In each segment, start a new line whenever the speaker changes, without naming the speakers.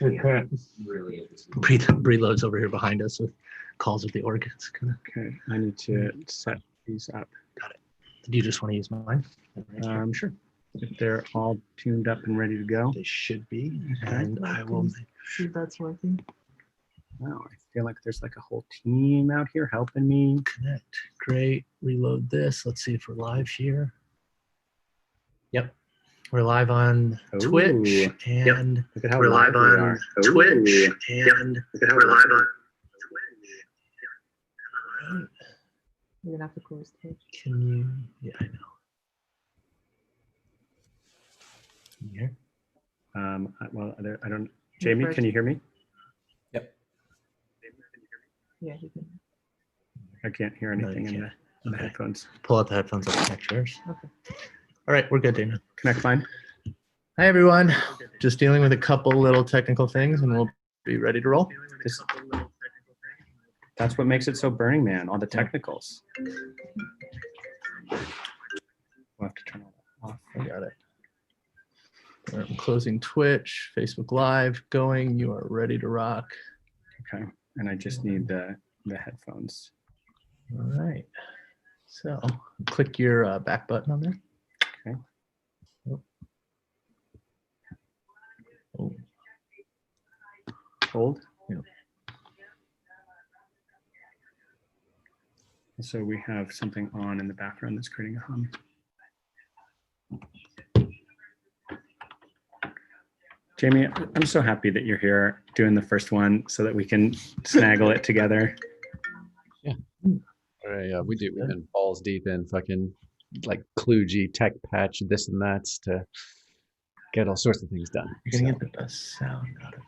Reloads over here behind us with calls with the org. It's kind of
okay. I need to set these up.
got it. Do you just want to use mine?
Sure. If they're all tuned up and ready to go,
They should be,
okay.
and I will
see if that's working.
Wow, I feel like there's like a whole team out here helping me.
connect. Great. Reload this. Let's see if we're live here. Yep. We're live on Twitch and
Look at how
we're live on Twitch and we're live on Twitch.
You're gonna have to close Twitch.
Can you? Yeah, I know. Can you hear?
Well, I don't. Jamie, can you hear me?
Yep.
Yeah, he can.
I can't hear anything in the headphones.
Pull out the headphones and connect yours.
Okay.
All right, we're good, Dana.
Connect fine.
Hi, everyone. Just dealing with a couple little technical things, and we'll be ready to roll.
That's what makes it so Burning Man, all the technicals. We'll have to turn all that off.
I got it. All right, I'm closing Twitch, Facebook Live going. You are ready to rock.
Okay, and I just need the headphones.
All right. So click your back button on there.
Okay.
Oh. Oh.
Hold.
Yeah.
So we have something on in the background that's creating a hum. Jamie, I'm so happy that you're here doing the first one so that we can snaggle it together.
Yeah. We do. We've been balls deep in fucking like kludgy tech patch, this and that to get all sorts of things done.
You're gonna get the best sound out of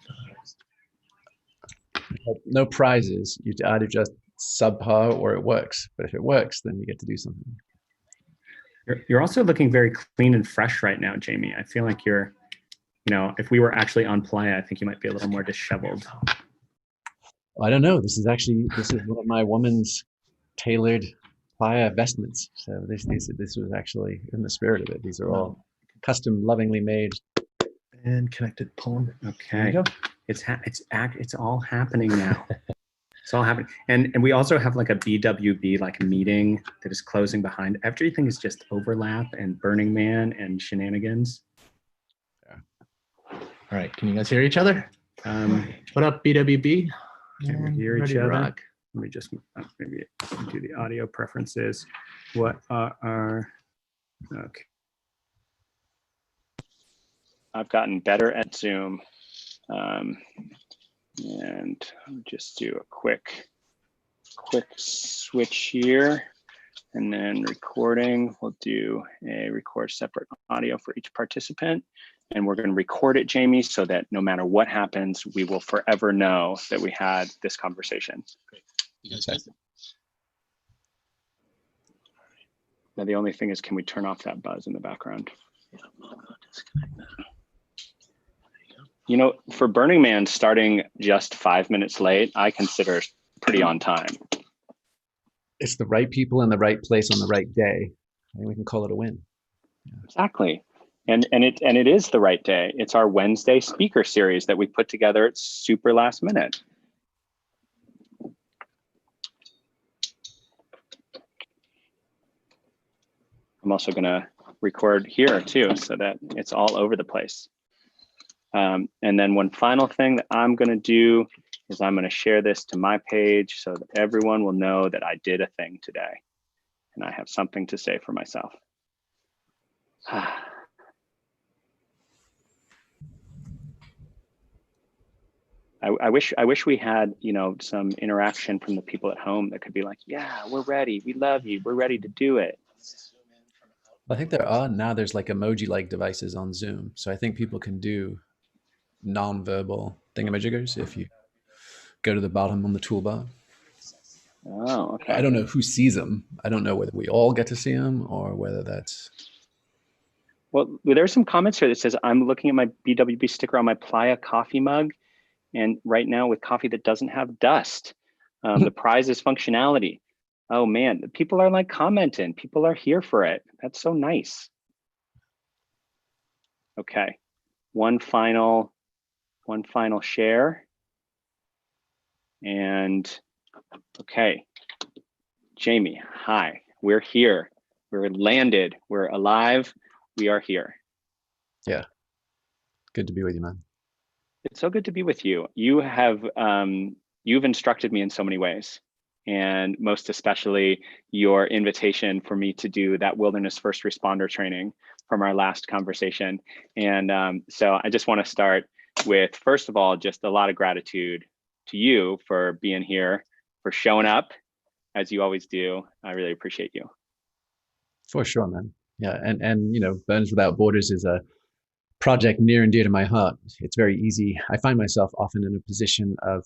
those.
No prizes. You either just subpar or it works. But if it works, then you get to do something.
You're also looking very clean and fresh right now, Jamie. I feel like you're, you know, if we were actually on Playa, I think you might be a little more disheveled.
I don't know. This is one of my woman's tailored Playa vestments. So this was actually in the spirit of it. These are all custom, lovingly made.
And connected poem.
Okay, it's all happening now. It's all happening, and we also have like a BWB like meeting that is closing behind. Everything is just overlap and Burning Man and shenanigans.
All right, can you guys hear each other? What up, BWB?
Can we hear each other? Let me just maybe do the audio preferences. What are our, okay. I've gotten better at Zoom. And I'll just do a quick switch here. And then recording, we'll do a record separate audio for each participant. And we're going to record it, Jamie, so that no matter what happens, we will forever know that we had this conversation.
Great. You guys got it?
Now, the only thing is, can we turn off that buzz in the background?
Yeah, I'll go disconnect that. There you go.
You know, for Burning Man starting just 5 minutes late, I consider pretty on time.
It's the right people in the right place on the right day. I think we can call it a win.
Yeah. Exactly. And it is the right day. It's our Wednesday speaker series that we put together at super last minute. I'm also going to record here too, so that it's all over the place. And then one final thing that I'm going to do is I'm going to share this to my page so that everyone will know that I did a thing today and I have something to say for myself. I wish we had, you know, some interaction from the people at home that could be like, yeah, we're ready. We love you. We're ready to do it.
I think there's like emoji-like devices on Zoom. So I think people can do non-verbal thingamajiggers if you go to the bottom on the toolbar.
Oh, okay.
I don't know who sees them. I don't know whether we all get to see them or whether that's...
Well, there's some comments here that says, I'm looking at my BWB sticker on my Playa coffee mug. And right now with coffee that doesn't have dust, the prize is functionality. Oh man, people are like commenting. People are here for it. That's so nice. Okay, one final one final share. And okay, Jamie, hi, we're here. We're landed, we're alive, we are here.
Yeah, good to be with you, man.
It's so good to be with you. You have, you've instructed me in so many ways, and most especially your invitation for me to do that wilderness first responder training from our last conversation. And so I just want to start with, first of all, just a lot of gratitude to you for being here, for showing up as you always do. I really appreciate you.
For sure, man. Yeah, and you know, Burners Without Borders is a project near and dear to my heart. It's very easy. I find myself often in a position of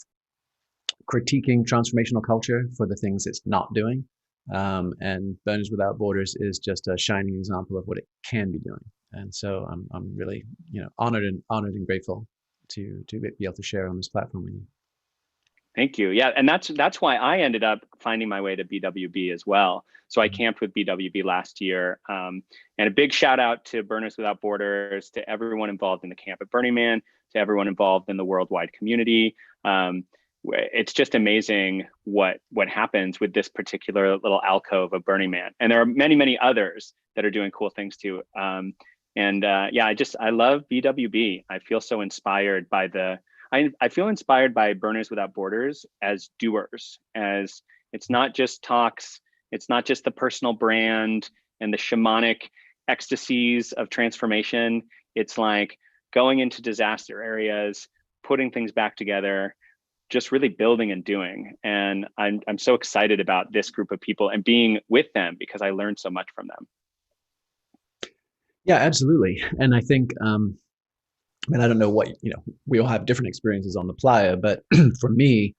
critiquing transformational culture for the things it's not doing. And Burners Without Borders is just a shining example of what it can be doing. And so I'm really, you know, honored and grateful to be able to share on this platform with you.
Thank you. Yeah, and that's why I ended up finding my way to BWB as well. So I camped with BWB last year. And a big shout out to Burners Without Borders, to everyone involved in the camp at Burning Man, to everyone involved in the worldwide community. It's just amazing what happens with this particular little alcove of Burning Man. And there are many, many others that are doing cool things too. Yeah, I love BWB. I feel so inspired by I feel inspired by Burners Without Borders as doers, as it's not just talks, it's not just the personal brand and the shamanic ecstasies of transformation. It's like going into disaster areas, putting things back together, just really building and doing. And I'm so excited about this group of people and being with them because I learned so much from them.
Yeah, absolutely. And I think, I don't know what, you know, we all have different experiences on the playa, but for me,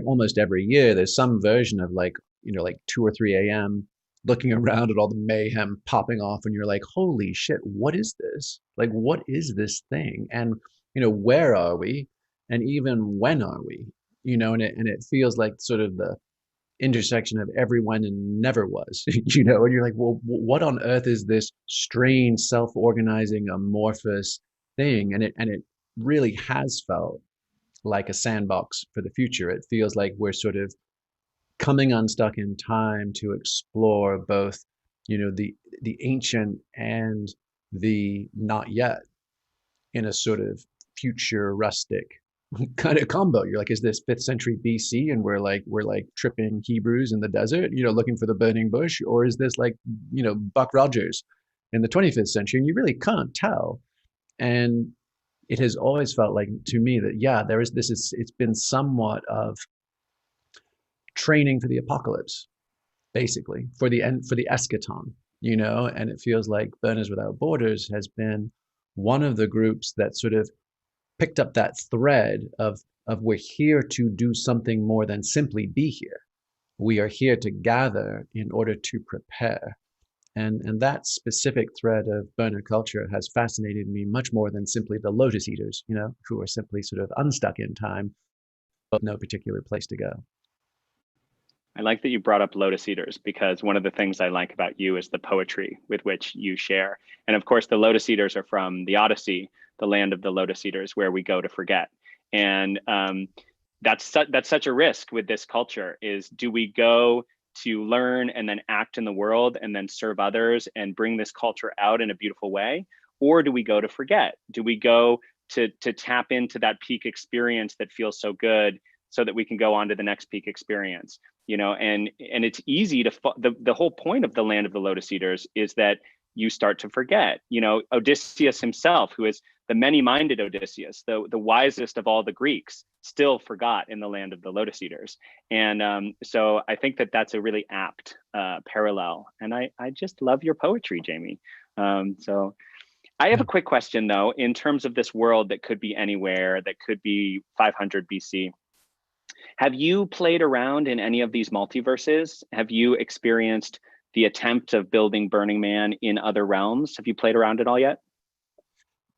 almost every year, there's some version of like, you know, like 2 or 3 a.m. looking around at all the mayhem popping off, and you're like, holy shit, what is this? Like, what is this thing? And, you know, where are we? And even when are we? You know, and it feels like sort of the intersection of everyone and never was, you know, and you're like, well, what on earth is this strange, self-organizing, amorphous thing? And it really has felt like a sandbox for the future. It feels like we're sort of coming unstuck in time to explore both, you know, the ancient and the not yet in a sort of future rustic kind of combo. You're like, is this 5th century BC and we're like tripping Hebrews in the desert, you know, looking for the burning bush, or is this like, you know, Buck Rogers in the 25th century? And you really can't tell. And it has always felt like to me that, yeah, it's been somewhat of training for the apocalypse, basically, for the eschaton, you know. And it feels like Burners Without Borders has been one of the groups that sort of picked up that thread of we're here to do something more than simply be here. We are here to gather in order to prepare. And that specific thread of burner culture has fascinated me much more than simply the lotus eaters, you know, who are simply sort of unstuck in time, but no particular place to go.
I like that you brought up lotus eaters, because one of the things I like about you is the poetry with which you share. And of course, the lotus eaters are from the Odyssey, the land of the lotus eaters, where we go to forget. And that's such a risk with this culture, is do we go to learn and then act in the world and then serve others and bring this culture out in a beautiful way? Or do we go to forget? Do we go to tap into that peak experience that feels so good so that we can go on to the next peak experience? You know, and it's easy to, the whole point of the land of the lotus eaters is that you start to forget. You know, Odysseus himself, who is the many-minded Odysseus, the wisest of all the Greeks, still forgot in the land of the lotus eaters. And so I think that that's a really apt parallel. And I just love your poetry, Jamie. So I have a quick question though, in terms of this world that could be anywhere, that could be 500 BC. Have you played around in any of these multiverses? Have you experienced the attempt of building Burning Man in other realms? Have you played around at all yet?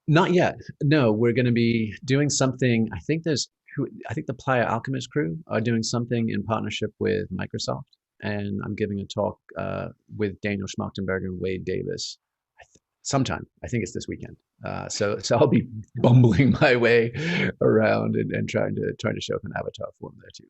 Not yet. No, we're going to be doing something. I think the Playa Alchemist crew are doing something in partnership with Microsoft, and I'm giving a talk with Daniel Schmachtenberger and Wade Davis sometime. I think it's this weekend. So I'll be bumbling my way around and trying to show up in avatar form there too.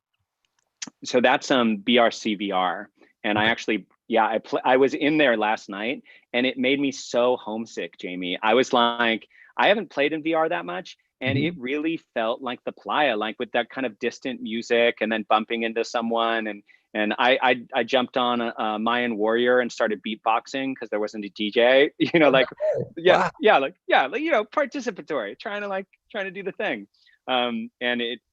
So that's BRCVR, and I actually, yeah, I was in there last night, and it made me so homesick, Jamie. I was like, I haven't played in VR that much, and it really felt like the Playa, like with that kind of distant music, and then bumping into someone, and I jumped on a Mayan Warrior and started beatboxing because there wasn't a DJ, like,
Wow.
like participatory, trying to do the thing. And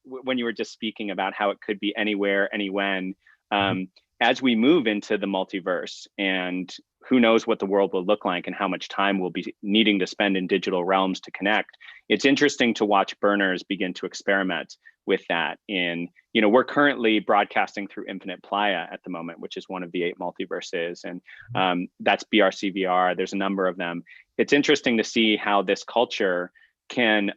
when you were just speaking about how it could be anywhere, any when, as we move into the multiverse, and who knows what the world will look like and how much time we'll be needing to spend in digital realms to connect, it's interesting to watch burners begin to experiment with that. We're currently broadcasting through Infinite Playa at the moment, which is one of the 8 multiverses, and that's BRCVR. There's a number of them. It's interesting to see how this culture can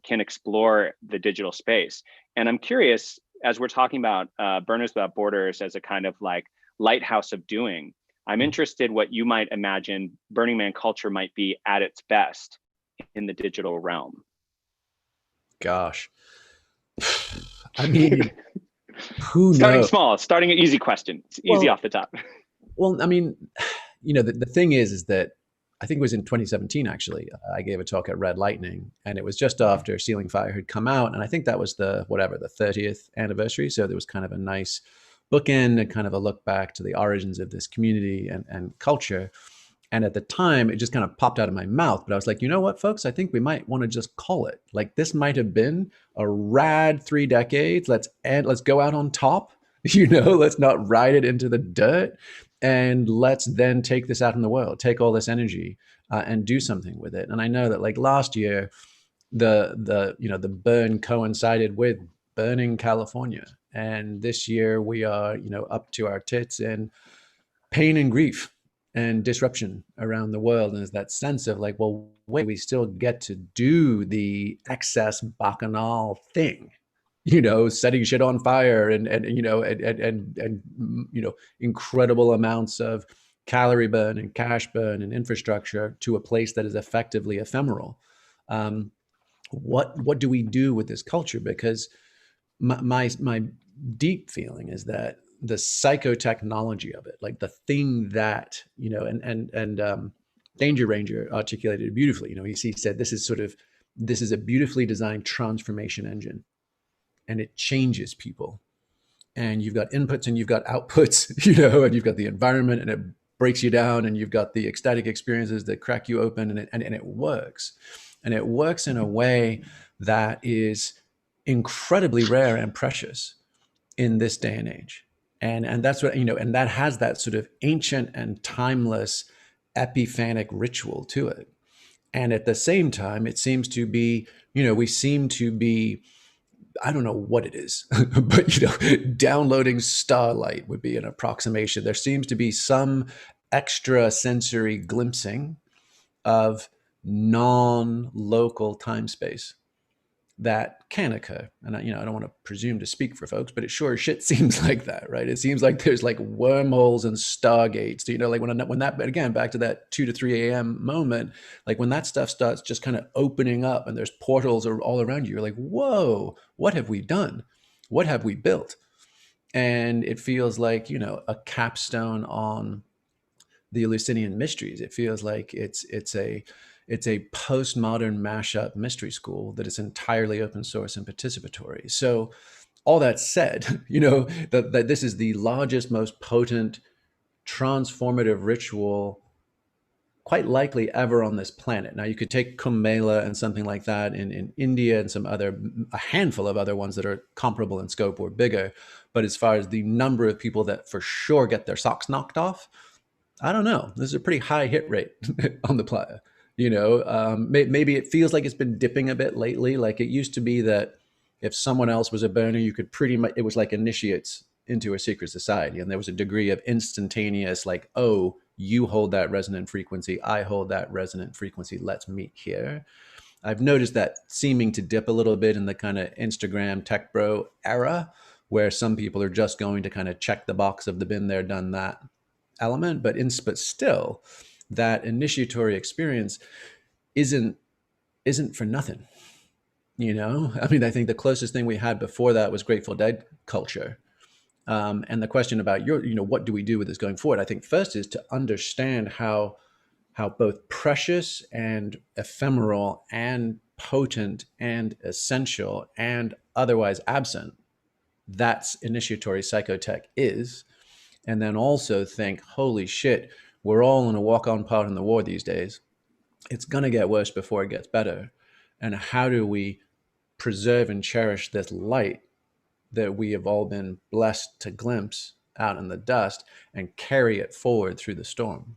explore the digital space. And I'm curious, as we're talking about Burners Without Borders as a kind of like lighthouse of doing, I'm interested what you might imagine Burning Man culture might be at its best in the digital realm.
Gosh. I mean, who
Starting
knows?
small, starting an easy question. It's easy off the top.
Well, I mean, the thing is that I think it was in 2017, actually, I gave a talk at Red Lightning, and it was just after Ceiling Fire had come out. And I think that was the 30th anniversary. So there was kind of a nice bookend and kind of a look back to the origins of this community and culture. And at the time, it just kind of popped out of my mouth. But I was like, you know what, folks, I think we might want to just call it. Like, this might have been a rad 3 decades. Let's go out on top. Let's not ride it into the dirt. And let's then take this out in the world, take all this energy and do something with it. And I know that like last year, the burn coincided with burning California. And this year we are, up to our tits in pain and grief and disruption around the world. And there's that sense of like, well, wait, we still get to do the excess bacchanal thing, setting shit on fire and incredible amounts of calorie burn and cash burn and infrastructure to a place that is effectively ephemeral. What do we do with this culture? Because my deep feeling is that the psychotechnology of it, like the thing that, and Danger Ranger articulated it beautifully. He said this is a beautifully designed transformation engine, and it changes people. And you've got inputs and you've got outputs, and you've got the environment and it breaks you down, and you've got the ecstatic experiences that crack you open, and it works. And it works in a way that is incredibly rare and precious in this day and age. And that's what, and that has that sort of ancient and timeless epiphanic ritual to it. And at the same time, it seems to be, we seem to be, I don't know what it is, but downloading starlight would be an approximation. There seems to be some extra sensory glimpsing of non-local time space that can occur. And I don't want to presume to speak for folks, but it sure as shit seems like that, right? It seems like there's like wormholes and stargates. Like when that, again, back to that 2 to 3 a.m. moment, like when that stuff starts just kind of opening up and there's portals all around you, you're like, whoa, what have we done? What have we built? And it feels like, a capstone on the Eleusinian mysteries. It feels like it's a postmodern mashup mystery school that is entirely open source and participatory. So all that said, that this is the largest, most potent, transformative ritual quite likely ever on this planet. Now you could take Kumbh Mela and something like that in India and a handful of other ones that are comparable in scope or bigger. But as far as the number of people that for sure get their socks knocked off, I don't know. This is a pretty high hit rate on the Playa. Maybe it feels like it's been dipping a bit lately. Like it used to be that if someone else was a burner, you could pretty much, it was like initiates into a secret society. And there was a degree of instantaneous, like, oh, you hold that resonant frequency, I hold that resonant frequency, let's meet here. I've noticed that seeming to dip a little bit in the kind of Instagram tech bro era, where some people are just going to kind of check the box of the been there, done that element, but still that initiatory experience isn't isn't for nothing. You know, I mean, I think the closest thing we had before that was Grateful Dead culture. And the question about what do we do with this going forward? I think first is to understand how both precious and ephemeral and potent and essential and otherwise absent that's initiatory psychotech is. And then also think, holy shit, we're all in a walk-on part in the war these days. It's going to get worse before it gets better. And how do we preserve and cherish this light that we have all been blessed to glimpse out in the dust and carry it forward through the storm?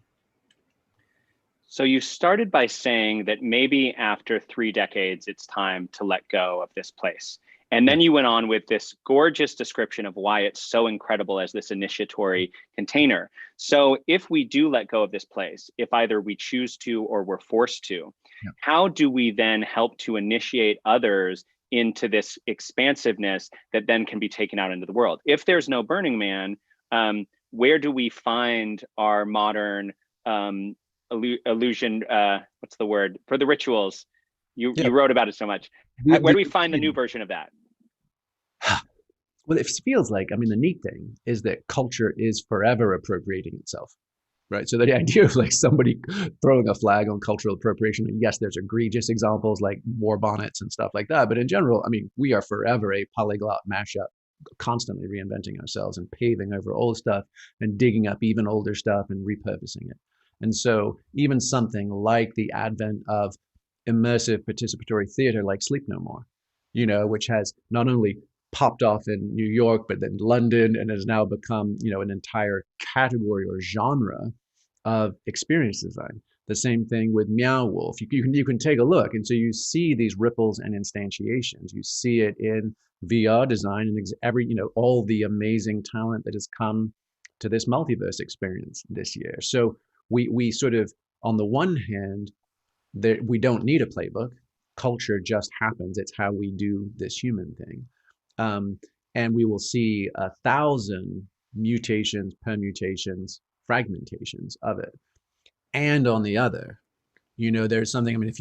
So you started by saying that maybe after 3 decades, it's time to let go of this place. And then you went on with this gorgeous description of why it's so incredible as this initiatory container. So if we do let go of this place, if either we choose to or we're forced to, how do we then help to initiate others into this expansiveness that then can be taken out into the world? If there's no Burning Man, where do we find our modern illusion, what's the word, for the rituals? You wrote about it so much. Where do we find the new version of that?
Well, it feels like, I mean, the neat thing is that culture is forever appropriating itself, right? So the idea of like somebody throwing a flag on cultural appropriation, and yes, there's egregious examples like war bonnets and stuff like that. But in general, I mean, we are forever a polyglot mashup, constantly reinventing ourselves and paving over old stuff and digging up even older stuff and repurposing it. And so even something like the advent of immersive participatory theater like Sleep No More, which has not only popped off in New York, but then London, and has now become, an entire category or genre of experience design. The same thing with Meow Wolf. You can take a look, and so you see these ripples and instantiations. You see it in VR design and all the amazing talent that has come to this multiverse experience this year. So we sort of, on the one hand, we don't need a playbook. Culture just happens. It's how we do this human thing. And we will see 1,000 mutations, permutations, fragmentations of it. And on the other, there's something, I mean,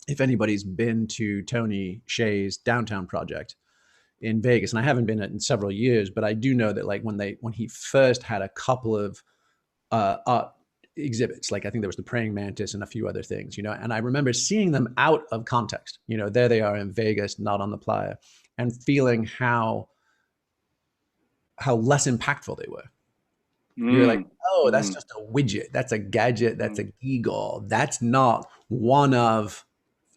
if anybody's been to Tony Hsieh's Downtown Project in Vegas, and I haven't been in several years, but I do know that like when he first had a couple of art exhibits, like I think there was the praying mantis and a few other things, and I remember seeing them out of context. There they are in Vegas, not on the playa, and feeling how less impactful they were. You're like, oh, that's just a widget. That's a gadget. That's a gewgaw. That's not one of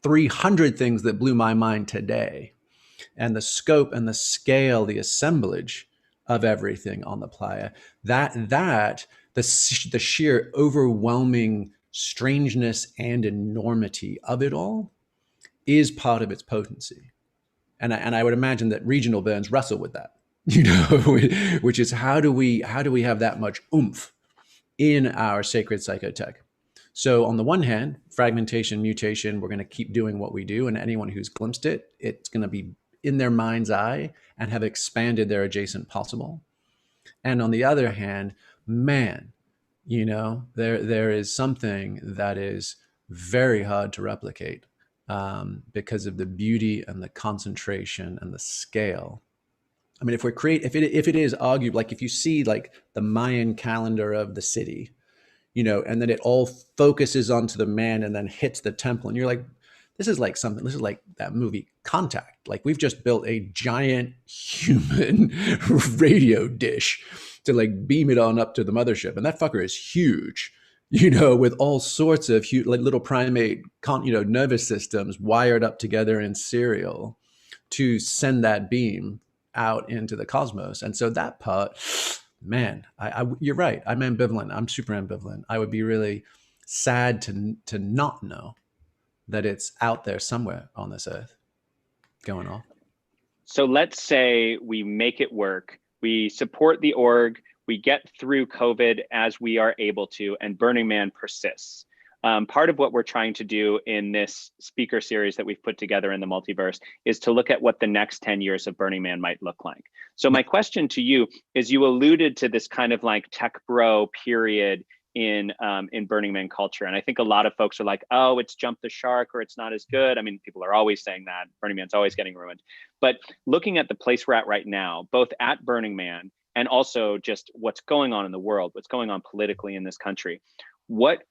300 things that blew my mind today. And the scope and the scale, the assemblage of everything on the playa, the sheer overwhelming strangeness and enormity of it all is part of its potency. And I would imagine that regional burns wrestle with that, which is how do we have that much oomph in our sacred psychotech? So on the one hand, fragmentation, mutation, we're going to keep doing what we do, and anyone who's glimpsed it, it's going to be in their mind's eye and have expanded their adjacent possible. And on the other hand, man, there is something that is very hard to replicate because of the beauty and the concentration and the scale. I mean, if it is argued, like if you see like the Mayan calendar of the city, and then it all focuses onto the man and then hits the temple, and you're like, this is like that movie Contact. Like we've just built a giant human radio dish to like beam it on up to the mothership. And that fucker is huge, with all sorts of like little primate, nervous systems wired up together in serial to send that beam out into the cosmos. And so that part, man, you're right. I'm ambivalent. I'm super ambivalent. I would be really sad to not know that it's out there somewhere on this earth going off.
So let's say we make it work. We support the org. We get through COVID as we are able to, and Burning Man persists. Part of what we're trying to do in this speaker series that we've put together in the Multiverse is to look at what the next 10 years of Burning Man might look like. So my question to you is, you alluded to this kind of like tech bro period in Burning Man culture. And I think a lot of folks are like, oh, it's jumped the shark, or it's not as good. I mean, people are always saying that Burning Man's always getting ruined. But looking at the place we're at right now, both at Burning Man and also just what's going on in the world, what's going on politically in this country, what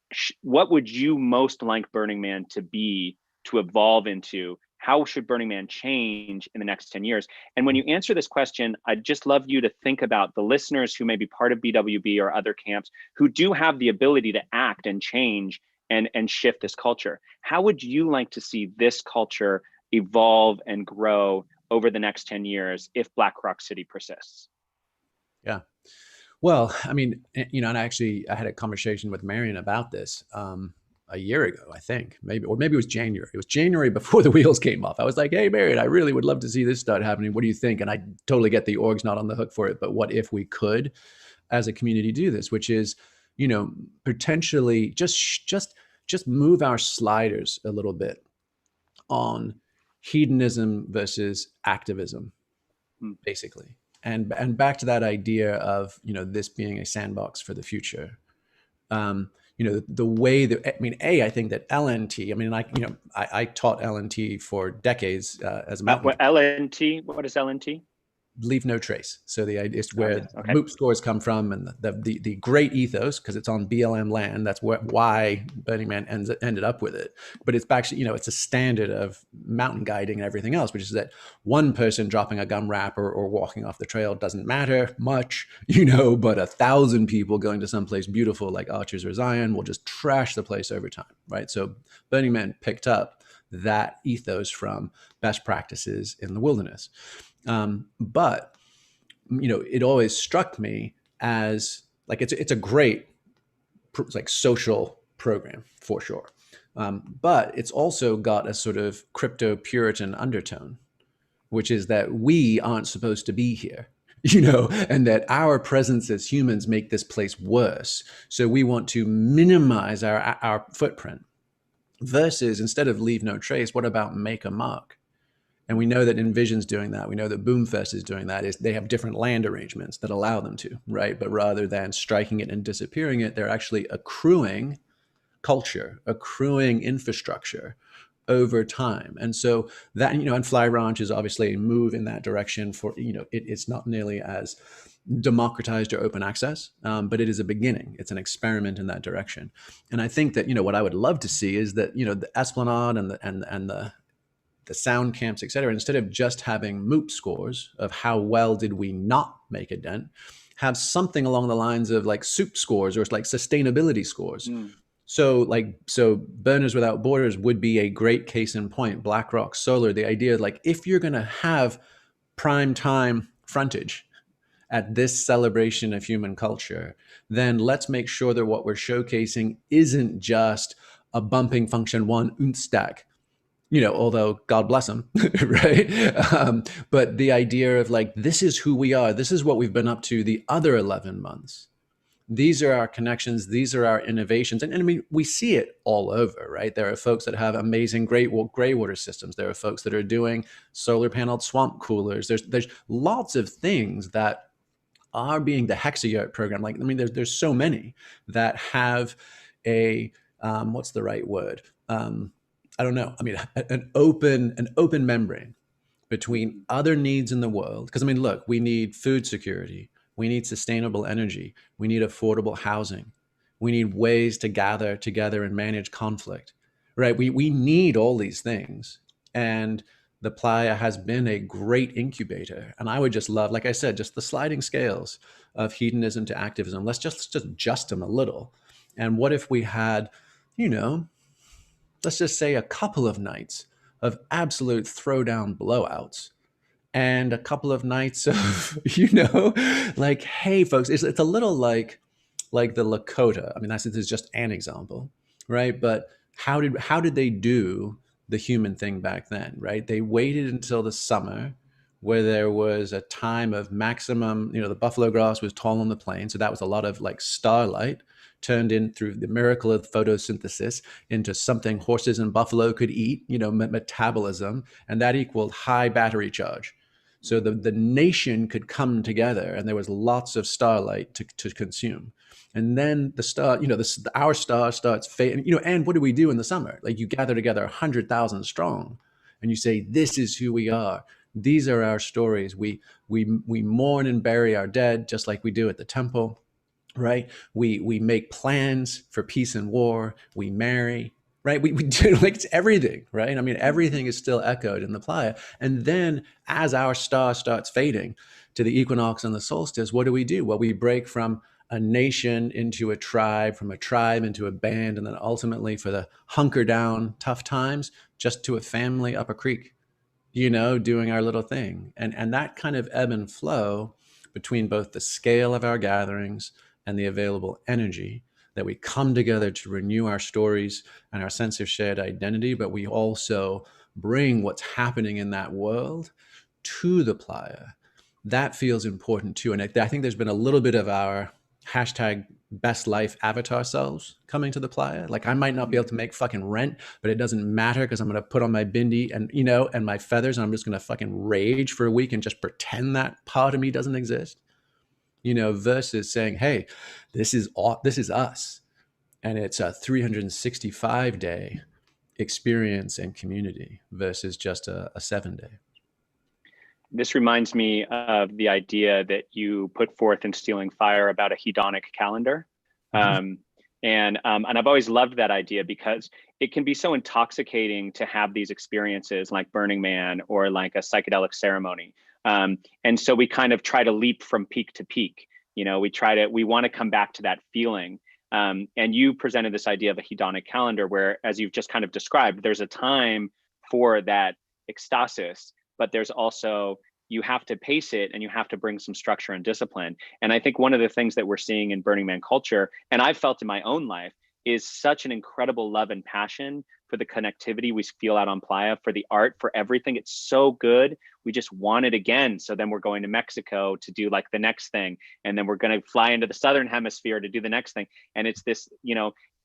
would you most like Burning Man to be, to evolve into? How should Burning Man change in the next 10 years? And when you answer this question, I'd just love you to think about the listeners who may be part of BWB or other camps who do have the ability to act and change and shift this culture. How would you like to see this culture evolve and grow over the next 10 years if Black Rock City persists?
Yeah. Well, I mean, you know, and I had a conversation with Marion about this a year ago, I think, maybe it was January. It was January before the wheels came off. I was like, hey, Marion, I really would love to see this start happening. What do you think? And I totally get the org's not on the hook for it, but what if we could, as a community, do this, which is, you know, potentially just move our sliders a little bit on hedonism versus activism, basically. And back to that idea of, you know, this being a sandbox for the future. You know, the way that, I mean, I think that LNT, I mean, I taught LNT for decades as a mountain.
LNT, what is LNT?
Leave no trace. So the idea is where MOOP scores come from, and the great ethos, because it's on BLM land. That's why Burning Man ended up with it. But it's actually, you know, it's a standard of mountain guiding and everything else, which is that one person dropping a gum wrap or walking off the trail doesn't matter much, you know, but 1,000 people going to someplace beautiful like Arches or Zion will just trash the place over time, right? So Burning Man picked up that ethos from best practices in the wilderness. But, you know, it always struck me as like, it's a great like social program for sure. But it's also got a sort of crypto Puritan undertone, which is that we aren't supposed to be here, you know, and that our presence as humans make this place worse. So we want to minimize our footprint versus, instead of leave no trace, what about make a mark? And we know that Envision's doing that. We know that Boomfest is doing that. They have different land arrangements that allow them to, right? But rather than striking it and disappearing it, they're actually accruing culture, accruing infrastructure over time. And so that, you know, and Fly Ranch is obviously a move in that direction for, you know, it's not nearly as democratized or open access, but it is a beginning. It's an experiment in that direction. And I think that, you know, what I would love to see is that, you know, the Esplanade and the sound camps, et cetera, instead of just having MOOP scores of how well did we not make a dent, have something along the lines of like soup scores or like sustainability scores. So Burners Without Borders would be a great case in point. BlackRock Solar, the idea like, if you're going to have prime time frontage at this celebration of human culture, then let's make sure that what we're showcasing isn't just a bumping function one stack. You know, although God bless them, right? But the idea of like, this is who we are. This is what we've been up to the other 11 months. These are our connections. These are our innovations. And I mean, we see it all over, right? There are folks that have amazing gray water systems. There are folks that are doing solar paneled swamp coolers. There's lots of things that are being the Hexayurt program. Like, I mean, there's so many that have a, what's the right word? I don't know. I mean, an open membrane between other needs in the world. Because I mean, look, we need food security. We need sustainable energy. We need affordable housing. We need ways to gather together and manage conflict, right? We need all these things. And the playa has been a great incubator. And I would just love, like I said, just the sliding scales of hedonism to activism. Let's just adjust them a little. And what if we had, you know, let's just say a couple of nights of absolute throwdown blowouts and a couple of nights of, you know, like, hey, folks, it's a little like the Lakota. I mean, this is just an example, right? But how did they do the human thing back then, right? They waited until the summer where there was a time of maximum, you know, the buffalo grass was tall on the plain. So that was a lot of like starlight turned in through the miracle of photosynthesis into something horses and buffalo could eat, you know, metabolism, and that equaled high battery charge. So the nation could come together and there was lots of starlight to consume. And then the star, our star starts fading, and what do we do in the summer? Like you gather together 100,000 strong and you say, this is who we are. These are our stories. We mourn and bury our dead just like we do at the temple, right? We make plans for peace and war. We marry, right? We do like it's everything, right? I mean, everything is still echoed in the playa. And then as our star starts fading to the equinox and the solstice, what do? Well, we break from a nation into a tribe, from a tribe into a band, and then ultimately for the hunker down tough times, just to a family up a creek, doing our little thing. And that kind of ebb and flow between both the scale of our gatherings and the available energy, that we come together to renew our stories and our sense of shared identity, but we also bring what's happening in that world to the playa. That feels important too. And I think there's been a little bit of our hashtag best life avatar selves coming to the playa. Like I might not be able to make fucking rent, but it doesn't matter because I'm going to put on my bindi and, and my feathers, and I'm just going to fucking rage for a week and just pretend that part of me doesn't exist, versus saying, hey, this is us. And it's a 365-day experience and community versus just a 7-day.
This reminds me of the idea that you put forth in Stealing Fire about a hedonic calendar. And I've always loved that idea because it can be so intoxicating to have these experiences like Burning Man or like a psychedelic ceremony. And so we kind of try to leap from peak to peak. We want to come back to that feeling. And you presented this idea of a hedonic calendar where, as you've just kind of described, there's a time for that ecstasis, but there's also, you have to pace it and you have to bring some structure and discipline. And I think one of the things that we're seeing in Burning Man culture, and I've felt in my own life, is such an incredible love and passion for the connectivity we feel out on playa, for the art, for everything. It's so good. We just want it again. So then we're going to Mexico to do like the next thing. And then we're going to fly into the Southern Hemisphere to do the next thing. And it's this,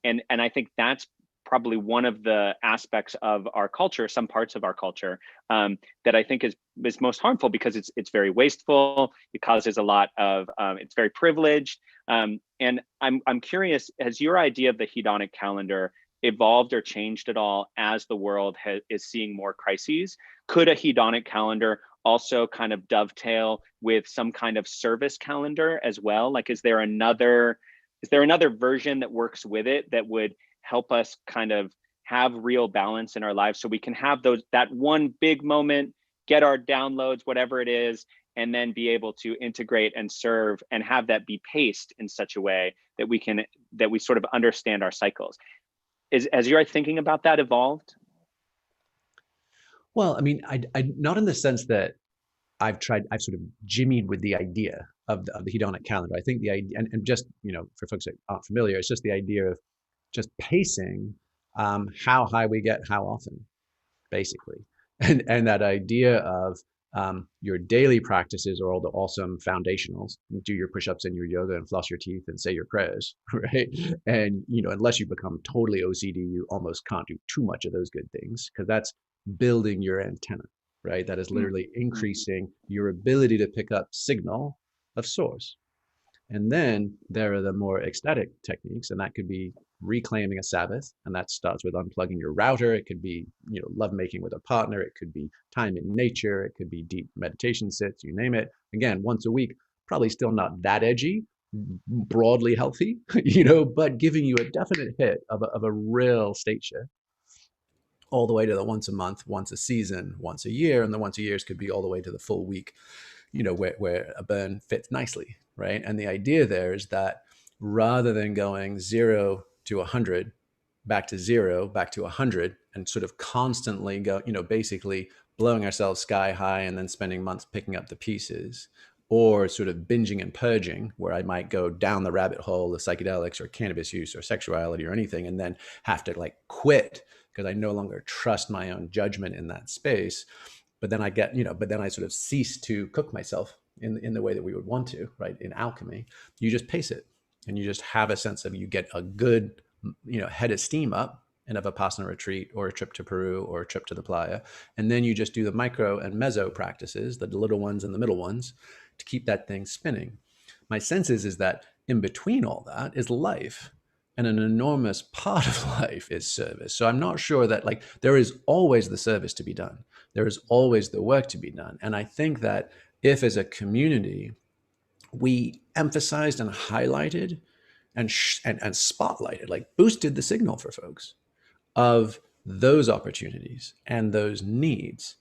and I think that's probably one of the aspects of our culture, some parts of our culture, that I think is most harmful because it's very wasteful. It causes a lot of, it's very privileged. And I'm curious, has your idea of the hedonic calendar evolved or changed at all as the world is seeing more crises? Could a hedonic calendar also kind of dovetail with some kind of service calendar as well? Like, is there another version that works with it that would help us kind of have real balance in our lives so we can have that one big moment, get our downloads, whatever it is, and then be able to integrate and serve and have that be paced in such a way that we sort of understand our cycles? Has your thinking about that evolved?
Well, I mean, I not in the sense that I've sort of jimmied with the idea of the hedonic calendar. I think the idea, and just, for folks that aren't familiar, it's just the idea of just pacing how high we get, how often, basically. And that idea of your daily practices are all the awesome foundationals. Do your push-ups and your yoga and floss your teeth and say your prayers, right? And, unless you become totally OCD, you almost can't do too much of those good things because that's building your antenna, right? That is literally increasing your ability to pick up signal of source. And then there are the more ecstatic techniques, and that could be reclaiming a Sabbath, and that starts with unplugging your router. It could be, lovemaking with a partner. It could be time in nature. It could be deep meditation sits, you name it. Again, once a week, probably still not that edgy, broadly healthy, but giving you a definite hit of a real state shift, all the way to the once a month, once a season, once a year, and the once a years could be all the way to the full week, where a burn fits nicely, right? And the idea there is that rather than going 0 to 100, back to 0, back to 100, and sort of constantly basically blowing ourselves sky high and then spending months picking up the pieces, or sort of binging and purging, where I might go down the rabbit hole of psychedelics or cannabis use or sexuality or anything, and then have to like quit because I no longer trust my own judgment in that space. But then I sort of cease to cook myself in the way that we would want to, right? In alchemy, you just pace it, and you just have a sense of, you get a good, head of steam up in a Vipassana retreat or a trip to Peru or a trip to the playa. And then you just do the micro and meso practices, the little ones and the middle ones, to keep that thing spinning. My sense is that in between all that is life. And an enormous part of life is service. So I'm not sure that, like, there is always the service to be done. There is always the work to be done. And I think that if as a community, we emphasized and highlighted and spotlighted, like boosted the signal for folks of those opportunities and those needs,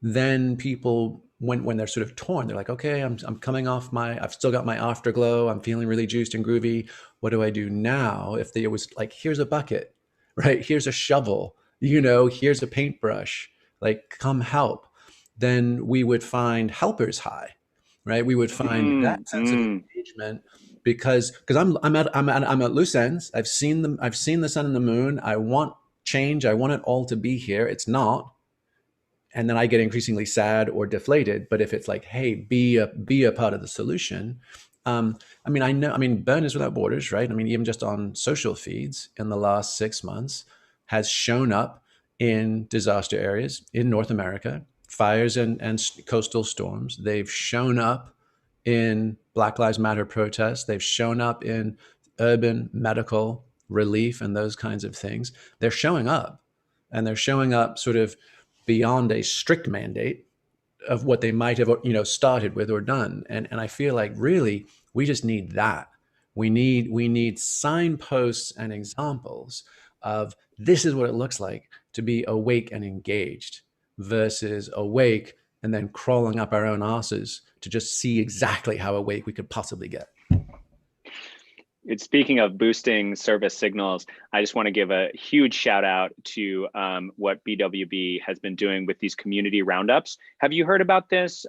then people, when they're sort of torn, they're like, okay, I'm coming off I've still got my afterglow, I'm feeling really juiced and groovy. What do I do now? If it was like, here's a bucket, right? Here's a shovel, here's a paintbrush, like, come help. Then we would find helpers high, right? We would find that sense of engagement because I'm at loose ends. I've seen the sun and the moon. I want change. I want it all to be here. It's not. And then I get increasingly sad or deflated. But if it's like, hey, be a part of the solution. Burn is Without Borders, right? I mean, even just on social feeds in the last 6 months has shown up in disaster areas in North America, fires and coastal storms. They've shown up in Black Lives Matter protests. They've shown up in urban medical relief and those kinds of things. They're showing up, and they're showing up sort of beyond a strict mandate of what they might have, started with or done. And I feel like really we just need that. We need signposts and examples of this is what it looks like to be awake and engaged versus awake and then crawling up our own asses to just see exactly how awake we could possibly get.
Speaking of boosting service signals, I just want to give a huge shout out to what BWB has been doing with these community roundups. Have you heard about this?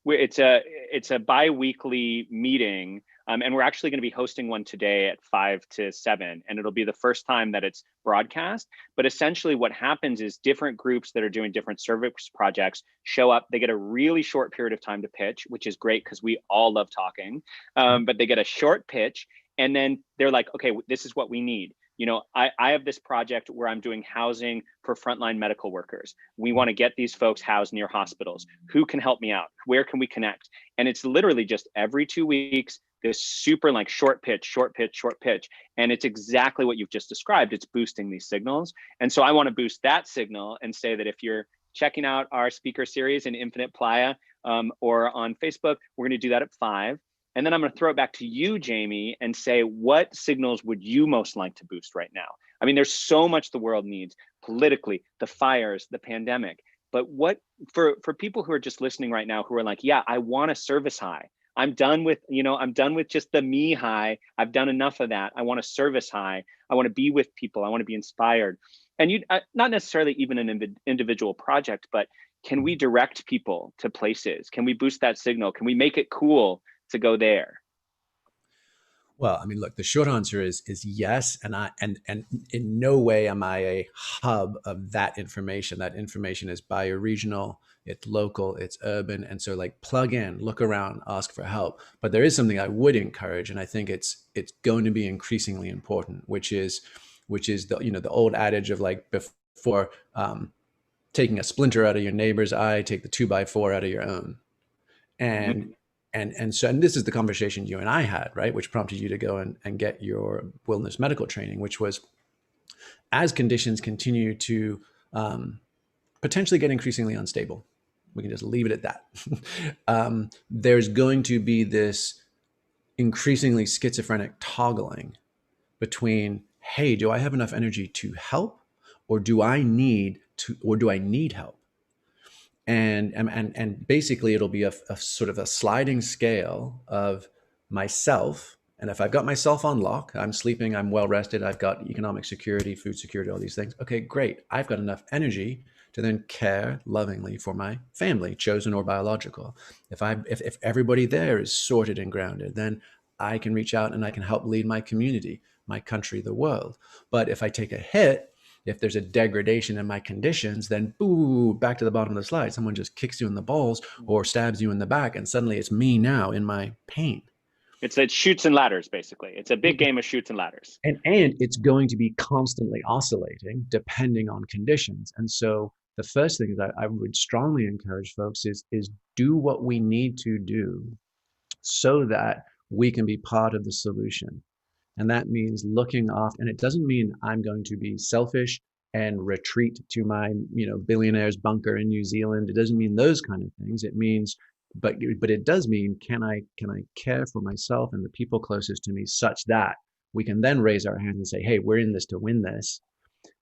It's a bi-weekly meeting, and we're actually going to be hosting one today at 5 to 7, and it'll be the first time that it's broadcast. But essentially what happens is different groups that are doing different service projects show up. They get a really short period of time to pitch, which is great because we all love talking, but they get a short pitch. And then they're like, okay, this is what we need. I have this project where I'm doing housing for frontline medical workers. We want to get these folks housed near hospitals. Who can help me out? Where can we connect? And it's literally just every 2 weeks, this super like short pitch. And it's exactly what you've just described. It's boosting these signals. And so I want to boost that signal and say that if you're checking out our speaker series in Infinite Playa or on Facebook, we're going to do that at 5. And then I'm going to throw it back to you, Jamie, and say, what signals would you most like to boost right now? I mean, there's so much the world needs politically, the fires, the pandemic. But what for people who are just listening right now, who are like, yeah, I want a service high. I'm done with just the me high. I've done enough of that. I want a service high. I want to be with people. I want to be inspired. And not necessarily even an individual project, but can we direct people to places? Can we boost that signal? Can we make it cool to go there?
Well, I mean, look, the short answer is yes, and in no way am I a hub of that information. That information is bioregional, it's local, it's urban, and so like plug in, look around, ask for help. But there is something I would encourage, and I think it's going to be increasingly important, which is the the old adage of like before taking a splinter out of your neighbor's eye, take the 2x4 out of your own, and. And this is the conversation you and I had, right? Which prompted you to go and get your wilderness medical training, which was as conditions continue to potentially get increasingly unstable, we can just leave it at that. There's going to be this increasingly schizophrenic toggling between, hey, do I have enough energy to help, or do I need help? And basically it'll be a sort of a sliding scale of myself. And if I've got myself on lock, I'm sleeping, I'm well rested, I've got economic security, food security, all these things. Okay, great. I've got enough energy to then care lovingly for my family, chosen or biological. If everybody there is sorted and grounded, then I can reach out and I can help lead my community, my country, the world. But if I take a hit, if there's a degradation in my conditions, then boo, back to the bottom of the slide. Someone just kicks you in the balls or stabs you in the back, and suddenly it's me now in my pain.
It's shoots and ladders, basically. It's a big game of shoots and ladders.
And it's going to be constantly oscillating depending on conditions. And so the first thing that I would strongly encourage folks is do what we need to do so that we can be part of the solution. And that means looking off, and it doesn't mean I'm going to be selfish and retreat to my, billionaire's bunker in New Zealand. It doesn't mean those kind of things. It means, but it does mean, can I care for myself and the people closest to me such that we can then raise our hands and say, hey, we're in this to win this,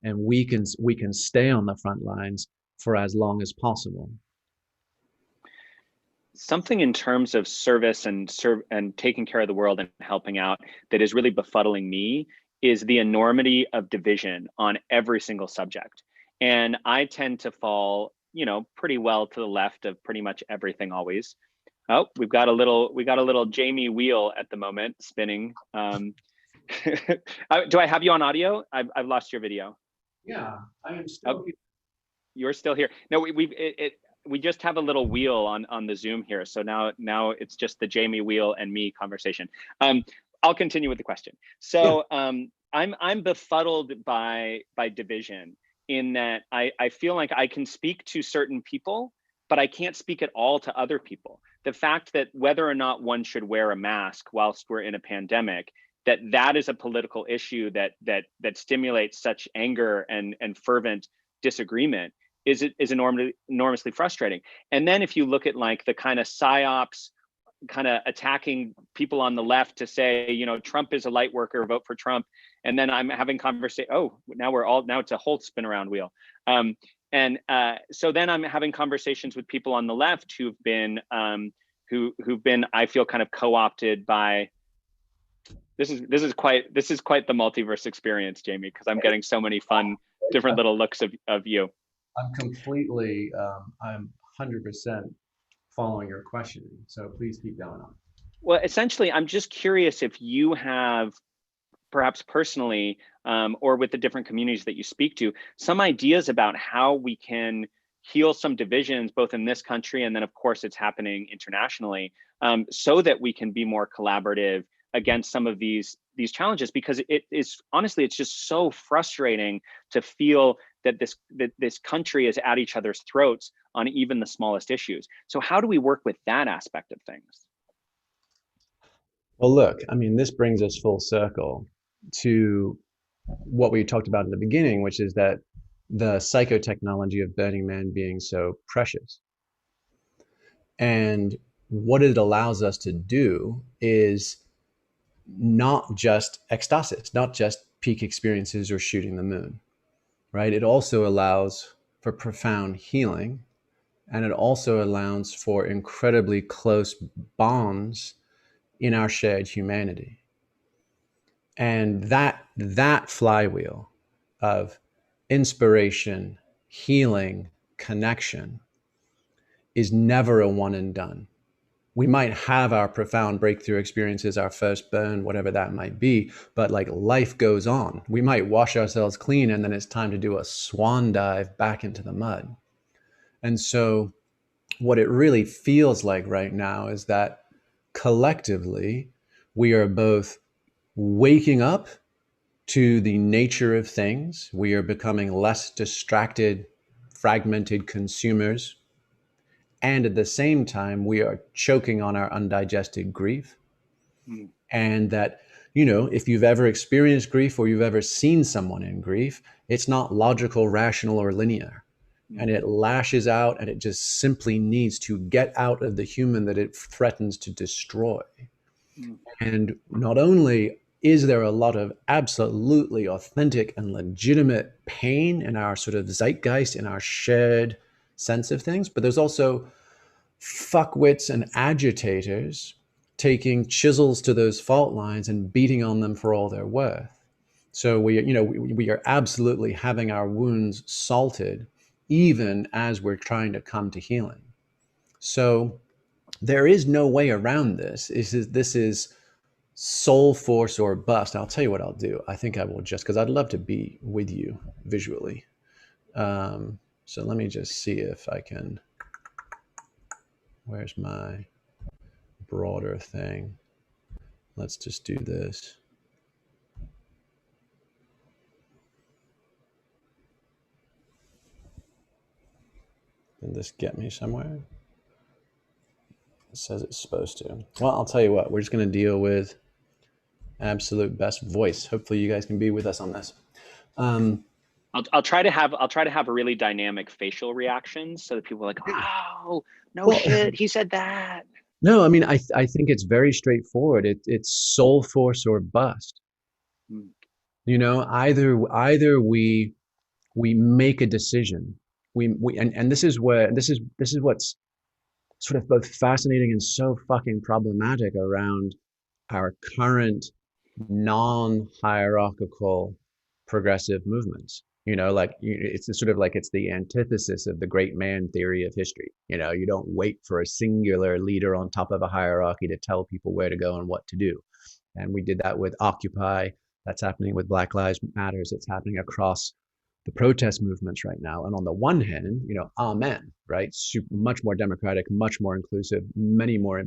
and we can stay on the front lines for as long as possible.
Something in terms of service and taking care of the world and helping out that is really befuddling me is the enormity of division on every single subject. And I tend to fall, pretty well to the left of pretty much everything always. Oh, we got a little Jamie wheel at the moment spinning. Do I have you on audio? I've lost your video.
Yeah, I am still here.
You're still here. No, we just have a little wheel on the Zoom here. So now it's just the Jamie wheel and me conversation. I'll continue with the question. So I'm befuddled by division in that I feel like I can speak to certain people, but I can't speak at all to other people. The fact that whether or not one should wear a mask whilst we're in a pandemic, that is a political issue that stimulates such anger and fervent disagreement is enormously frustrating. And then if you look at like the kind of psyops, kind of attacking people on the left to say, Trump is a light worker, vote for Trump. And then I'm having conversation. Oh, now it's a whole spin around wheel. So then I'm having conversations with people on the left who've been, I feel kind of co-opted by. This is quite the multiverse experience, Jamie, because I'm getting so many fun, different little looks of you.
I'm completely, I'm 100% following your questioning. So please keep going on.
Well, essentially, I'm just curious if you have, perhaps personally, or with the different communities that you speak to, some ideas about how we can heal some divisions, both in this country and then, of course, it's happening internationally, so that we can be more collaborative against some of these challenges, because it is honestly, it's just so frustrating to feel that this country is at each other's throats on even the smallest issues. So how do we work with that aspect of things?
Well, look, I mean, this brings us full circle to what we talked about in the beginning, which is that the psychotechnology of Burning Man being so precious. And what it allows us to do is not just ecstasis, not just peak experiences or shooting the moon, right? It also allows for profound healing, and it also allows for incredibly close bonds in our shared humanity. And that flywheel of inspiration, healing, connection is never a one and done. We might have our profound breakthrough experiences, our first burn, whatever that might be, but like life goes on. We might wash ourselves clean and then it's time to do a swan dive back into the mud. And so what it really feels like right now is that collectively we are both waking up to the nature of things. We are becoming less distracted, fragmented consumers. And at the same time, we are choking on our undigested grief. Mm. And that, if you've ever experienced grief or you've ever seen someone in grief, it's not logical, rational, or linear. Mm. And it lashes out and it just simply needs to get out of the human that it threatens to destroy. Mm. And not only is there a lot of absolutely authentic and legitimate pain in our sort of zeitgeist, in our shared sense of things, but there's also fuckwits and agitators taking chisels to those fault lines and beating on them for all they're worth. So we are absolutely having our wounds salted, even as we're trying to come to healing. So there is no way around this. This is soul force or bust. I'll tell you what I'll do. I think I will just, because I'd love to be with you visually. So let me just see if I can, where's my broader thing? Let's just do this. Can this get me somewhere? It says it's supposed to. Well, I'll tell you what, we're just going to deal with absolute best voice. Hopefully you guys can be with us on this.
I'll try to have a really dynamic facial reactions so that people are like, oh, no shit, he said that.
No, I mean, I think it's very straightforward. It's soul force or bust. You know, either we make a decision. And this is what's sort of both fascinating and so fucking problematic around our current non-hierarchical progressive movements. You know, like it's sort of like it's the antithesis of the great man theory of history. You know, you don't wait for a singular leader on top of a hierarchy to tell people where to go and what to do. And we did that with Occupy. That's happening with Black Lives Matters. It's happening across the protest movements right now. And on the one hand, you know, amen, right? Much more democratic, much more inclusive, many more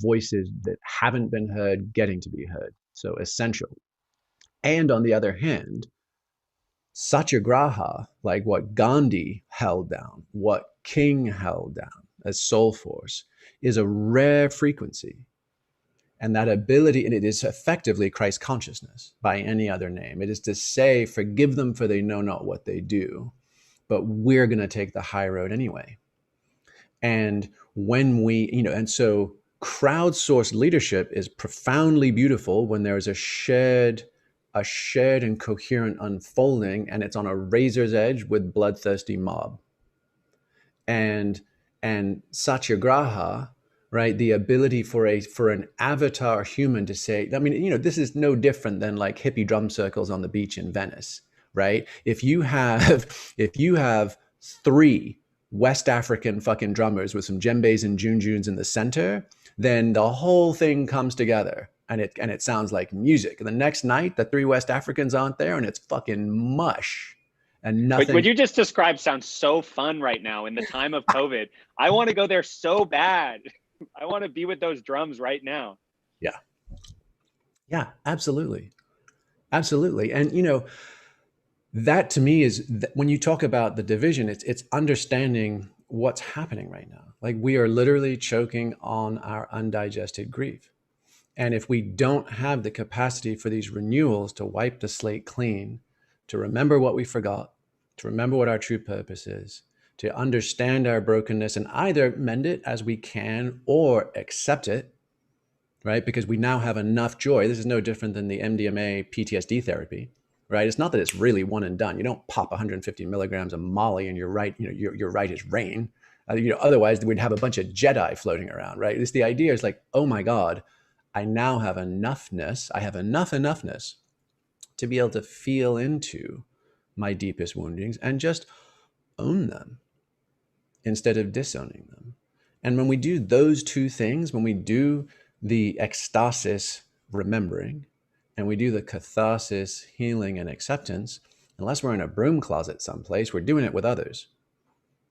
voices that haven't been heard getting to be heard. So essential. And on the other hand, satyagraha, like what Gandhi held down, what King held down as soul force, is a rare frequency. And that ability, and it is effectively Christ consciousness by any other name. It is to say, forgive them for they know not what they do, but we're going to take the high road anyway. And when we, you know, and so crowdsourced leadership is profoundly beautiful when there is a shared and coherent unfolding, and it's on a razor's edge with bloodthirsty mob. And satyagraha, right? The ability for an avatar human to say, I mean, you know, this is no different than like hippie drum circles on the beach in Venice, right? If you have 3 West African fucking drummers with some djembes and junjuns in the center, then the whole thing comes together and it sounds like music. And the next night, the 3 West Africans aren't there and it's fucking mush. And nothing.
What you just described sounds so fun right now in the time of COVID. I want to go there so bad. I want to be with those drums right now.
Yeah, absolutely. Absolutely. And, you know, that to me is when you talk about the division, it's understanding what's happening right now. Like we are literally choking on our undigested grief. And if we don't have the capacity for these renewals to wipe the slate clean, to remember what we forgot, to remember what our true purpose is, to understand our brokenness and either mend it as we can or accept it, right? Because we now have enough joy. This is no different than the MDMA PTSD therapy, right? It's not that it's really one and done. You don't pop 150 milligrams of Molly and you're right, you know, you're right as rain. You know, otherwise we'd have a bunch of Jedi floating around, right? It's the idea is like, oh my God, I now have enoughness. I have enoughness to be able to feel into my deepest woundings and just own them instead of disowning them. And when we do those two things, when we do the ecstasis remembering and we do the catharsis healing and acceptance, unless we're in a broom closet someplace, we're doing it with others.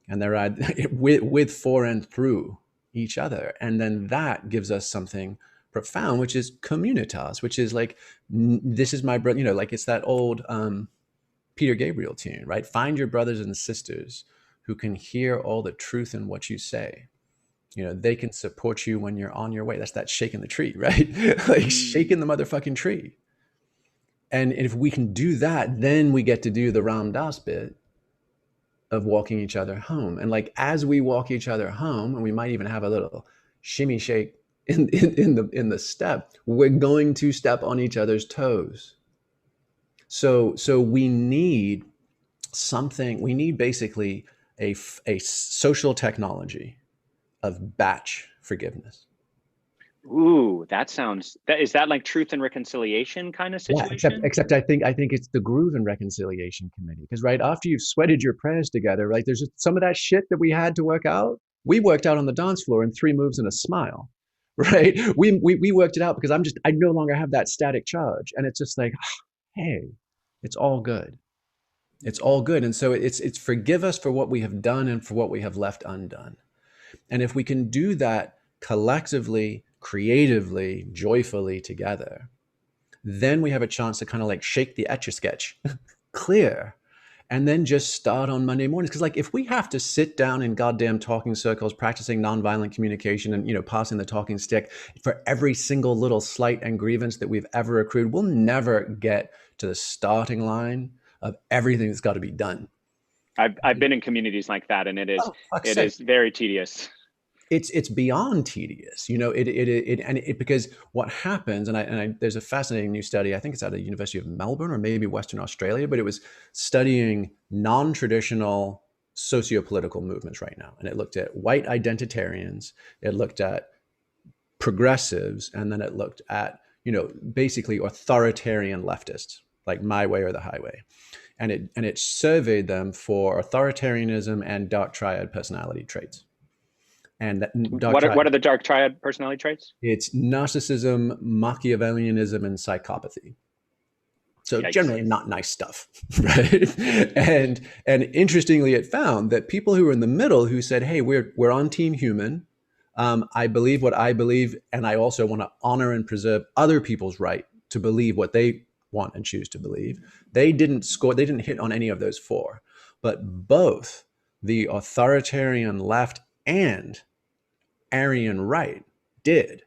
And they're with, for, and through each other. And then that gives us something profound, which is communitas, which is like, this is my brother, you know, like it's that old Peter Gabriel tune, right? Find your brothers and sisters who can hear all the truth in what you say. You know, they can support you when you're on your way. That's that shaking the tree, right? Like shaking the motherfucking tree. And if we can do that, then we get to do the Ram Dass bit of walking each other home. And like, as we walk each other home, and we might even have a little shimmy shake in the step, we're going to step on each other's toes. So we need something, we need basically a social technology of batch forgiveness.
Ooh, is that like truth and reconciliation kind of situation?
Yeah, except I think it's the Groove and Reconciliation Committee. Because right after you've sweated your prayers together, right, there's just some of that shit that we had to work out. We worked out on the dance floor in 3 moves and a smile. Right? We worked it out because I no longer have that static charge. And it's just like, hey, it's all good. It's all good. And so it's forgive us for what we have done and for what we have left undone. And if we can do that collectively, creatively, joyfully together, then we have a chance to kind of like shake the Etch-a-Sketch clear and then just start on Monday mornings. Because like if we have to sit down in goddamn talking circles, practicing nonviolent communication and, you know, passing the talking stick for every single little slight and grievance that we've ever accrued, we'll never get to the starting line of everything that's got to be done.
I've been in communities like that, and it
fuck's sake.
is very tedious.
It's beyond tedious, you know. Because what happens, and there's a fascinating new study. I think it's out of the University of Melbourne or maybe Western Australia, but it was studying non-traditional socio-political movements right now, and it looked at white identitarians, it looked at progressives, and then it looked at, you know, basically authoritarian leftists, like my way or the highway, and it surveyed them for authoritarianism and dark triad personality traits. And that
what are the dark triad personality traits?
It's narcissism, Machiavellianism, and psychopathy. So
Yikes.
Generally not nice stuff, right? and interestingly, it found that people who were in the middle, who said, "Hey, we're on Team Human. I believe what I believe, and I also want to honor and preserve other people's right to believe what they want and choose to believe." They didn't score. They didn't hit on any of those four, but both the authoritarian left and Aryan right did.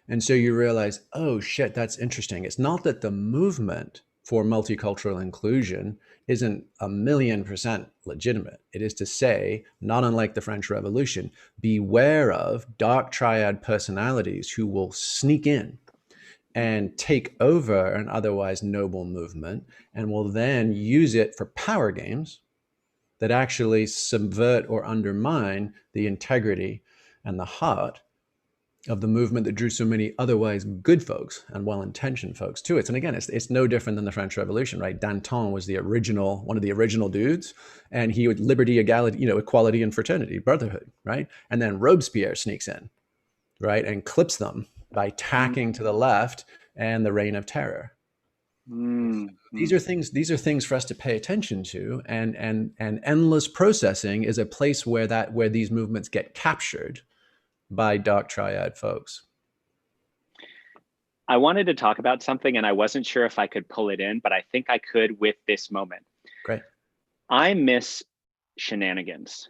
And so you realize, oh shit, that's interesting. It's not that the movement for multicultural inclusion isn't 1,000,000% legitimate. It is to say, not unlike the French Revolution, beware of dark triad personalities who will sneak in and take over an otherwise noble movement and will then use it for power games that actually subvert or undermine the integrity and the heart of the movement that drew so many otherwise good folks and well-intentioned folks to it. And again, it's no different than the French Revolution, right? Danton was one of the original dudes, and he would liberty, equality, equality and fraternity, brotherhood, right? And then Robespierre sneaks in, right, and clips them by tacking to the left and the reign of terror. These are things for us to pay attention to, and endless processing is a place where these movements get captured by dark triad folks.
I wanted to talk about something, and I wasn't sure if I could pull it in, but I think I could with this moment.
Great.
I miss shenanigans.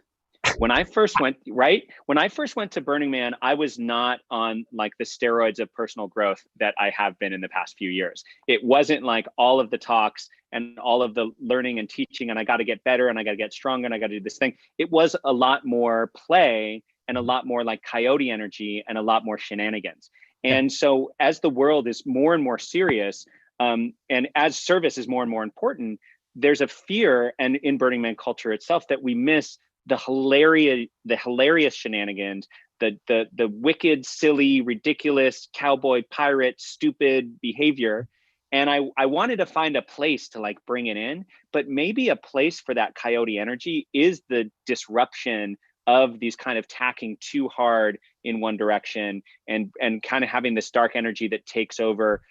When I first went to Burning Man, I was not on like the steroids of personal growth that I have been in the past few years. It wasn't like all of the talks and all of the learning and teaching, and I got to get better and I got to get stronger and I got to do this thing. It was a lot more play and a lot more like coyote energy and a lot more shenanigans. And so as the world is more and more serious, and as service is more and more important, there's a fear, and in Burning Man culture itself, that we miss the hilarious shenanigans, the wicked, silly, ridiculous, cowboy, pirate, stupid behavior. And I wanted to find a place to like bring it in, but maybe a place for that coyote energy is the disruption of these kind of tacking too hard in one direction and kind of having this dark energy that takes over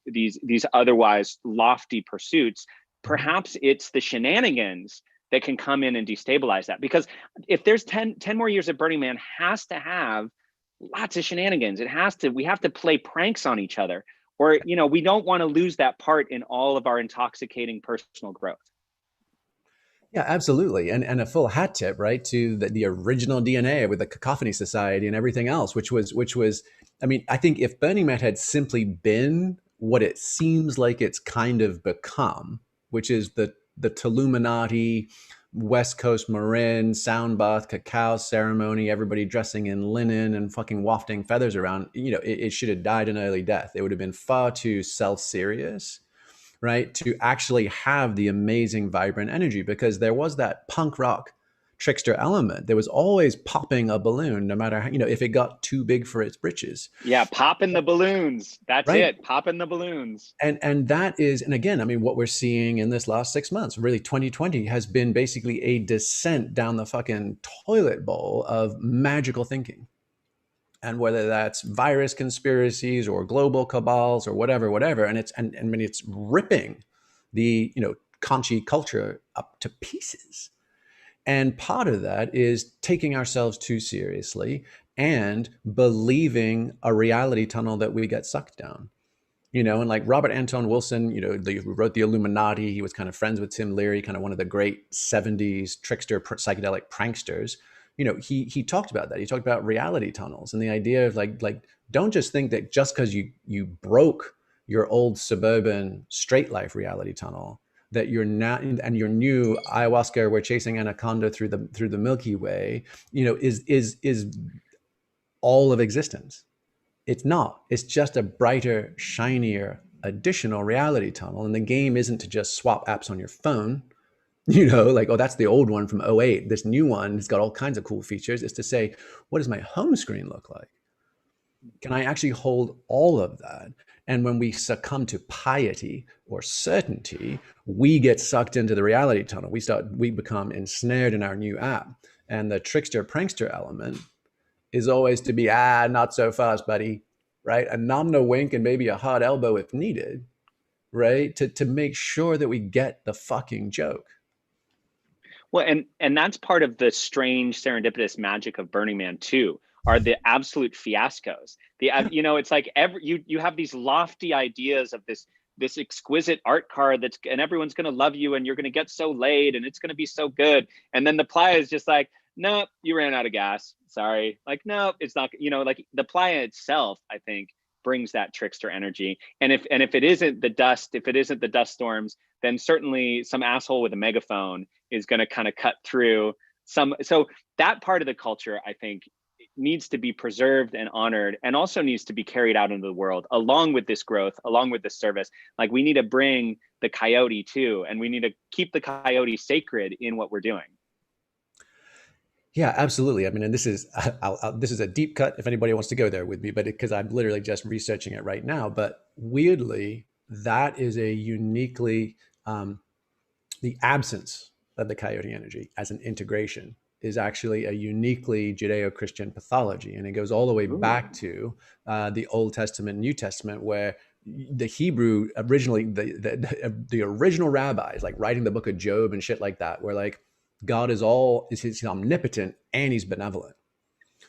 these otherwise lofty pursuits. Perhaps it's the shenanigans that can come in and destabilize that. Because if there's 10 more years of Burning Man, has to have lots of shenanigans. We have to play pranks on each other, or, we don't want to lose that part in all of our intoxicating personal growth.
Yeah, absolutely. And a full hat tip, right, to the original DNA with the Cacophony Society and everything else, which was, I mean, I think if Burning Man had simply been what it seems like it's kind of become, which is the Tuluminati, West Coast Marin, sound bath, cacao ceremony, everybody dressing in linen and fucking wafting feathers around, it should have died an early death. It would have been far too self-serious, right, to actually have the amazing, vibrant energy, because there was that punk rock trickster element. There was always popping a balloon, no matter how, if it got too big for its britches.
Yeah, popping the balloons. That's right. It, popping the balloons.
And that is, and again, I mean, what we're seeing in this last 6 months, really 2020, has been basically a descent down the fucking toilet bowl of magical thinking. And whether that's virus conspiracies or global cabals or whatever, and it's ripping the Conchi culture up to pieces. And part of that is taking ourselves too seriously and believing a reality tunnel that we get sucked down. you know, and like Robert Anton Wilson, you know, who wrote the Illuminati, he was kind of friends with Tim Leary, kind of one of the great 70s trickster psychedelic pranksters. You know, he talked about that. He talked about reality tunnels and the idea of like don't just think that just because you broke your old suburban straight life reality tunnel, that you're not, and your new ayahuasca, we're chasing anaconda through the Milky Way, you know, is all of existence. It's not. It's just a brighter, shinier, additional reality tunnel. And the game isn't to just swap apps on your phone, you know, like, oh, that's the old one from '08. This new one has got all kinds of cool features. It's to say, what does my home screen look like? Can I actually hold all of that? And when we succumb to piety or certainty, we get sucked into the reality tunnel. We become ensnared in our new app. And the trickster prankster element is always to be, not so fast, buddy, right? A nod and a wink and maybe a hard elbow if needed, right? To make sure that we get the fucking joke.
Well, and that's part of the strange serendipitous magic of Burning Man too, are the absolute fiascos. You know, it's like you have these lofty ideas of this exquisite art card and everyone's going to love you and you're going to get so laid and it's going to be so good. And then the playa is just like, no, you ran out of gas. Sorry. Like, no, it's not, you know, like the playa itself, I think, brings that trickster energy. And if it isn't the dust, if it isn't the dust storms, then certainly some asshole with a megaphone is going to kind of cut through some. So that part of the culture, I think, needs to be preserved and honored, and also needs to be carried out into the world along with this growth, along with this service. Like, we need to bring the coyote too, and we need to keep the coyote sacred in what we're doing.
Yeah, absolutely. I mean, and this is this is a deep cut if anybody wants to go there with me, but because I'm literally just researching it right now. But weirdly, that is a uniquely the absence of the coyote energy as an integration is actually a uniquely Judeo-Christian pathology, and it goes all the way back to the Old Testament, New Testament, where the Hebrew originally, the original rabbis, like writing the book of Job and shit like that, were like, God he's omnipotent and he's benevolent.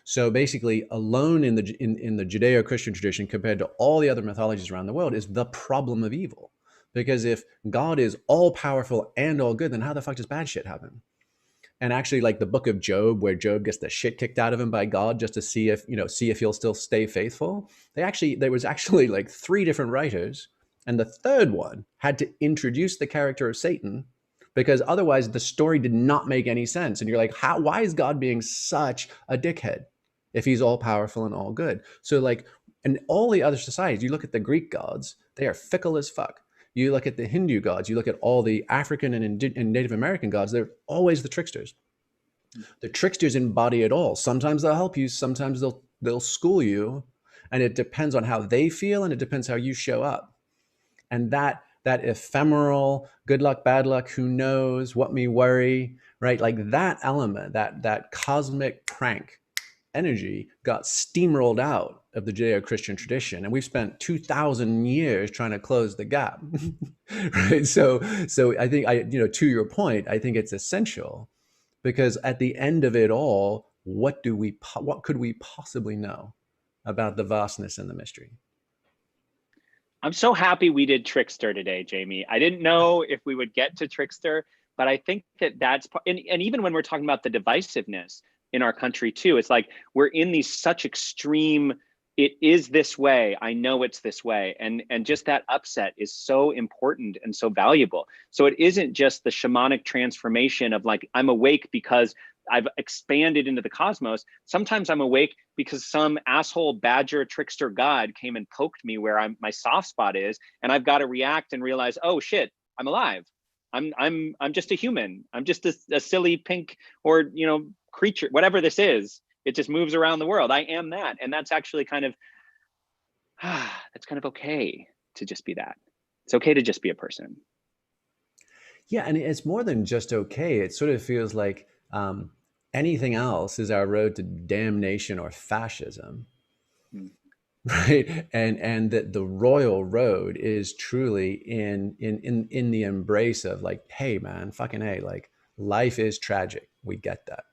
So basically, alone in the Judeo-Christian tradition, compared to all the other mythologies around the world, is the problem of evil. Because if God is all powerful and all good, then how the fuck does bad shit happen? And actually, like the book of Job, where Job gets the shit kicked out of him by God just to see if he'll still stay faithful. There was actually like 3 different writers, and the third one had to introduce the character of Satan, because otherwise the story did not make any sense. And you're like, why is God being such a dickhead if he's all powerful and all good? So like, and all the other societies, you look at the Greek gods, they are fickle as fuck. You look at the Hindu gods, you look at all the African and Native American gods, they're always the tricksters. The tricksters embody it all. Sometimes they'll help you, sometimes they'll school you, and it depends on how they feel, and it depends how you show up. And that ephemeral, good luck, bad luck, who knows, what me worry, right? Like that element, that cosmic prank energy got steamrolled out of the Judeo-Christian tradition, and we've spent 2,000 years trying to close the gap, right? So I think to your point, I think it's essential, because at the end of it all, what could we possibly know about the vastness and the mystery?
I'm so happy we did Trickster today, Jamie. I didn't know if we would get to Trickster, but I think that's, and even when we're talking about the divisiveness in our country too, it's like we're in these such extreme, it is this way, I know it's this way. And just that upset is so important and so valuable. So it isn't just the shamanic transformation of like, I'm awake because I've expanded into the cosmos. Sometimes I'm awake because some asshole badger trickster god came and poked me where my soft spot is, and I've got to react and realize, oh shit, I'm alive. I'm just a human. I'm just a silly pink or creature, whatever this is. It just moves around the world. I am that, and that's actually kind of that's kind of okay to just be that. It's okay to just be a person.
Yeah, and it's more than just okay. It sort of feels like anything else is our road to damnation or fascism, right? And that the royal road is truly in the embrace of like, hey man, fucking hey, like life is tragic. We get that.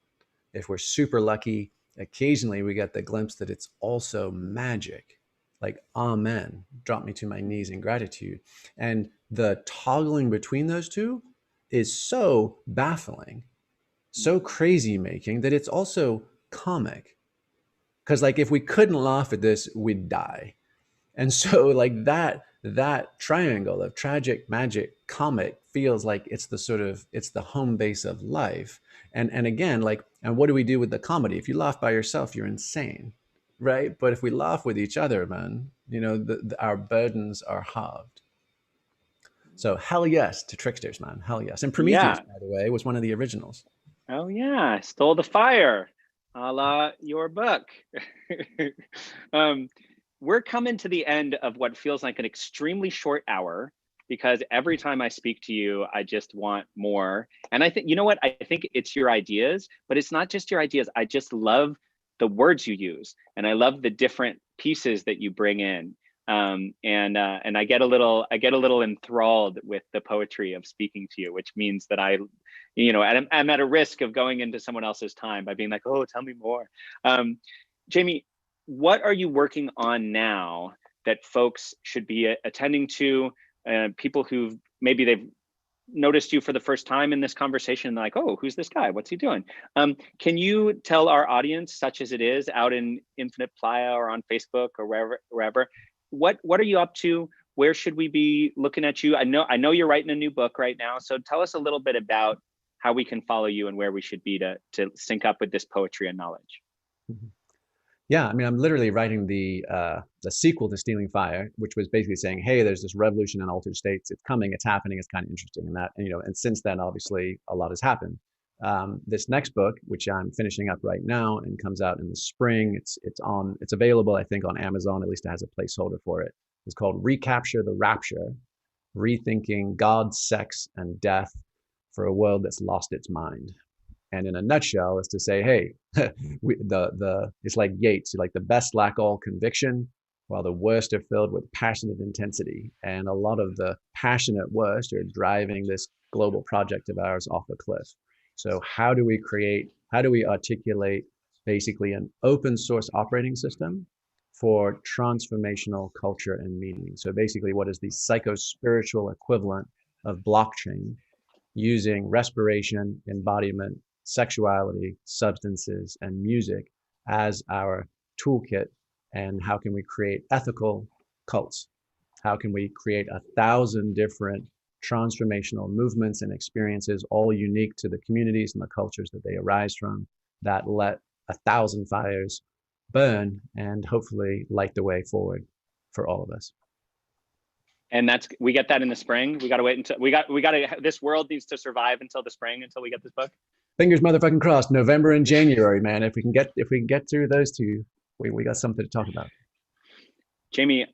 If we're super lucky, occasionally we get the glimpse that it's also magic, like amen, drop me to my knees in gratitude. And the toggling between those two is so baffling, so crazy making, that it's also comic. Because like if we couldn't laugh at this, we'd die. And so like that triangle of tragic, magic, comic feels like it's the sort of, it's the home base of life. And again, like, and what do we do with the comedy? If you laugh by yourself, you're insane, right? But if we laugh with each other, man, you know, our burdens are halved. So hell yes to tricksters, man. Hell yes. And Prometheus,
Yeah.
by the way, was one of the originals.
Oh yeah, stole the fire, a la your book. We're coming to the end of what feels like an extremely short hour, because every time I speak to you, I just want more. And I think, you know what? I think it's your ideas, but it's not just your ideas. I just love the words you use, and I love the different pieces that you bring in. And I get a little enthralled with the poetry of speaking to you, which means that I'm at a risk of going into someone else's time by being like, oh, tell me more. Jamie, what are you working on now that folks should be attending to? People who maybe they've noticed you for the first time in this conversation, and they're like, oh, who's this guy? What's he doing? Can you tell our audience, such as it is out in Infinite Playa or on Facebook or wherever, what are you up to? Where should we be looking at you? I know you're writing a new book right now. So tell us a little bit about how we can follow you and where we should be to sync up with this poetry and knowledge.
Mm-hmm. Yeah, I mean, I'm literally writing the sequel to Stealing Fire, which was basically saying, hey, there's this revolution in altered states. It's coming. It's happening. It's kind of interesting. And since then, obviously, a lot has happened. This next book, which I'm finishing up right now and comes out in the spring, it's available, I think, on Amazon. At least it has a placeholder for it. It's called Recapture the Rapture: Rethinking God, Sex, and Death for a World That's Lost Its Mind. And in a nutshell, is to say, hey, it's like Yeats, like the best lack all conviction, while the worst are filled with passionate intensity. And a lot of the passionate worst are driving this global project of ours off a cliff. So how do we articulate basically an open source operating system for transformational culture and meaning? So basically, what is the psycho-spiritual equivalent of blockchain, using respiration, embodiment, sexuality, substances, and music as our toolkit? And how can we create ethical cults? How can we create 1,000 different transformational movements and experiences, all unique to the communities and the cultures that they arise from, that let 1,000 fires burn and hopefully light the way forward for all of us?
And we get that in the spring. We got to wait until this world needs to survive until the spring, until we get this book.
Fingers motherfucking crossed. November and January, man. If we can get through those two, we got something to talk about.
Jamie,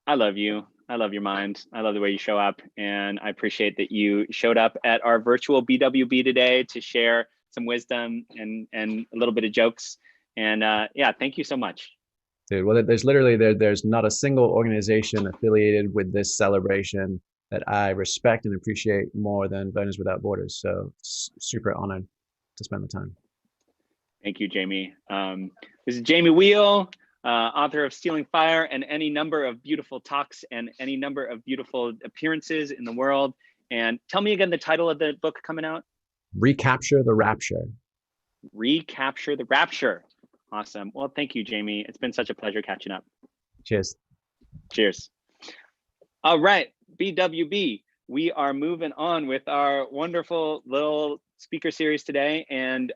I love you. I love your mind. I love the way you show up, and I appreciate that you showed up at our virtual BWB today to share some wisdom and a little bit of jokes. And yeah, thank you so much.
Dude, well, there's not a single organization affiliated with this celebration that I respect and appreciate more than Burners Without Borders. So super honored to spend the time.
Thank you, Jamie. This is Jamie Wheel, author of Stealing Fire and any number of beautiful talks and any number of beautiful appearances in the world. And tell me again the title of the book coming out.
Recapture the Rapture.
Recapture the Rapture. Awesome. Well, thank you, Jamie. It's been such a pleasure catching up.
Cheers.
Cheers. All right, BWB. We are moving on with our wonderful little speaker series today. And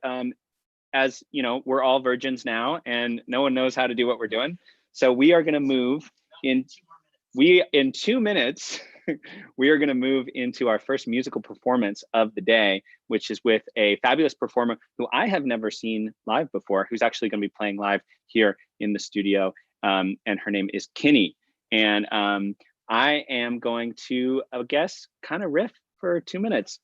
as you know, we're all virgins now and no one knows how to do what we're doing. So we are going to move in 2 minutes. We are going to move into our first musical performance of the day, which is with a fabulous performer who I have never seen live before, who's actually going to be playing live here in the studio. And her name is Kinney. And I am going to, I guess, kind of riff for 2 minutes.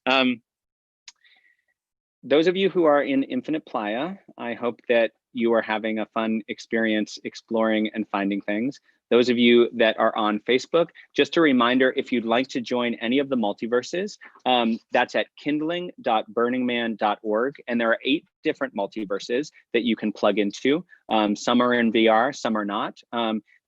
Those of you who are in Infinite Playa, I hope that you are having a fun experience exploring and finding things. Those of you that are on Facebook, just a reminder, if you'd like to join any of the multiverses, that's at kindling.burningman.org. And there are 8 different multiverses that you can plug into. Some are in VR, some are not.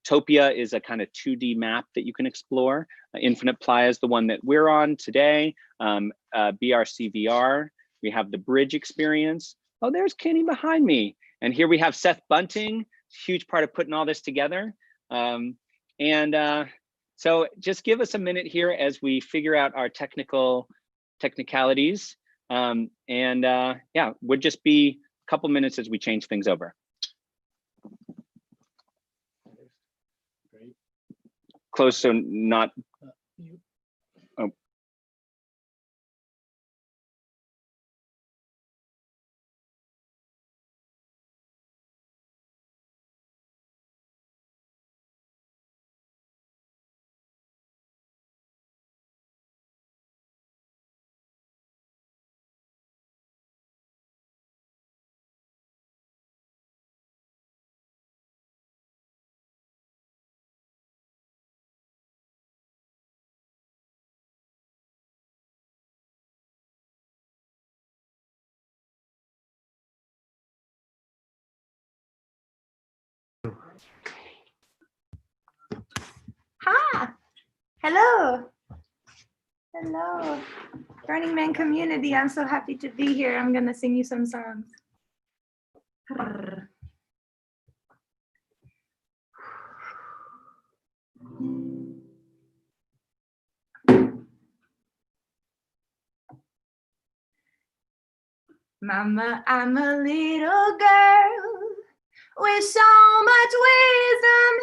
Topia is a kind of 2D map that you can explore. Infinite Playa is the one that we're on today. BRCVR, we have the bridge experience. Oh, there's Kenny behind me. And here we have Seth Bunting, huge part of putting all this together. So just give us a minute here as we figure out our technicalities. Yeah, would just be a couple minutes as we change things over. Close, so not. Oh.
Hi. Hello. Hello. Burning Man community. I'm so happy to be here. I'm going to sing you some songs. Mama, I'm a little girl with so much wisdom,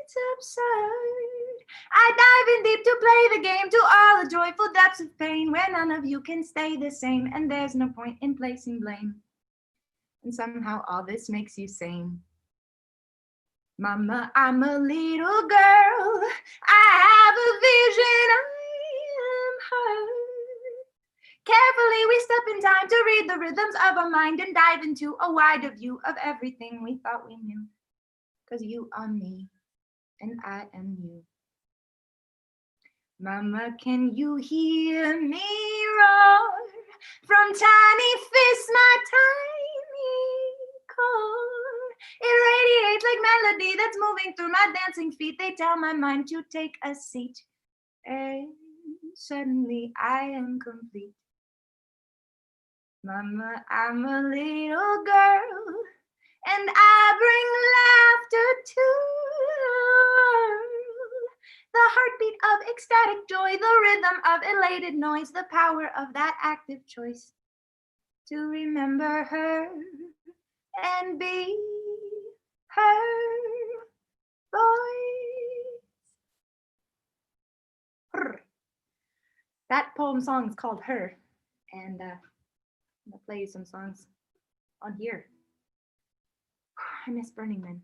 it's absurd. I dive in deep to play the game to all the joyful depths of pain where none of you can stay the same and there's no point in placing blame. And somehow all this makes you sane. Mama, I'm a little girl. I have a vision. I am her. Carefully we step in time to read the rhythms of our mind and dive into a wider view of everything we thought we knew. 'Cause you are me and I am you. Mama, can you hear me roar? From tiny fists, my tiny core. It radiates like melody that's moving through my dancing feet. They tell my mind to take a seat. And suddenly I am complete. Mama, I'm a little girl, and I bring laughter to the world. The heartbeat of ecstatic joy, the rhythm of elated noise, the power of that active choice to remember her and be her voice. That poem song is called Her, and I'm gonna play you some songs on here. I miss Burning Man.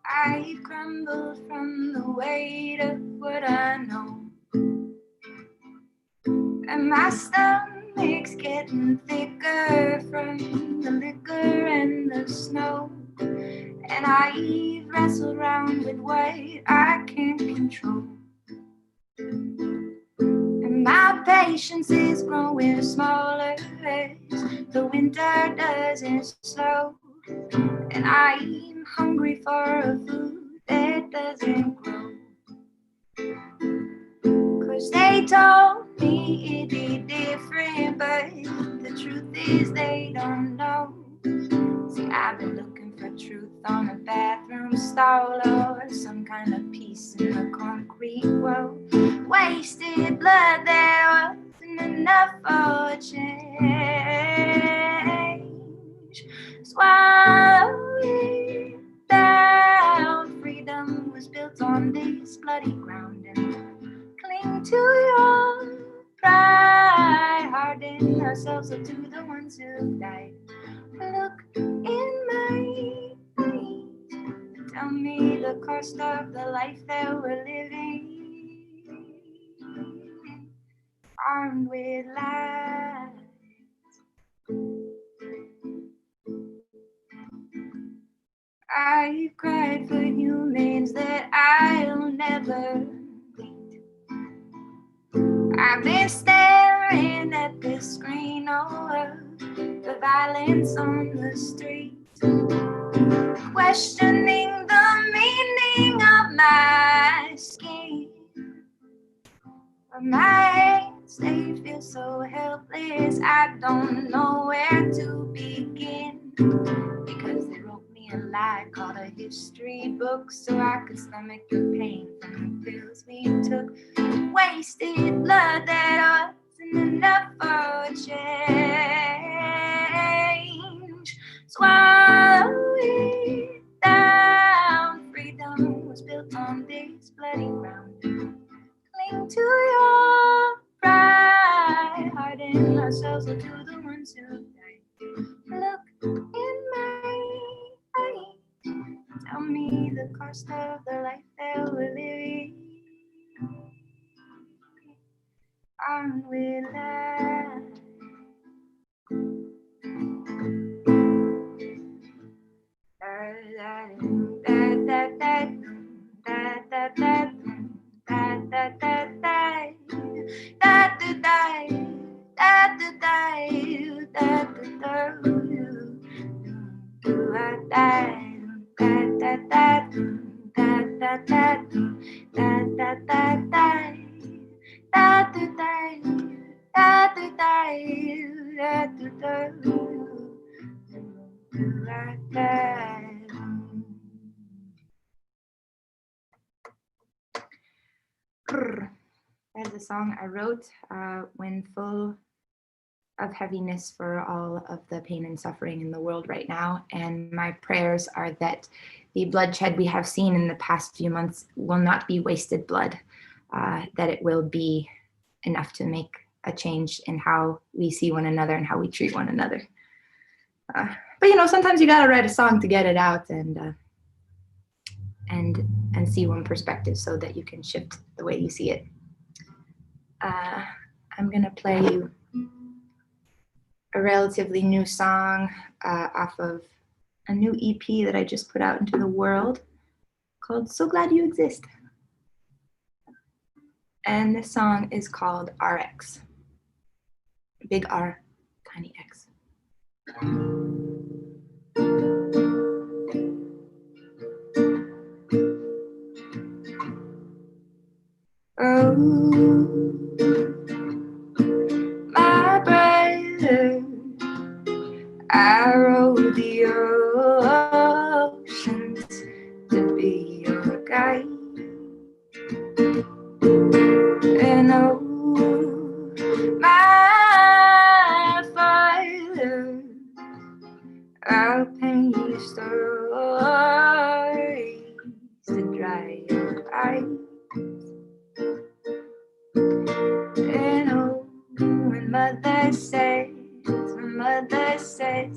I've crumbled from the weight of what I know, and my stomach's getting thicker from the liquor and the snow. And I've wrestled around with what I can't control, and my patience is growing smaller as the winter doesn't slow. And I'm hungry for a food that doesn't grow. 'Cause they told me it'd be different, but the truth is they don't know. See, I've been looking for truth on a bathroom stall or some kind of peace in the concrete world. Wasted blood, there wasn't enough for change. Swallow it down. Freedom was built on this bloody ground, and cling to your pride. Harden ourselves up to the ones who died. Look in my eyes. Tell me the cost of the life that we're living. Armed with lies. I've cried for humans that I'll never meet. I've been staring at the screen of the violence on the street, questioning the meaning of my skin. But my hands, they feel so helpless, I don't know where to begin. Because they wrote me a lie called a history book so I could stomach the pain from the pills we took. Wasted blood that wasn't enough for a change. Swallow it down. Freedom was built on this bloody ground. Cling to your pride. Harden ourselves to the ones who died. Look in my eyes. Tell me the cost of the life that we're living. Aren't we alive? That is a song I wrote when full of heaviness for all of the pain and suffering in the world right now. And my prayers are that the bloodshed we have seen in the past few months will not be wasted blood, that it will be enough to make a change in how we see one another and how we treat one another. But you know, sometimes you gotta write a song to get it out and see one perspective so that you can shift the way you see it. I'm gonna play you a relatively new song off of a new EP that I just put out into the world called So Glad You Exist. And this song is called RX. Big R, tiny X. Oh, my brother, I rode the oceans to be your guide. And oh, my father, I'll paint you stories to dry your eyes. And oh, when mother says,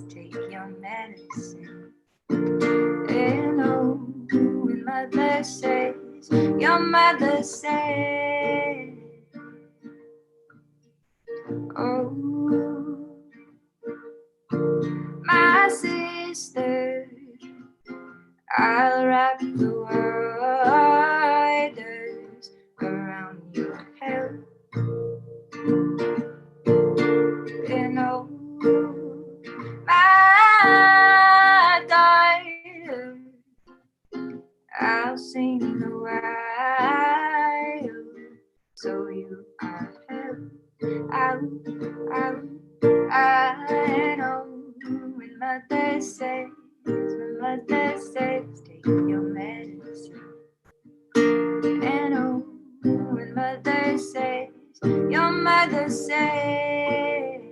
take your medicine. And oh, when mother says, your mother says, oh, my sister, I'll wrap the wires around your head. And oh, my daughter, I'll sing the while so you are held. I know when mother says, take your medicine. And oh, when mother says, your mother says,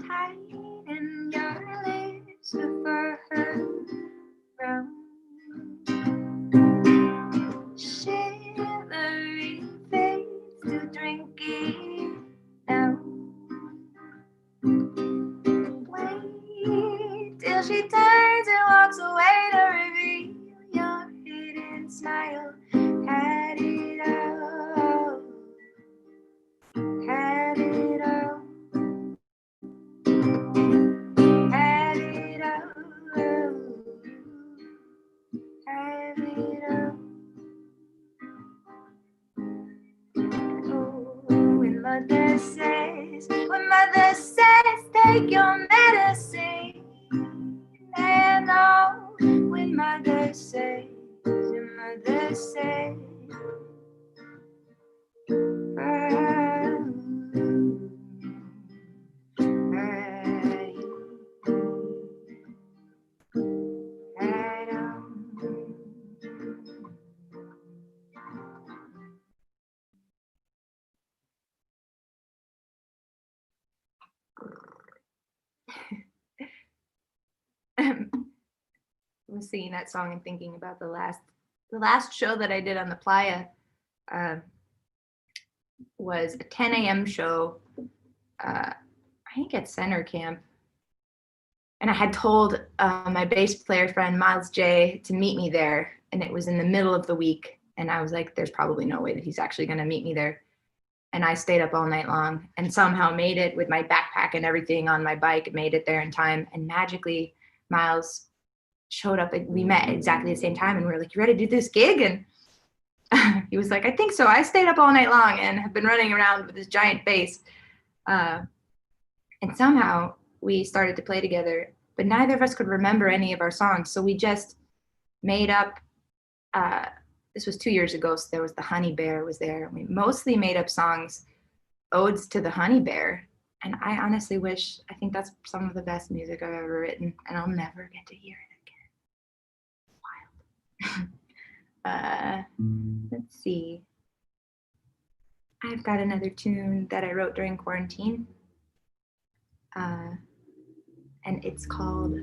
tighten your lips before her round. Shivery face to drink it down. Wait till she turns and walks away to reveal your hidden smile. Had it all. Had it all. Had it all. was singing that song and thinking about the last show that I did on the Playa. Was a 10 a.m. show, I think at Center Camp. And I had told my bass player friend, Miles J, to meet me there. And it was in the middle of the week. And I was like, there's probably no way that he's actually going to meet me there. And I stayed up all night long and somehow made it with my backpack and everything on my bike, made it there in time. And magically, Miles showed up. We met exactly the same time. And we were like, you ready to do this gig? And he was like, I think so. I stayed up all night long and have been running around with this giant bass. And somehow we started to play together, but neither of us could remember any of our songs. So we just made up, this was 2 years ago, so there was the Honey Bear was there. We mostly made up songs, odes to the Honey Bear. And I honestly I think that's some of the best music I've ever written, and I'll never get to hear it again. Wild. Let's see. I've got another tune that I wrote during quarantine. And it's called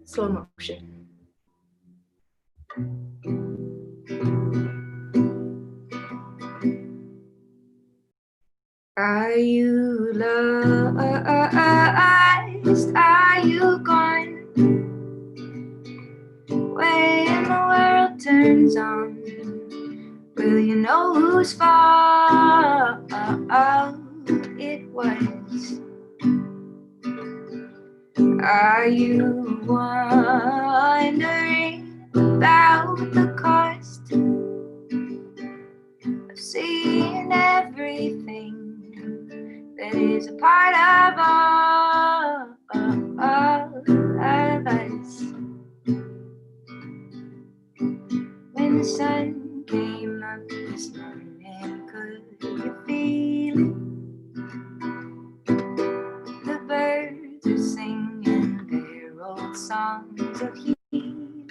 Slow Motion. Are you lost? Are you gone? When the world turns on, will you know whose fault it was? Are you wondering about the cost of seeing everything that is a part of all of us? When the sun came up this morning, could you feel it? The birds are singing their old songs of healing.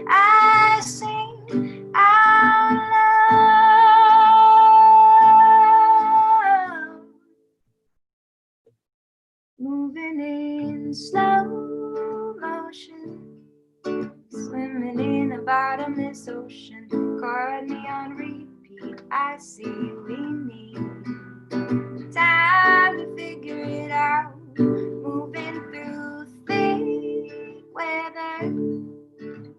I sing out loud, moving in slow motion, swimming in a bottomless ocean. Caught me on repeat. I see we need time to figure it out. Moving through thick weather,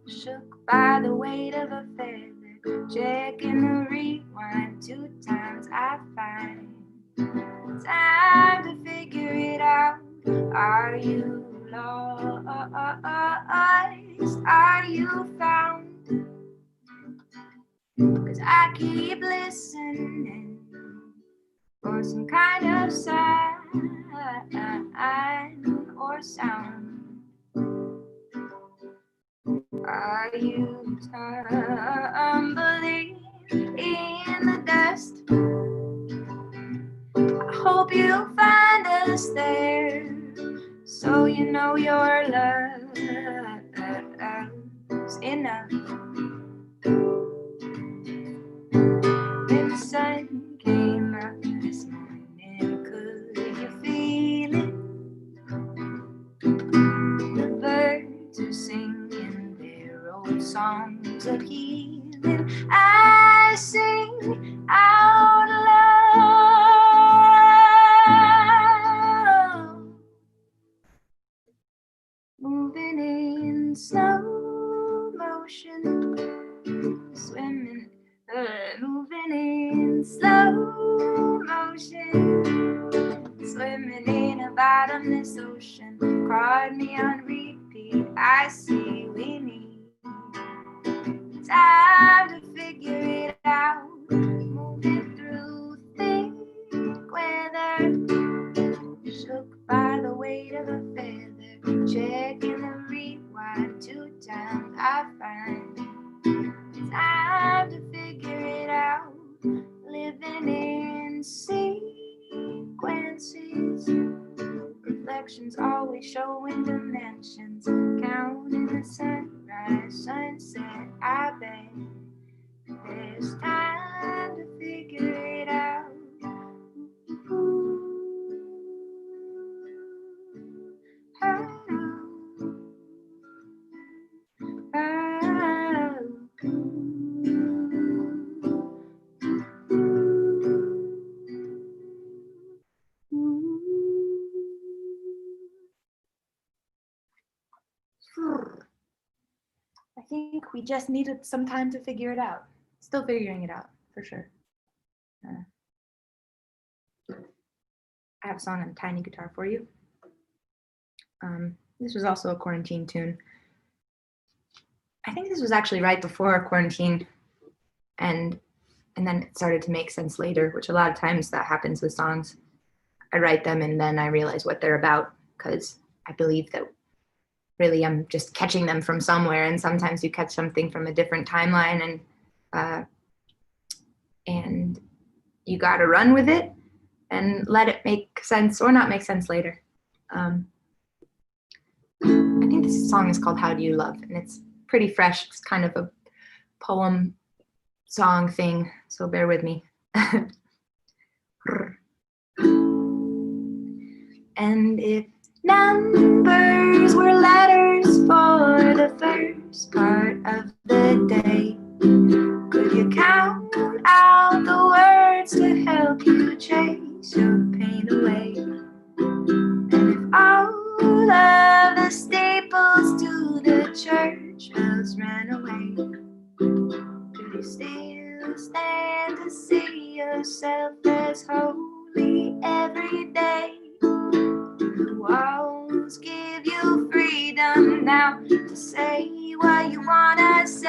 shook by the weight of a feather. Checking the rewind 2 times, I find time to figure it out. Are you lost? Are you found? 'Cause I keep listening for some kind of sign or sound. Are you tumbling in the dust? I hope you find us there, so you know your love's enough. When the sun came up this morning, could you feel it? The birds are singing their old songs of healing. I sing out loud, moving in slow motion, swimming, moving in slow motion, swimming in a bottomless ocean. Caught me on repeat. I see we need time to figure it out. Moving through thick weather, shook by the weight of a feather. Checking the rewind 2 times, I find time to figure it out. Living in sequences, reflections always showing dimensions. Counting the sunrise, sunset, I bet there's time to figure it out. Ooh, oh, oh. I think we just needed some time to figure it out. Still figuring it out, for sure. I have a song on tiny guitar for you. This was also a quarantine tune. I think this was actually right before quarantine, and then it started to make sense later, which a lot of times that happens with songs. I write them and then I realize what they're about, because I believe that really I'm just catching them from somewhere, and sometimes you catch something from a different timeline, and you gotta run with it and let it make sense or not make sense later. I think this song is called How Do You Love, and it's pretty fresh. It's kind of a poem song thing, so bear with me. And if numbers were letters for the first part of the day, could you count out the words to help you chase your pain away? And if all of the staples to the church bells ran away, could you still stand to see yourself as holy every day? Do the walls give you freedom now to say what you wanna say?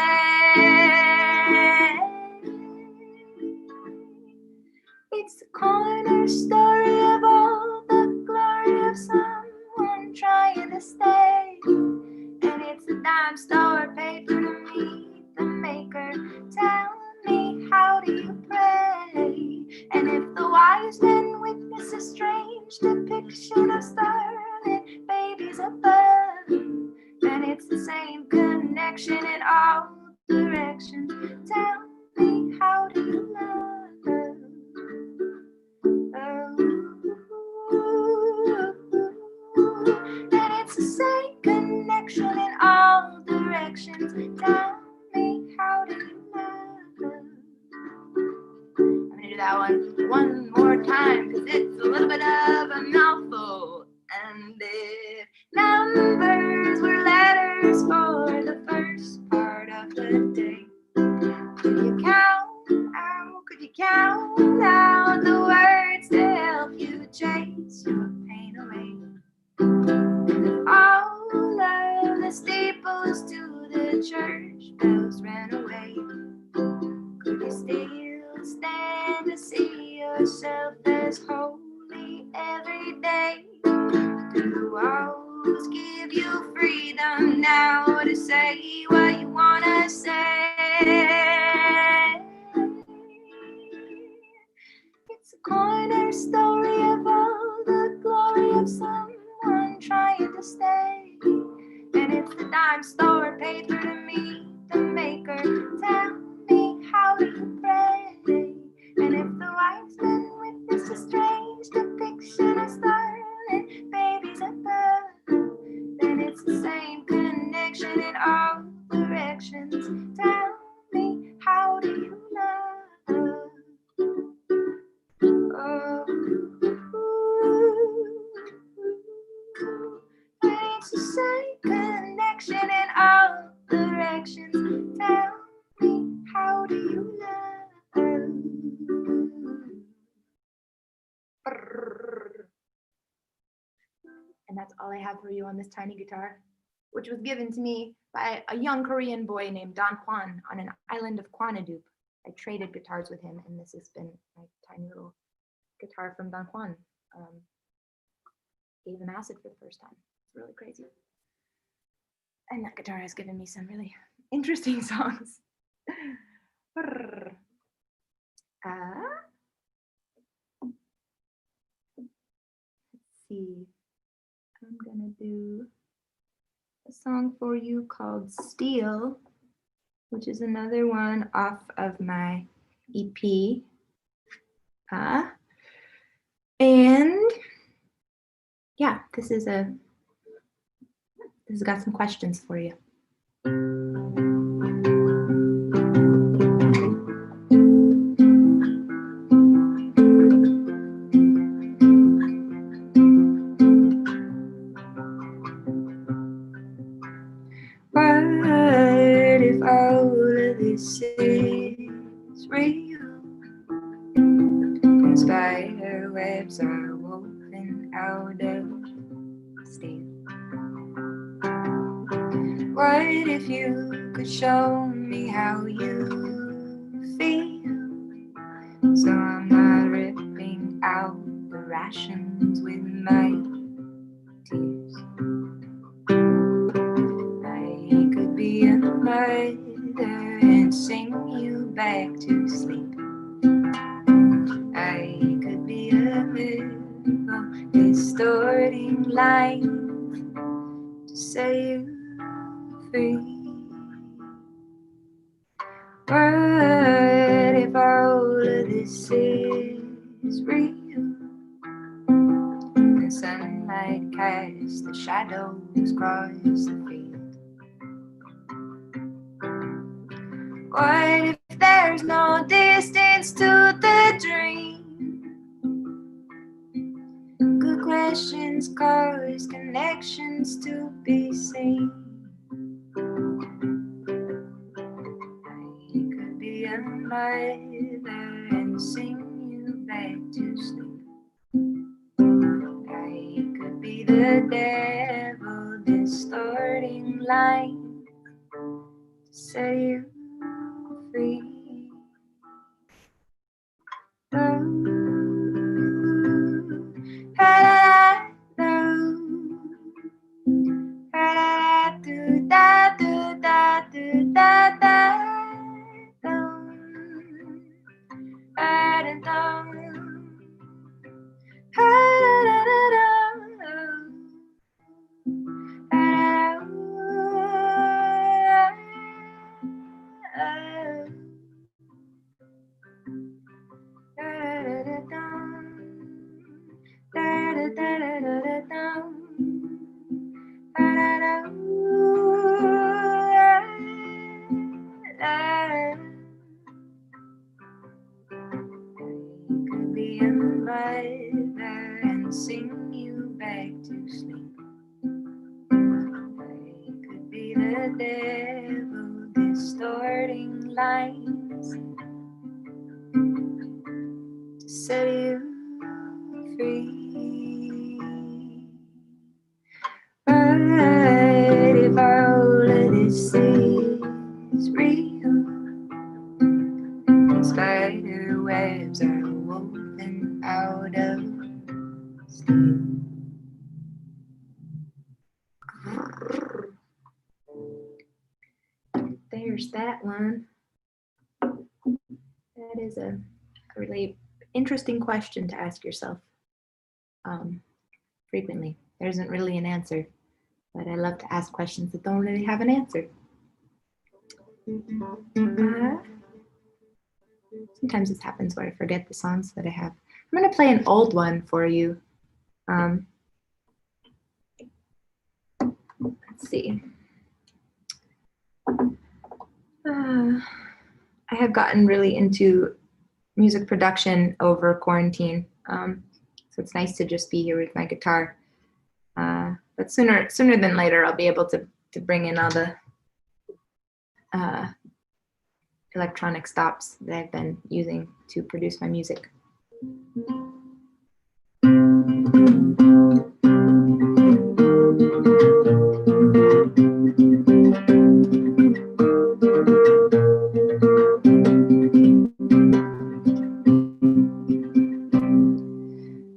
It's the corner story of all the glory of someone trying to stay. And it's a dime store paper to meet the maker. Tell me, how do you pray? And if the wise men witness a strange depiction of starlit babies above, then it's the same connection in all directions. Tell me, how do you love? And it's the same connection in all directions. Tell me, how do you love? I'm gonna do that one more time because it's a little bit of a mouthful. And if numbers were letters for the first part of the day, could you count out the words to help you chase your pain away? And all of the staples to the church bells ran away, could you still stand to see yourself as holy every day? Do the walls give you freedom now to say what you wanna say? It's a corner story of all the glory of someone trying to stay. And it's the dime store paper to meet the maker. Tell me, how do you pray? And if the wise men witness a strange depiction of starlit babies above, then it's the same connection in all directions. Tell me, how do you love? Oh, it's the same connection in all directions. Tell me, how do you love? And that's all I have for you on this tiny guitar, which was given to me by a young Korean boy named Don Juan on an island of Kwanadup. I traded guitars with him, and this has been my tiny little guitar from Don Juan. Gave him acid for the first time. It's really crazy. And that guitar has given me some really interesting songs. Let's see. I'm gonna do a song for you called Steel, which is another one off of my EP. And yeah, this has got some questions for you. this is real. Spider webs are woven out of steel. What if you could show me how you feel? So I'm not ripping out the rations with my tears. I could be a mother and sing you back to sleep. I could be a little distorting light to set you free. What if all of this is real? The sunlight casts the shadows across the field. What if there's no distance to the dream? Good questions cause connections to be seen. I could be a mother and sing you back to sleep. I could be the devil distorting light to set you free. And sing you back to sleep. I could be the devil distorting lights to set you free. But if all of this is real, spider webs are woven out of steel. There's that one. That is a really interesting question to ask yourself frequently. There isn't really an answer, but I love to ask questions that don't really have an answer. Sometimes this happens where I forget the songs that I have. I'm going to play an old one for you. Let's see. I have gotten really into music production over quarantine, so it's nice to just be here with my guitar. But sooner than later, I'll be able to bring in all the electronic stops that I've been using to produce my music.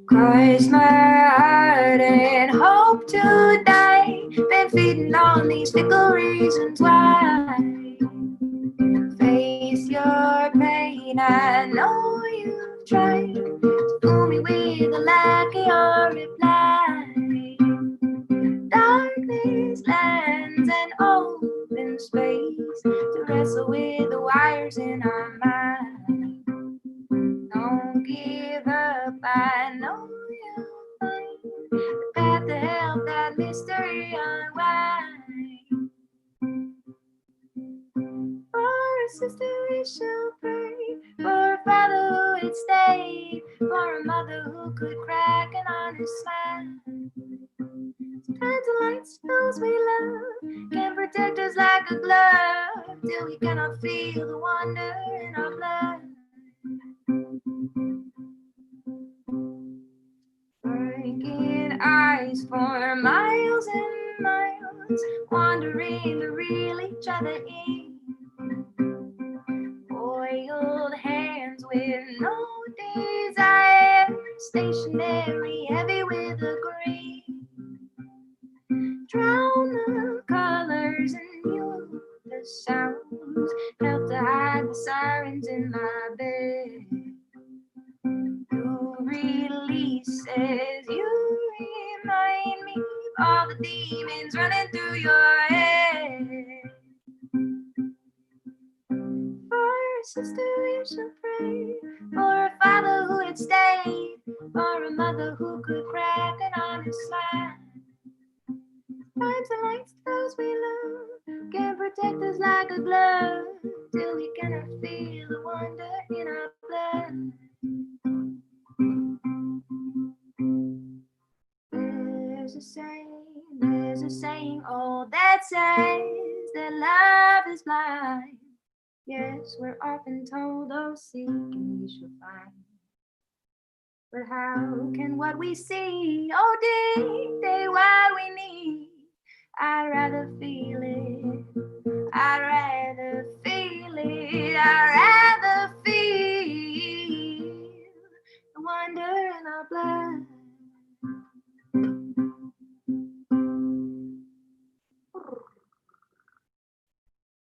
Cross my heart and hope to die. Been feeding on these fickle reasons why. Face your pain, I know you've tried to fool me with the lack of your reply. Darkness lands an open space to wrestle with the wires in our mind. Don't give up, I know you'll find the path to help that mystery unwind. For a sister we shall pray, for a father who would stay, for a mother who could crack an honest smile. Sometimes the lights those we love can protect us like a glove till we cannot feel the wonder in our blood. Breaking ice for miles and miles, wandering to reel each other in. Oiled hands with no desire, stationary, heavy with a grain. Drown the colors and mute the sounds, help to hide the sirens in my bed. You release as you remind me of all the demons running through your head. For a sister we shall pray, for a father who had stayed, for a mother who could crack an honest smile. Times and lights, those we love can protect us like a glove till we cannot feel the wonder in our blood. There's a saying, oh, that says that love is blind. Yes, we're often told, oh, seek and ye shall find. But how can what we see, oh, dictate what we need? I'd rather feel it. I'd rather feel it. I'd rather feel the wonder in our blood.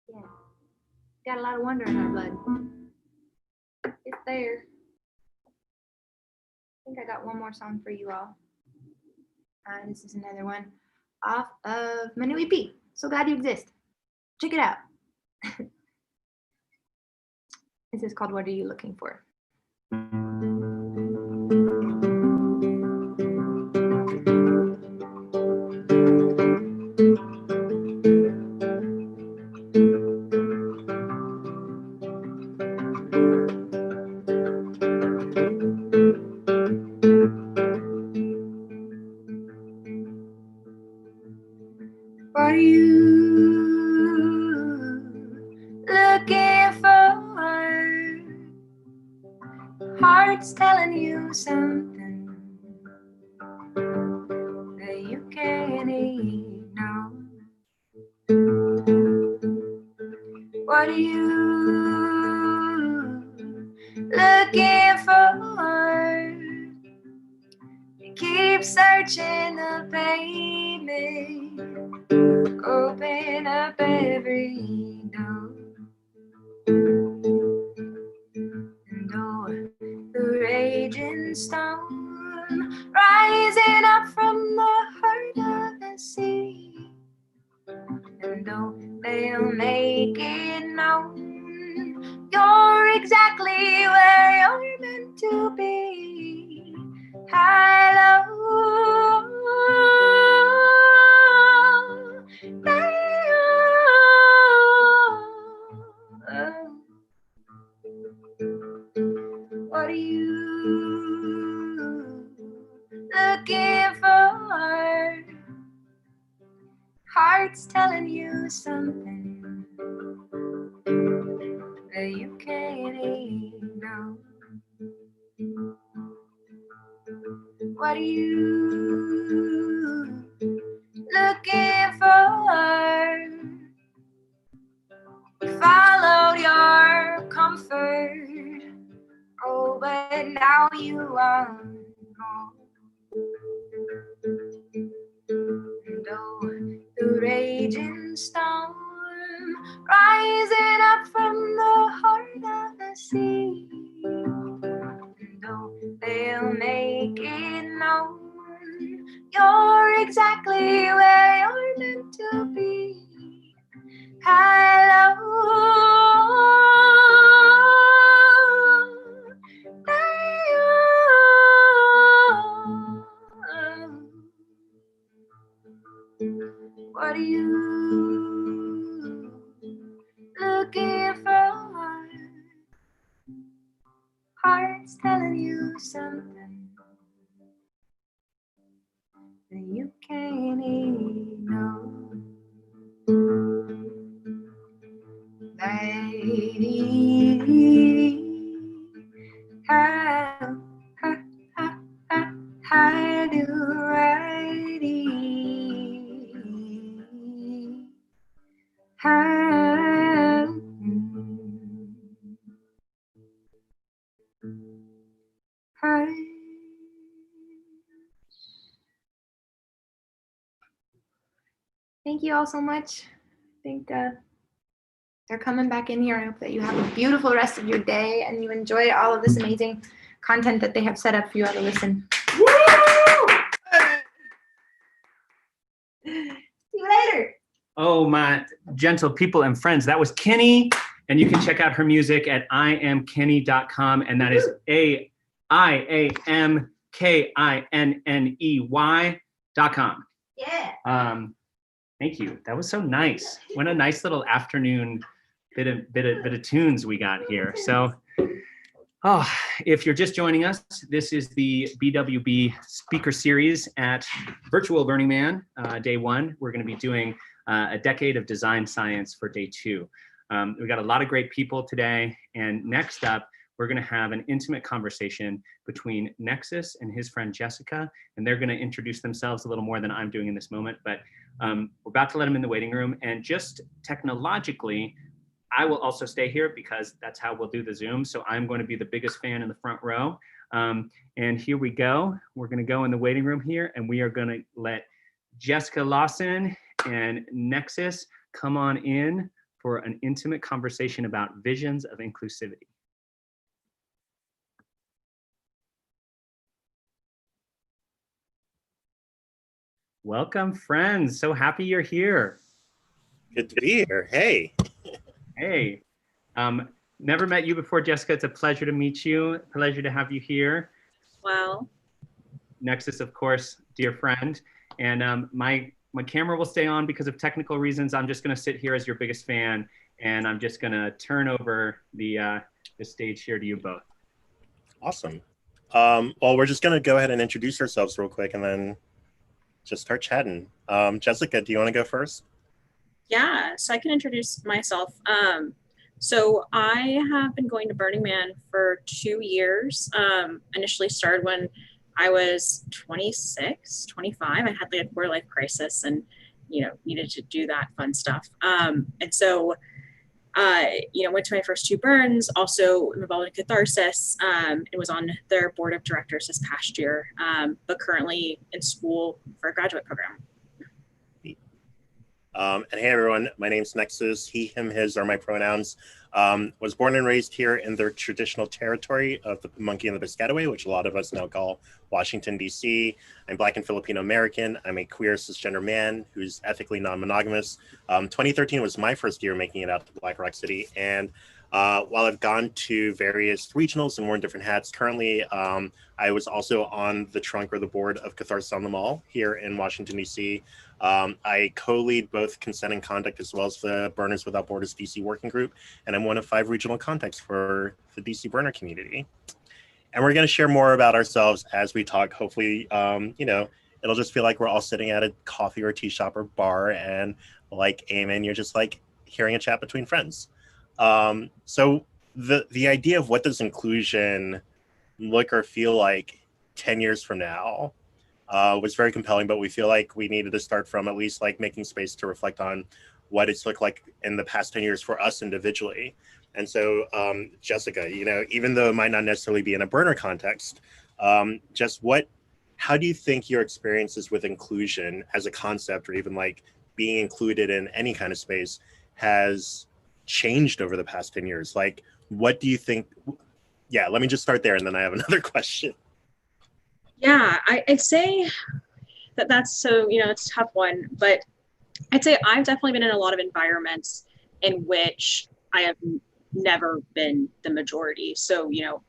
Yeah, got a lot of wonder in our blood. It's there. I think I got one more song for you all. This is another one off of my new EP, So Glad You Exist. Check it out. This is called What Are You Looking For? What are you looking for? Heart's telling you something that you can't ignore. What are you looking for? You keep searching the pavement, open up every door. And oh, the raging storm rising up from the heart of the sea. And though they'll make it known, you're exactly where you're meant to be. High, low, what are you looking for? Heart's telling you something that you can't ignore. What are you looking for? You followed your comfort, oh, but now you want more. And oh, the raging storm rising up from the heart of the sea. And oh, they'll make it known, you're exactly where you're meant to be. High, low, what are you looking for? Heart's telling you something that you can't ignore. thank you all so much. I think they're coming back in here. I hope that you have a beautiful rest of your day and you enjoy all of this amazing content that they have set up for you all to listen. See you later.
Oh, my gentle people and friends, that was Kenny, and you can check out her music at iamkenny.com, and that is AIAMKINNEY.com.
Yeah.
Thank you. That was so nice. What a nice little afternoon bit of tunes we got here. So, if you're just joining us, this is the BWB Speaker Series at Virtual Burning Man, day 1. We're going to be doing a decade of design science for day 2. We got a lot of great people today, and next up, we're going to have an intimate conversation between Nexus and his friend Jessica, and they're going to introduce themselves a little more than I'm doing in this moment, but we're about to let them in the waiting room, and just technologically, I will also stay here because that's how we'll do the Zoom, so I'm going to be the biggest fan in the front row, and here we go. We're going to go in the waiting room here, and we are going to let Jessica Lawson and Nexus come on in for an intimate conversation about visions of inclusivity. Welcome, friends. So happy you're here.
Good to be here. Hey.
Hey. Never met you before, Jessica. It's a pleasure to meet you. Pleasure to have you here.
Wow.
Nexus, of course, dear friend. And my camera will stay on because of technical reasons. I'm just going to sit here as your biggest fan, and I'm just going to turn over the stage here to you both.
Awesome. Well, we're just going to go ahead and introduce ourselves real quick and then just start chatting. Jessica, do you want to go first?
Yeah, so I can introduce myself. So I have been going to Burning Man for 2 years. Initially started when I was 26, 25. I had like a quarter life crisis and, needed to do that fun stuff. And so, went to my first 2 burns, also involved in Catharsis, and was on their board of directors this past year, but currently in school for a graduate program.
And hey, everyone, my name's Nexus. He, him, his are my pronouns. Was born and raised here in the traditional territory of the Pamunkey and the Piscataway, which a lot of us now call Washington, D.C. I'm Black and Filipino American. I'm a queer cisgender man who's ethically non-monogamous. 2013 was my first year making it out to Black Rock City. And while I've gone to various regionals and worn different hats, currently I was also on the trunk or the board of Catharsis on the Mall here in Washington, D.C. I co-lead both Consent and Conduct as well as the Burners Without Borders DC working group, and I'm one of 5 regional contacts for the DC burner community. And we're going to share more about ourselves as we talk. Hopefully, it'll just feel like we're all sitting at a coffee or tea shop or bar, and like Eamon, you're just like hearing a chat between friends. So the idea of what does inclusion look or feel like 10 years from now was very compelling, but we feel like we needed to start from at least like making space to reflect on what it's looked like in the past 10 years for us individually. And so, Jessica, even though it might not necessarily be in a burner context, how do you think your experiences with inclusion as a concept, or even like being included in any kind of space, has changed over the past 10 years? Like, what do you think? Yeah, let me just start there, and then I have another question.
Yeah, I'd say that's so, it's a tough one, but I'd say I've definitely been in a lot of environments in which I have never been the majority. So,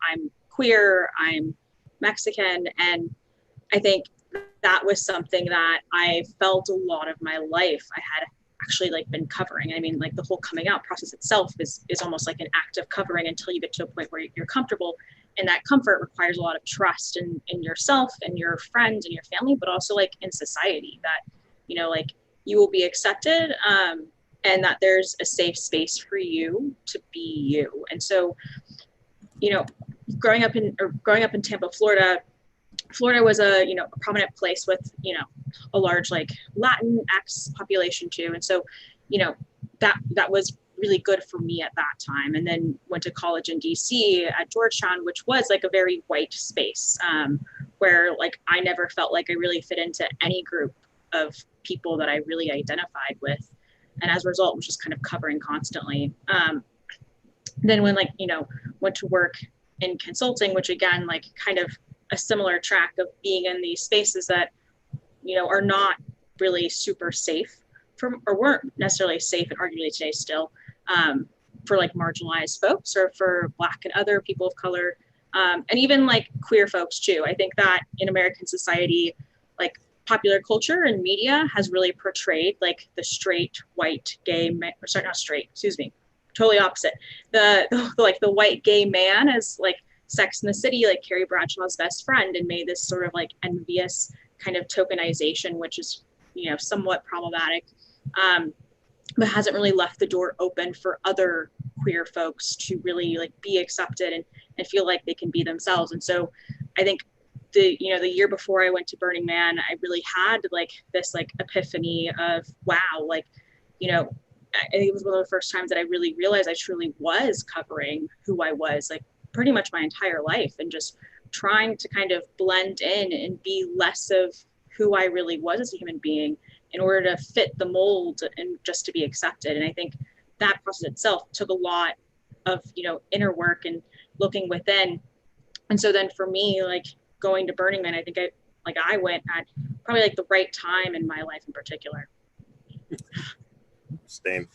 I'm queer, I'm Mexican, and I think that was something that I felt a lot of my life I had actually like been covering. I mean, like the whole coming out process itself is almost like an act of covering until you get to a point where you're comfortable. And that comfort requires a lot of trust in yourself and your friends and your family, but also like in society that, like you will be accepted, and that there's a safe space for you to be you. And so, growing up in Tampa, Florida was a prominent place with a large like Latinx population too, and so that was really good for me at that time. And then went to college in DC at Georgetown, which was like a very white space, where like I never felt like I really fit into any group of people that I really identified with. And as a result, was just kind of covering constantly. Then when, like, you know, went to work in consulting, which again, like kind of a similar track of being in these spaces that, you know, are not really super safe for, or weren't necessarily safe, and arguably today still, for like marginalized folks or for Black and other people of color, and even like queer folks too. I think that in American society, like popular culture and media has really portrayed like the straight, white, gay, or sorry, not straight, excuse me, totally opposite. Like the white gay man as like Sex in the City, like Carrie Bradshaw's best friend, and made this sort of like envious kind of tokenization, which is, you know, somewhat problematic, but hasn't really left the door open for other queer folks to really like be accepted and feel like they can be themselves. And so I think the year before I went to Burning Man, I really had like this like epiphany of, wow, like, you know, I think it was one of the first times that I really realized I truly was covering who I was, like pretty much my entire life, and just trying to kind of blend in and be less of who I really was as a human being in order to fit the mold and just to be accepted. And I think that process itself took a lot of, you know, inner work and looking within. And so then for me, like going to Burning Man, I think I went at probably like the right time in my life in particular.
Same.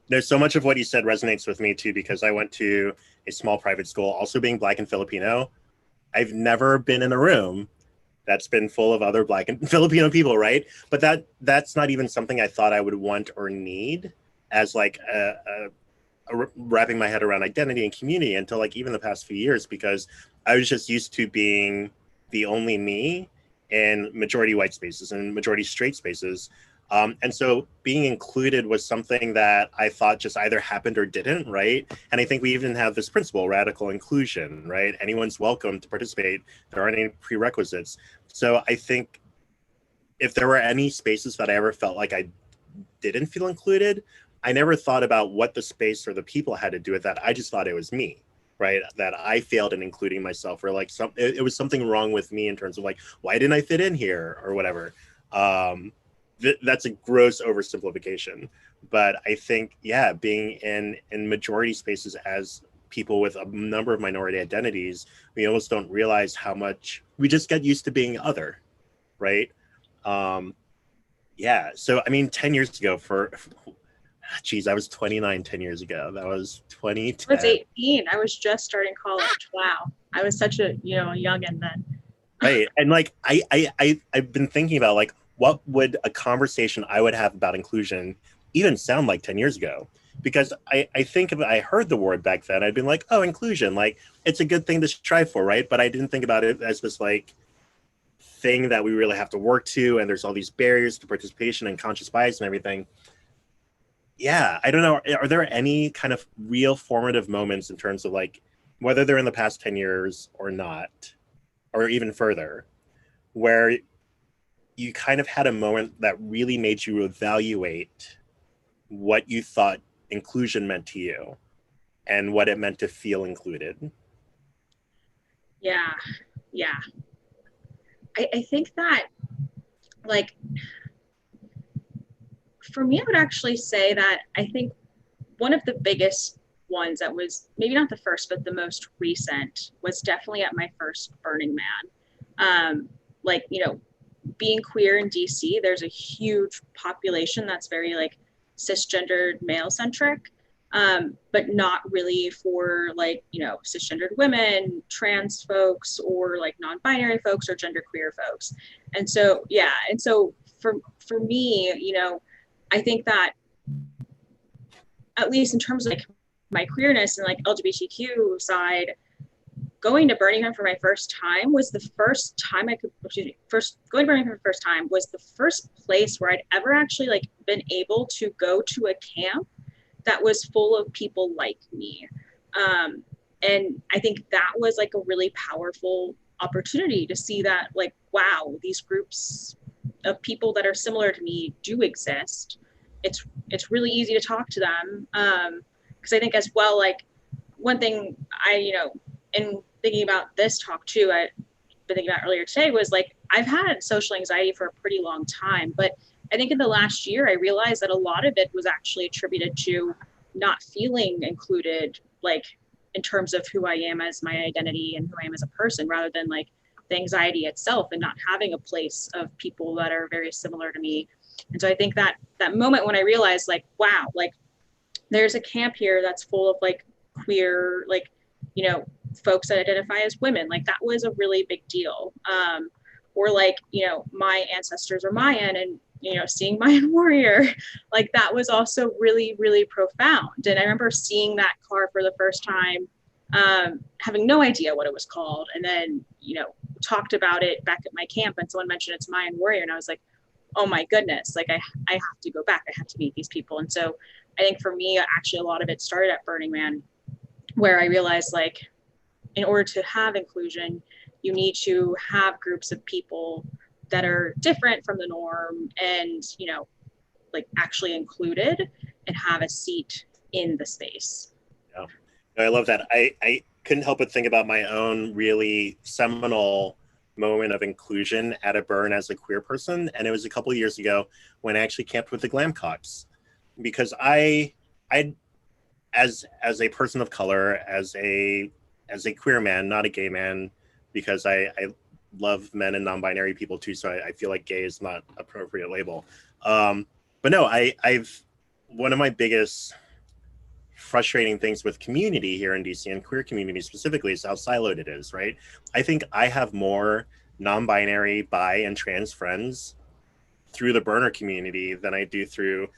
There's so much of what you said resonates with me too, because I went to a small private school, also being Black and Filipino. I've never been in a room that's been full of other Black and Filipino people, right? But that's not even something I thought I would want or need as like wrapping my head around identity and community until like even the past few years, because I was just used to being the only me in majority white spaces and majority straight spaces. And so being included was something that I thought just either happened or didn't, right? And I think we even have this principle, radical inclusion, right? Anyone's welcome to participate. There aren't any prerequisites. So I think if there were any spaces that I ever felt like I didn't feel included, I never thought about what the space or the people had to do with that. I just thought it was me, right? That I failed in including myself, or like it was something wrong with me in terms of like, why didn't I fit in here or whatever? That's a gross oversimplification, but I think, yeah, being in majority spaces as people with a number of minority identities, we almost don't realize how much we just get used to being other, right? Yeah, so I mean, 10 years ago geez, I was 29 10 years ago. That was 2010.
I was 18. I was just starting college. Wow. I was such a, you know, youngin' then.
Right, and like I've been thinking about like, what would a conversation I would have about inclusion even sound like 10 years ago? Because I think if I heard the word back then, I'd been like, oh, inclusion, like it's a good thing to strive for, right? But I didn't think about it as this like thing that we really have to work to, and there's all these barriers to participation and conscious bias and everything. Yeah, I don't know. Are there any kind of real formative moments in terms of like, whether they're in the past 10 years or not, or even further, where you kind of had a moment that really made you evaluate what you thought inclusion meant to you and what it meant to feel included?
Yeah. I think that, like, for me, I would actually say that I think one of the biggest ones that was maybe not the first, but the most recent was definitely at my first Burning Man. Like, you know, being queer in DC, there's a huge population that's very like cisgendered male centric, but not really for like, you know, cisgendered women, trans folks, or like non-binary folks or genderqueer folks. And so, yeah. And so for me, you know, I think that at least in terms of like my queerness and like LGBTQ side, going to Burning Man for my first time was the first time going to Burning Man for the first time was the first place where I'd ever actually like been able to go to a camp that was full of people like me. And I think that was like a really powerful opportunity to see that, like, wow, these groups of people that are similar to me do exist. It's really easy to talk to them. Because I think as well, like one thing I, you know, in thinking about this talk too, been thinking about earlier today was like, I've had social anxiety for a pretty long time, but I think in the last year, I realized that a lot of it was actually attributed to not feeling included, like in terms of who I am as my identity and who I am as a person, rather than like the anxiety itself and not having a place of people that are very similar to me. And so I think that that moment when I realized like, wow, like there's a camp here that's full of like queer, like, you know, folks that identify as women, like that was a really big deal. Or like, you know, my ancestors are Mayan, and, you know, seeing Mayan warrior, like that was also really, really profound. And I remember seeing that car for the first time, having no idea what it was called. And then, you know, talked about it back at my camp, and someone mentioned it's Mayan warrior. And I was like, oh my goodness, like I have to go back. I have to meet these people. And so I think for me, actually, a lot of it started at Burning Man, where I realized like, in order to have inclusion, you need to have groups of people that are different from the norm and, you know, like actually included and have a seat in the space.
Yeah, I love that. I couldn't help but think about my own really seminal moment of inclusion at a burn as a queer person. And it was a couple of years ago when I actually camped with the Glamcocks, because I as a person of color, as a queer man, not a gay man, because I love men and non-binary people too, so I feel like gay is not an appropriate label. But no, I've one of my biggest frustrating things with community here in DC, and queer community specifically, is how siloed it is, right? I think I have more non-binary, bi, and trans friends through the burner community than I do through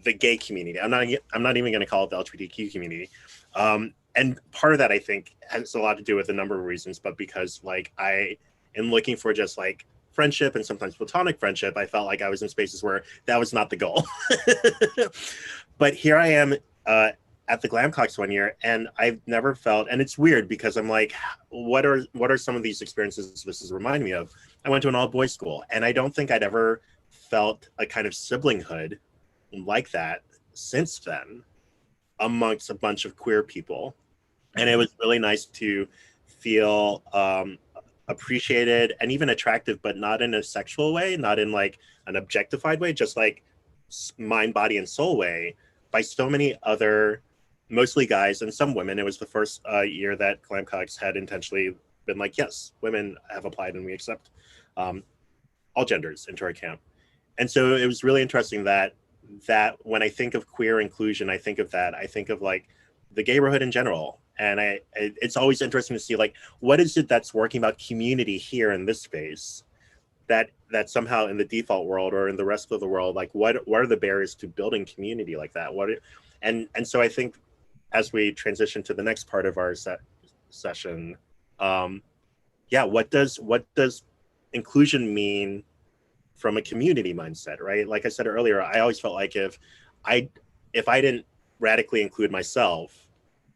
the gay community. I'm not even going to call it the LGBTQ community. And part of that, I think, has a lot to do with a number of reasons, but because like I am looking for just like friendship and sometimes platonic friendship, I felt like I was in spaces where that was not the goal. But here I am at the Glamcocks one year, and I've never felt, and it's weird because I'm like, what are some of these experiences this is reminding me of? I went to an all-boys school, and I don't think I'd ever felt a kind of siblinghood like that since then amongst a bunch of queer people. And it was really nice to feel appreciated and even attractive, but not in a sexual way, not in like an objectified way, just like mind, body, and soul way, by so many other, mostly guys and some women. It was the first year that Glamcocks had intentionally been like, yes, women have applied and we accept all genders into our camp. And so it was really interesting that when I think of queer inclusion, I think of that. I think of like the gayborhood in general. And it's always interesting to see like, what is it that's working about community here in this space that somehow in the default world or in the rest of the world, like what are the barriers to building community like that? And so I think as we transition to the next part of our session, what does inclusion mean from a community mindset, right? Like I said earlier, I always felt like if I didn't radically include myself,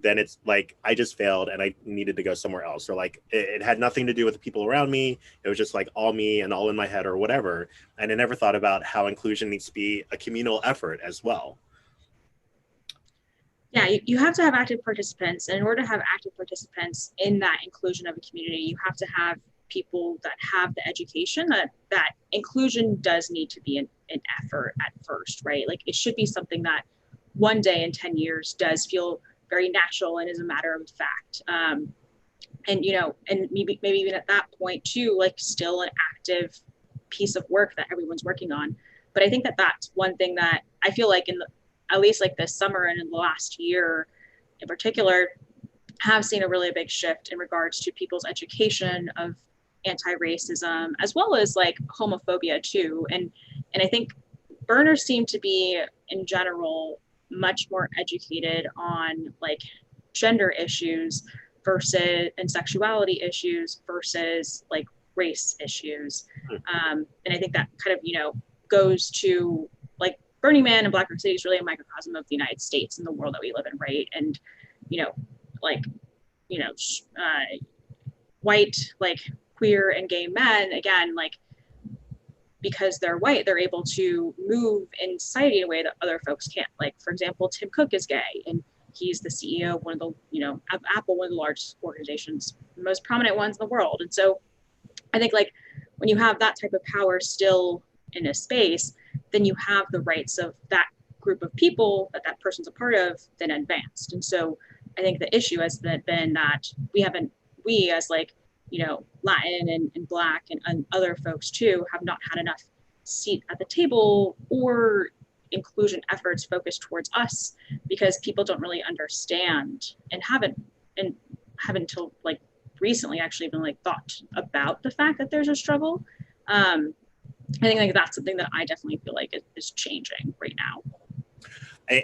then it's like I just failed and I needed to go somewhere else, or like it had nothing to do with the people around me. It was just like all me and all in my head or whatever. And I never thought about how inclusion needs to be a communal effort as well.
Yeah, you have to have active participants. And in order to have active participants in that inclusion of a community, you have to have people that have the education that inclusion does need to be an effort at first, right? Like it should be something that one day in 10 years does feel very natural and is a matter of fact. And, you know, and maybe even at that point too, like still an active piece of work that everyone's working on. But I think that that's one thing that I feel like at least like this summer and in the last year in particular, have seen a really big shift in regards to people's education of anti-racism, as well as like homophobia too. And I think burners seem to be in general much more educated on like gender issues versus and sexuality issues versus like race issues. And I think that kind of, you know, goes to like Burning Man and Black Rock City is really a microcosm of the United States and the world that we live in, right? And, you know, like, you know, white, like queer and gay men, again, like because they're white, they're able to move in society in a way that other folks can't. Like, for example, Tim Cook is gay, and he's the CEO of one of the, you know, Apple, one of the largest organizations, the most prominent ones in the world. And so I think like when you have that type of power still in a space, then you have the rights of that group of people that that person's a part of then advanced. And so I think the issue has been that we as like, you know, Latin and Black and other folks too have not had enough seat at the table or inclusion efforts focused towards us, because people don't really understand and haven't until like recently actually even like thought about the fact that there's a struggle. I think like that's something that I definitely feel like is changing right now.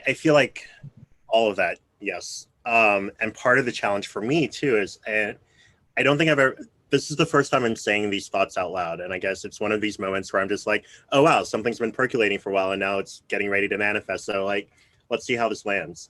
I feel like all of that, yes. And part of the challenge for me too is, and I don't think I've ever, this is the first time I'm saying these thoughts out loud. And I guess it's one of these moments where I'm just like, oh, wow, something's been percolating for a while and now it's getting ready to manifest. So like, let's see how this lands.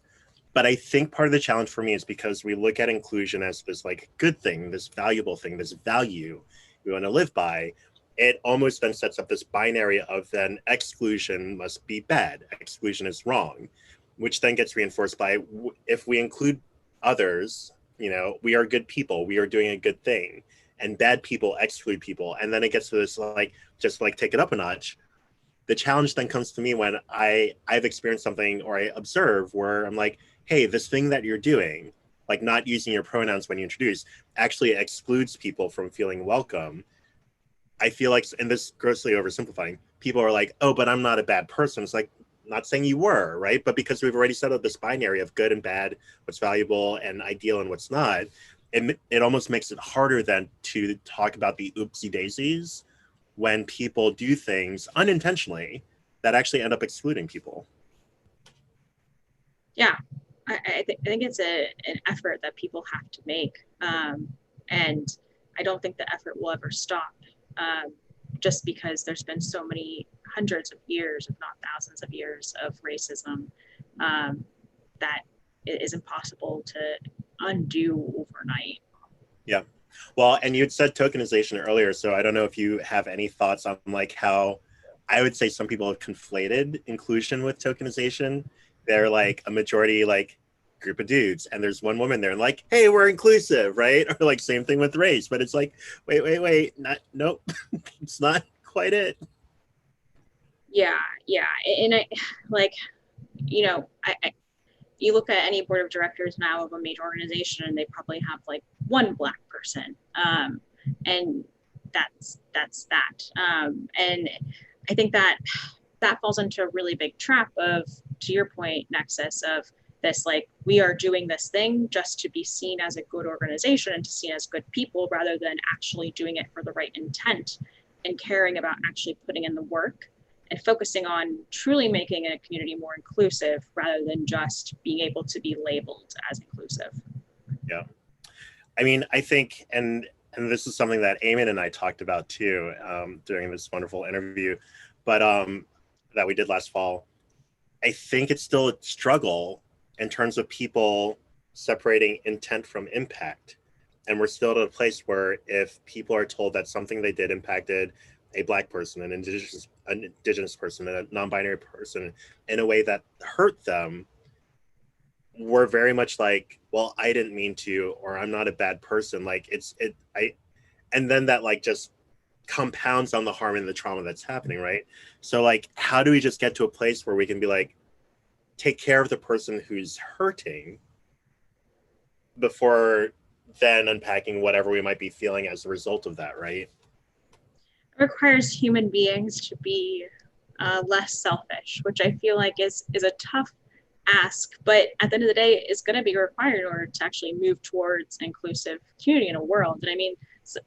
But I think part of the challenge for me is because we look at inclusion as this like good thing, this valuable thing, this value we want to live by. It almost then sets up this binary of then exclusion must be bad, exclusion is wrong, which then gets reinforced by if we include others, you know, we are good people, we are doing a good thing, and bad people exclude people. And then it gets to this like, just like take it up a notch. The challenge then comes to me when I've experienced something or I observe where I'm like, hey, this thing that you're doing, like not using your pronouns when you introduce, actually excludes people from feeling welcome. I feel like, and this grossly oversimplifying, people are like, oh, but I'm not a bad person. It's like, not saying you were, right? But because we've already set up this binary of good and bad, what's valuable and ideal and what's not, it almost makes it harder then to talk about the oopsie daisies when people do things unintentionally that actually end up excluding people.
Yeah, I think it's an effort that people have to make. And I don't think the effort will ever stop. Just because there's been so many hundreds of years, if not thousands of years of racism, that it is impossible to undo overnight.
Yeah. Well, and you'd said tokenization earlier, so I don't know if you have any thoughts on like how I would say some people have conflated inclusion with tokenization. They're like a majority like group of dudes and there's one woman there and like, hey, we're inclusive, right? Or like same thing with race, but it's like, wait, nope, it's not quite it.
Yeah, and I like, you know, you look at any board of directors now of a major organization and they probably have like one Black person, and that's that. And I think that falls into a really big trap of, to your point, Nexus, of this like, we are doing this thing just to be seen as a good organization and to seen as good people rather than actually doing it for the right intent and caring about actually putting in the work and focusing on truly making a community more inclusive rather than just being able to be labeled as inclusive.
Yeah. I mean, I think, and this is something that Eamon and I talked about too during this wonderful interview, but that we did last fall. I think it's still a struggle in terms of people separating intent from impact. And we're still at a place where if people are told that something they did impacted a Black person, an indigenous person, a non-binary person in a way that hurt them, we're very much like, well, I didn't mean to, or I'm not a bad person. Like and then that like just compounds on the harm and the trauma that's happening, right? So like, how do we just get to a place where we can be like, take care of the person who's hurting before then unpacking whatever we might be feeling as a result of that, right?
It requires human beings to be less selfish, which I feel like is a tough ask, but at the end of the day, it's going to be required in order to actually move towards an inclusive community in a world. And I mean,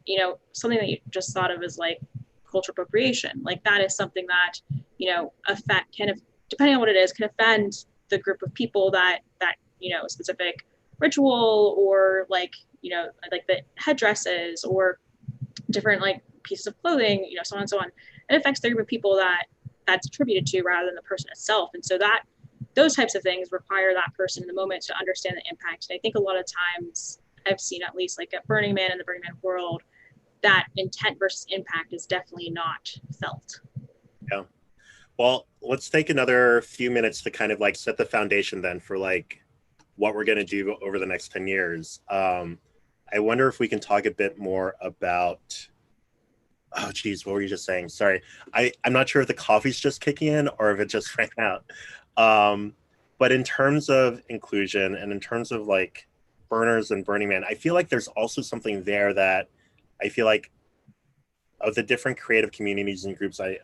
you know, something that you just thought of is like cultural appropriation. Like that is something that, you know, depending on what it is, can offend the group of people that you know, a specific ritual or like, you know, like the headdresses or different like pieces of clothing, you know, so on and so on. It affects the group of people that's attributed to rather than the person itself. And so that those types of things require that person in the moment to understand the impact. And I think a lot of times I've seen, at least like at Burning Man and the Burning Man world, that intent versus impact is definitely not felt.
Yeah. Well, let's take another few minutes to kind of like set the foundation then for like what we're going to do over the next 10 years. I wonder if we can talk a bit more about Oh geez, what were you just saying? Sorry. I'm not sure if the coffee's just kicking in or if it just ran out. But in terms of inclusion and in terms of like burners and Burning Man, I feel like there's also something there that I feel like of the different creative communities and groups I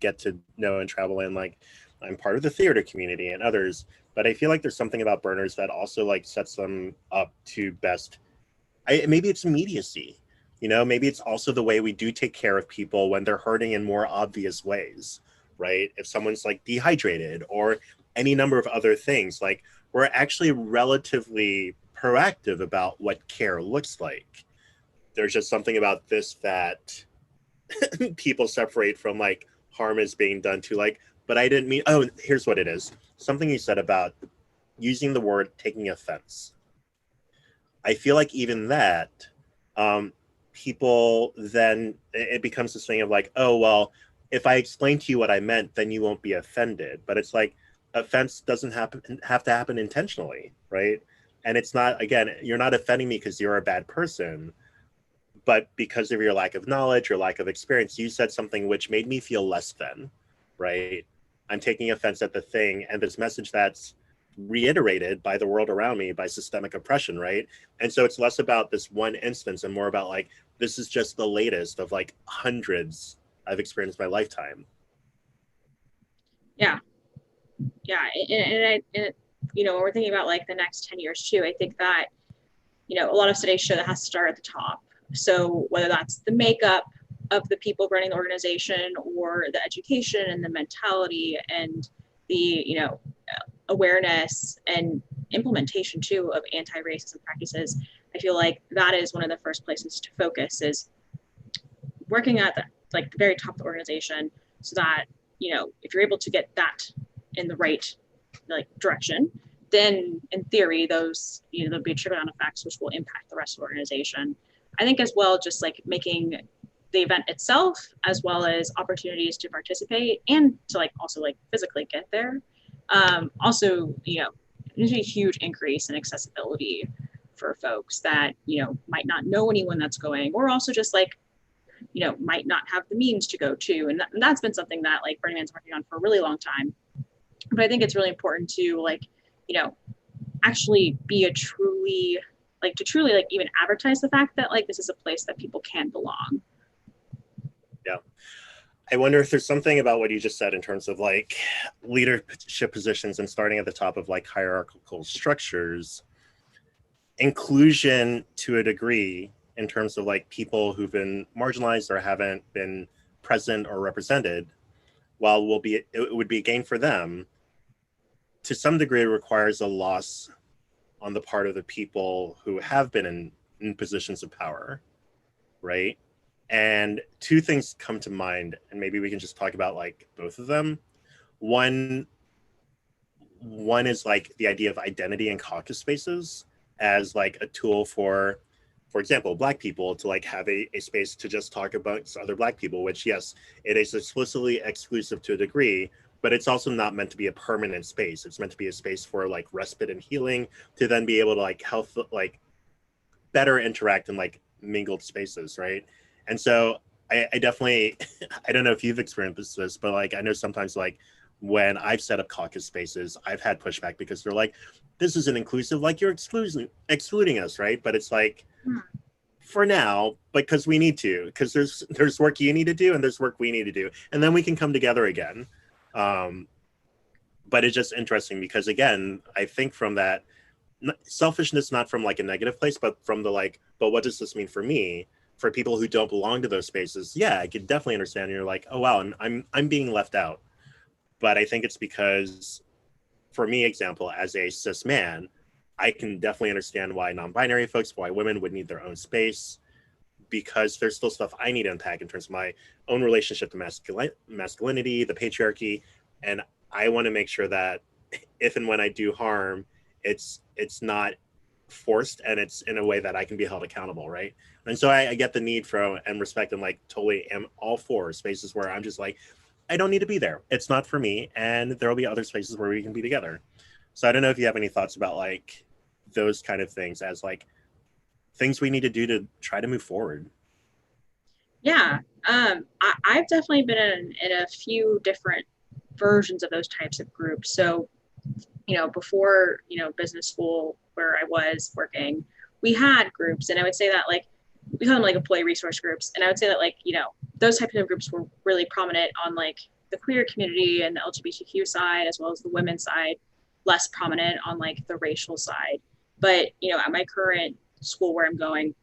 get to know and travel in, like I'm part of the theater community and others, but I feel like there's something about burners that also like sets them up to best. Maybe it's immediacy, you know, maybe it's also the way we do take care of people when they're hurting in more obvious ways, right? If someone's like dehydrated or any number of other things, like we're actually relatively proactive about what care looks like. There's just something about this that people separate from like harm is being done to like, but I didn't mean, oh, here's what it is. Something you said about using the word taking offense. I feel like even that, people then, it becomes this thing of like, oh, well, if I explain to you what I meant, then you won't be offended. But it's like, offense doesn't have to happen intentionally, right? And it's not, again, you're not offending me because you're a bad person, but because of your lack of knowledge, your lack of experience, you said something which made me feel less than, right? I'm taking offense at the thing and this message that's reiterated by the world around me by systemic oppression, right? And so it's less about this one instance and more about like, this is just the latest of like hundreds I've experienced in my lifetime.
Yeah. Yeah. And you know, when we're thinking about like the next 10 years too, I think that, you know, a lot of studies show that has to start at the top. So whether that's the makeup of the people running the organization or the education and the mentality and the, you know, awareness and implementation too of anti-racism practices, I feel like that is one of the first places to focus, is working at the, like the very top of the organization, so that, you know, if you're able to get that in the right like direction, then in theory those, you know, there'll be trickle-down effects which will impact the rest of the organization. I think as well, just like making the event itself as well as opportunities to participate and to like also like physically get there. Also, you know, there's a huge increase in accessibility for folks that, you know, might not know anyone that's going, or also just like, you know, might not have the means to go to. And that's been something that like Burning Man's working on for a really long time. But I think it's really important to like, you know, actually be a truly like, to truly like even advertise the fact that like this is a place that people can belong.
Yeah. I wonder if there's something about what you just said in terms of like leadership positions and starting at the top of like hierarchical structures, inclusion to a degree in terms of like people who've been marginalized or haven't been present or represented, while it would be a gain for them, to some degree it requires a loss on the part of the people who have been in positions of power, right? And two things come to mind, and maybe we can just talk about like both of them. One is like the idea of identity and caucus spaces as like a tool for example, Black people to like have a space to just talk about other Black people, which yes, it is explicitly exclusive to a degree, but it's also not meant to be a permanent space. It's meant to be a space for like respite and healing, to then be able to like like better interact in like mingled spaces, right? And so I definitely, I don't know if you've experienced this, but like I know sometimes like when I've set up caucus spaces, I've had pushback because they're like, this isn't inclusive, like you're excluding us, right? But it's like, for now, because we need to, because there's work you need to do and there's work we need to do, and then we can come together again. But it's just interesting because again, I think from that selfishness, not from like a negative place, but from the like, but what does this mean for me? For people who don't belong to those spaces, yeah, I could definitely understand. And you're like, oh wow, and I'm being left out. But I think it's because, for me, example, as a cis man, I can definitely understand why non-binary folks, why women would need their own space, because there's still stuff I need to unpack in terms of my own relationship to masculinity, the patriarchy, and I want to make sure that if and when I do harm, it's not forced and it's in a way that I can be held accountable, right? And so I get the need for and respect and like totally am all for spaces where I'm just like, I don't need to be there. It's not for me, and there will be other spaces where we can be together. So I don't know if you have any thoughts about like those kind of things as like things we need to do to try to move forward.
Yeah, I've definitely been in a few different versions of those types of groups. So, before, business school where I was working, we had groups, and I would say that like we call them like employee resource groups, and I would say that like those types of groups were really prominent on like the queer community and the LGBTQ side as well as the women's side, less prominent on like the racial side. But at my current school where I'm going,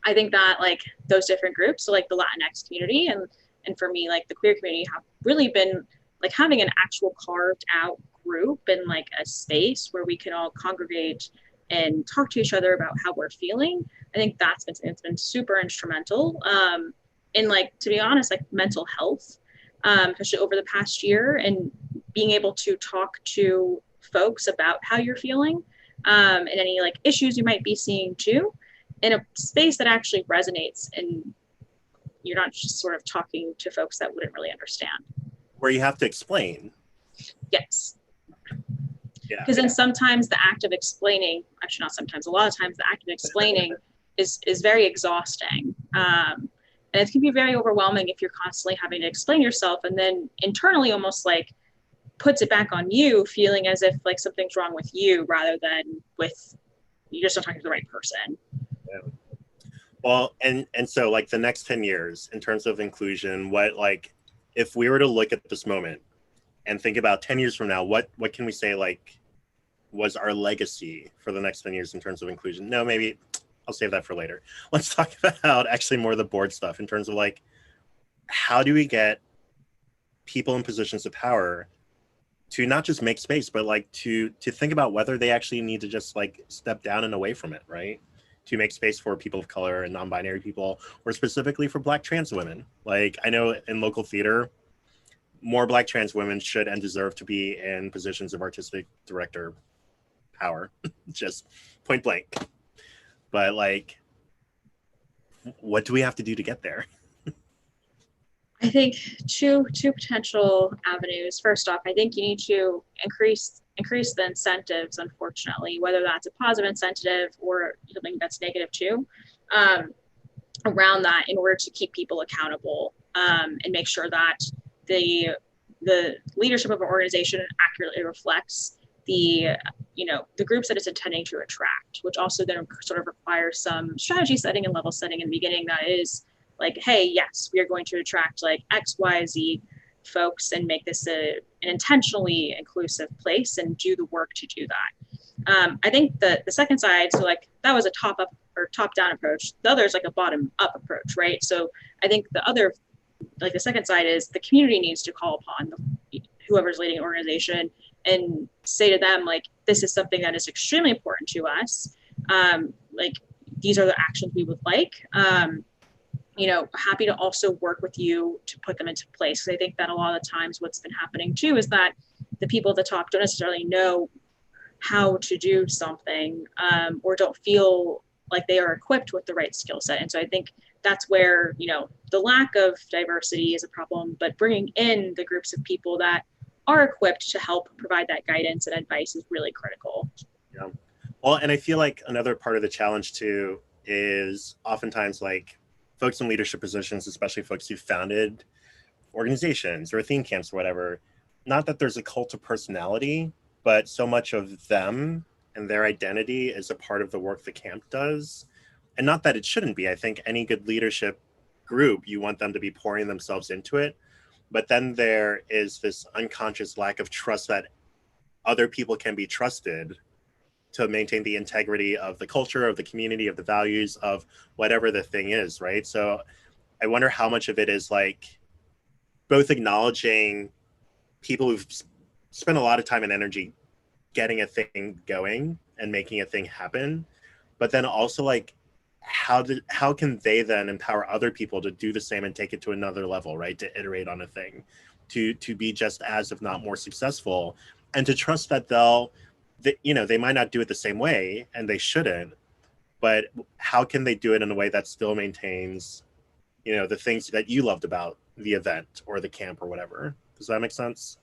I think that like those different groups, so like the Latinx community and for me like the queer community have really been like having an actual carved out group and like a space where we can all congregate and talk to each other about how we're feeling. I think it's been super instrumental in like, to be honest, like mental health, especially over the past year, and being able to talk to folks about how you're feeling and any like issues you might be seeing too, in a space that actually resonates, and you're not just sort of talking to folks that wouldn't really understand.
Where you have to explain.
Yes.
Yeah.
Because then sometimes the act of explaining, actually not sometimes, a lot of times the act of explaining is very exhausting. And it can be very overwhelming if you're constantly having to explain yourself, and then internally almost like puts it back on you, feeling as if like something's wrong with you rather than with you're just not talking to the right person.
Yeah. Well, and so like the next 10 years in terms of inclusion, what, like, if we were to look at this moment and think about 10 years from now, what can we say like was our legacy for the next 10 years in terms of inclusion? No, maybe I'll save that for later. Let's talk about actually more of the board stuff in terms of like, how do we get people in positions of power to not just make space, but like to think about whether they actually need to just like step down and away from it, right? To make space for people of color and non-binary people, or specifically for Black trans women. Like, I know in local theater, more Black trans women should and deserve to be in positions of artistic director power, just point blank. But like, what do we have to do to get there?
I think two potential avenues. First off, I think you need to increase the incentives, unfortunately, whether that's a positive incentive or something that's negative too, around that, in order to keep people accountable and make sure that the leadership of an organization accurately reflects the groups that it's intending to attract, which also then sort of requires some strategy setting and level setting in the beginning that is like, hey, yes, we are going to attract like X, Y, Z folks and make this an intentionally inclusive place and do the work to do that. I think the second side, so like that was a top up or top down approach. The other is like a bottom up approach, right? So I think the other, like the second side is the community needs to call upon whoever's leading an organization and say to them, like, this is something that is extremely important to us. Like, these are the actions we would like. Happy to also work with you to put them into place. Because I think that a lot of the times what's been happening too is that the people at the top don't necessarily know how to do something or don't feel like they are equipped with the right skill set. And so I think that's where, the lack of diversity is a problem, but bringing in the groups of people that are equipped to help provide that guidance and advice is really critical.
Yeah. Well, and I feel like another part of the challenge too is oftentimes like folks in leadership positions, especially folks who founded organizations or theme camps or whatever, not that there's a cult of personality, but so much of them and their identity is a part of the work the camp does. And not that it shouldn't be. I think any good leadership group, you want them to be pouring themselves into it. But then there is this unconscious lack of trust that other people can be trusted to maintain the integrity of the culture, of the community, of the values, of whatever the thing is, right? So I wonder how much of it is like both acknowledging people who've spent a lot of time and energy getting a thing going and making a thing happen, but then also like how can they then empower other people to do the same and take it to another level, right? To iterate on a thing, to be just as, if not more successful, and to trust that they might not do it the same way and they shouldn't, but how can they do it in a way that still maintains, the things that you loved about the event or the camp or whatever? Does that make sense?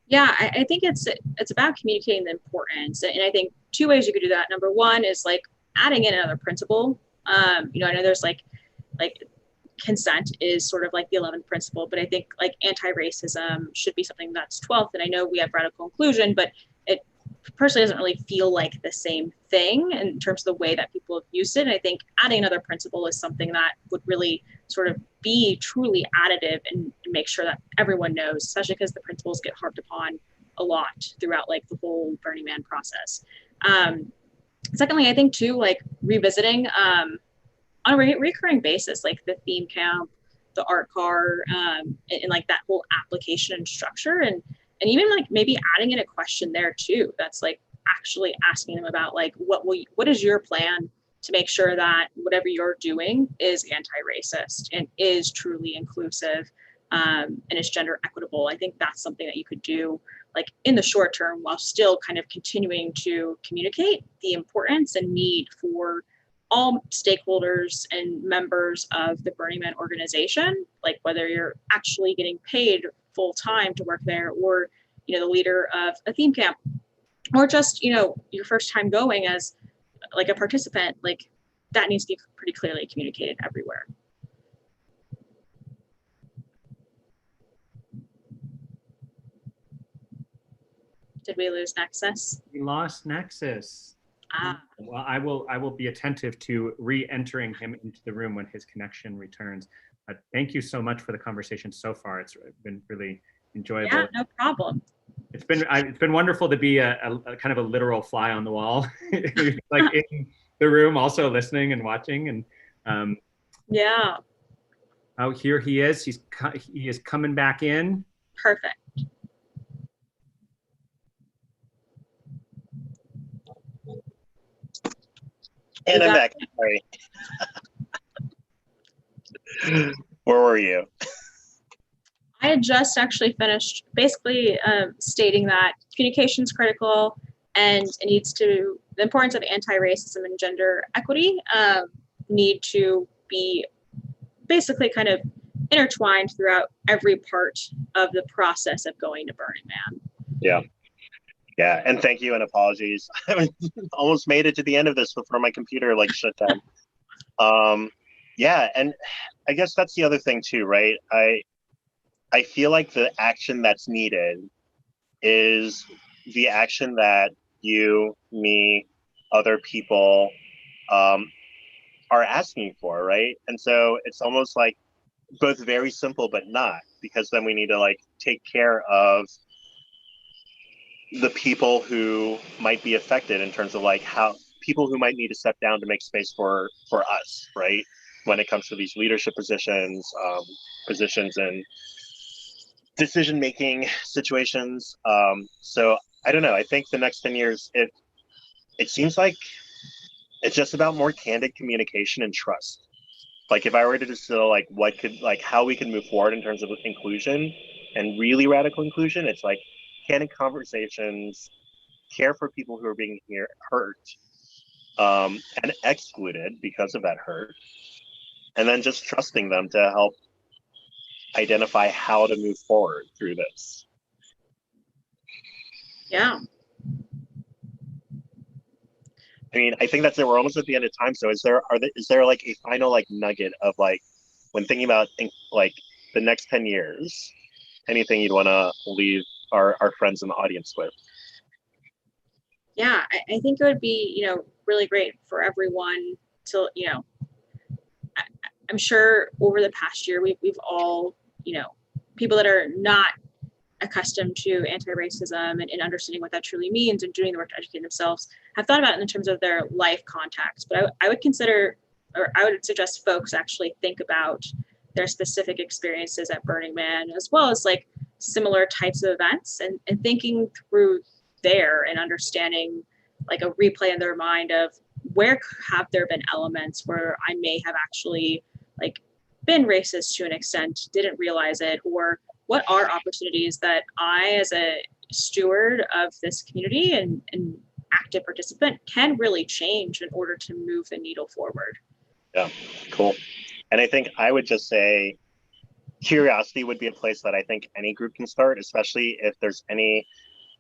Yeah, I think it's about communicating the importance. And I think two ways you could do that. Number one is like adding in another principle. I know there's like consent is sort of like the 11th principle, but I think like anti-racism should be something that's 12th. And I know we have radical inclusion, but it personally doesn't really feel like the same thing in terms of the way that people have used it. And I think adding another principle is something that would really sort of be truly additive and make sure that everyone knows, especially because the principles get harped upon a lot throughout like the whole Burning Man process. Secondly, I think too, like revisiting on a recurring basis, like the theme camp, the art car, and like that whole application and structure, and even like maybe adding in a question there too. That's like actually asking them about like what is your plan to make sure that whatever you're doing is anti-racist and is truly inclusive, and is gender equitable. I think that's something that you could do like in the short term while still kind of continuing to communicate the importance and need for all stakeholders and members of the Burning Man organization, like whether you're actually getting paid full time to work there, or the leader of a theme camp, or just your first time going as like a participant, like that needs to be pretty clearly communicated everywhere. Did we lose Nexus?
We lost Nexus. Well, I will be attentive to re-entering him into the room when his connection returns. Thank you so much for the conversation so far. It's been really enjoyable.
Yeah, no problem.
It's been wonderful to be a kind of a literal fly on the wall, like in the room, also listening and watching. And
yeah.
Oh, here he is. He is coming back in.
Perfect.
And I'm back. Sorry. Where were you?
I had just actually finished basically stating that communication is critical and the importance of anti-racism and gender equity need to be basically kind of intertwined throughout every part of the process of going to Burning Man.
Yeah. Yeah, and thank you and apologies. I almost made it to the end of this before my computer like shut down. Yeah, and I guess that's the other thing too, right? I feel like the action that's needed is the action that you, me, other people are asking for, right? And so it's almost like both very simple but not, because then we need to like take care of the people who might be affected in terms of like how people who might need to step down to make space for us, right? When it comes to these leadership positions, positions and decision-making situations. So I don't know, I think the next 10 years, it seems like it's just about more candid communication and trust. Like if I were to distill like how we can move forward in terms of inclusion and really radical inclusion, it's like candid conversations, care for people who are being hurt and excluded because of that hurt, and then just trusting them to help identify how to move forward through this.
Yeah.
I mean, I think that's it. We're almost at the end of time. So is there like a final like nugget of like, when thinking about like the next 10 years, anything you'd want to leave our friends in the audience with?
Yeah, I think it would be, really great for everyone to, I'm sure over the past year, we've all, people that are not accustomed to anti-racism and understanding what that truly means and doing the work to educate themselves have thought about it in terms of their life context. But I would suggest folks actually think about their specific experiences at Burning Man, as well as like similar types of events, and thinking through there and understanding like a replay in their mind of where have there been elements where I may have actually like been racist to an extent, didn't realize it, or what are opportunities that I, as a steward of this community and active participant, can really change in order to move the needle forward.
Yeah, cool. And I think I would just say curiosity would be a place that I think any group can start, especially if there's any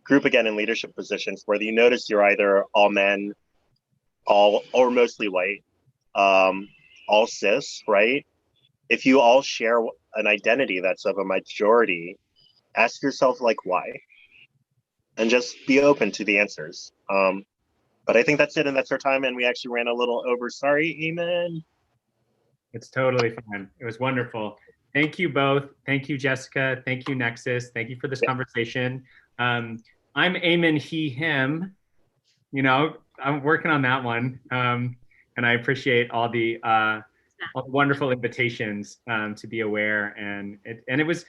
group, again, in leadership positions where you notice you're either all men, all or mostly white, all cis, right? if you all share an identity that's of a majority, ask yourself like why, and just be open to the answers. But I think that's it, and that's our time, and we actually ran a little over. Sorry, Amen.
It's totally fine. It was wonderful. Thank you both. Thank you, Jessica. Thank you, Nexus. Thank you for this conversation. I'm Eamon, he, him. You know, I'm working on that one. And I appreciate all the wonderful invitations to be aware. And it was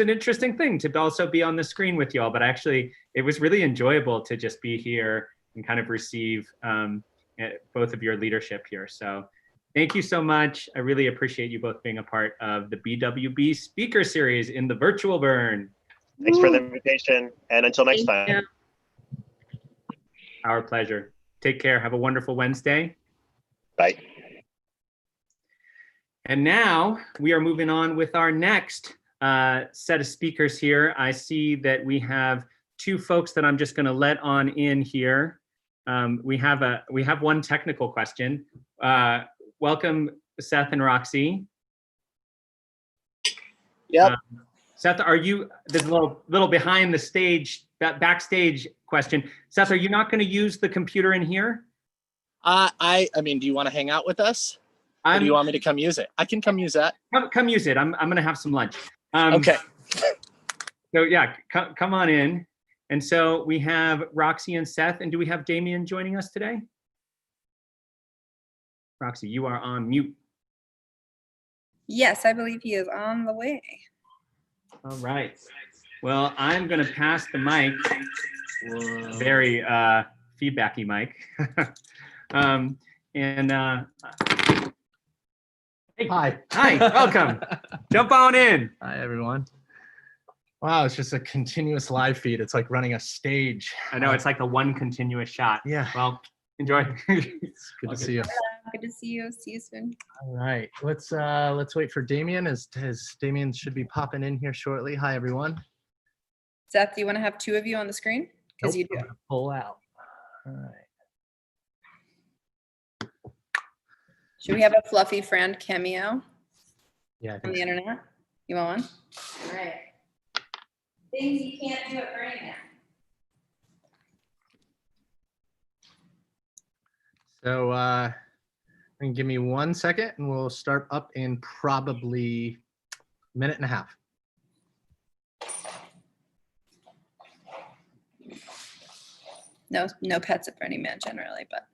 an interesting thing to also be on the screen with y'all, but actually it was really enjoyable to just be here and kind of receive both of your leadership here. So thank you so much. I really appreciate you both being a part of the BWB Speaker Series in the virtual burn.
Thanks for the invitation, and until next
Thank
time.
you.
Our pleasure. Take care. Have a wonderful Wednesday.
Bye.
And now we are moving on with our next set of speakers here. I see that we have two folks that I'm just going to let on in here. We have one technical question. Welcome, Seth and Roxy.
Yep.
Seth, are you, there's a little behind the stage, backstage question. Seth, are you not going to use the computer in here?
I mean, do you want to hang out with us? Or do you want me to come use it? I can come use that.
Come use it. I'm going to have some lunch.
Okay.
So yeah, come on in. And so we have Roxy and Seth, and do we have Damien joining us today? Roxy, you are on mute.
Yes, I believe he is on the way.
All right. Well, I'm going to pass the mic. Very feedbacky mic. Hey, hi, welcome. Jump on in.
Hi, everyone. Wow, it's just a continuous live feed. It's like running a stage.
I know, it's like the one continuous shot.
Yeah.
Well, enjoy.
It's good to see you.
Good to see you. See you soon.
All right, let's wait for Damien. As Damien should be popping in here shortly. Hi, everyone.
Seth, do you want to have two of you on the screen? Because
Nope,
you do.
I'm gonna pull out. All right.
Should we have a fluffy friend cameo
Yeah, I
on
think
the
so.
internet? You want one? All right. Things you can't do at Burning Man.
So give me 1 second and we'll start up in probably a minute and a half.
No pets at Burning Man generally, but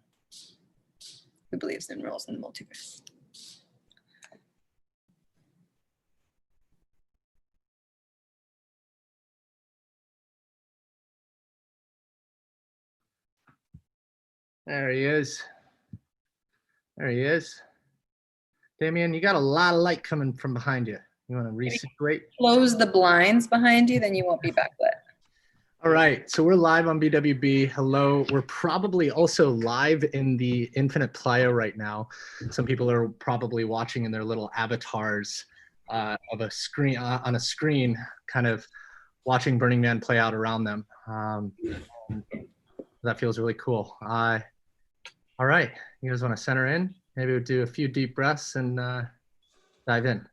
who believes in rules in the multiverse?
There he is. There he is. Damien, you got a lot of light coming from behind you. You want to resituate?
Close the blinds behind you, then you won't be backlit.
All right, so we're live on BWB. Hello. We're probably also live in the Infinite Playa right now. Some people are probably watching in their little avatars of a screen on a screen, kind of watching Burning Man play out around them. That feels really cool. All right, you guys want to center in? Maybe we'll do a few deep breaths and dive in.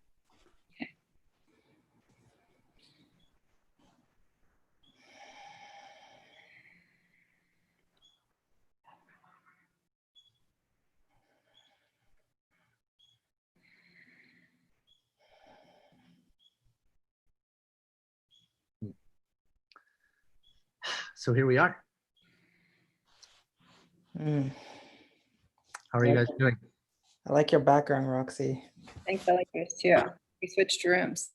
So here we are. How are you guys doing?
I like your background, Roxy.
Thanks, I like yours too. We switched rooms.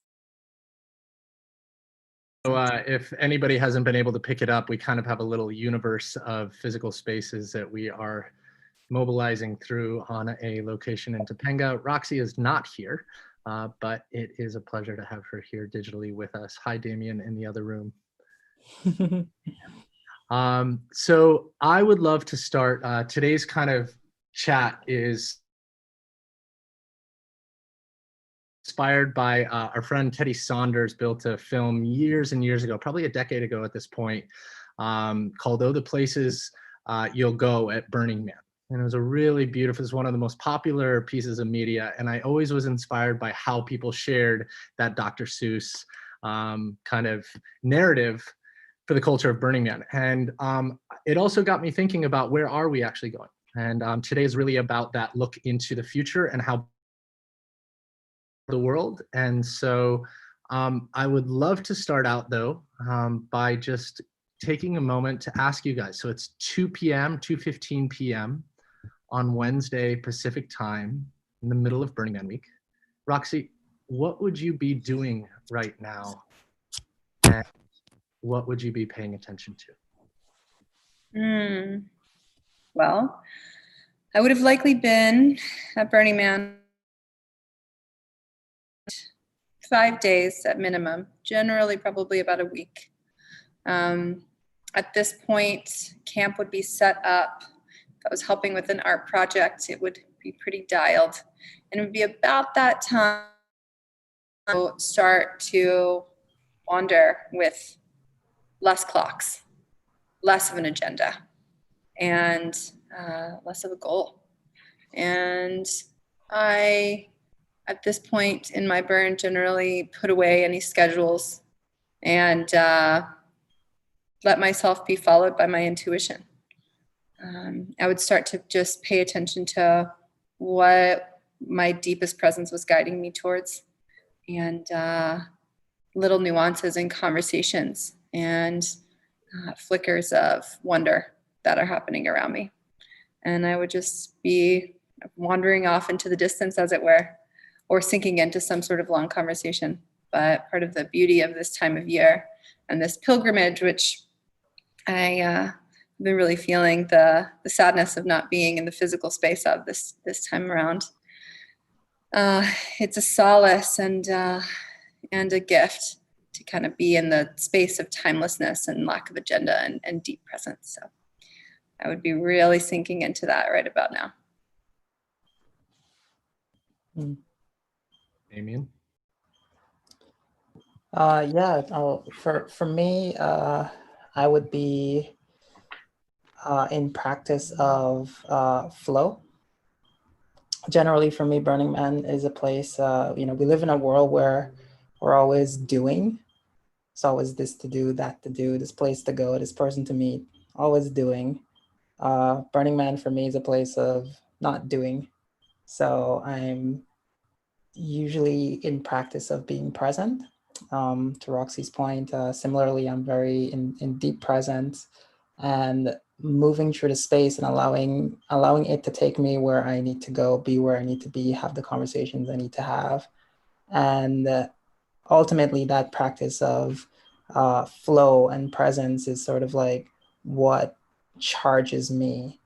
So if anybody hasn't been able to pick it up, we kind of have a little universe of physical spaces that we are mobilizing through on a location in Topanga. Roxy is not here, but it is a pleasure to have her here digitally with us. Hi, Damien, in the other room. So I would love to start. Today's kind of chat is inspired by our friend Teddy Saunders. Built a film years and years ago, probably a decade ago at this point, called "Oh, the Places You'll Go at Burning Man." And it was a really beautiful, it's one of the most popular pieces of media. And I always was inspired by how people shared that Dr. Seuss kind of narrative for the culture of Burning Man. And it also got me thinking about where are we actually going? And today is really about that look into the future and how the world. And so I would love to start out though by just taking a moment to ask you guys. So it's 2 p.m., 2:15 p.m. on Wednesday Pacific time in the middle of Burning Man week. Roxy, what would you be doing right now? And what would you be paying attention to?
Well, I would have likely been at Burning Man 5 days at minimum, generally probably about a week. At this point, camp would be set up. If I was helping with an art project, it would be pretty dialed. And it would be about that time to start to wander with less clocks, less of an agenda, and less of a goal. And I, at this point in my burn, generally put away any schedules and let myself be followed by my intuition. I would start to just pay attention to what my deepest presence was guiding me towards, and little nuances in conversations and flickers of wonder that are happening around me. And I would just be wandering off into the distance, as it were, or sinking into some sort of long conversation. But part of the beauty of this time of year and this pilgrimage, which I have been really feeling the sadness of not being in the physical space of this time around. It's a solace and a gift to kind of be in the space of timelessness and lack of agenda and deep presence. So I would be really sinking into that right about now.
Damien?
Yeah, for me, I would be in practice of flow. Generally, for me, Burning Man is a place, we live in a world where we're always doing. It's always this to do, that to do, this place to go, this person to meet, always doing. Burning Man for me is a place of not doing. So I'm usually in practice of being present. To Roxy's point, similarly, I'm very in deep presence and moving through the space and allowing it to take me where I need to go, be where I need to be, have the conversations I need to have. And ultimately that practice of flow and presence is sort of like what charges me,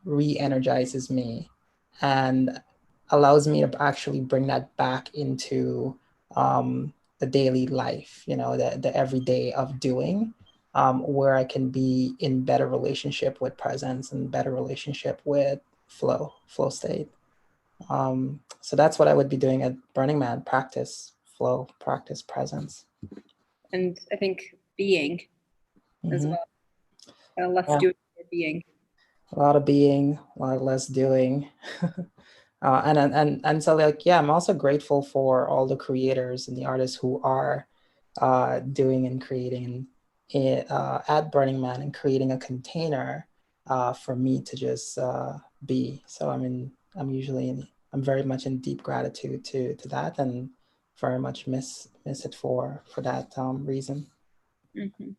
re-energizes me, and allows me to actually bring that back into the daily life, the everyday of doing, where I can be in better relationship with presence and better relationship with flow state. So that's what I would be doing at Burning Man: practice flow, practice presence.
And I think being as well. Less doing, more being.
A lot of being, a lot less doing. And so I'm also grateful for all the creators and the artists who are doing and creating at Burning Man and creating a container for me to just be. So I'm very much in deep gratitude to that, and very much miss it for that reason.
Mm-hmm.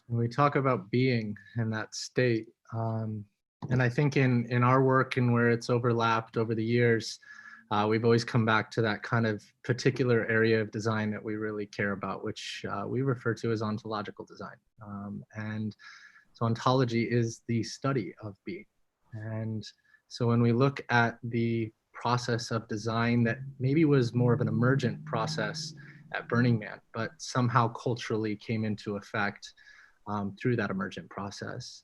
When we talk about being in that state, and I think in our work and where it's overlapped over the years, we've always come back to that kind of particular area of design that we really care about, which we refer to as ontological design. And so ontology is the study of being. And so when we look at the process of design that maybe was more of an emergent process at Burning Man, but somehow culturally came into effect through that emergent process,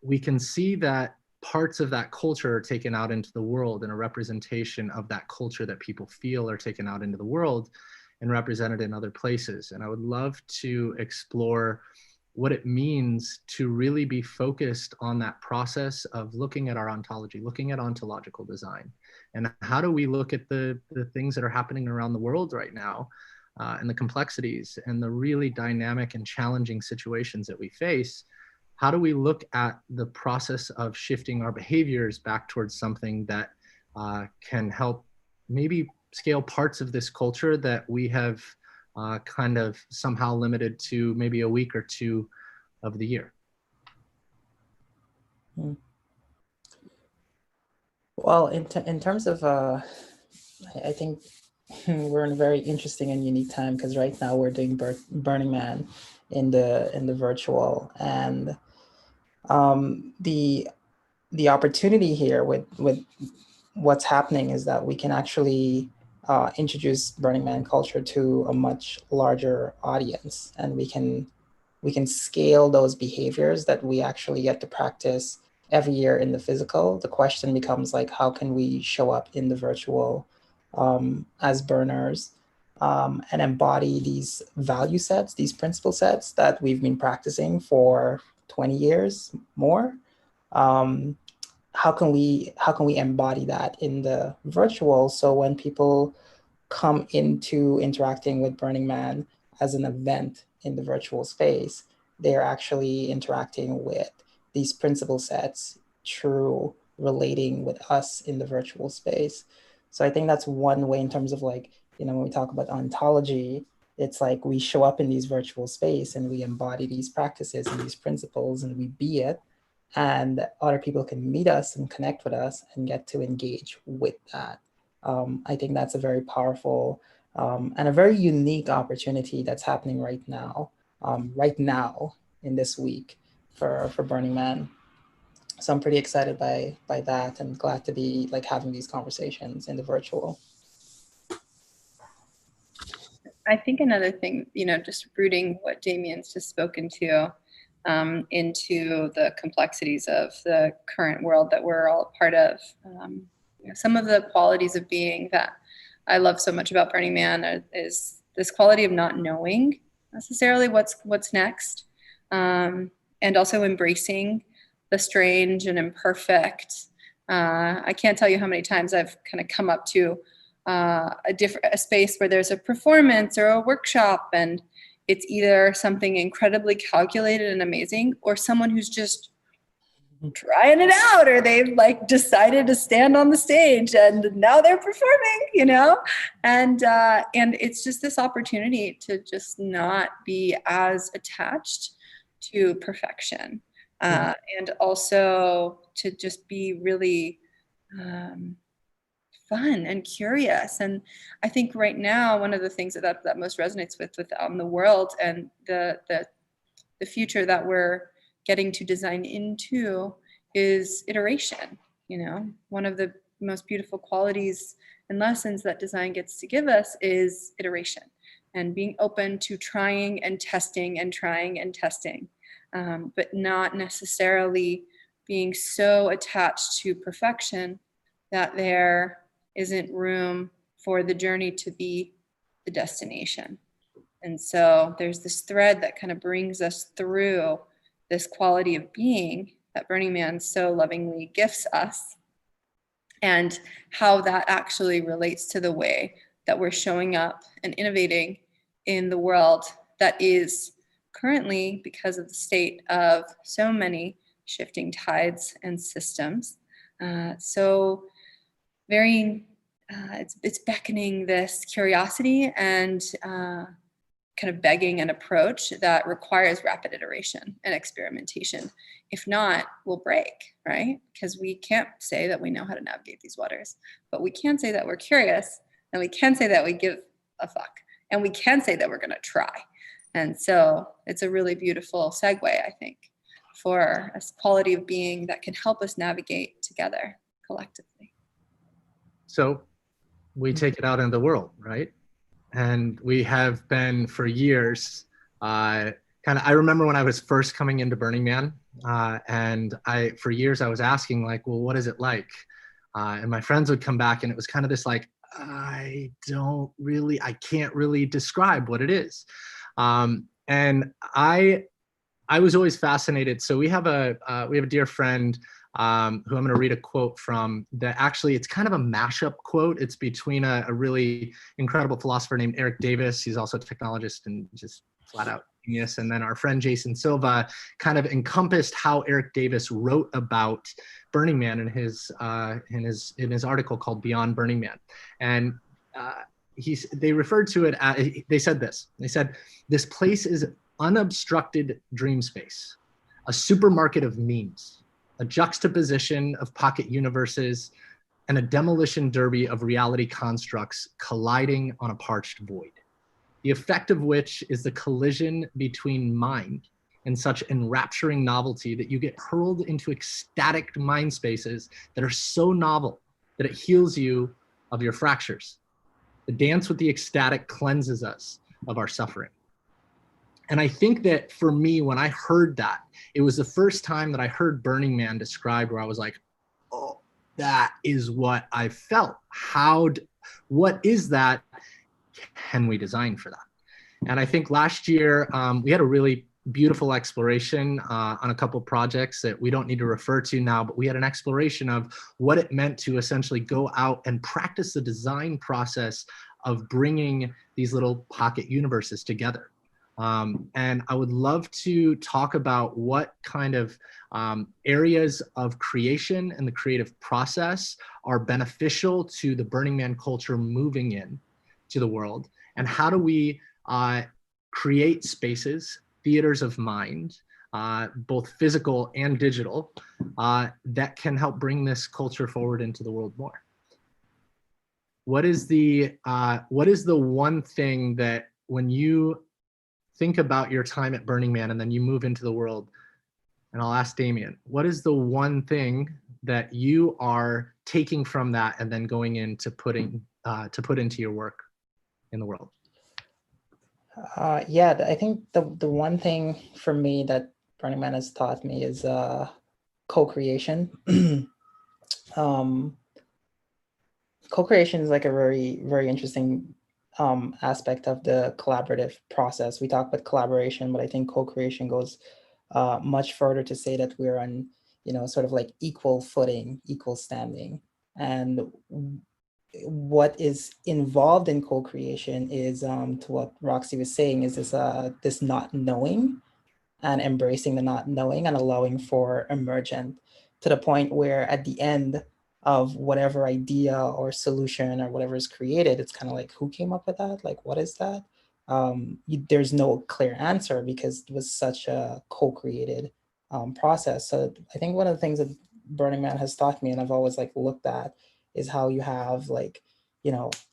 we can see that parts of that culture are taken out into the world, and a representation of that culture that people feel are taken out into the world and represented in other places. And I would love to explore what it means to really be focused on that process of looking at our ontology, looking at ontological design. And how do we look at the things that are happening around the world right now, and the complexities and the really dynamic and challenging situations that we face? How do we look at the process of shifting our behaviors back towards something that can help maybe scale parts of this culture that we have kind of somehow limited to maybe a week or two of the year?
Well, in terms of, I think we're in a very interesting and unique time, because right now we're doing Burning Man in the virtual, and the opportunity here with what's happening is that we can actually introduce Burning Man culture to a much larger audience, and we can scale those behaviors that we actually get to practice every year in the physical. The question becomes like, how can we show up in the virtual as burners and embody these value sets, these principle sets that we've been practicing for 20 years more? How can we embody that in the virtual, so when people come into interacting with Burning Man as an event in the virtual space, they're actually interacting with these principle sets through relating with us in the virtual space? So I think that's one way, in terms of like, when we talk about ontology, it's like we show up in these virtual space and we embody these practices and these principles and we be it, and other people can meet us and connect with us and get to engage with that. I think that's a very powerful and a very unique opportunity that's happening right now in this week for Burning Man. So I'm pretty excited by that, and glad to be like having these conversations in the virtual.
I think another thing, just rooting what Damien's just spoken to into the complexities of the current world that we're all part of. Some of the qualities of being that I love so much about Burning Man is this quality of not knowing necessarily what's next, and also embracing the strange and imperfect. I can't tell you how many times I've kind of come up to a space where there's a performance or a workshop, and it's either something incredibly calculated and amazing, or someone who's just trying it out, or they've like decided to stand on the stage and now they're performing, and it's just this opportunity to just not be as attached to perfection, and also to just be really fun and curious. And I think right now, one of the things that most resonates with the world and the future that we're getting to design into is iteration. One of the most beautiful qualities and lessons that design gets to give us is iteration, and being open to trying and testing and trying and testing, but not necessarily being so attached to perfection that there isn't room for the journey to be the destination. And so there's this thread that kind of brings us through this quality of being that Burning Man so lovingly gifts us, and how that actually relates to the way that we're showing up and innovating in the world that is currently, because of the state of so many shifting tides and systems, so very, it's beckoning this curiosity and kind of begging an approach that requires rapid iteration and experimentation. If not, we'll break, right? Because we can't say that we know how to navigate these waters, but we can say that we're curious, and we can say that we give a fuck, and we can say that we're gonna try. And so it's a really beautiful segue, I think, for a quality of being that can help us navigate together collectively.
So we take it out in the world, right? And we have been for years, I remember when I was first coming into Burning Man, and for years I was asking like, well, what is it like? And my friends would come back and it was kind of this like, I can't really describe what it is. And I I was always fascinated. So we have a dear friend who I'm going to read a quote from that actually it's kind of a mashup quote. It's between a really incredible philosopher named Eric Davis. He's also a technologist and just flat out genius. And then our friend Jason Silva kind of encompassed how Eric Davis wrote about Burning Man in his article called Beyond Burning Man. And they referred to it as, they said this. They said, "This place is unobstructed dream space, a supermarket of memes, a juxtaposition of pocket universes, and a demolition derby of reality constructs colliding on a parched void, the effect of which is the collision between mind and such enrapturing novelty that you get hurled into ecstatic mind spaces that are so novel that it heals you of your fractures. The dance with the ecstatic cleanses us of our suffering." And I think that for me, when I heard that, it was the first time that I heard Burning Man described where I was like, oh, that is what I felt. What is that? Can we design for that? And I think last year, we had a really beautiful exploration on a couple projects that we don't need to refer to now, but we had an exploration of what it meant to essentially go out and practice the design process of bringing these little pocket universes together. And I would love to talk about what kind of areas of creation and the creative process are beneficial to the Burning Man culture moving in to the world, and how do we create spaces, theaters of mind, both physical and digital, that can help bring this culture forward into the world more. What is the one thing that when you think about your time at Burning Man and then you move into the world, and I'll ask Damien, what is the one thing that you are taking from that and then going into putting to put into your work in the world?
Yeah, I think the one thing for me that Burning Man has taught me is co-creation. Co-creation is like a very, very interesting aspect of the collaborative process. We talk about collaboration, but I think co-creation goes much further to say that we're on, sort of like equal footing, equal standing. And what is involved in co-creation is, to what Roxy was saying, is this not knowing and embracing the not knowing and allowing for emergent, to the point where at the end of whatever idea or solution or whatever is created, it's kind of like, who came up with that? Like, what is that? There's no clear answer because it was such a co-created process. So I think one of the things that Burning Man has taught me, and I've always like looked at, is how you have like,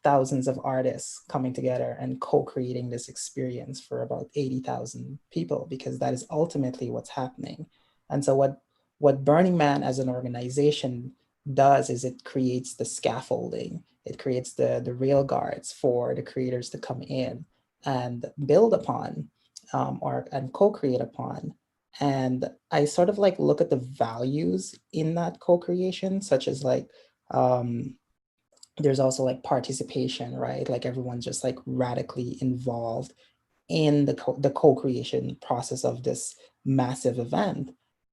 thousands of artists coming together and co-creating this experience for about 80,000 people, because that is ultimately what's happening. And so what Burning Man as an organization does is it creates the scaffolding, it creates the rail guards for the creators to come in and build upon and co-create upon. And I sort of like look at the values in that co-creation, such as like, there's also like participation, right? Like everyone's just like radically involved in the co-creation process of this massive event.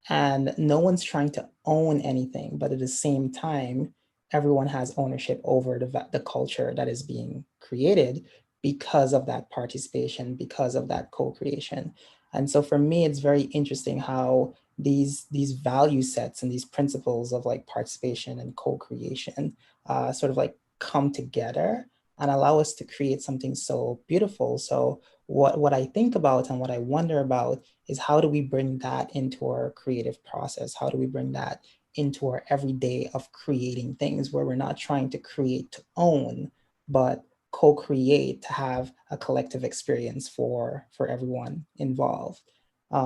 And no one's trying to own anything, but at the same time, everyone has ownership over the culture that is being created because of that participation, because of that co-creation. And so for me, it's very interesting how these value sets and these principles of like participation and co-creation sort of like come together and allow us to create something so beautiful. So what I think about and what I wonder about is, how do we bring that into our creative process? How do we bring that into our everyday of creating things, where we're not trying to create to own, but co-create to have a collective experience for everyone involved.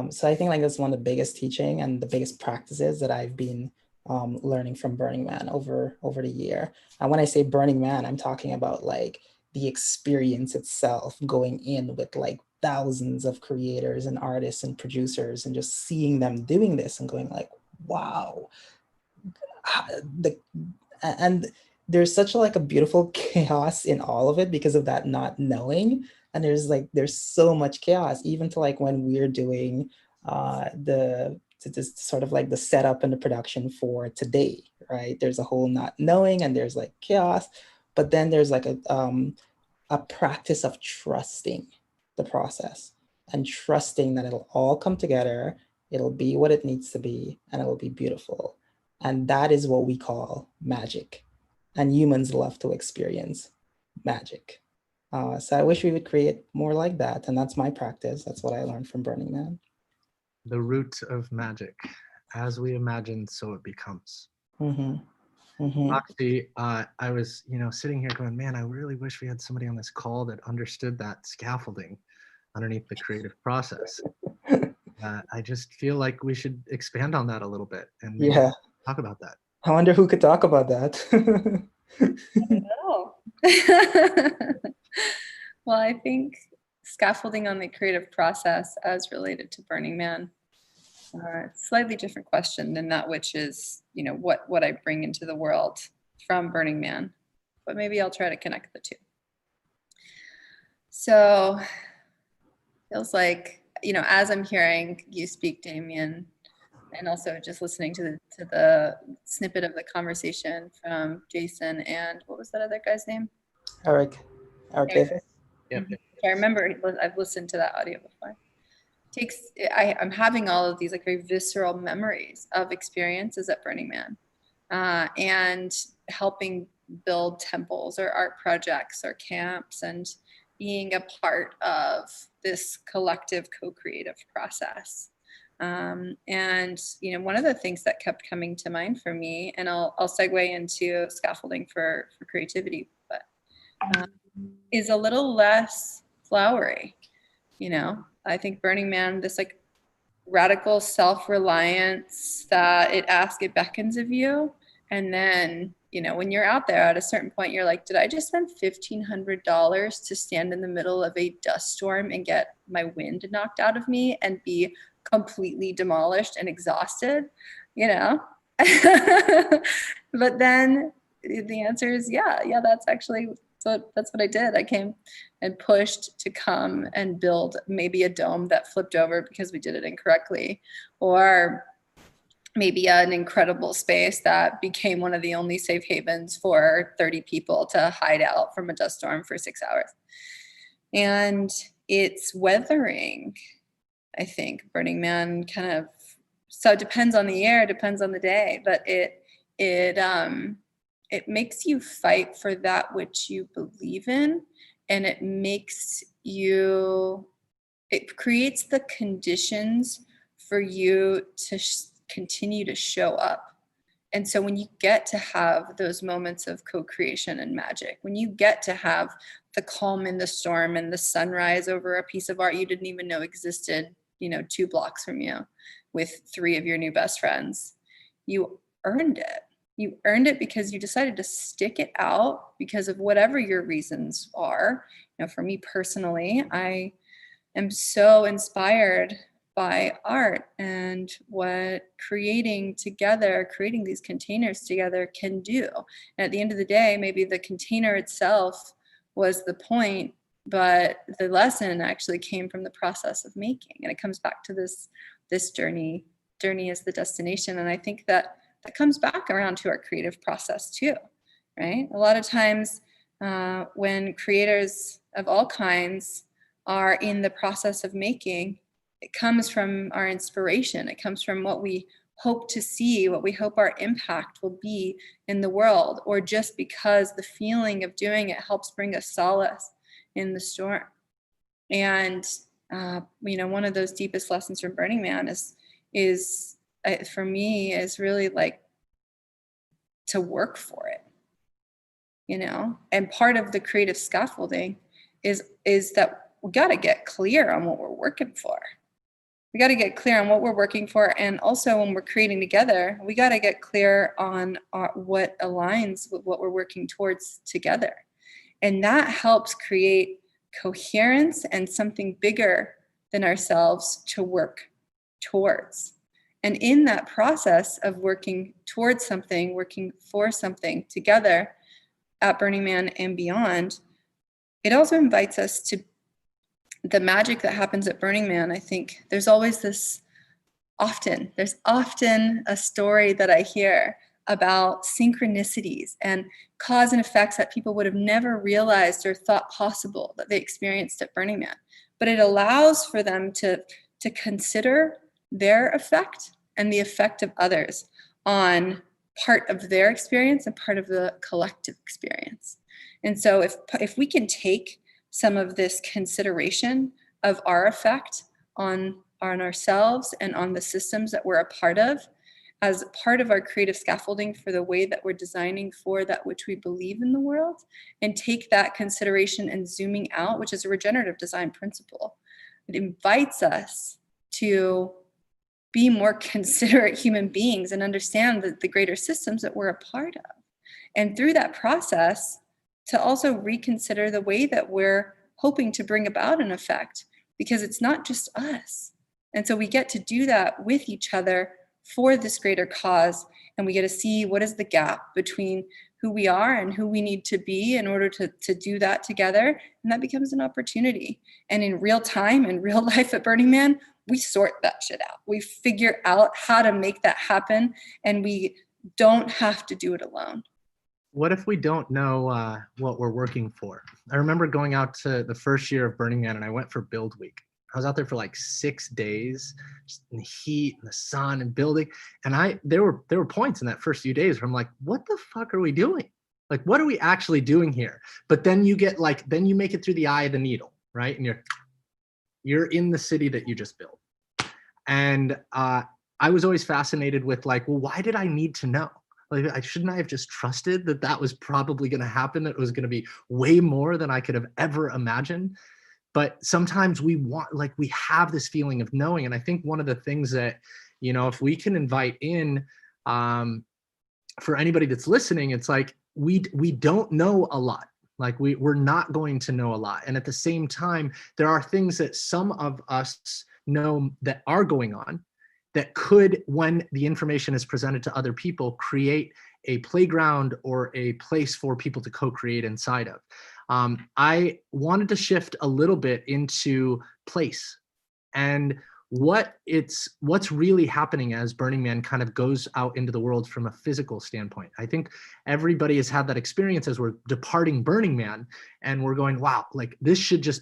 So I think like that's one of the biggest teaching and the biggest practices that I've been learning from Burning Man over the year. And when I say Burning Man, I'm talking about like the experience itself, going in with like thousands of creators and artists and producers and just seeing them doing this and going like, wow. And there's such like a beautiful chaos in all of it because of that not knowing. And there's so much chaos, even to like when we're doing this sort of like the setup and the production for today, right? There's a whole not knowing and there's like chaos, but then there's like a practice of trusting the process and trusting that it'll all come together, it'll be what it needs to be, and it'll be beautiful. And that is what we call magic. And humans love to experience magic. So I wish we would create more like that. And that's my practice. That's what I learned from Burning Man.
The root of magic. As we imagine, so it becomes.
Mm-hmm. Mm-hmm.
Roxy, I was, sitting here going, man, I really wish we had somebody on this call that understood that scaffolding underneath the creative process. I just feel like we should expand on that a little bit and
yeah,
talk about that.
I wonder who could talk about that.
I don't know. Well, I think scaffolding on the creative process as related to Burning Man, slightly different question than that, which is, what I bring into the world from Burning Man, but maybe I'll try to connect the two. So feels like, as I'm hearing you speak, Damien, and also just listening to the snippet of the conversation from Jason and what was that other guy's name?
Eric Davis.
Yep.
I remember I've listened to that audio before. I'm having all of these like very visceral memories of experiences at Burning Man, and helping build temples or art projects or camps and being a part of this collective co-creative process. And one of the things that kept coming to mind for me, and I'll segue into scaffolding for creativity, but is a little less flowery. I think Burning Man, this like radical self-reliance that it beckons of you, and then when you're out there at a certain point, you're like, did I just spend $1,500 to stand in the middle of a dust storm and get my wind knocked out of me and be completely demolished and exhausted? But then the answer is yeah, that's actually, so that's what I did. I came and pushed to come and build maybe a dome that flipped over because we did it incorrectly, or maybe an incredible space that became one of the only safe havens for 30 people to hide out from a dust storm for 6 hours. And it's weathering, I think, Burning Man kind of, so it depends on the year, depends on the day, but it makes you fight for that which you believe in, and it creates the conditions for you to continue to show up. And so when you get to have those moments of co-creation and magic, when you get to have the calm in the storm and the sunrise over a piece of art you didn't even know existed, 2 blocks from you with 3 of your new best friends, you earned it. You earned it because you decided to stick it out because of whatever your reasons are. For me personally, I am so inspired by art and what creating these containers together can do. And at the end of the day, maybe the container itself was the point, but the lesson actually came from the process of making. And it comes back to this journey is the destination. And I think that comes back around to our creative process too, right? A lot of times when creators of all kinds are in the process of making, it comes from our inspiration. It comes from what we hope to see, what we hope our impact will be in the world, or just because the feeling of doing it helps bring us solace in the storm. And one of those deepest lessons from Burning Man is for me is really like to work for it, and part of the creative scaffolding is that we got to get clear on what we're working for. We got to get clear on what we're working for. And also when we're creating together, we got to get clear on what aligns with what we're working towards together. And that helps create coherence and something bigger than ourselves to work towards. And in that process of working towards something, working for something together at Burning Man and beyond, it also invites us to the magic that happens at Burning Man. I think there's always this There's often a story that I hear about synchronicities and cause and effects that people would have never realized or thought possible that they experienced at Burning Man. But it allows for them to consider their effect and the effect of others on part of their experience and part of the collective experience. And so if we can take some of this consideration of our effect on ourselves and on the systems that we're a part of as part of our creative scaffolding for the way that we're designing for that which we believe in the world, and take that consideration and zooming out, which is a regenerative design principle. It invites us to be more considerate human beings and understand the greater systems that we're a part of. And through that process, to also reconsider the way that we're hoping to bring about an effect, because it's not just us. And so we get to do that with each other for this greater cause, and we get to see what is the gap between who we are and who we need to be in order to do that together, and that becomes an opportunity. And in real time, in real life at Burning Man, we sort that shit out. We figure out how to make that happen, and we don't have to do it alone.
What if we don't know what we're working for? I remember going out to the first year of Burning Man, and I went for Build Week. I was out there for like 6 days, just in the heat and the sun and building. And there were points in that first few days where I'm like, what the fuck are we doing? Like, what are we actually doing here? But then you get then you make it through the eye of the needle, right? And you're in the city that you just built. And I was always fascinated with like, well, why did I need to know? Like, shouldn't I have just trusted that was probably going to happen, that it was going to be way more than I could have ever imagined? But sometimes we have this feeling of knowing. And I think one of the things that, if we can invite in, for anybody that's listening, it's like, we don't know a lot. Like we're not going to know a lot. And at the same time, there are things that some of us know that are going on that could, when the information is presented to other people, create a playground or a place for people to co-create inside of. I wanted to shift a little bit into place and what's really happening as Burning Man kind of goes out into the world from a physical standpoint. I think everybody has had that experience as we're departing Burning Man and we're going, wow, like we should just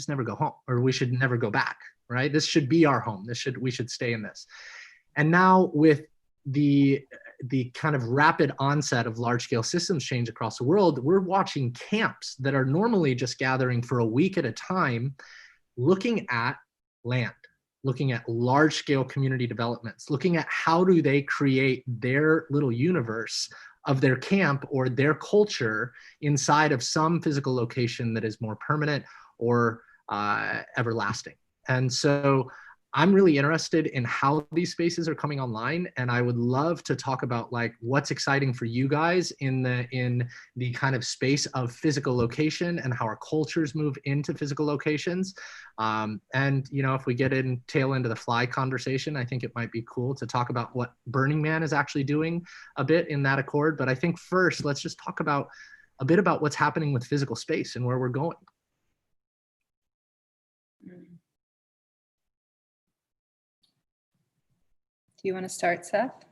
never go home, or we should never go back, right? This should be our home. We should stay in this. And now with the kind of rapid onset of large-scale systems change across the world, we're watching camps that are normally just gathering for a week at a time, looking at land, looking at large-scale community developments, looking at how do they create their little universe of their camp or their culture inside of some physical location that is more permanent or everlasting. And so I'm really interested in how these spaces are coming online, and I would love to talk about like what's exciting for you guys in the kind of space of physical location and how our cultures move into physical locations. And if we get in tail into the fly conversation, I think it might be cool to talk about what Burning Man is actually doing a bit in that accord. But I think first, let's just talk about a bit about what's happening with physical space and where we're going.
Do you want to start, Seth?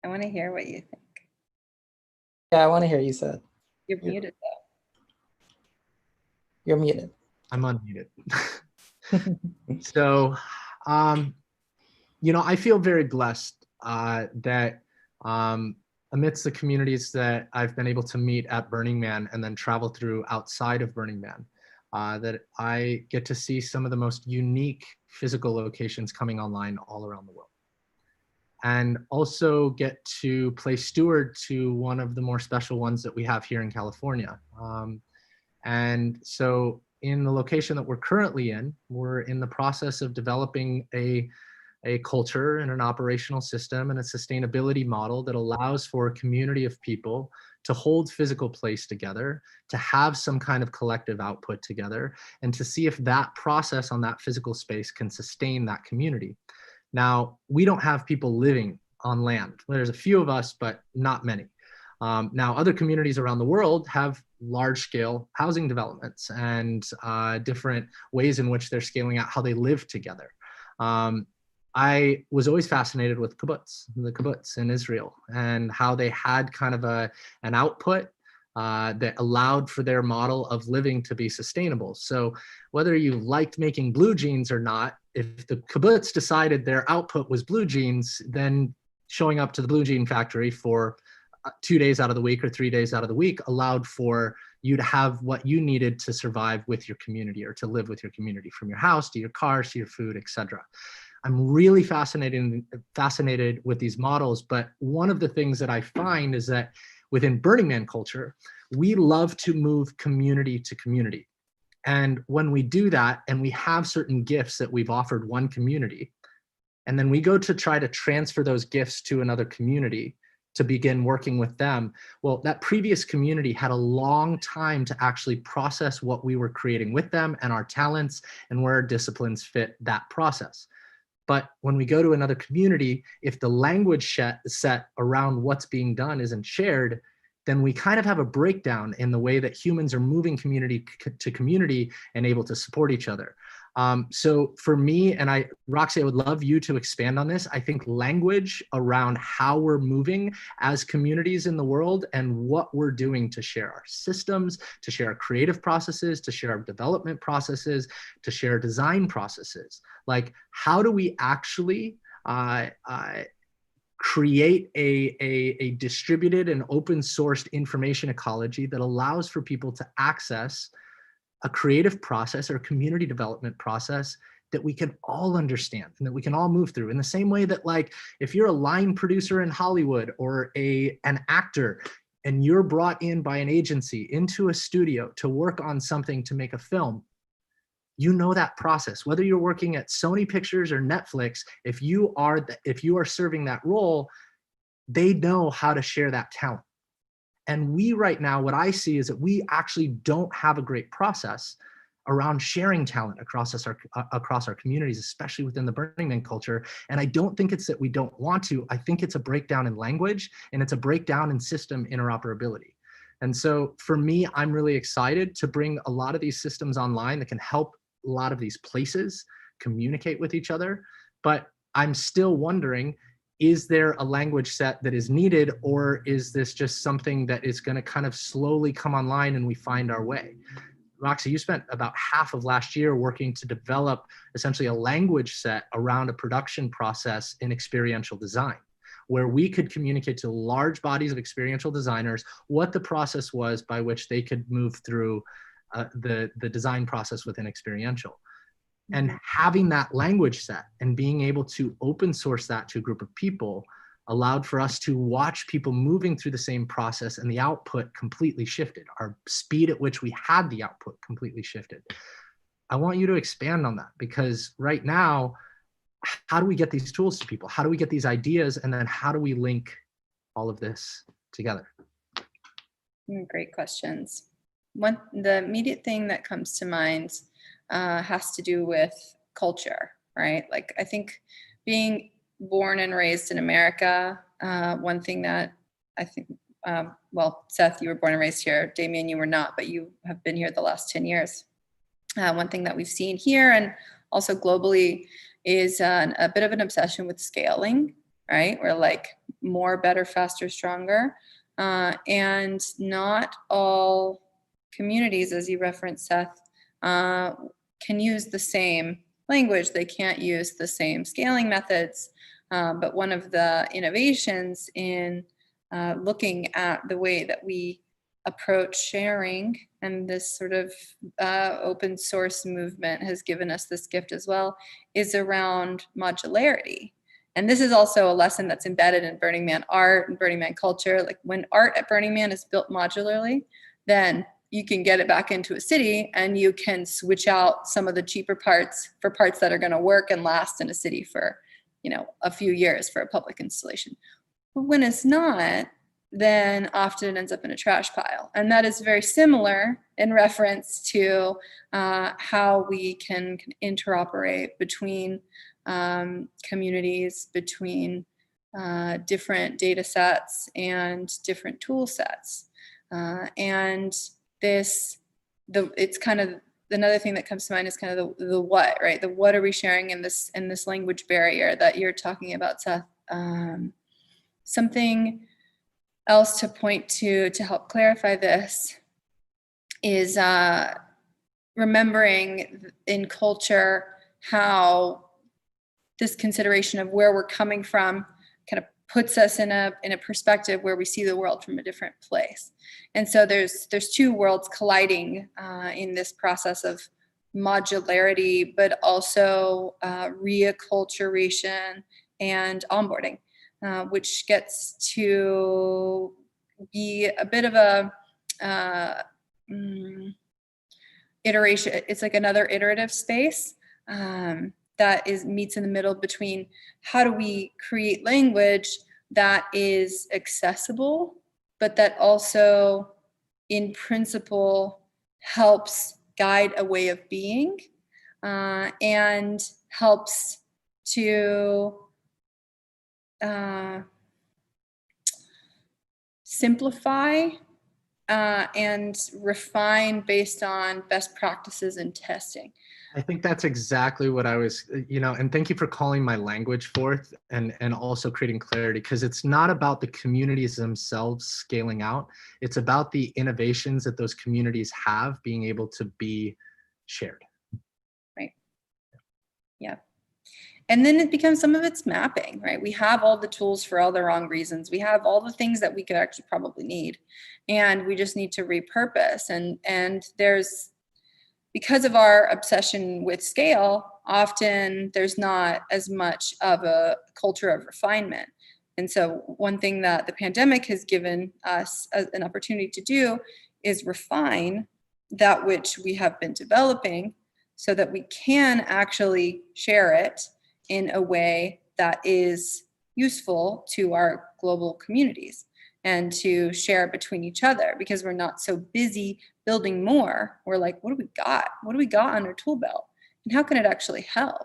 I want to hear what you think.
Yeah, I want to hear you, Seth.
You're muted, though.
You're muted.
I'm unmuted. So, I feel very blessed that amidst the communities that I've been able to meet at Burning Man and then travel through outside of Burning Man, that I get to see some of the most unique physical locations coming online all around the world. And also get to play steward to one of the more special ones that we have here in California. And so in the location that we're currently in, we're in the process of developing a culture and an operational system and a sustainability model that allows for a community of people to hold physical place together, to have some kind of collective output together, and to see if that process on that physical space can sustain that community. Now, we don't have people living on land. There's a few of us, but not many. Now, other communities around the world have large-scale housing developments and different ways in which they're scaling out how they live together. I was always fascinated with the kibbutz in Israel, and how they had kind of an output that allowed for their model of living to be sustainable. So whether you liked making blue jeans or not, if the kibbutz decided their output was blue jeans, then showing up to the blue jean factory for 2 days out of the week or 3 days out of the week allowed for you to have what you needed to survive with your community, or to live with your community, from your house to your cars to your food, etc. I'm really fascinated with these models, but one of the things that I find is that within Burning Man culture, we love to move community to community. And when we do that, and we have certain gifts that we've offered one community, and then we go to try to transfer those gifts to another community to begin working with them, well, that previous community had a long time to actually process what we were creating with them and our talents and where our disciplines fit that process. But when we go to another community, if the language set around what's being done isn't shared, then we kind of have a breakdown in the way that humans are moving community to community and able to support each other. So for me, and Roxy, I would love you to expand on this. I think language around how we're moving as communities in the world and what we're doing to share our systems, to share our creative processes, to share our development processes, to share design processes. Like, how do we actually create a distributed and open sourced information ecology that allows for people to access a creative process or community development process that we can all understand and that we can all move through, in the same way that, like, if you're a line producer in Hollywood or an actor and you're brought in by an agency into a studio to work on something to make a film, you know that process. Whether you're working at Sony Pictures or Netflix, if you are serving that role, they know how to share that talent. And we right now, what I see is that we actually don't have a great process around sharing talent across our communities, especially within the Burning Man culture. And I don't think it's that we don't want to. I think it's a breakdown in language, and it's a breakdown in system interoperability. And so for me, I'm really excited to bring a lot of these systems online that can help a lot of these places communicate with each other. But I'm still wondering, is there a language set that is needed, or is this just something that is going to kind of slowly come online and we find our way? Roxy, you spent about half of last year working to develop essentially a language set around a production process in experiential design, where we could communicate to large bodies of experiential designers what the process was by which they could move through the design process within experiential. And having that language set and being able to open source that to a group of people allowed for us to watch people moving through the same process, and the output completely shifted. Our speed at which we had the output completely shifted. I want you to expand on that, because right now, how do we get these tools to people? How do we get these ideas? And then how do we link all of this together?
Great questions. The immediate thing that comes to mind has to do with culture, right? Like, I think being born and raised in America, one thing that I think, well, Seth, you were born and raised here. Damien, you were not, but you have been here the last 10 years. One thing that we've seen here and also globally is a bit of an obsession with scaling, right? We're like more, better, faster, stronger. And not all communities, as you referenced, Seth, can use the same language. They can't use the same scaling methods. But one of the innovations in looking at the way that we approach sharing, and this sort of open source movement has given us this gift as well, is around modularity. And this is also a lesson that's embedded in Burning Man art and Burning Man culture. Like, when art at Burning Man is built modularly, then you can get it back into a city and you can switch out some of the cheaper parts for parts that are going to work and last in a city for, you know, a few years for a public installation. But when it's not, then often it ends up in a trash pile. And that is very similar in reference to how we can interoperate between communities, between different data sets and different tool sets. And it's kind of another thing that comes to mind is kind of the what, right? The what are we sharing in this language barrier that you're talking about, Seth? Something else to point to help clarify this is remembering in culture how this consideration of where we're coming from kind of puts us in a perspective where we see the world from a different place. And so there's two worlds colliding in this process of modularity, but also reacculturation and onboarding, which gets to be a bit of a iteration. It's like another iterative space that meets in the middle between how do we create language that is accessible, but that also in principle helps guide a way of being and helps to simplify and refine based on best practices and testing.
I think that's exactly what I was, and thank you for calling my language forth and also creating clarity, because it's not about the communities themselves scaling out. It's about the innovations that those communities have being able to be shared.
Right. Yeah. And then it becomes some of it's mapping, right? We have all the tools for all the wrong reasons. We have all the things that we could actually probably need, and we just need to repurpose. And there's, because of our obsession with scale, often there's not as much of a culture of refinement. And so one thing that the pandemic has given us an opportunity to do is refine that which we have been developing so that we can actually share it in a way that is useful to our global communities and to share between each other, because we're not so busy building more. We're like, what do we got? What do we got on our tool belt? And how can it actually help?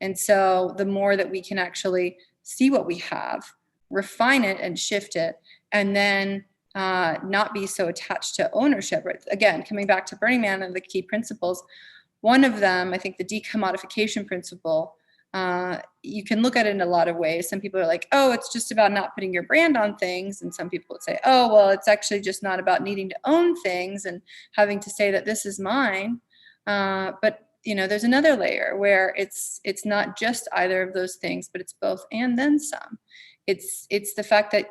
And so the more that we can actually see what we have, refine it and shift it, and then not be so attached to ownership. Right? Again, coming back to Burning Man and the key principles, one of them, I think the decommodification principle, you can look at it in a lot of ways. Some people are like, oh, it's just about not putting your brand on things. And some people would say, oh, well, it's actually just not about needing to own things and having to say that this is mine. But there's another layer where it's not just either of those things, but it's both and then some. It's the fact that,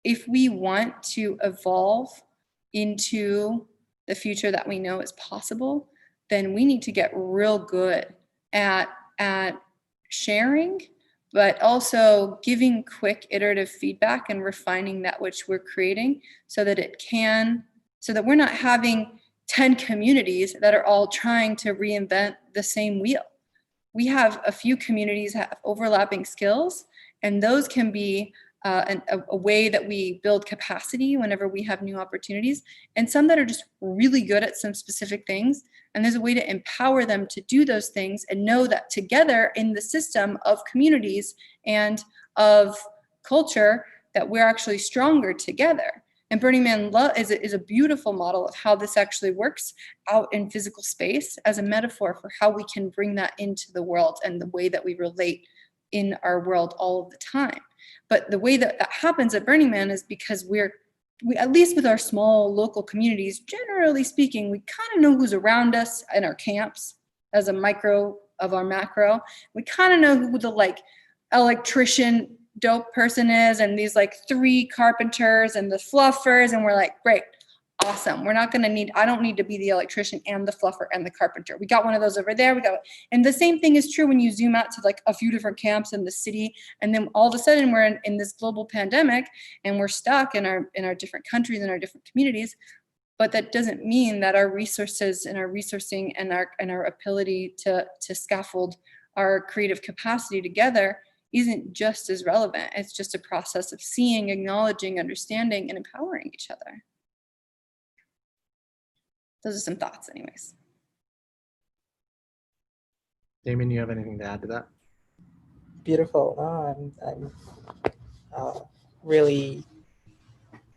if we want to evolve into the future that we know is possible, then we need to get real good at sharing, but also giving quick iterative feedback and refining that which we're creating so that we're not having 10 communities that are all trying to reinvent the same wheel. We have a few communities that have overlapping skills, and those can be a way that we build capacity whenever we have new opportunities, and some that are just really good at some specific things. And there's a way to empower them to do those things and know that together in the system of communities and of culture that we're actually stronger together. And Burning Man is a beautiful model of how this actually works out in physical space as a metaphor for how we can bring that into the world and the way that we relate in our world all of the time. But the way that happens at Burning Man is because we, at least with our small local communities, generally speaking, we kind of know who's around us in our camps as a micro of our macro. We kind of know who the electrician dope person is, and these 3 carpenters and the fluffers, and we're like, great, awesome. I don't need to be the electrician and the fluffer and the carpenter. We got one of those over there. And the same thing is true when you zoom out to a few different camps in the city, and then all of a sudden we're in this global pandemic and we're stuck in our different countries and our different communities. But that doesn't mean that our resources and our resourcing and our ability to scaffold our creative capacity together isn't just as relevant. It's just a process of seeing, acknowledging, understanding, and empowering each other. Those are some thoughts anyways.
Damien, you have anything to add to that?
Beautiful. I'm really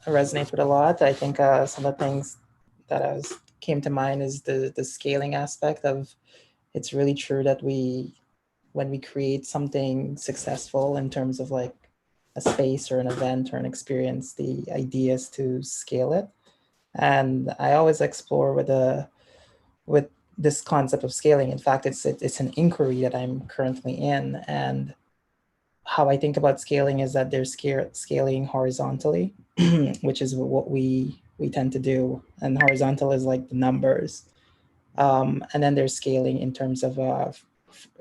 resonate with a lot. I think some of the things that I was came to mind is the scaling aspect of, it's really true that when we create something successful in terms of like a space or an event or an experience, the idea is to scale it. And I always explore with this concept of scaling. In fact, it's an inquiry that I'm currently in. And how I think about scaling is that there's scaling horizontally, which is what we tend to do. And horizontal is like the numbers. And then there's scaling in terms of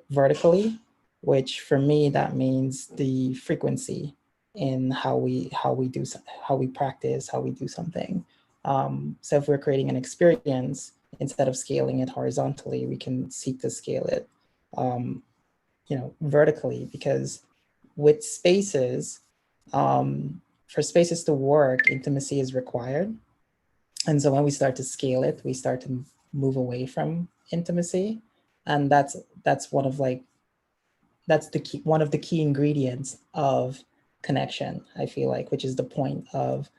vertically, which for me, that means the frequency in how we practice, how we do something. So if we're creating an experience, instead of scaling it horizontally, we can seek to scale it, vertically, because with spaces, for spaces to work, intimacy is required. And so when we start to scale it, we start to move away from intimacy. And that's one of the key ingredients of connection, I feel like, which is the point of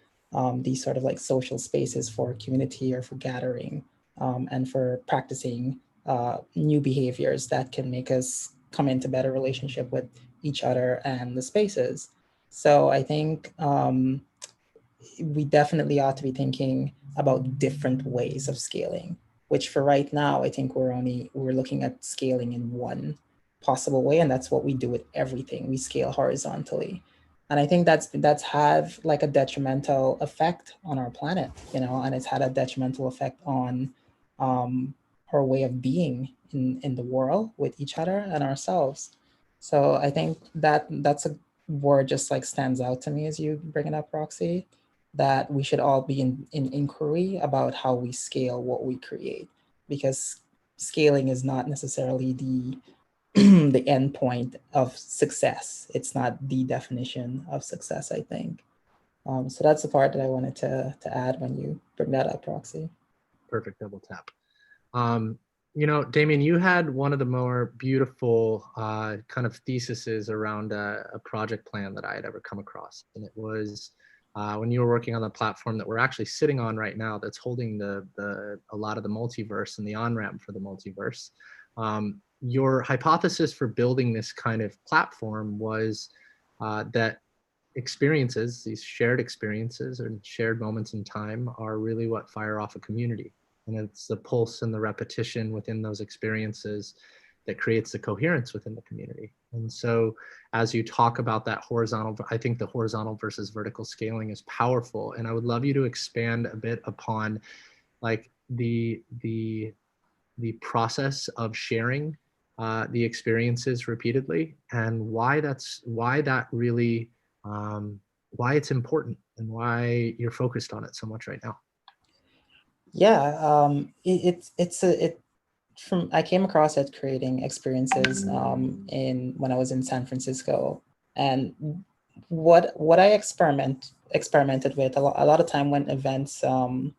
these sort of like social spaces for community or for gathering, and for practicing new behaviors that can make us come into better relationship with each other and the spaces. So I think we definitely ought to be thinking about different ways of scaling, which for right now, I think we're looking at scaling in one possible way, and that's what we do with everything. We scale horizontally. And I think that's had like a detrimental effect on our planet, and it's had a detrimental effect on our way of being in the world with each other and ourselves. So I think that's a word just like stands out to me as you bring it up, Roxy, that we should all be in inquiry about how we scale what we create, because scaling is not necessarily the the end point of success. It's not the definition of success, I think. So that's the part that I wanted to add when you bring that up, Roxy.
Perfect double tap. Damien, you had one of the more beautiful kind of theses around a project plan that I had ever come across. And it was when you were working on the platform that we're actually sitting on right now, that's holding a lot of the multiverse and the on-ramp for the multiverse. Your hypothesis for building this kind of platform was that experiences, these shared experiences and shared moments in time, are really what fire off a community. And it's the pulse and the repetition within those experiences that creates the coherence within the community. And so as you talk about that horizontal, I think the horizontal versus vertical scaling is powerful. And I would love you to expand a bit upon like the process of sharing the experiences repeatedly, and why it's important and why you're focused on it so much right now.
Yeah, I came across it creating experiences when I was in San Francisco, and what I experimented with a lot of time when events or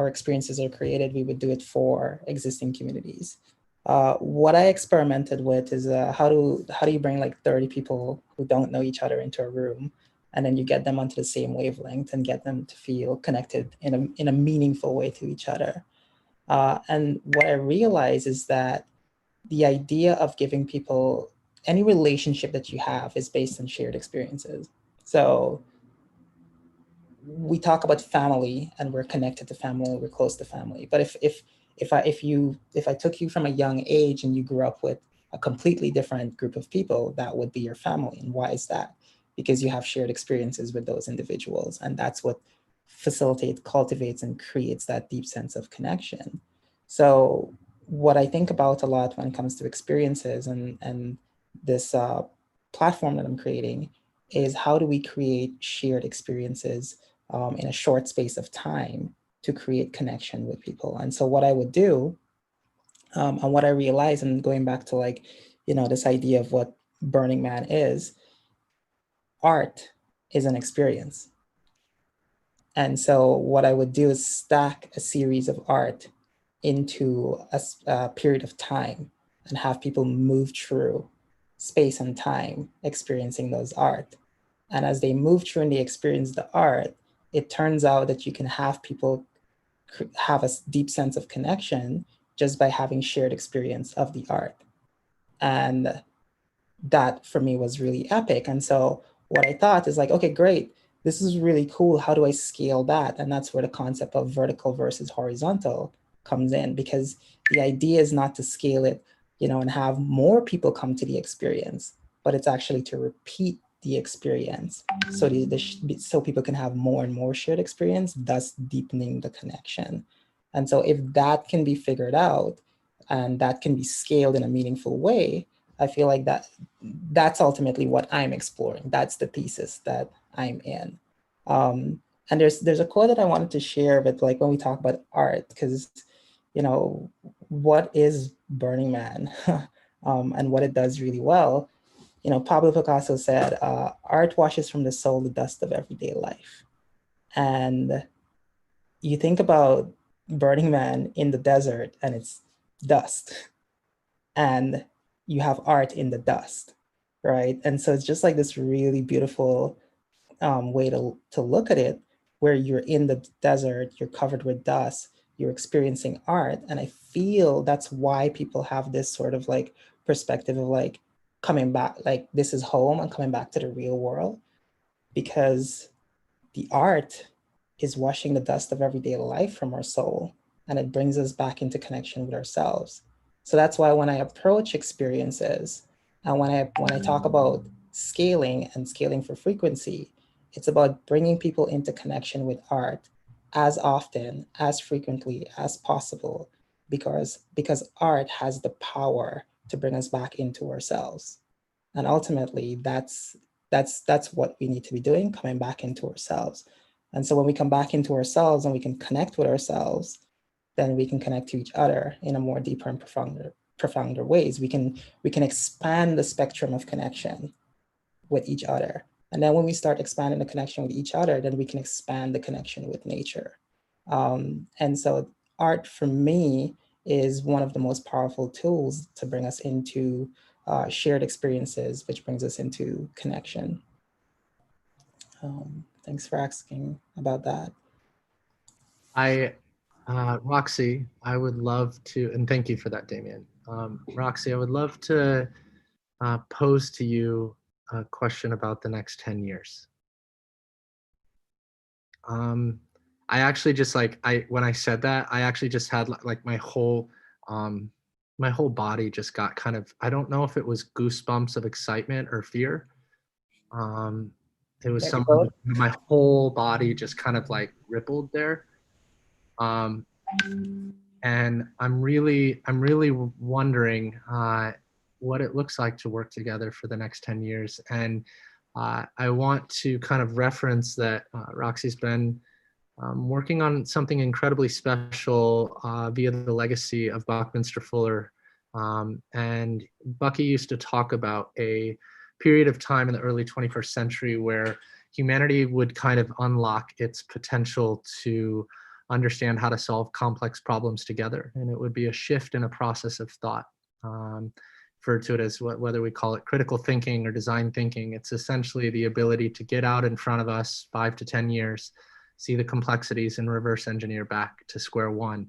experiences are created, we would do it for existing communities. What I experimented with is how do you bring like 30 people who don't know each other into a room, and then you get them onto the same wavelength and get them to feel connected in a meaningful way to each other. And what I realize is that the idea of giving people any relationship that you have is based on shared experiences. So we talk about family and we're connected to family, we're close to family. But if I took you from a young age and you grew up with a completely different group of people, that would be your family. And why is that? Because you have shared experiences with those individuals. And that's what facilitates, cultivates, and creates that deep sense of connection. So what I think about a lot when it comes to experiences and this platform that I'm creating is how do we create shared experiences in a short space of time to create connection with people. And so what I would do, and what I realized, and going back to like, this idea of what Burning Man is, art is an experience. And so what I would do is stack a series of art into a period of time and have people move through space and time experiencing those art. And as they move through and they experience the art, it turns out that you can have people have a deep sense of connection just by having shared experience of the art. And that for me was really epic. And so what I thought is like, okay, great. This is really cool. How do I scale that? And that's where the concept of vertical versus horizontal comes in, because the idea is not to scale it, and have more people come to the experience, but it's actually to repeat the experience so so people can have more and more shared experience, thus deepening the connection. And so if that can be figured out and that can be scaled in a meaningful way, I feel like that's ultimately what I'm exploring. That's the thesis that I'm in. And there's a quote that I wanted to share, but like when we talk about art, because what is Burning Man and what it does really well. Pablo Picasso said, art washes from the soul the dust of everyday life. And you think about Burning Man in the desert and it's dust. And you have art in the dust, right? And so it's just like this really beautiful way to look at it, where you're in the desert, you're covered with dust, you're experiencing art. And I feel that's why people have this sort of like perspective of like coming back, like this is home and coming back to the real world, because the art is washing the dust of everyday life from our soul, and it brings us back into connection with ourselves. So that's why when I approach experiences and when I talk about scaling and scaling for frequency, it's about bringing people into connection with art as often, as frequently as possible, because art has the power to bring us back into ourselves. And ultimately, that's what we need to be doing, coming back into ourselves. And so when we come back into ourselves and we can connect with ourselves, then we can connect to each other in a more deeper and profounder ways. We can expand the spectrum of connection with each other. And then when we start expanding the connection with each other, then we can expand the connection with nature. And so art for me is one of the most powerful tools to bring us into shared experiences, which brings us into connection. Thanks for asking about that.
Roxy, I would love to, and thank you for that, Damien. Roxy, I would love to pose to you a question about the next 10 years. I actually just when I said that, I actually just had like my whole body just got kind of, I don't know if it was goosebumps of excitement or fear. It was my whole body just kind of like rippled there. And I'm really wondering what it looks like to work together for the next 10 years. And I want to kind of reference that Roxy's been working on something incredibly special via the legacy of Buckminster Fuller. And Bucky used to talk about a period of time in the early 21st century where humanity would kind of unlock its potential to understand how to solve complex problems together. And it would be a shift in a process of thought. Referred to it as whether we call it critical thinking or design thinking. It's essentially the ability to get out in front of us 5 to 10 years, see the complexities and reverse engineer back to square one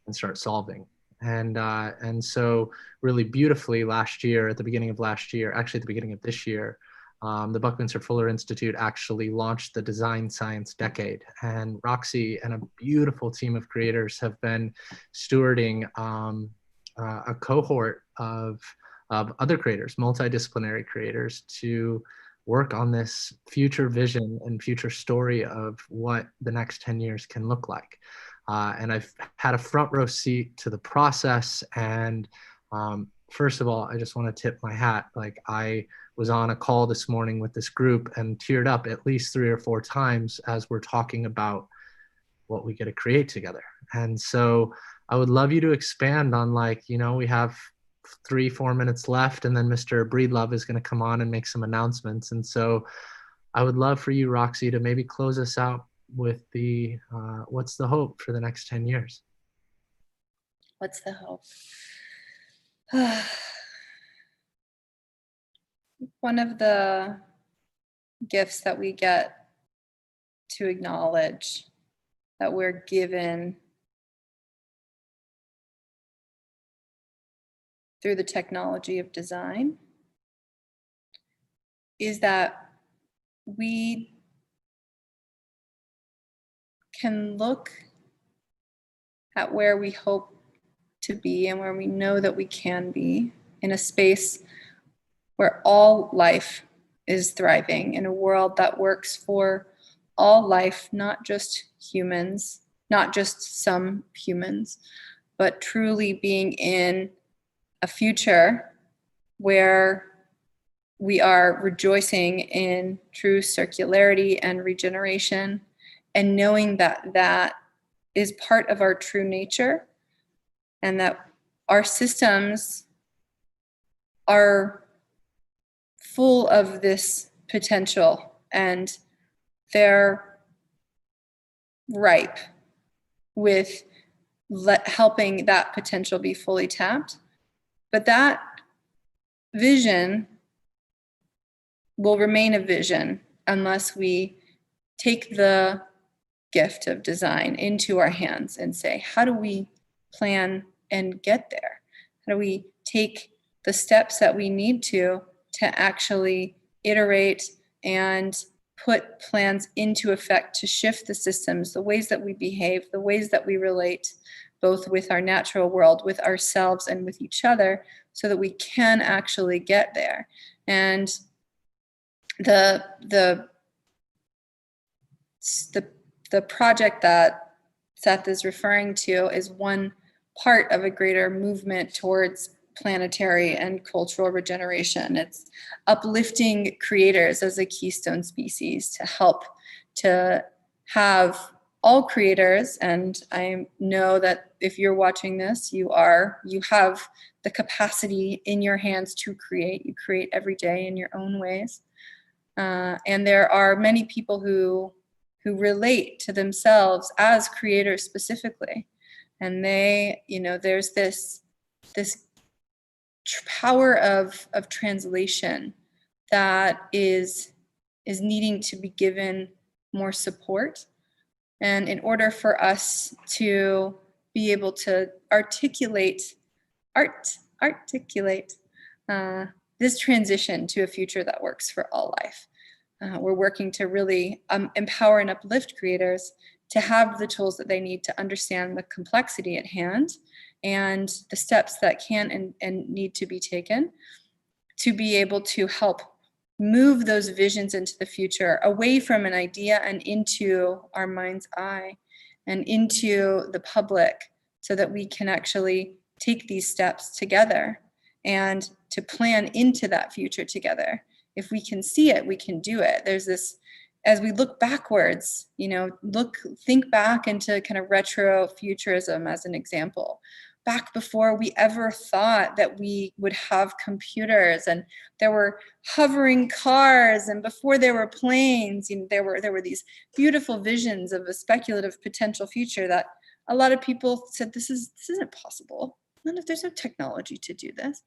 and start solving. And so really beautifully last year, at the beginning of last year, actually at the beginning of this year, the Buckminster Fuller Institute actually launched the Design Science Decade. And Roxy and a beautiful team of creators have been stewarding a cohort of other creators, multidisciplinary creators, to work on this future vision and future story of what the next 10 years can look like. And I've had a front row seat to the process. And first of all, I just want to tip my hat. Like, I was on a call this morning with this group and teared up at least 3 or 4 times as we're talking about what we get to create together. And so I would love you to expand on, like, we have 3-4 minutes left, and then Mr. Breedlove is going to come on and make some announcements. And so I would love for you, Roxy, to maybe close us out with the what's the hope for the next 10 years?
What's the hope? One of the gifts that we get to acknowledge that we're given through the technology of design is that we can look at where we hope to be and where we know that we can be in a space where all life is thriving, in a world that works for all life, not just humans, not just some humans, but truly being in a future where we are rejoicing in true circularity and regeneration, and knowing that that is part of our true nature, and that our systems are full of this potential and they're ripe with helping that potential be fully tapped. But that vision will remain a vision unless we take the gift of design into our hands and say, how do we plan and get there? How do we take the steps that we need to actually iterate and put plans into effect to shift the systems, the ways that we behave, the ways that we relate, both with our natural world, with ourselves, and with each other, so that we can actually get there. And the project that Seth is referring to is one part of a greater movement towards planetary and cultural regeneration. It's uplifting creators as a keystone species to help to have all creators, and I know that if you're watching this, you have the capacity in your hands to create. You create every day in your own ways. And there are many people who relate to themselves as creators specifically. And they, there's this power of translation that is needing to be given more support. And in order for us to be able to articulate this transition to a future that works for all life, we're working to really empower and uplift creators to have the tools that they need to understand the complexity at hand and the steps that can and need to be taken to be able to help move those visions into the future, away from an idea and into our mind's eye and into the public, so that we can actually take these steps together and to plan into that future together. If we can see it, we can do it. There's this, as we look backwards, think back into kind of retro futurism as an example. Back before we ever thought that we would have computers, and there were hovering cars, and before there were planes, there were these beautiful visions of a speculative potential future that a lot of people said, this isn't possible. There's no technology to do this.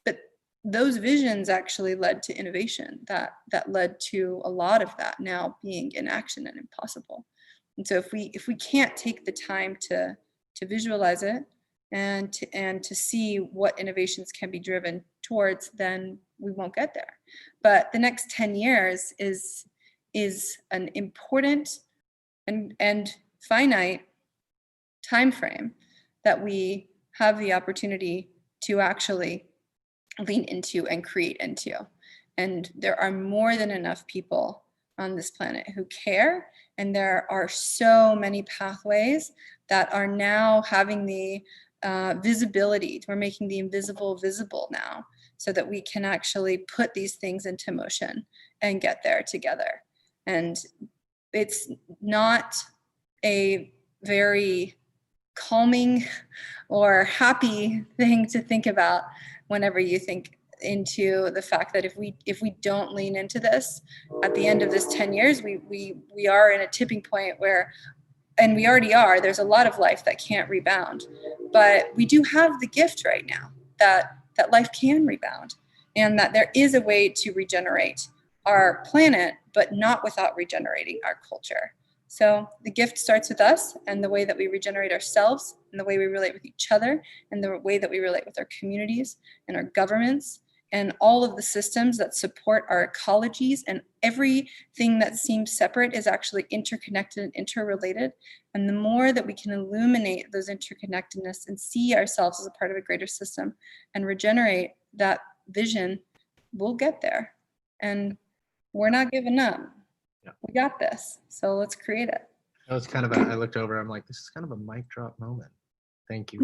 But those visions actually led to innovation that led to a lot of that now being in action and impossible. And so if we can't take the time to visualize it and to see what innovations can be driven towards, then we won't get there. But the next 10 years is an important and finite time frame that we have the opportunity to actually lean into and create into. And there are more than enough people on this planet who care, and there are so many pathways that are now having the visibility. We're making the invisible visible now, so that we can actually put these things into motion and get there together. And it's not a very calming or happy thing to think about whenever you think into the fact that if we don't lean into this, at the end of this 10 years, we are in a tipping point where, and we already are, there's a lot of life that can't rebound. But we do have the gift right now that life can rebound, and that there is a way to regenerate our planet, but not without regenerating our culture. So the gift starts with us and the way that we regenerate ourselves and the way we relate with each other and the way that we relate with our communities and our governments and all of the systems that support our ecologies, and everything that seems separate is actually interconnected and interrelated. And the more that we can illuminate those interconnectedness and see ourselves as a part of a greater system and regenerate that vision, we'll get there. And we're not giving up.
Yeah.
We got this. So let's create it.
That was kind of I looked over, I'm like, this is kind of a mic drop moment. Thank you,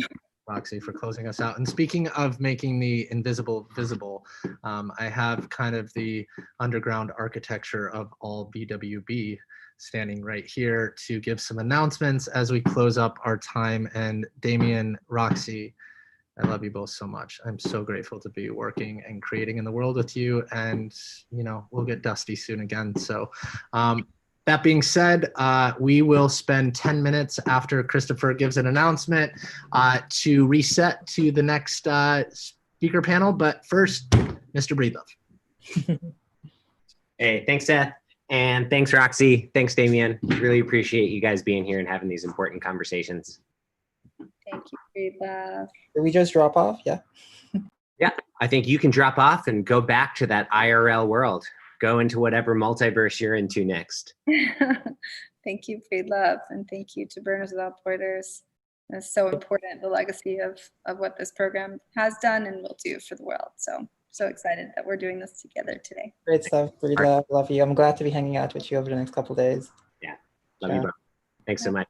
Roxy, for closing us out. And speaking of making the invisible visible, I have kind of the underground architecture of all BWB standing right here to give some announcements as we close up our time. And Damien, Roxy, I love you both so much. I'm so grateful to be working and creating in the world with you. And, you know, we'll get dusty soon again. So that being said, we will spend 10 minutes after Christopher gives an announcement to reset to the next speaker panel. But first, Mr. Breedlove.
Hey, thanks, Seth. And thanks, Roxy. Thanks, Damien. Really appreciate you guys being here and having these important conversations.
Thank you, Breedlove.
Did we just drop off? Yeah.
Yeah, I think you can drop off and go back to that IRL world. Go into whatever multiverse you're into next.
Thank you, Breedlove, and thank you to Burners Without Borders. It's so important, the legacy of what this program has done and will do for the world. So excited that we're doing this together today.
Great stuff, Breedlove. Love you. I'm glad to be hanging out with you over the next couple of days.
Yeah, love you both. Thanks so much.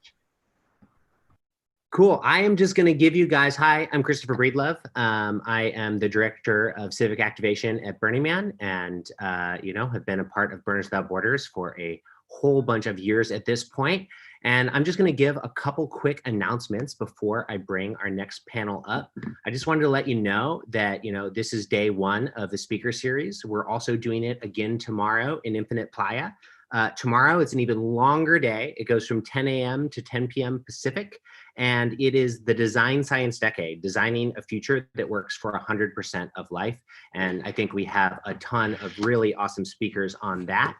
Cool. I am just going to give you guys, hi, I'm Christopher Breedlove. I am the Director of Civic Activation at Burning Man and, you know, have been a part of Burners Without Borders for a whole bunch of years at this point. And I'm just going to give a couple quick announcements before I bring our next panel up. I just wanted to let you know that, you know, this is day one of the speaker series. We're also doing it again tomorrow in Infinite Playa. Tomorrow, it's an even longer day. It goes from 10 a.m. to 10 p.m. Pacific, and it is the Design Science Decade, designing a future that works for 100% of life. And I think we have a ton of really awesome speakers on that.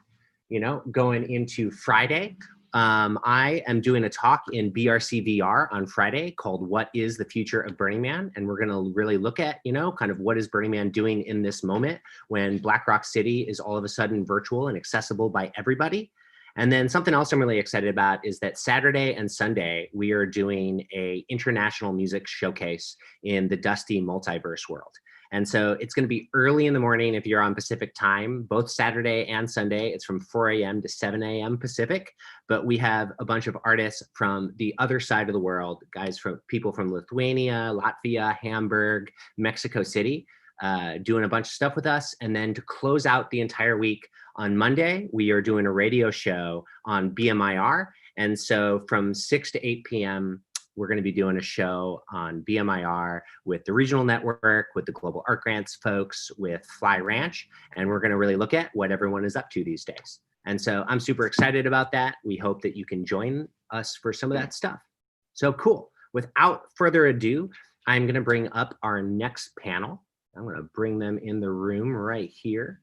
You know, going into Friday, I am doing a talk in BRCVR on Friday called What is the Future of Burning Man? And we're going to really look at, you know, kind of what is Burning Man doing in this moment when Black Rock City is all of a sudden virtual and accessible by everybody. And then something else I'm really excited about is that Saturday and Sunday, we are doing a international music showcase in the Dusty Multiverse world. And so it's going to be early in the morning if you're on Pacific time, both Saturday and Sunday. It's from 4 a.m. to 7 a.m. Pacific. But we have a bunch of artists from the other side of the world, people from Lithuania, Latvia, Hamburg, Mexico City, doing a bunch of stuff with us. And then to close out the entire week, on Monday, we are doing a radio show on BMIR. And so from 6 to 8 p.m., we're going to be doing a show on BMIR with the regional network, with the Global Art Grants folks, with Fly Ranch, and we're going to really look at what everyone is up to these days. And so I'm super excited about that. We hope that you can join us for some of that stuff. So cool. Without further ado, I'm going to bring up our next panel. I'm going to bring them in the room right here.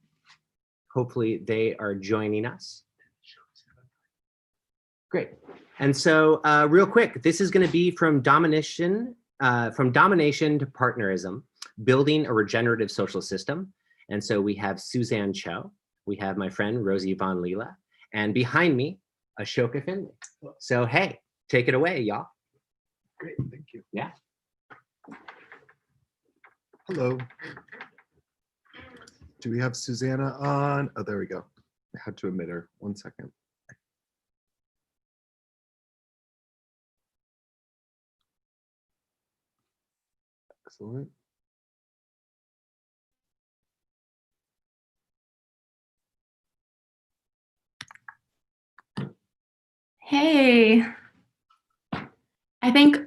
Hopefully they are joining us. Great. And so real quick, this is going to be from domination to partnerism, building a regenerative social system. And so we have Suzanne Cho, we have my friend Rosie Von Leela, and behind me, Ashoka Finley. So hey, take it away, y'all.
Great, thank you.
Yeah.
Hello. Do we have Susanna on? Oh, there we go. I had to admit her. 1 second. Excellent.
Hey, I think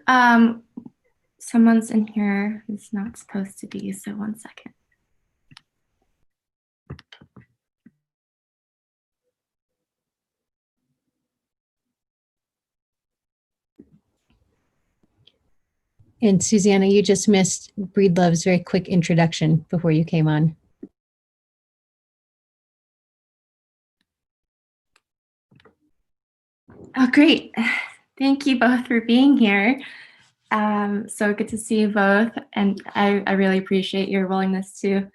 someone's in here who's not supposed to be, so 1 second.
And Susanna, you just missed Breedlove's very quick introduction before you came on.
Oh, great. Thank you both for being here. So good to see you both. And I really appreciate your willingness to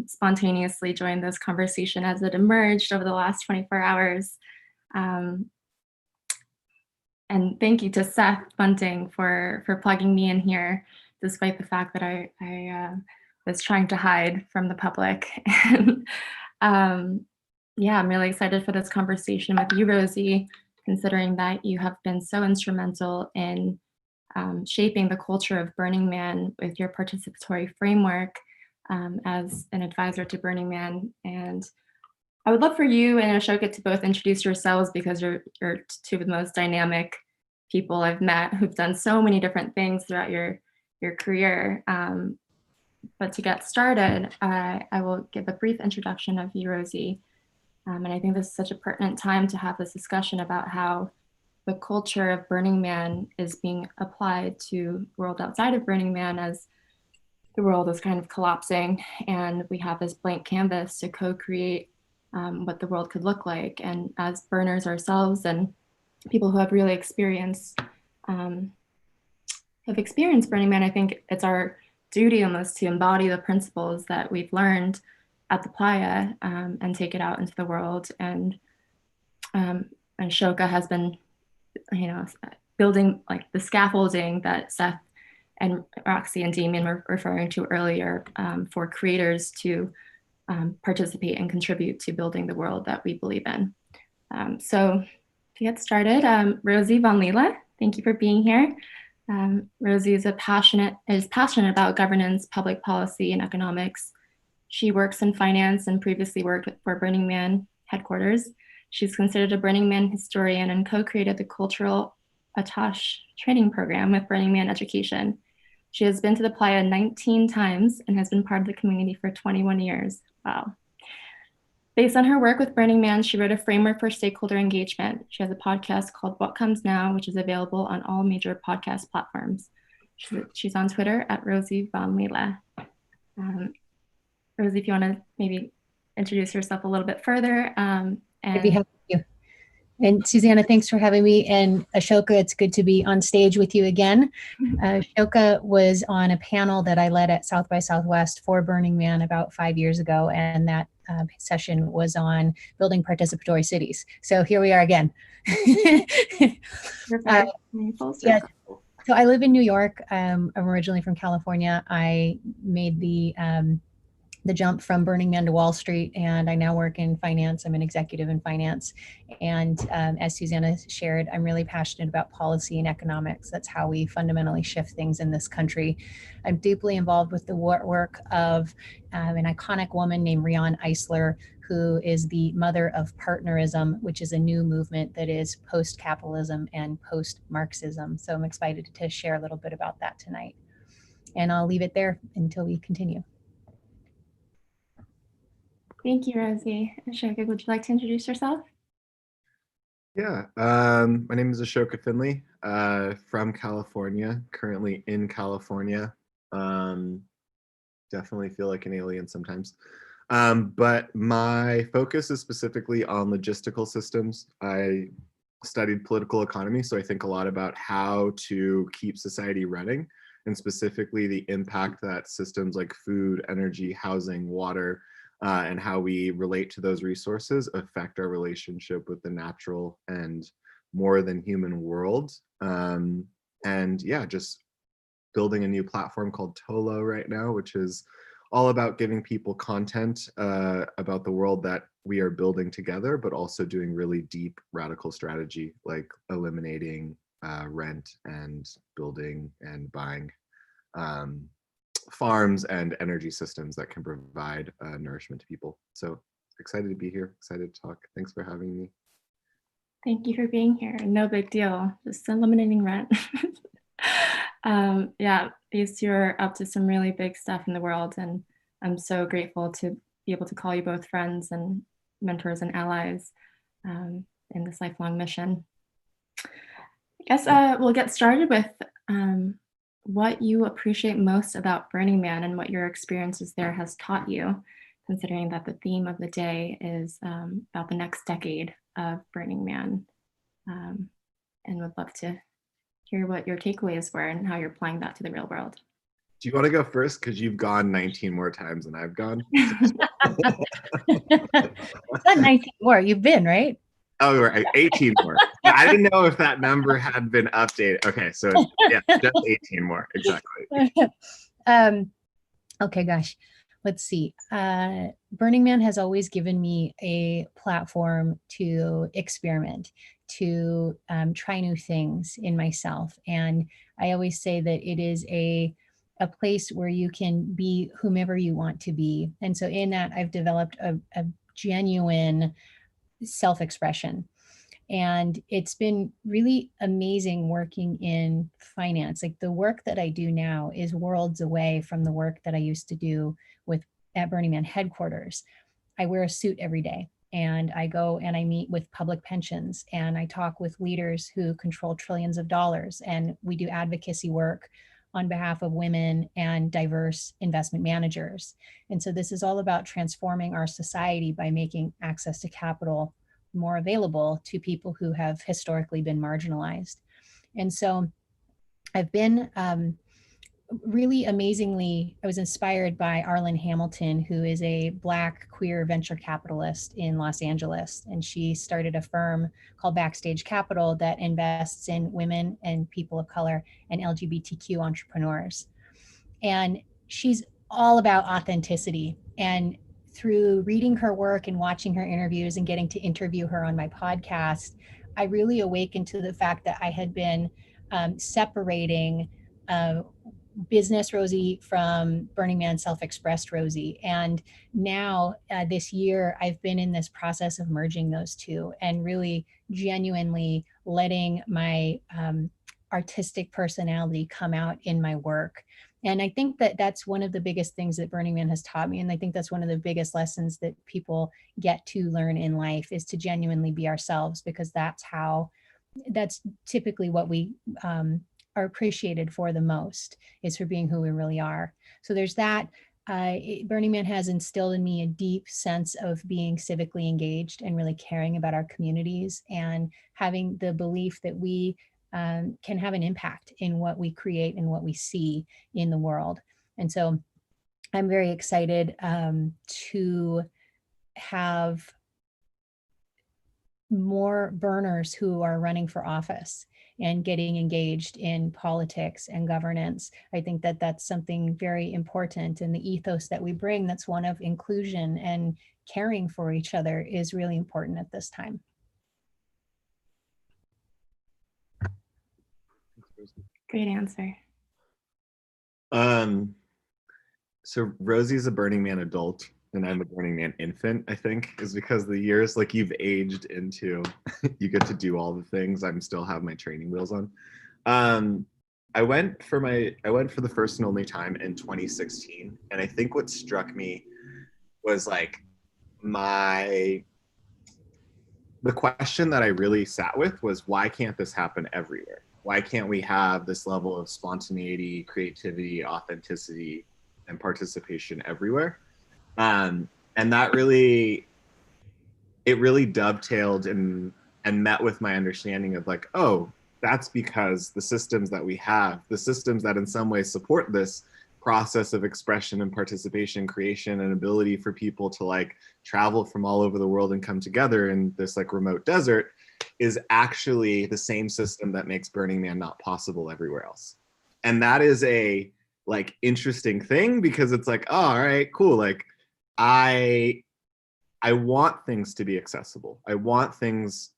spontaneously join this conversation as it emerged over the last 24 hours. And thank you to Seth Bunting for plugging me in here, despite the fact that I was trying to hide from the public. Yeah, I'm really excited for this conversation with you, Rosie, considering that you have been so instrumental in shaping the culture of Burning Man with your participatory framework as an advisor to Burning Man. And I would love for you and Ashoka to both introduce yourselves, because you're two of the most dynamic people I've met who've done so many different things throughout your career. But to get started, I will give a brief introduction of you, Rosie. And I think this is such a pertinent time to have this discussion about how the culture of Burning Man is being applied to the world outside of Burning Man, as the world is kind of collapsing and we have this blank canvas to co-create what the world could look like. And as burners ourselves and people who have really experienced Burning Man, I think it's our duty almost to embody the principles that we've learned at the playa and take it out into the world. And Shoka has been, building like the scaffolding that Seth and Roxy and Damien were referring to earlier for creators to participate and contribute to building the world that we believe in. So to get started, Rosie Von Lila, thank you for being here. Rosie is passionate about governance, public policy, and economics. She works in finance and previously worked for Burning Man headquarters. She's considered a Burning Man historian and co-created the cultural attaché training program with Burning Man Education. She has been to the playa 19 times and has been part of the community for 21 years. Wow. Based on her work with Burning Man, she wrote a framework for stakeholder engagement. She has a podcast called What Comes Now, which is available on all major podcast platforms. She's on Twitter at Rosie Von Lila. Rosie, if you want to maybe introduce yourself a little bit further.
I'd be happy to. And Susanna, thanks for having me. And Ashoka, it's good to be on stage with you again. Ashoka was on a panel that I led at South by Southwest for Burning Man about 5 years ago. And that session was on building participatory cities. So here we are again. Yeah. So I live in New York. I'm originally from California. I made the jump from Burning Man to Wall Street, and I now work in finance. I'm an executive in finance. And as Susanna shared, I'm really passionate about policy and economics. That's how we fundamentally shift things in this country. I'm deeply involved with the work of an iconic woman named Riane Eisler, who is the mother of partnerism, which is a new movement that is post-capitalism and post-Marxism. So I'm excited to share a little bit about that tonight. And I'll leave it there until we continue.
Thank you, Rosie. Ashoka, would you like to introduce yourself?
Yeah, my name is Ashoka Finley, from California, currently in California. Definitely feel like an alien sometimes. But my focus is specifically on logistical systems. I studied political economy, so I think a lot about how to keep society running, and specifically the impact that systems like food, energy, housing, water, and how we relate to those resources affect our relationship with the natural and more than human world. And yeah, just building a new platform called Tolo right now, which is all about giving people content about the world that we are building together, but also doing really deep radical strategy, like eliminating rent and building and buying farms and energy systems that can provide nourishment to people. So excited to be here, excited to talk. Thanks for having me.
Thank you for being here. No big deal, just eliminating rent. Yeah, these two are up to some really big stuff in the world, and I'm so grateful to be able to call you both friends and mentors and allies in this lifelong mission. I guess we'll get started with what you appreciate most about Burning Man and what your experiences there has taught you, considering that the theme of the day is about the next decade of Burning Man. and would love to hear what your takeaways were and how you're applying that to the real world.
Do you want to go first? Because you've gone 19 more times than I've gone.
It's not 19 more. You've been, right?
Oh, right. 18 more. I didn't know if that number had been updated. Okay, so yeah, just 18 more. Exactly.
Okay, gosh. Let's see. Burning Man has always given me a platform to experiment, to try new things in myself. And I always say that it is a place where you can be whomever you want to be. And so in that, I've developed a genuine self-expression. And it's been really amazing working in finance. Like the work that I do now is worlds away from the work that I used to do at Burning Man headquarters. I wear a suit every day, and I go and I meet with public pensions, and I talk with leaders who control trillions of dollars, and we do advocacy work on behalf of women and diverse investment managers. And so this is all about transforming our society by making access to capital more available to people who have historically been marginalized. And so I've been really amazingly, I was inspired by Arlen Hamilton, who is a Black queer venture capitalist in Los Angeles. And she started a firm called Backstage Capital that invests in women and people of color and LGBTQ entrepreneurs. And she's all about authenticity. And through reading her work and watching her interviews and getting to interview her on my podcast, I really awakened to the fact that I had been separating business Rosie from Burning Man self-expressed Rosie. And now this year, I've been in this process of merging those two and really genuinely letting my artistic personality come out in my work. And I think that that's one of the biggest things that Burning Man has taught me. And I think that's one of the biggest lessons that people get to learn in life is to genuinely be ourselves, because that's typically what we are appreciated for the most, is for being who we really are. So there's that. Burning Man has instilled in me a deep sense of being civically engaged and really caring about our communities and having the belief that we can have an impact in what we create and what we see in the world. And so I'm very excited to have more burners who are running for office and getting engaged in politics and governance. I think that that's something very important, and the ethos that we bring, that's one of inclusion and caring for each other, is really important at this time.
Great answer.
So Rosie's a Burning Man adult and I'm a Burning Man infant, I think, is because the years, like, you've aged into, you get to do all the things. I'm still have my training wheels on. I went for the first and only time in 2016. And I think what struck me was like the question that I really sat with was, why can't this happen everywhere? Why can't we have this level of spontaneity, creativity, authenticity, and participation everywhere? And that really dovetailed and met with my understanding of like, oh, that's because the systems that we have, the systems that in some ways support this process of expression and participation, creation, and ability for people to like travel from all over the world and come together in this like remote desert, is actually the same system that makes Burning Man not possible everywhere else. And that is a like interesting thing, because it's like, oh, all right, cool. Like I want things to be accessible. I want things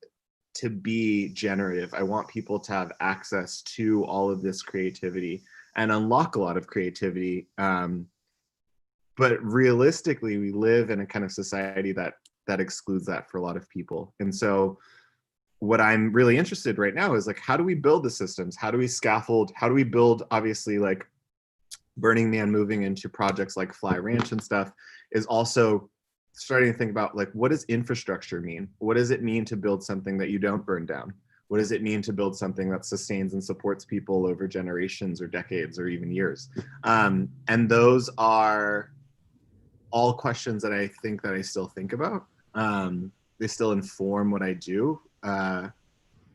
to be generative. I want people to have access to all of this creativity and unlock a lot of creativity. But realistically, we live in a kind of society that excludes that for a lot of people. And so what I'm really interested right now is like, how do we build the systems? How do we scaffold? How do we build, obviously, like Burning Man moving into projects like Fly Ranch and stuff is also starting to think about like, what does infrastructure mean? What does it mean to build something that you don't burn down? What does it mean to build something that sustains and supports people over generations or decades or even years? And those are all questions that I think that I still think about. They still inform what I do.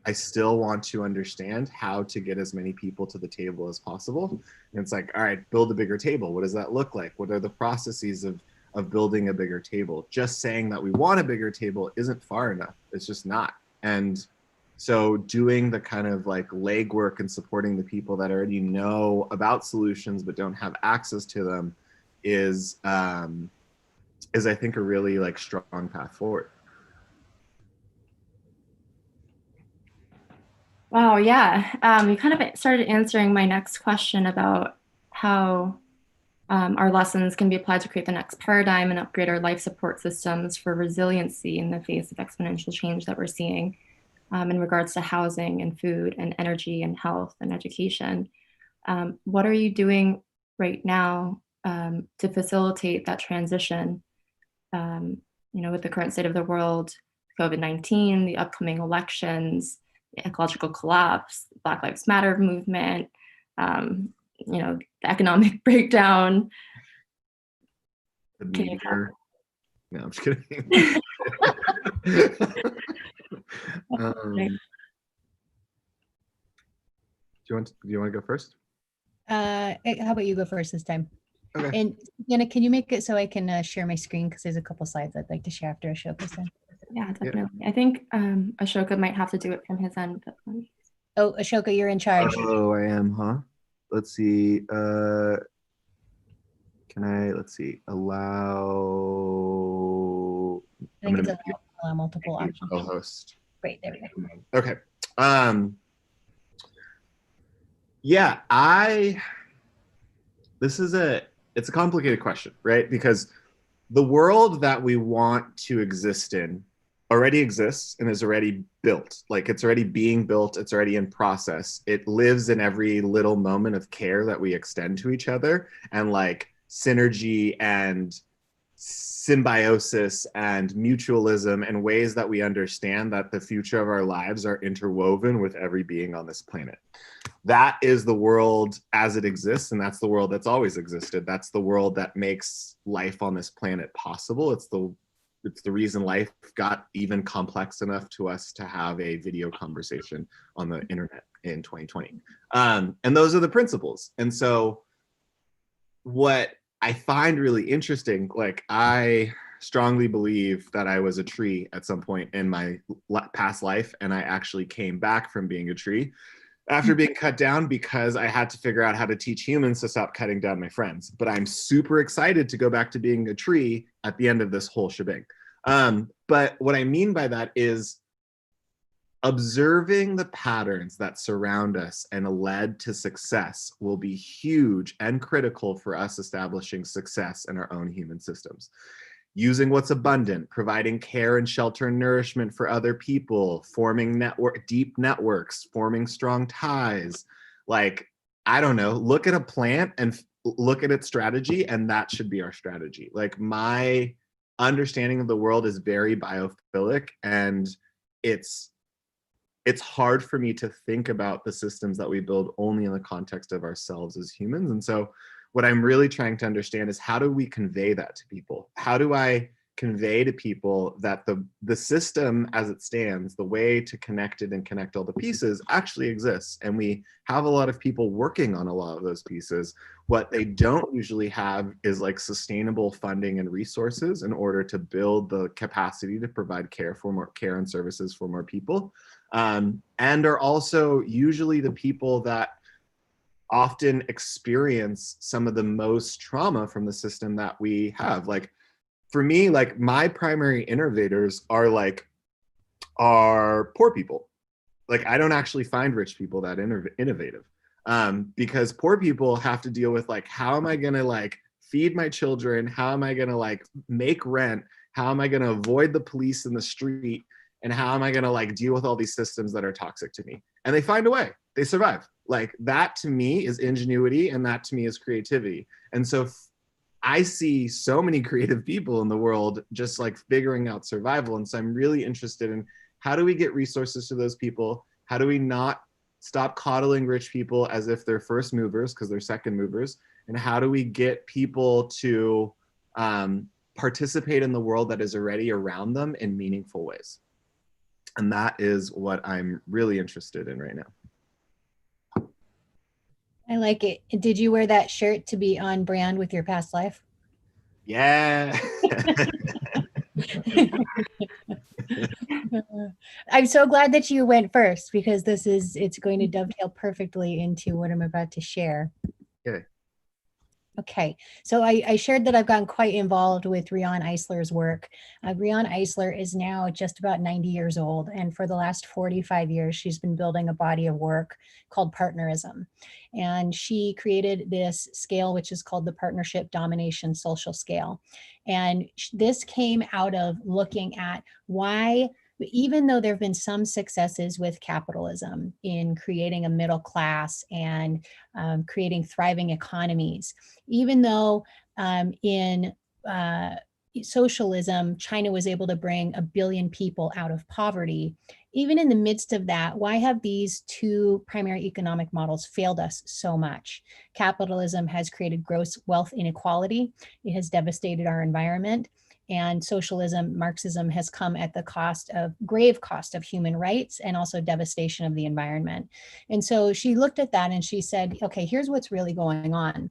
I still want to understand how to get as many people to the table as possible. And it's like, all right, build a bigger table. What does that look like? What are the processes of building a bigger table? Just saying that we want a bigger table isn't far enough. It's just not. And so doing the kind of like legwork and supporting the people that already know about solutions but don't have access to them is I think a really like strong path forward.
Wow, yeah. You kind of started answering my next question about how our lessons can be applied to create the next paradigm and upgrade our life support systems for resiliency in the face of exponential change that we're seeing in regards to housing and food and energy and health and education. What are you doing right now to facilitate that transition, with the current state of the world, COVID-19, the upcoming elections, the ecological collapse, Black Lives Matter movement, the economic breakdown?
The meteor. No, I'm just kidding. Do you want to go first?
How about you go first this time?
Okay.
And Anna, can you make it so I can share my screen, because there's a couple slides I'd like to share after Ashoka's done.
Yeah, definitely. Yeah. I think Ashoka might have to do it from his end. But
oh, Ashoka, you're in charge.
Oh, I am, huh? Let's see. Let's see, allow.
I think it's allow multiple options.
Co-host.
Great, there we go.
Okay. Yeah, it's a complicated question, right? Because the world that we want to exist in already exists and is already built. Like, it's already being built, it's already in process. It lives in every little moment of care that we extend to each other, and like synergy and symbiosis and mutualism, and ways that we understand that the future of our lives are interwoven with every being on this planet. That is the world as it exists, and that's the world that's always existed. That's the world that makes life on this planet possible. It's the reason life got even complex enough to us to have a video conversation on the internet in 2020. And those are the principles. And so what I find really interesting, like, I strongly believe that I was a tree at some point in my past life, and I actually came back from being a tree after being cut down, because I had to figure out how to teach humans to stop cutting down my friends. But I'm super excited to go back to being a tree at the end of this whole shebang. But what I mean by that is observing the patterns that surround us and led to success will be huge and critical for us establishing success in our own human systems. Using what's abundant, providing care and shelter and nourishment for other people, forming deep networks, forming strong ties. Like, I don't know, look at a plant and look at its strategy, and that should be our strategy. Like, my understanding of the world is very biophilic, and it's hard for me to think about the systems that we build only in the context of ourselves as humans. And so what I'm really trying to understand is, how do we convey that to people? How do I convey to people that the system as it stands, the way to connect it and connect all the pieces, actually exists? And we have a lot of people working on a lot of those pieces. What they don't usually have is like sustainable funding and resources in order to build the capacity to provide care and services for more people. And are also usually the people that often experience some of the most trauma from the system that we have. Like, for me, like, my primary innovators are poor people. Like, I don't actually find rich people that innovative, because poor people have to deal with, like, how am I gonna like feed my children? How am I gonna like make rent? How am I gonna avoid the police in the street? And how am I gonna like deal with all these systems that are toxic to me? And they find a way, they survive. Like, that to me is ingenuity, and that to me is creativity. And so I see so many creative people in the world just like figuring out survival. And so I'm really interested in, how do we get resources to those people? How do we not stop coddling rich people as if they're first movers, because they're second movers? And how do we get people to participate in the world that is already around them in meaningful ways? And that is what I'm really interested in right now.
I like it. Did you wear that shirt to be on brand with your past life?
Yeah.
I'm so glad that you went first, because it's going to dovetail perfectly into what I'm about to share.
Okay.
Okay, so I shared that I've gotten quite involved with Rian Eisler's work. Rian Eisler is now just about 90 years old, and for the last 45 years, she's been building a body of work called partnerism. And she created this scale, which is called the Partnership Domination Social Scale. And this came out of looking at why, even though there have been some successes with capitalism in creating a middle class and creating thriving economies, even though in socialism, China was able to bring 1 billion people out of poverty, even in the midst of that, why have these two primary economic models failed us so much? Capitalism has created gross wealth inequality. It has devastated our environment. And socialism, Marxism, has come at the grave cost of human rights and also devastation of the environment. And so she looked at that and she said, okay, here's what's really going on.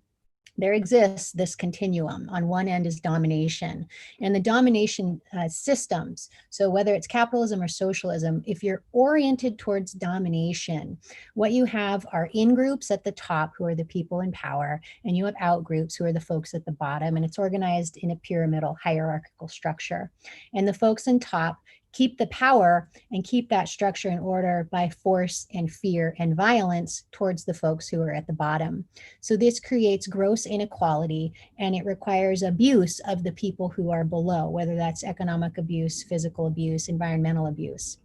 There exists this continuum. On one end is domination, and the domination systems. So whether it's capitalism or socialism, if you're oriented towards domination, what you have are in-groups at the top, who are the people in power, and you have out-groups, who are the folks at the bottom, and it's organized in a pyramidal hierarchical structure. And the folks in top keep the power and keep that structure in order by force and fear and violence towards the folks who are at the bottom. So this creates gross inequality, and it requires abuse of the people who are below, whether that's economic abuse, physical abuse, environmental abuse.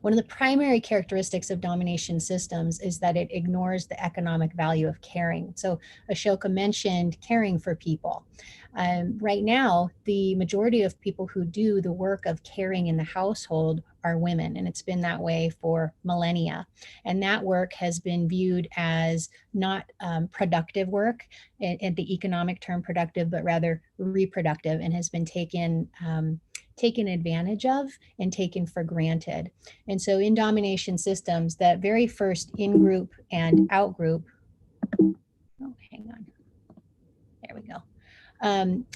One of the primary characteristics of domination systems is that it ignores the economic value of caring. So Ashoka mentioned caring for people. Right now, the majority of people who do the work of caring in the household are women, and it's been that way for millennia. And that work has been viewed as not productive work, in the economic term productive, but rather reproductive, and has been taken advantage of and taken for granted. And so in domination systems, that very first in-group and out-group, oh, hang on, there we go.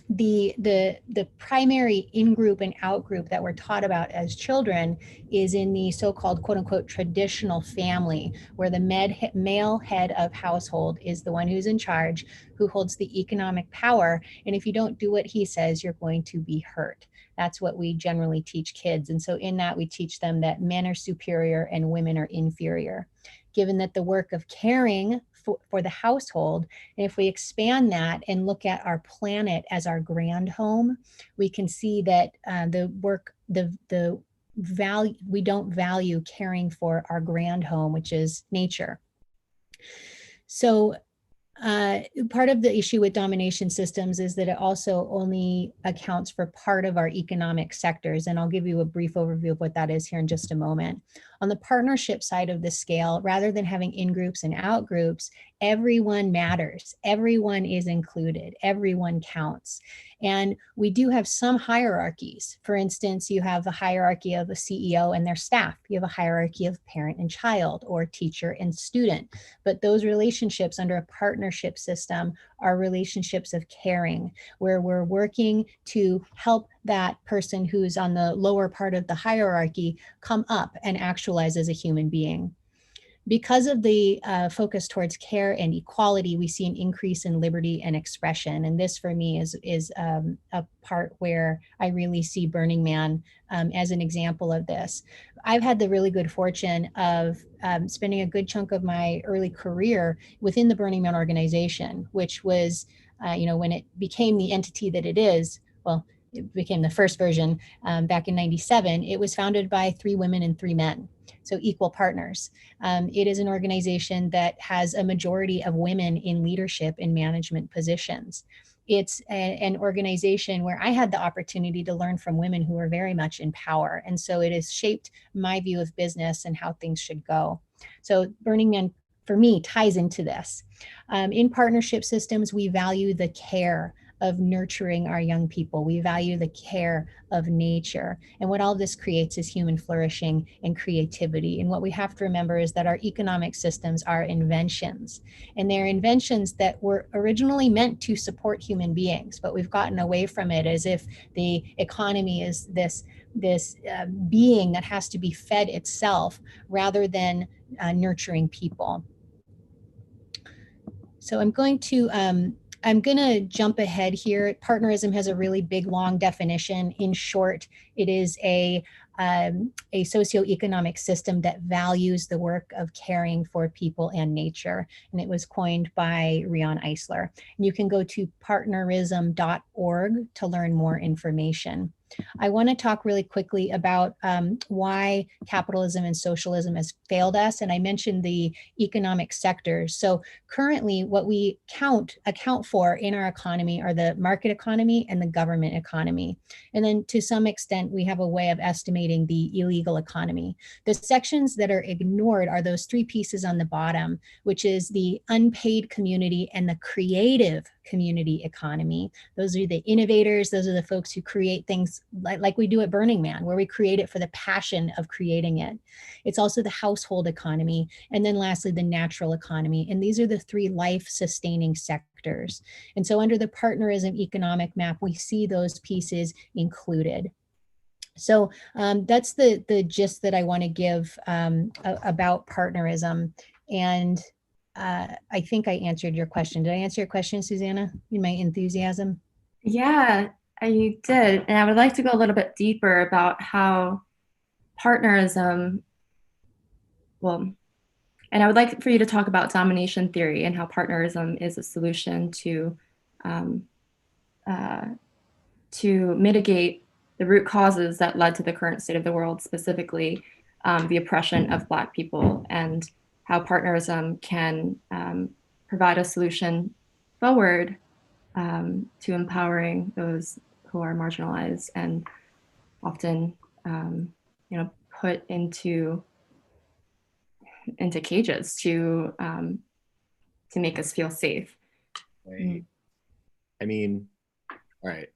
The primary in-group and out-group that we're taught about as children is in the so-called quote-unquote traditional family, where the male head of household is the one who's in charge, who holds the economic power, and if you don't do what he says, you're going to be hurt. That's what we generally teach kids. And so in that, we teach them that men are superior and women are inferior. Given that the work of caring for the household, and if we expand that and look at our planet as our grand home, we can see that the value, we don't value caring for our grand home, which is nature. So part of the issue with domination systems is that it also only accounts for part of our economic sectors. And I'll give you a brief overview of what that is here in just a moment. On the partnership side of the scale, rather than having in-groups and out-groups, everyone matters. Everyone is included. Everyone counts. And we do have some hierarchies. For instance, you have the hierarchy of a CEO and their staff. You have a hierarchy of parent and child, or teacher and student. But those relationships under a partnership system are relationships of caring, where we're working to help that person who's on the lower part of the hierarchy come up and actualize as a human being. Because of the focus towards care and equality, we see an increase in liberty and expression. And this for me is a part where I really see Burning Man as an example of this. I've had the really good fortune of spending a good chunk of my early career within the Burning Man organization, which was, when it became the entity that it is, well, it became the first version back in '97, it was founded by 3 women and 3 men. So equal partners. It is an organization that has a majority of women in leadership and management positions. It's an organization where I had the opportunity to learn from women who are very much in power. And so it has shaped my view of business and how things should go. So Burning Man, for me, ties into this. In partnership systems, we value the care of nurturing our young people. We value the care of nature. And what all this creates is human flourishing and creativity. And what we have to remember is that our economic systems are inventions. And they're inventions that were originally meant to support human beings, but we've gotten away from it as if the economy is this being that has to be fed itself rather than nurturing people. So I'm going to jump ahead here. Partnerism has a really big, long definition. In short, it is a socioeconomic system that values the work of caring for people and nature. And it was coined by Rion Eisler. And you can go to partnerism.org to learn more information. I want to talk really quickly about why capitalism and socialism has failed us. And I mentioned the economic sectors. So currently what we account for in our economy are the market economy and the government economy. And then to some extent, we have a way of estimating the illegal economy. The sections that are ignored are those three pieces on the bottom, which is the unpaid community and the creative community economy. Those are the innovators. Those are the folks who create things like we do at Burning Man, where we create it for the passion of creating it. It's also the household economy. And then lastly, the natural economy. And these are the three life-sustaining sectors. And so under the partnerism economic map, we see those pieces included. So that's the gist that I want to give about partnerism. And I think I answered your question. Did I answer your question, Susanna, in my enthusiasm?
Yeah, you did. And I would like to go a little bit deeper about how partnerism, well, and I would like for you to talk about domination theory and how partnerism is a solution to mitigate the root causes that led to the current state of the world, specifically the oppression of Black people, and how partnerism can provide a solution forward to empowering those who are marginalized and often, put into cages to make us feel safe.
Right. I mean, all right.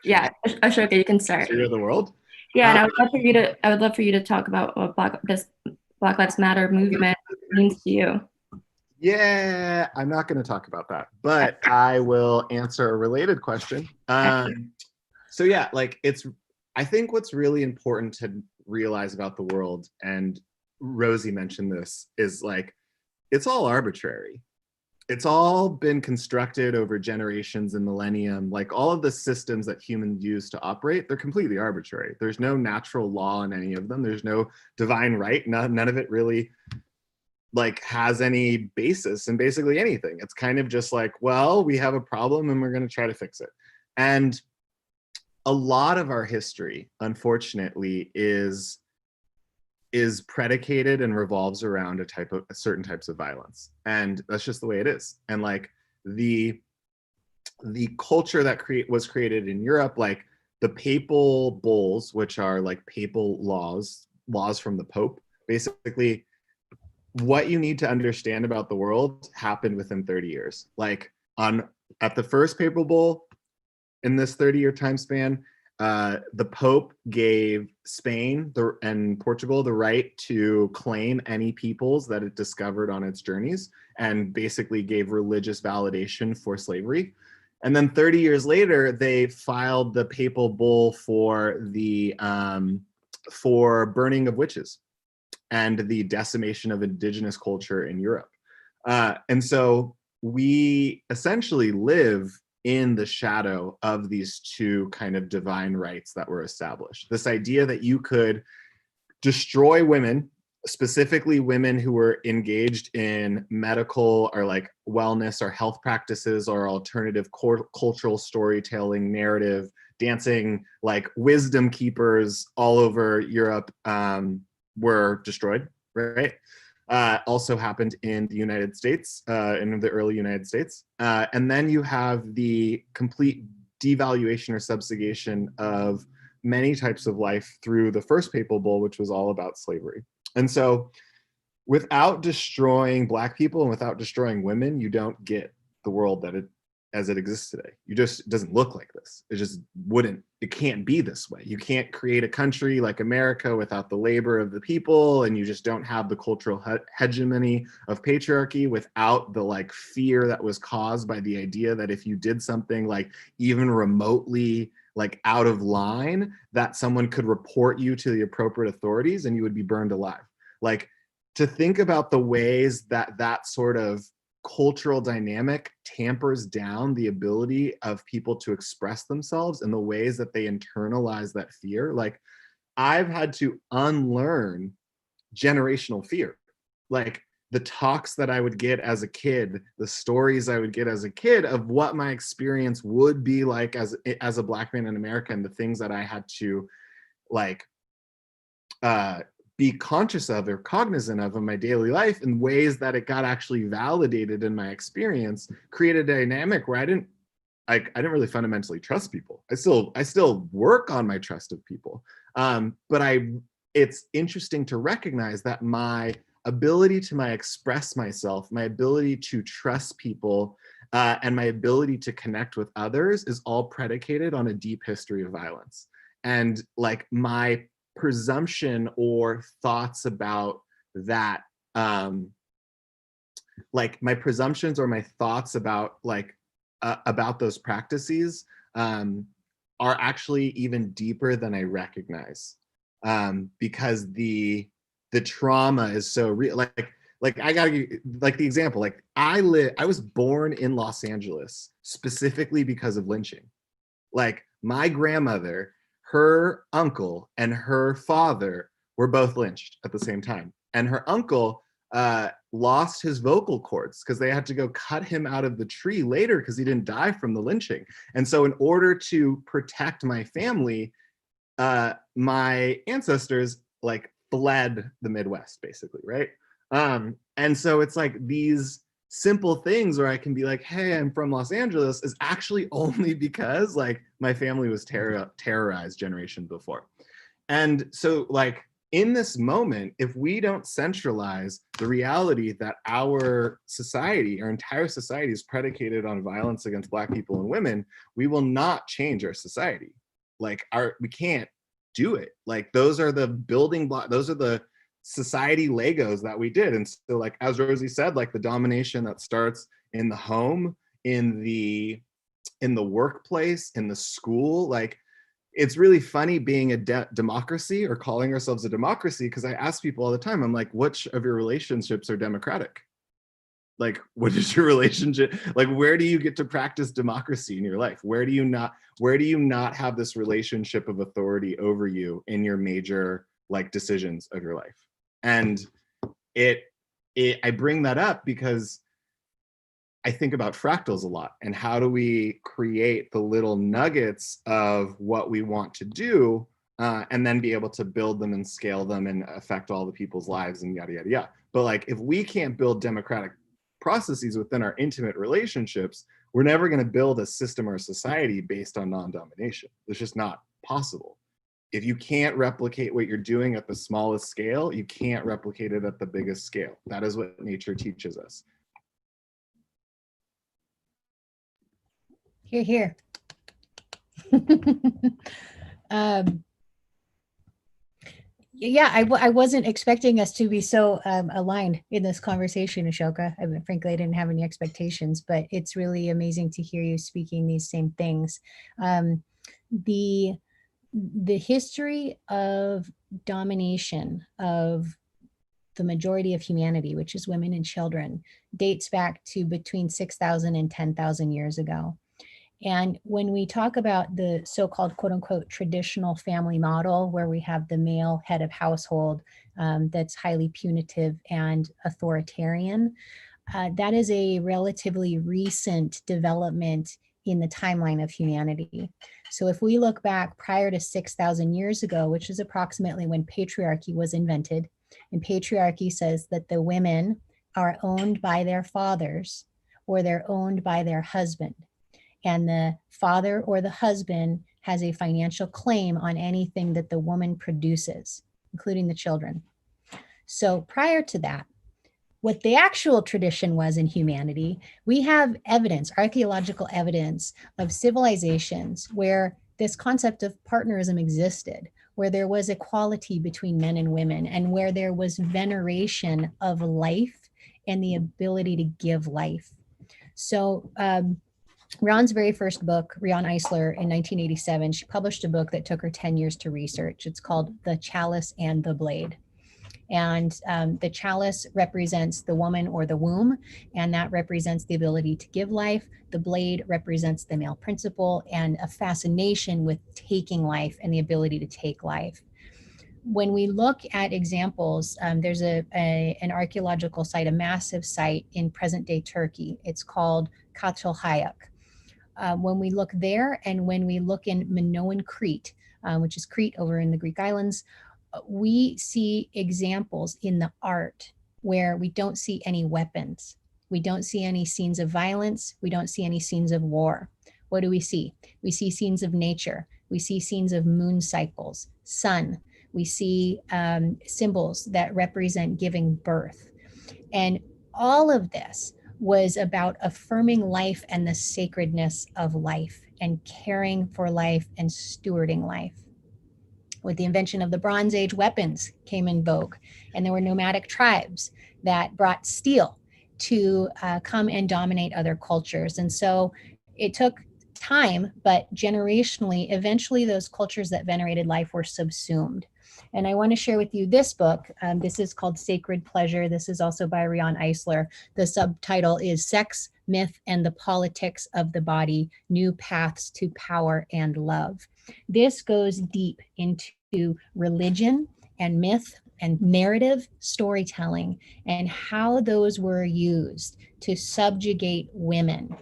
Yeah, Ashoka, you can start.
History of the world.
Yeah, and I would love for you to talk about what Black Lives Matter movement means to you.
Yeah, I'm not going to talk about that, but I will answer a related question. So yeah, like I think what's really important to realize about the world, and Rosie mentioned this, is like, it's all arbitrary. It's all been constructed over generations and millennium. Like all of the systems that humans use to operate, they're completely arbitrary. There's no natural law in any of them. There's no divine right. None of it really like has any basis in basically anything. It's kind of just like, well, we have a problem and we're going to try to fix it. And a lot of our history, unfortunately, is predicated and revolves around certain types of violence, and that's just the way it is. And like the culture that was created in Europe, like the papal bulls, which are like papal laws from the Pope, basically what you need to understand about the world happened within 30 years. Like at the first papal bull in this 30-year time span, the Pope gave Spain and Portugal the right to claim any peoples that it discovered on its journeys, and basically gave religious validation for slavery. And then 30 years later, they filed the papal bull for the for burning of witches and the decimation of indigenous culture in Europe. And so we essentially live in the shadow of these two kind of divine rights that were established. This idea that you could destroy women, specifically women who were engaged in medical or like wellness or health practices or alternative cultural storytelling, narrative, dancing, like wisdom keepers all over Europe were destroyed, right? Also happened in the United States, in the early United States. And then you have the complete devaluation or subjugation of many types of life through the first papal bull, which was all about slavery. And so without destroying Black people and without destroying women, you don't get the world as it exists today. You just, it doesn't look like this. It just wouldn't, it can't be this way. You can't create a country like America without the labor of the people, and you just don't have the cultural hegemony of patriarchy without the like fear that was caused by the idea that if you did something like even remotely like out of line, that someone could report you to the appropriate authorities and you would be burned alive. Like, to think about the ways that that sort of cultural dynamic tampers down the ability of people to express themselves and the ways that they internalize that fear. Like, I've had to unlearn generational fear. Like, the talks that I would get as a kid, the stories I would get as a kid of what my experience would be like as a Black man in America, and the things that I had to like be conscious of or cognizant of in my daily life, in ways that it got actually validated in my experience, created a dynamic where I didn't really fundamentally trust people. I still work on my trust of people. But it's interesting to recognize that my ability to express myself, my ability to trust people, and my ability to connect with others is all predicated on a deep history of violence. And like, my presumption or thoughts about that, like my presumptions or my thoughts about like about those practices are actually even deeper than I recognize, because the trauma is so real. Like I gotta, like, the example, like I was born in Los Angeles specifically because of lynching. Like, my grandmother, her uncle, and her father were both lynched at the same time. And her uncle lost his vocal cords because they had to go cut him out of the tree later because he didn't die from the lynching. And so in order to protect my family, my ancestors like fled the Midwest, basically, right? And so it's like these simple things where I can be like, hey, I'm from Los Angeles, is actually only because like my family was terrorized generations before. And so like, in this moment, if we don't centralize the reality that our society, our entire society, is predicated on violence against Black people and women, we will not change our society. Like, we can't do it. Like, those are the building blocks, those are the society Legos that we did. And so like, as Rosie said, like the domination that starts in the home, in the workplace, in the school, like, it's really funny being a democracy or calling ourselves a democracy, because I ask people all the time, I'm like, which of your relationships are democratic? Like, what is your relationship? Like, where do you get to practice democracy in your life? Where do you not have this relationship of authority over you in your major like decisions of your life? And I bring that up because I think about fractals a lot, and how do we create the little nuggets of what we want to do, and then be able to build them and scale them and affect all the people's lives and yada, yada, yada. But like, if we can't build democratic processes within our intimate relationships, we're never going to build a system or a society based on non-domination. It's just not possible. If you can't replicate what you're doing at the smallest scale, you can't replicate it at the biggest scale. That is what nature teaches us.
Here, here. Yeah, I wasn't expecting us to be so aligned in this conversation, Ashoka. I mean, frankly, I didn't have any expectations, but it's really amazing to hear you speaking these same things. The history of domination of the majority of humanity, which is women and children, dates back to between 6,000 and 10,000 years ago. And when we talk about the so-called quote unquote traditional family model, where we have the male head of household that's highly punitive and authoritarian, that is a relatively recent development in the timeline of humanity. So if we look back prior to 6,000 years ago, which is approximately when patriarchy was invented, and patriarchy says that the women are owned by their fathers or they're owned by their husband. And the father or the husband has a financial claim on anything that the woman produces, including the children. So prior to that, what the actual tradition was in humanity, we have evidence, archaeological evidence of civilizations where this concept of partnerism existed, where there was equality between men and women, and where there was veneration of life and the ability to give life. So Rion's very first book, Rion Eisler, in 1987, she published a book that took her 10 years to research. It's called The Chalice and the Blade. And the chalice represents the woman or the womb, and that represents the ability to give life. The blade represents the male principle and a fascination with taking life and the ability to take life. When we look at examples, there's an archaeological site, a massive site in present-day Turkey. It's called Katılhayak. When we look there, and when we look in Minoan Crete, which is Crete over in the Greek islands, we see examples in the art where we don't see any weapons. We don't see any scenes of violence. We don't see any scenes of war. What do we see? We see scenes of nature. We see scenes of moon cycles, sun. We see symbols that represent giving birth. And all of this was about affirming life and the sacredness of life and caring for life and stewarding life. With the invention of the Bronze Age, weapons came in vogue, and there were nomadic tribes that brought steel to come and dominate other cultures. And so it took time, but generationally, eventually those cultures that venerated life were subsumed. And I want to share with you this book. This is called Sacred Pleasure. This is also by Rion Eisler. The subtitle is Sex, Myth, and the Politics of the Body, New Paths to Power and Love. This goes deep into religion and myth and narrative storytelling and how those were used to subjugate women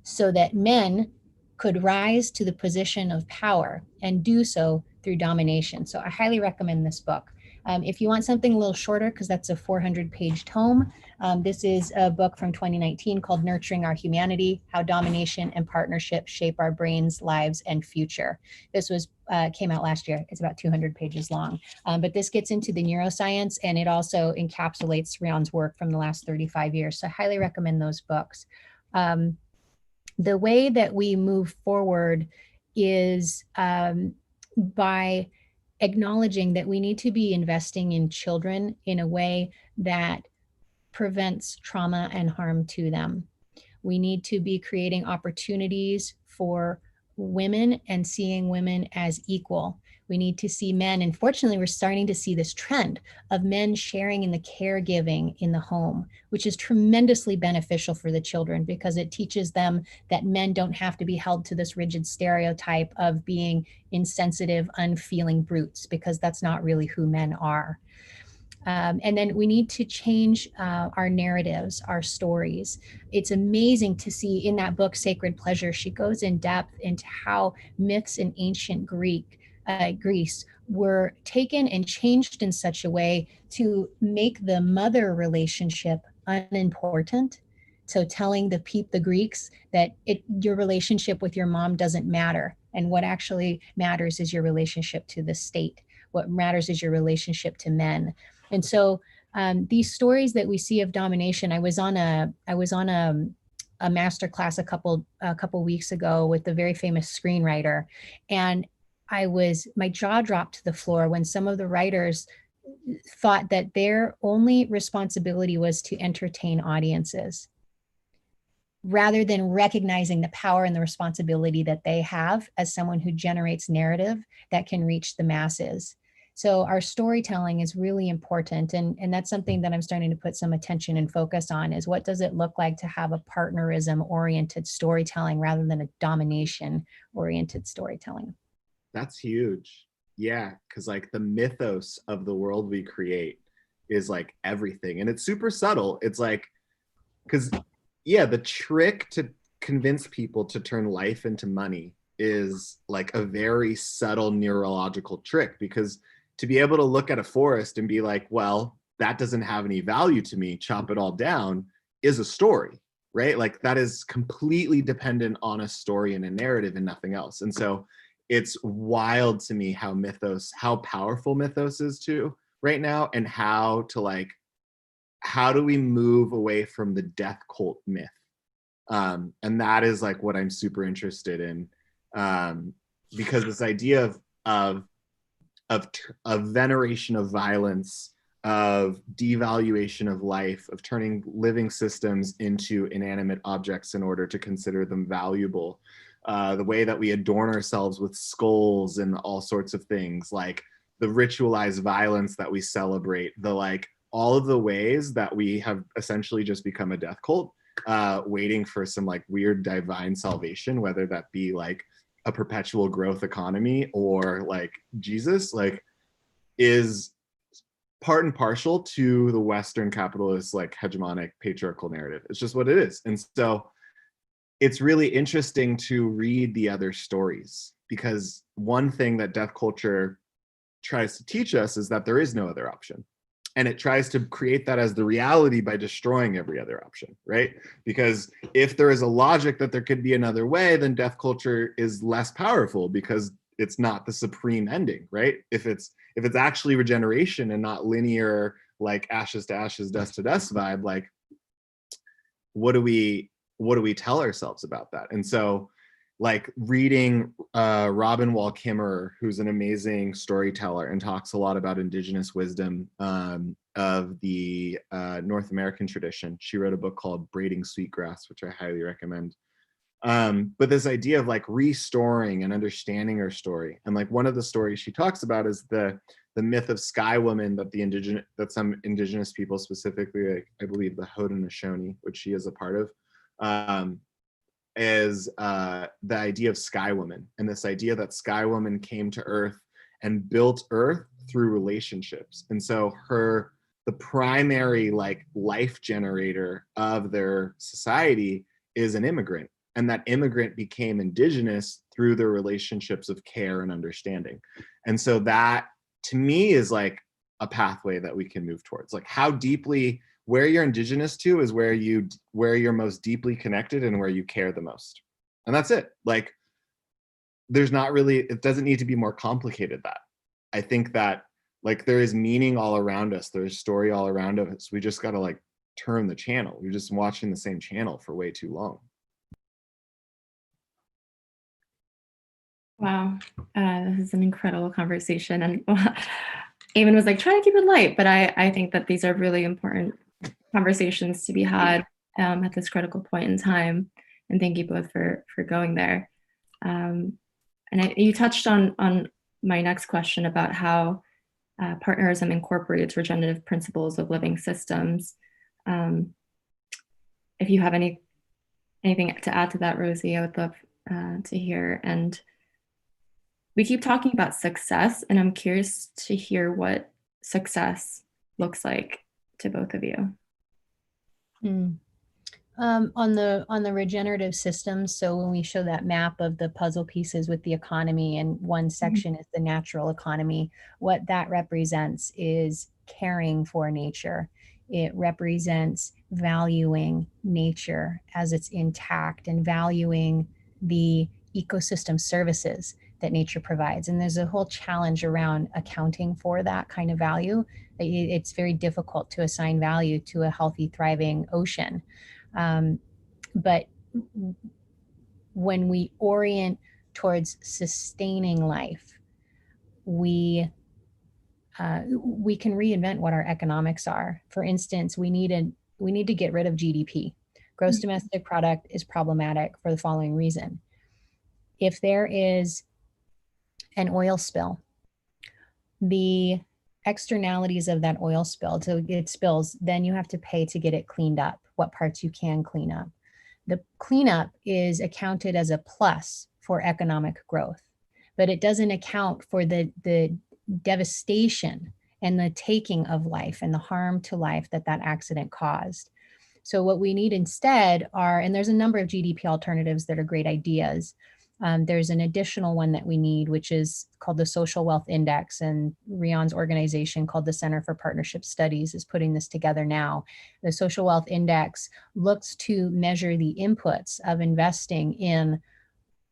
so that men could rise to the position of power and do so through domination. So I highly recommend this book. If you want something a little shorter, because that's a 400-page tome, this is a book from 2019 called Nurturing Our Humanity, How Domination and Partnership Shape Our Brains, Lives, and Future. This was came out last year. It's about 200 pages long. But this gets into the neuroscience, and it also encapsulates Rion's work from the last 35 years. So I highly recommend those books. The way that we move forward is by acknowledging that we need to be investing in children in a way that prevents trauma and harm to them. We need to be creating opportunities for women and seeing women as equal. We need to see men, and fortunately we're starting to see this trend of men sharing in the caregiving in the home, which is tremendously beneficial for the children because it teaches them that men don't have to be held to this rigid stereotype of being insensitive, unfeeling brutes, because that's not really who men are. And then we need to change our narratives, our stories. It's amazing to see in that book, Sacred Pleasure, she goes in depth into how myths in ancient Greece were taken and changed in such a way to make the mother relationship unimportant. So telling the Greeks that your relationship with your mom doesn't matter. And what actually matters is your relationship to the state. What matters is your relationship to men. And so these stories that we see of domination, I was on a master class a couple weeks ago with a very famous screenwriter, and my jaw dropped to the floor when some of the writers thought that their only responsibility was to entertain audiences, rather than recognizing the power and the responsibility that they have as someone who generates narrative that can reach the masses. So our storytelling is really important. And that's something that I'm starting to put some attention and focus on, is what does it look like to have a partnerism oriented storytelling rather than a domination oriented storytelling?
That's huge. Yeah, because like the mythos of the world we create is like everything. And it's super subtle. It's like, because yeah, the trick to convince people to turn life into money is like a very subtle neurological trick, because to be able to look at a forest and be like, well, that doesn't have any value to me, chop it all down, is a story, right? Like that is completely dependent on a story and a narrative and nothing else. And so it's wild to me how powerful mythos is too right now, and how how do we move away from the death cult myth? And that is like what I'm super interested in, because this idea of veneration of violence, of devaluation of life, of turning living systems into inanimate objects in order to consider them valuable, the way that we adorn ourselves with skulls and all sorts of things, like the ritualized violence that we celebrate, the like all of the ways that we have essentially just become a death cult, waiting for some like weird divine salvation, whether that be like a perpetual growth economy or like Jesus, like is part and partial to the Western capitalist, like hegemonic patriarchal narrative. It's just what it is. And so it's really interesting to read the other stories, because one thing that death culture tries to teach us is that there is no other option. And it tries to create that as the reality by destroying every other option, right? Because if there is a logic that there could be another way, then death culture is less powerful because it's not the supreme ending, right? If it's actually regeneration and not linear, like ashes to ashes, dust to dust vibe, like what do we tell ourselves about that? And so like reading Robin Wall Kimmerer, who's an amazing storyteller and talks a lot about indigenous wisdom of the North American tradition. She wrote a book called Braiding Sweetgrass, which I highly recommend. But this idea of like restoring and understanding our story. And like one of the stories she talks about is the myth of Sky Woman that some indigenous people, specifically, like, I believe the Haudenosaunee, which she is a part of, is the idea of Sky Woman, and this idea that Sky Woman came to Earth and built Earth through relationships. And so the primary like life generator of their society is an immigrant. And that immigrant became indigenous through their relationships of care and understanding. And so that, to me, is like a pathway that we can move towards. Like how deeply, where you're indigenous to is where you're most deeply connected and where you care the most. And that's it. Like there's not really, it doesn't need to be more complicated that. I think that like there is meaning all around us. There's story all around us. We just got to like turn the channel. We're just watching the same channel for way too long.
Wow, this is an incredible conversation, and Eamon was like, try to keep it light, but I think that these are really important conversations to be had at this critical point in time, and thank you both for going there. And you touched on my next question about how partnerism incorporates regenerative principles of living systems. If you have anything to add to that, Rosie, I would love to hear. And we keep talking about success, and I'm curious to hear what success looks like to both of you.
On the regenerative systems, so when we show that map of the puzzle pieces with the economy, and one section is the natural economy, what that represents is caring for nature. It represents valuing nature as it's intact and valuing the ecosystem services that nature provides. And there's a whole challenge around accounting for that kind of value. It's very difficult to assign value to a healthy, thriving ocean. But when we orient towards sustaining life, we can reinvent what our economics are. For instance, we need to get rid of GDP. Gross domestic product is problematic for the following reason. If there is an oil spill, the externalities of that oil spill, so it spills, then you have to pay to get it cleaned up, what parts you can clean up. The cleanup is accounted as a plus for economic growth, but it doesn't account for the devastation and the taking of life and the harm to life that accident caused. So what we need instead are, and there's a number of GDP alternatives that are great ideas. There's an additional one that we need, which is called the Social Wealth Index, and Rion's organization called the Center for Partnership Studies is putting this together now. The Social Wealth Index looks to measure the inputs of investing in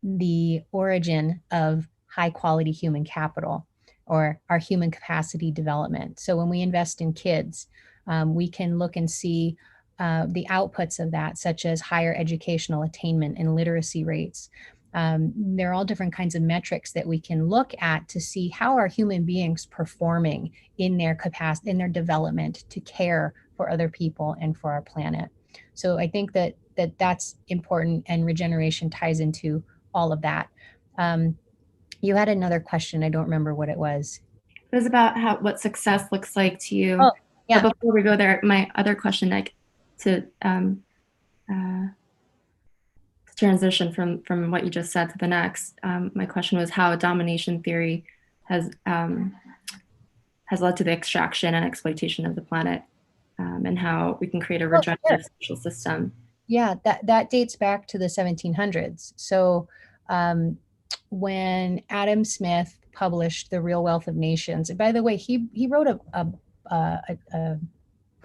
the origin of high quality human capital, or our human capacity development. So when we invest in kids, We can look and see the outputs of that, such as higher educational attainment and literacy rates. There are all different kinds of metrics that we can look at to see how are human beings performing in their capacity, in their development to care for other people and for our planet. So I think that that's important, and regeneration ties into all of that. You had another question. I don't remember what it was.
It was about what success looks like to you.
Oh, yeah.
But before we go there, my other question, like to transition from what you just said to the next, my question was how domination theory has led to the extraction and exploitation of the planet, and how we can create a regenerative social system.
Yeah, that dates back to the 1700s. So when Adam Smith published The Real Wealth of Nations, and by the way, he wrote a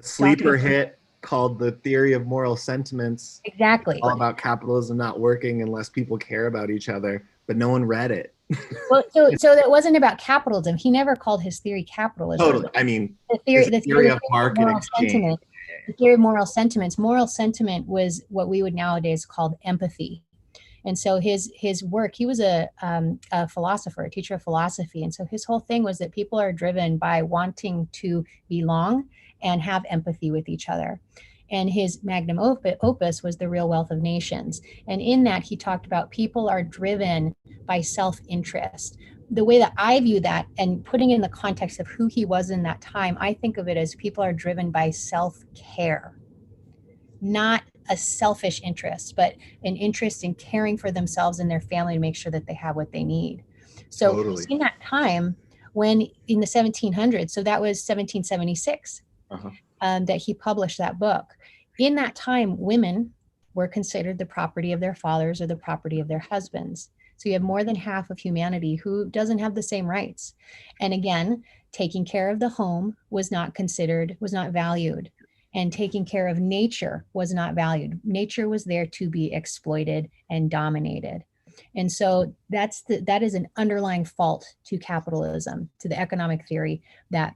sleeper hit called The Theory of Moral Sentiments.
Exactly.
All about capitalism not working unless people care about each other, but no one read it.
Well, so that wasn't about capitalism. He never called his theory capitalism.
Totally. I mean,
the theory of market exchange. The theory of moral sentiments. Moral sentiment was what we would nowadays call empathy. And so his work, he was a philosopher, a teacher of philosophy. And so his whole thing was that people are driven by wanting to belong and have empathy with each other. And his magnum opus was The Real Wealth of Nations. And in that, he talked about people are driven by self-interest. The way that I view that, and putting in the context of who he was in that time, I think of it as people are driven by self-care, not a selfish interest, but an interest in caring for themselves and their family to make sure that they have what they need. So
Totally.
in that time, when in the 1700s, so that was 1776, that he published that book. In that time, women were considered the property of their fathers or the property of their husbands. So you have more than half of humanity who doesn't have the same rights. And again, taking care of the home was not considered, was not valued. And taking care of nature was not valued. Nature was there to be exploited and dominated. And so that is an underlying fault to capitalism, to the economic theory that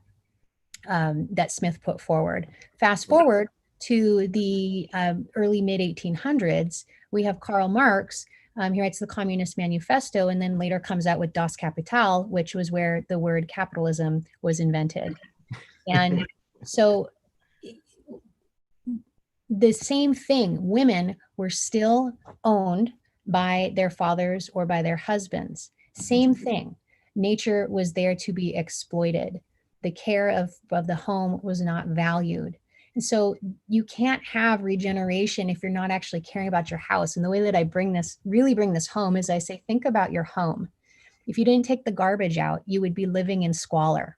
that Smith put forward. Fast forward to the early mid 1800s, we have Karl Marx. He writes the Communist Manifesto, and then later comes out with Das Kapital, which was where the word capitalism was invented. And so the same thing, women were still owned by their fathers or by their husbands. Same thing. Nature was there to be exploited. The care of the home was not valued. And so you can't have regeneration if you're not actually caring about your house. And the way that I really bring this home is I say, think about your home. If you didn't take the garbage out, you would be living in squalor.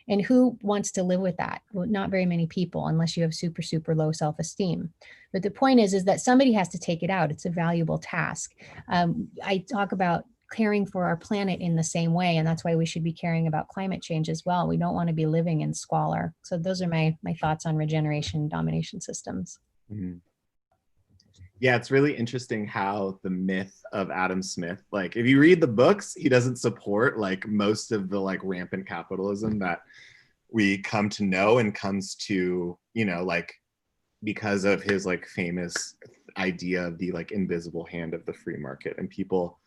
And who wants to live with that? Well, not very many people, unless you have super, super low self-esteem. But the point is that somebody has to take it out. It's a valuable task. I talk about caring for our planet in the same way, and that's why we should be caring about climate change as well. We don't want to be living in squalor. So those are my thoughts on regeneration domination systems.
Mm-hmm. Yeah, it's really interesting how the myth of Adam Smith, like if you read the books, he doesn't support like most of the like rampant capitalism that we come to know and comes to, you know, like because of his like famous idea of the like invisible hand of the free market, and people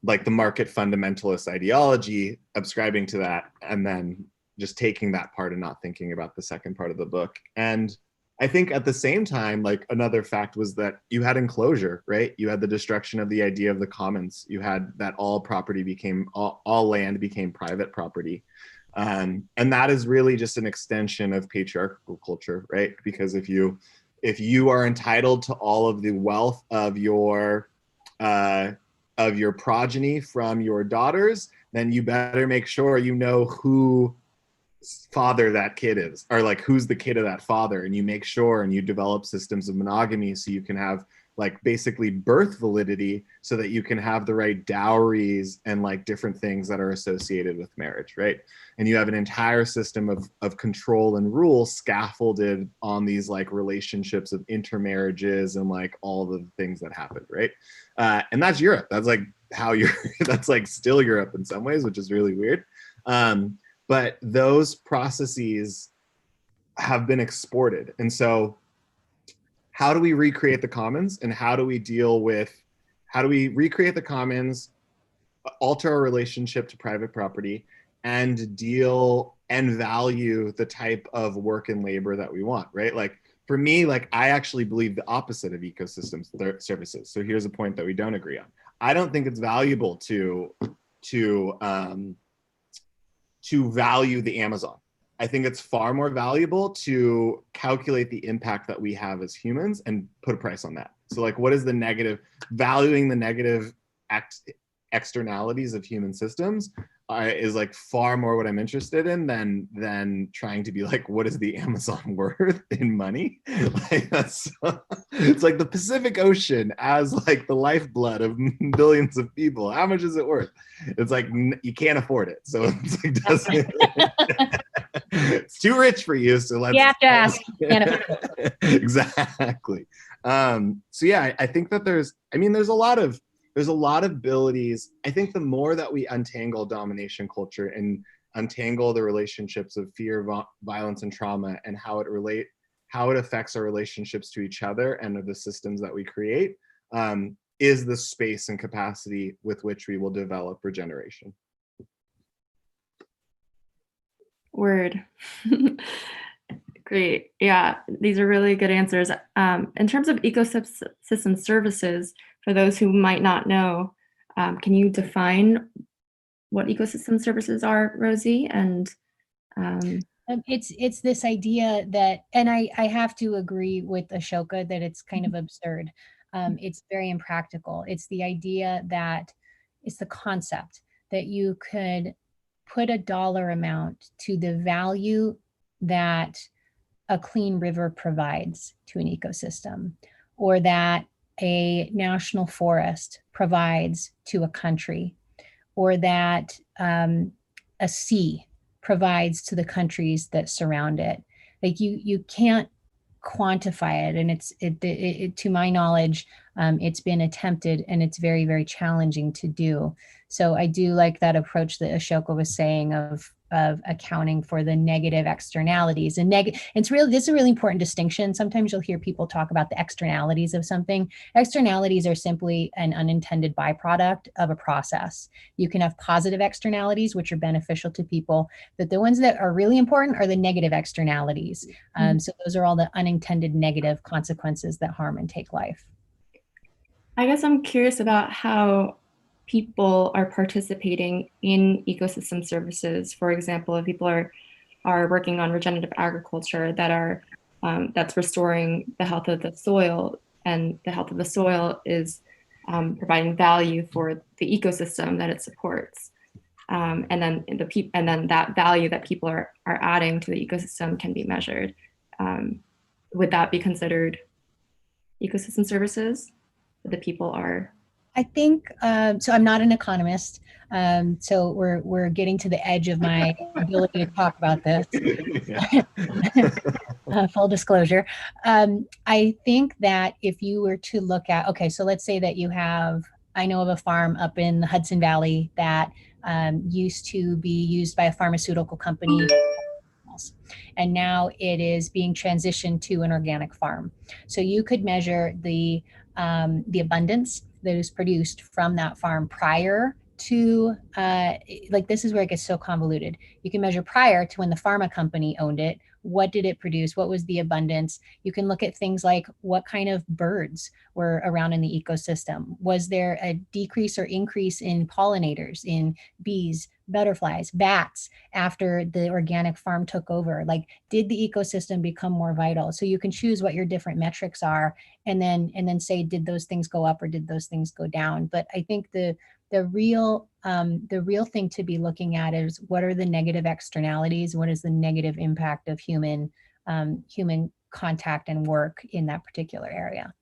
like the market fundamentalist ideology ascribing to that and then just taking that part and not thinking about the second part of the book. And I think at the same time, like another fact was that you had enclosure, right? You had the destruction of the idea of the commons. You had that all property became, all land became private property. And that is really just an extension of patriarchal culture, right? Because if you are entitled to all of the wealth of your progeny from your daughters, then you better make sure you know who father that kid is, or like who's the kid of that father, and you make sure and you develop systems of monogamy so you can have like basically birth validity so that you can have the right dowries and like different things that are associated with marriage, right? And you have an entire system of control and rule scaffolded on these like relationships of intermarriages and like all the things that happen, right? And that's Europe. That's like how that's like still Europe in some ways, which is really weird. But those processes have been exported. And so how do we recreate the commons, and how do we recreate the commons, alter our relationship to private property, and deal and value the type of work and labor that we want, right? Like for me, like I actually believe the opposite of ecosystems services. So here's a point that we don't agree on. I don't think it's valuable to value the Amazon. I think it's far more valuable to calculate the impact that we have as humans and put a price on that. So like, what is the negative, valuing the negative externalities of human systems is like far more what I'm interested in than trying to be like, what is the Amazon worth in money? Like it's like the Pacific Ocean as like the lifeblood of billions of people. How much is it worth? It's like you can't afford it, so it's like doesn't. It's too rich for you, so let's.
You have to ask.
Exactly. So yeah, I think that there's a lot of abilities. I think the more that we untangle domination culture and untangle the relationships of fear, violence, and trauma, and how it affects our relationships to each other and the systems that we create, is the space and capacity with which we will develop regeneration.
Word. Great. Yeah, these are really good answers. In terms of ecosystem services, for those who might not know, can you define what ecosystem services are, Rosie? And
it's this idea that, and I have to agree with Ashoka that it's kind of absurd. It's very impractical. It's the idea that it's the concept that you could put a dollar amount to the value that a clean river provides to an ecosystem, or that a national forest provides to a country, or that a sea provides to the countries that surround it. Like you can't quantify it, and it to my knowledge, it's been attempted, and it's very, very challenging to do. So I do like that approach that Ashoka was saying of accounting for the negative externalities. And this is a really important distinction. Sometimes you'll hear people talk about the externalities of something. Externalities are simply an unintended byproduct of a process. You can have positive externalities, which are beneficial to people, but the ones that are really important are the negative externalities. So those are all the unintended negative consequences that harm and take life.
I guess I'm curious about how people are participating in ecosystem services. For example, if people are working on regenerative agriculture that's restoring the health of the soil, and the health of the soil is providing value for the ecosystem that it supports, and then that value that people are adding to the ecosystem can be measured. Would that be considered ecosystem services that the people are?
I think so. I'm not an economist, so we're getting to the edge of my ability to talk about this. Full disclosure. I think that if you were to look at, okay, so let's say that I know of a farm up in the Hudson Valley that used to be used by a pharmaceutical company, and now it is being transitioned to an organic farm. So you could measure the abundance that is produced from that farm prior to, like this is where it gets so convoluted. You can measure prior to when the pharma company owned it. What did it produce? What was the abundance? You can look at things like what kind of birds were around in the ecosystem. Was there a decrease or increase in pollinators, in bees, butterflies, bats after the organic farm took over? Like, did the ecosystem become more vital? So you can choose what your different metrics are, and then say, did those things go up or did those things go down? But I think the real thing to be looking at is, what are the negative externalities? What is the negative impact of human contact and work in that particular area?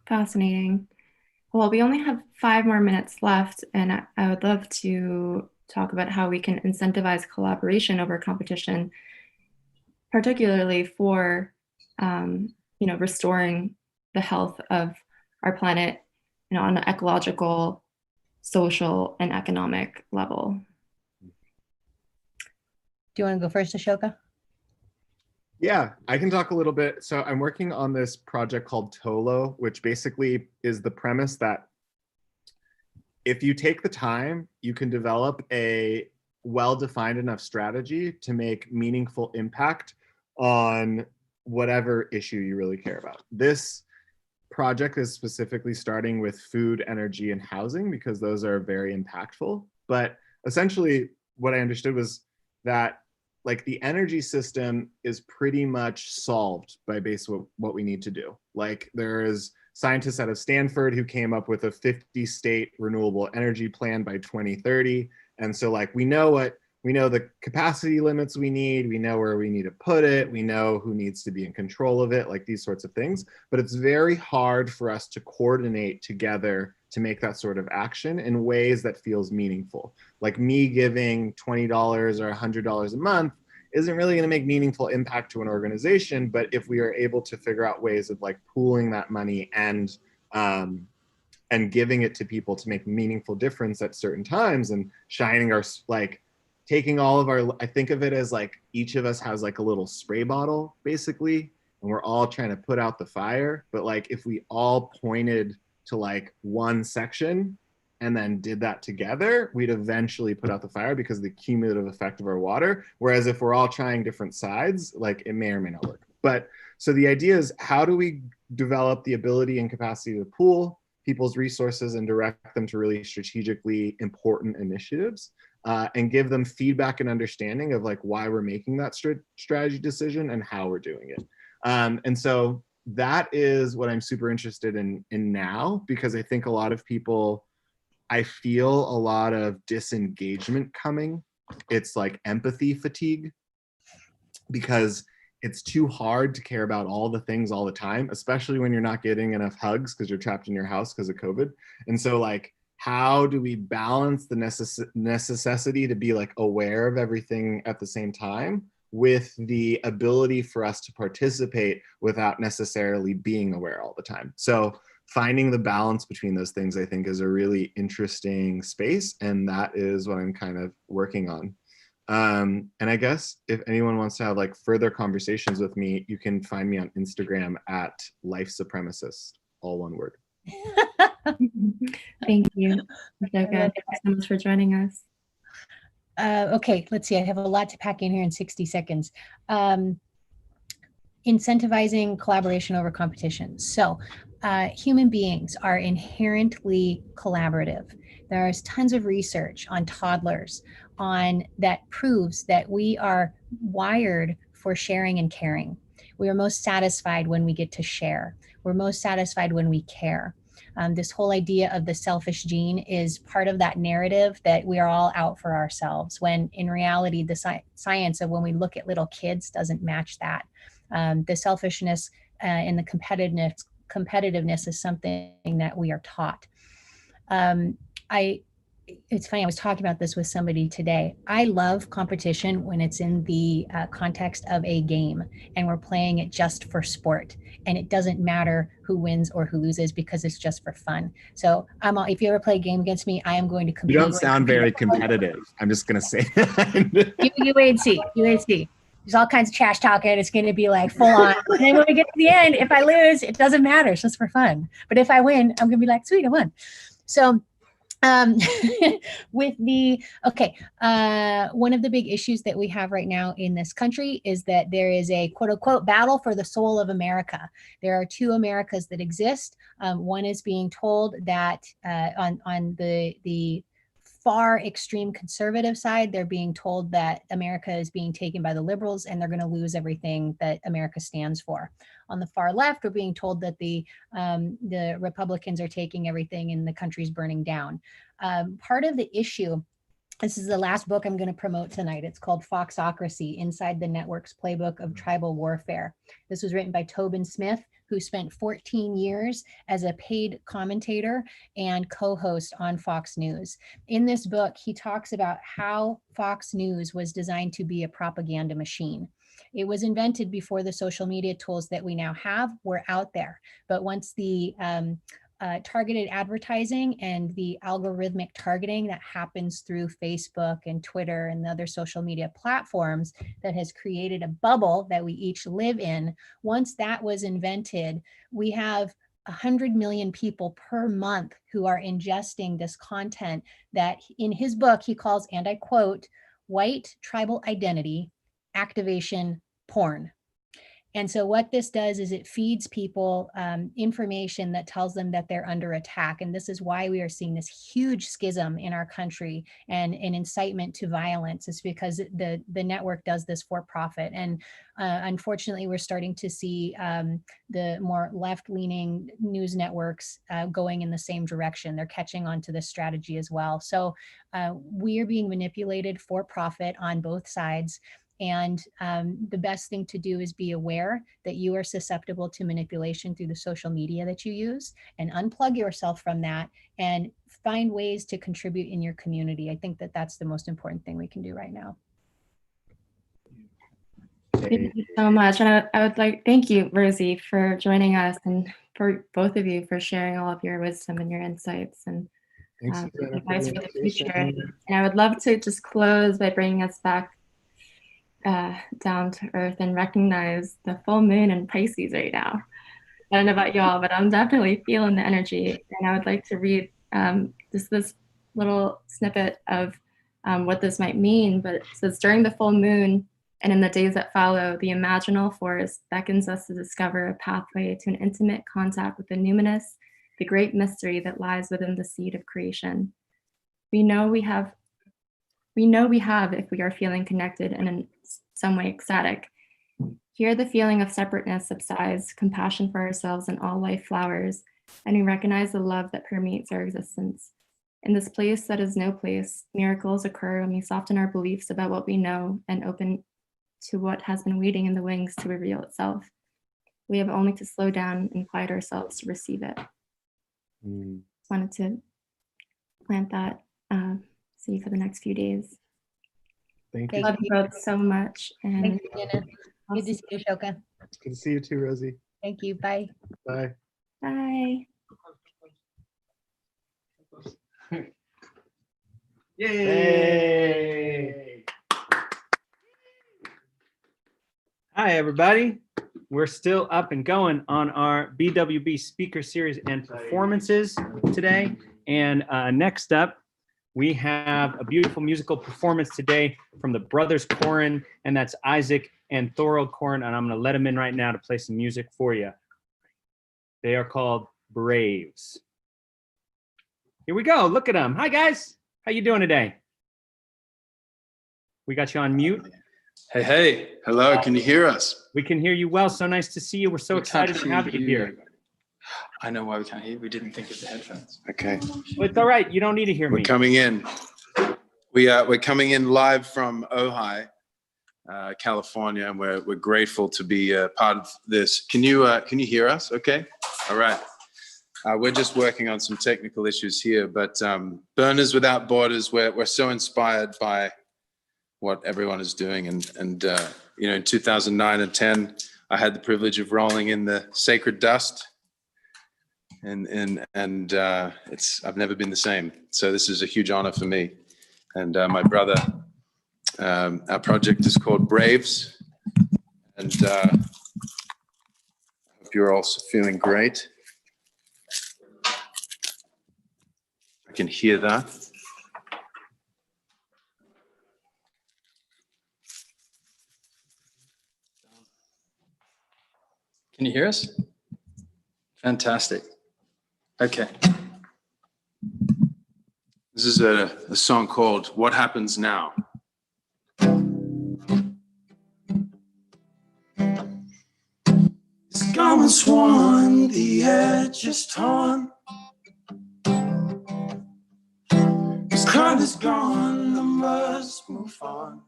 Fascinating. Well, we only have 5 more minutes left, and I would love to talk about how we can incentivize collaboration over competition, particularly for restoring the health of our planet, on an ecological, social, and economic level.
Do you want to go first, Ashoka?
Yeah, I can talk a little bit. So I'm working on this project called Tolo, which basically is the premise that if you take the time, you can develop a well-defined enough strategy to make meaningful impact on whatever issue you really care about. This project is specifically starting with food, energy, and housing because those are very impactful. But essentially, what I understood was that like the energy system is pretty much solved by basically what we need to do. Like there is scientists out of Stanford who came up with a 50-state renewable energy plan by 2030. And so like we know the capacity limits we need, we know where we need to put it, we know who needs to be in control of it, like these sorts of things. But it's very hard for us to coordinate together to make that sort of action in ways that feels meaningful. Like me giving $20 or $100 a month isn't really going to make meaningful impact to an organization, but if we are able to figure out ways of like pooling that money and giving it to people to make meaningful difference at certain times and shining our, like taking all of our, I think of it as like each of us has like a little spray bottle basically, and we're all trying to put out the fire. But like if we all pointed to like one section and then did that together, we'd eventually put out the fire because of the cumulative effect of our water. Whereas if we're all trying different sides, like it may or may not work. But so the idea is, how do we develop the ability and capacity to pool people's resources and direct them to really strategically important initiatives, and give them feedback and understanding of like why we're making that strategy decision and how we're doing it. And so that is what I'm super interested in now, because I think a lot of people, I feel a lot of disengagement coming. It's like empathy fatigue, because it's too hard to care about all the things all the time, especially when you're not getting enough hugs because you're trapped in your house because of COVID. And so like, how do we balance the necessity to be like aware of everything at the same time with the ability for us to participate without necessarily being aware all the time? So finding the balance between those things, I think, is a really interesting space. And that is what I'm kind of working on. And I guess if anyone wants to have like further conversations with me, you can find me on Instagram at Life Supremacist, all one word.
Thank you, Ashoka. Thank you so much for joining us.
Okay, let's see. I have a lot to pack in here in 60 seconds. Incentivizing collaboration over competition. So human beings are inherently collaborative. There is tons of research on toddlers that proves that we are wired for sharing and caring. We are most satisfied when we get to share. We're most satisfied when we care. This whole idea of the selfish gene is part of that narrative that we are all out for ourselves, when in reality, the science of when we look at little kids doesn't match that. The selfishness and the competitiveness is something that we are taught. It's funny, I was talking about this with somebody today. I love competition when it's in the context of a game and we're playing it just for sport, and it doesn't matter who wins or who loses because it's just for fun. So if you ever play a game against me, I am going to compete.
You don't sound very competitive. I'm just going to say that.
You wait and see. There's all kinds of trash talking. It's going to be like full on. And then when we get to the end, if I lose, it doesn't matter. It's just for fun. But if I win, I'm going to be like, sweet, I won. So one of the big issues that we have right now in this country is that there is a quote unquote battle for the soul of America. There are two Americas that exist. One is being told that on the far extreme conservative side, they're being told that America is being taken by the liberals and they're going to lose everything that America stands for. On the far left, we're being told that the Republicans are taking everything and the country's burning down. Part of the issue, this is the last book I'm going to promote tonight. It's called Foxocracy, Inside the Network's Playbook of Tribal Warfare. This was written by Tobin Smith, who spent 14 years as a paid commentator and co-host on Fox News. In this book, he talks about how Fox News was designed to be a propaganda machine. It was invented before the social media tools that we now have were out there. But once the targeted advertising and the algorithmic targeting that happens through Facebook and Twitter and the other social media platforms that has created a bubble that we each live in. Once that was invented, we have 100 million people per month who are ingesting this content that in his book he calls, and I quote, white tribal identity activation porn. And so what this does is it feeds people information that tells them that they're under attack. And this is why we are seeing this huge schism in our country and an incitement to violence. It's because the network does this for profit. And unfortunately, we're starting to see the more left-leaning news networks going in the same direction. They're catching on to this strategy as well. So we are being manipulated for profit on both sides. And the best thing to do is be aware that you are susceptible to manipulation through the social media that you use, and unplug yourself from that and find ways to contribute in your community. I think that that's the most important thing we can do right now.
Thank you so much. And I would like, thank you, Rosie, for joining us, and for both of you for sharing all of your wisdom and your insights and advice for the future. And I would love to just close by bringing us back down to earth and recognize the full moon in Pisces right now. I don't know about y'all, but I'm definitely feeling the energy. And I would like to read just this little snippet of what this might mean. But it says, during the full moon and in the days that follow, the imaginal force beckons us to discover a pathway to an intimate contact with the numinous, the great mystery that lies within the seed of creation. We know we have if we are feeling connected and in some way ecstatic. Here the feeling of separateness subsides, compassion for ourselves and all life flowers, and we recognize the love that permeates our existence. In this place that is no place, miracles occur when we soften our beliefs about what we know and open to what has been waiting in the wings to reveal itself. We have only to slow down and quiet ourselves to receive it. Just wanted to plant that seed for the next few days.
Thank you.
Love you both so much. And
thank you, Jenna. Good to see you, Shoka.
Good to see you too, Rosie.
Thank you. Bye.
Bye.
Bye.
Yay! Hi, everybody. We're still up and going on our BWB Speaker Series and performances today. And next up, we have a beautiful musical performance today from the Brothers Corin, and that's Isaac and Thorold Corin, and I'm going to let them in right now to play some music for you. They are called Braves. Here we go. Look at them. Hi, guys. How you doing today? We got you on mute.
Hey, hey. Hello. Can you hear us?
We can hear you well. So nice to see you. We're so excited to have you here.
I know why we can't hear you. We didn't think of the headphones. Okay.
Well, it's all right. You don't need to hear me.
We're coming in. We're coming in live from Ojai, California, and we're grateful to be part of this. Can you hear us? Okay. All right. We're just working on some technical issues here, but Burners Without Borders, we're so inspired by what everyone is doing, and you know, in 2009 and 10, I had the privilege of rolling in the sacred dust. And I've never been the same. So this is a huge honor for me. And my brother, our project is called Braves. And I hope you're also feeling great. I can hear that. Can you hear us? Fantastic. Okay. This is a song called What Happens Now. This garment's worn, the edge is torn. This crowd is gone, I must move on.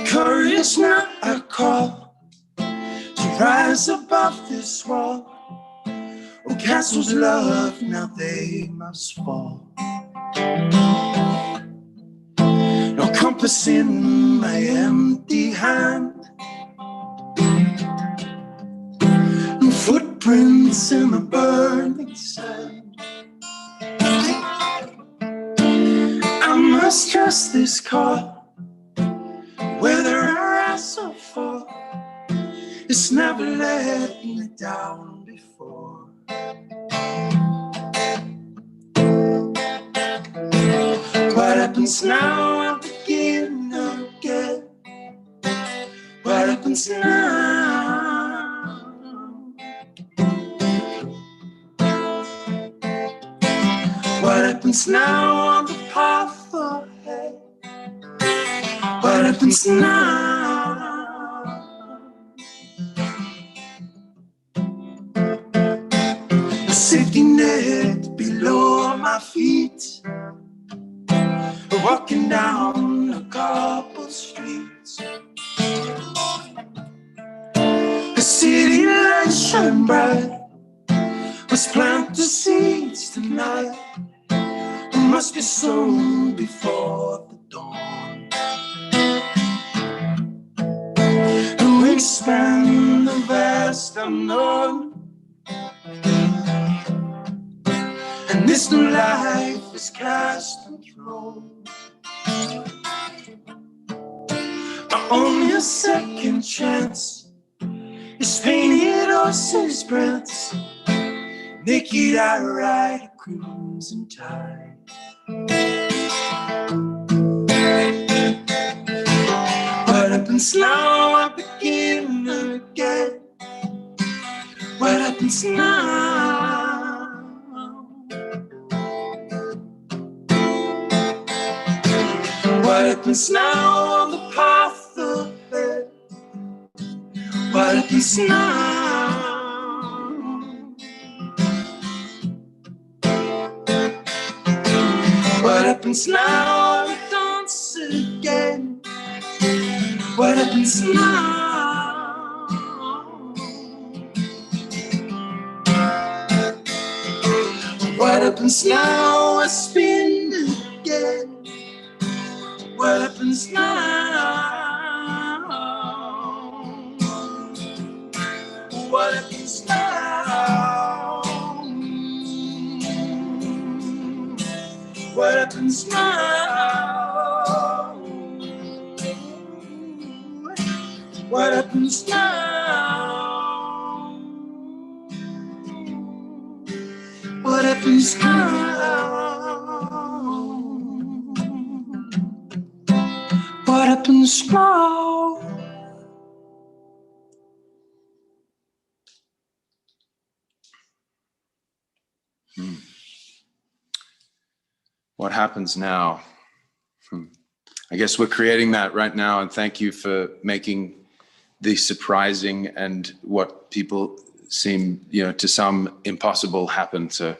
Courage now I call to rise above this wall. Oh, castles love, now they must fall. No compass in my empty hand, and foot footprints in the burning sand. I must trust this call, whether I rise or fall. It's never let me down before. What happens now? I begin again. What happens now? What happens now on the path ahead? What happens now? A safety net below my feet, walking down the cobbled streets. The city lights shine bright. Let's plant the seeds tonight. We must be sown before the dawn. And we expand the vast unknown. And this new life is cast and thrown. Only a second chance is painted horses' breaths. Naked I ride a crimson tide. What happens now? I begin again. What happens now? What happens now on the path ahead? What happens now? What happens now? We dance again. What happens now? What happens now? I spin again. What happens now? What happens now? What happens now? What happens now? What happens now? What happens now? What happens now? I guess we're creating that right now, and thank you for making the surprising and what people seem, to some impossible happen. So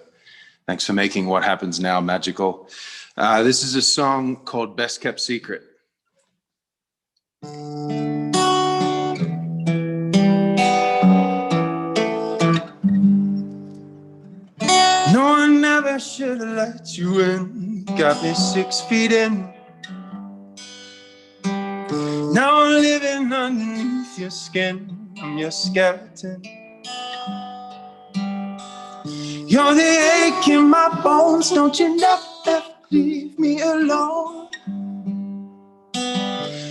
thanks for making what happens now magical. This is a song called Best Kept Secret. No one ever should have let you in. Got me 6 feet in. Now I'm living underneath your skin. I'm your skeleton. You're the ache in my bones. Don't you never leave me alone.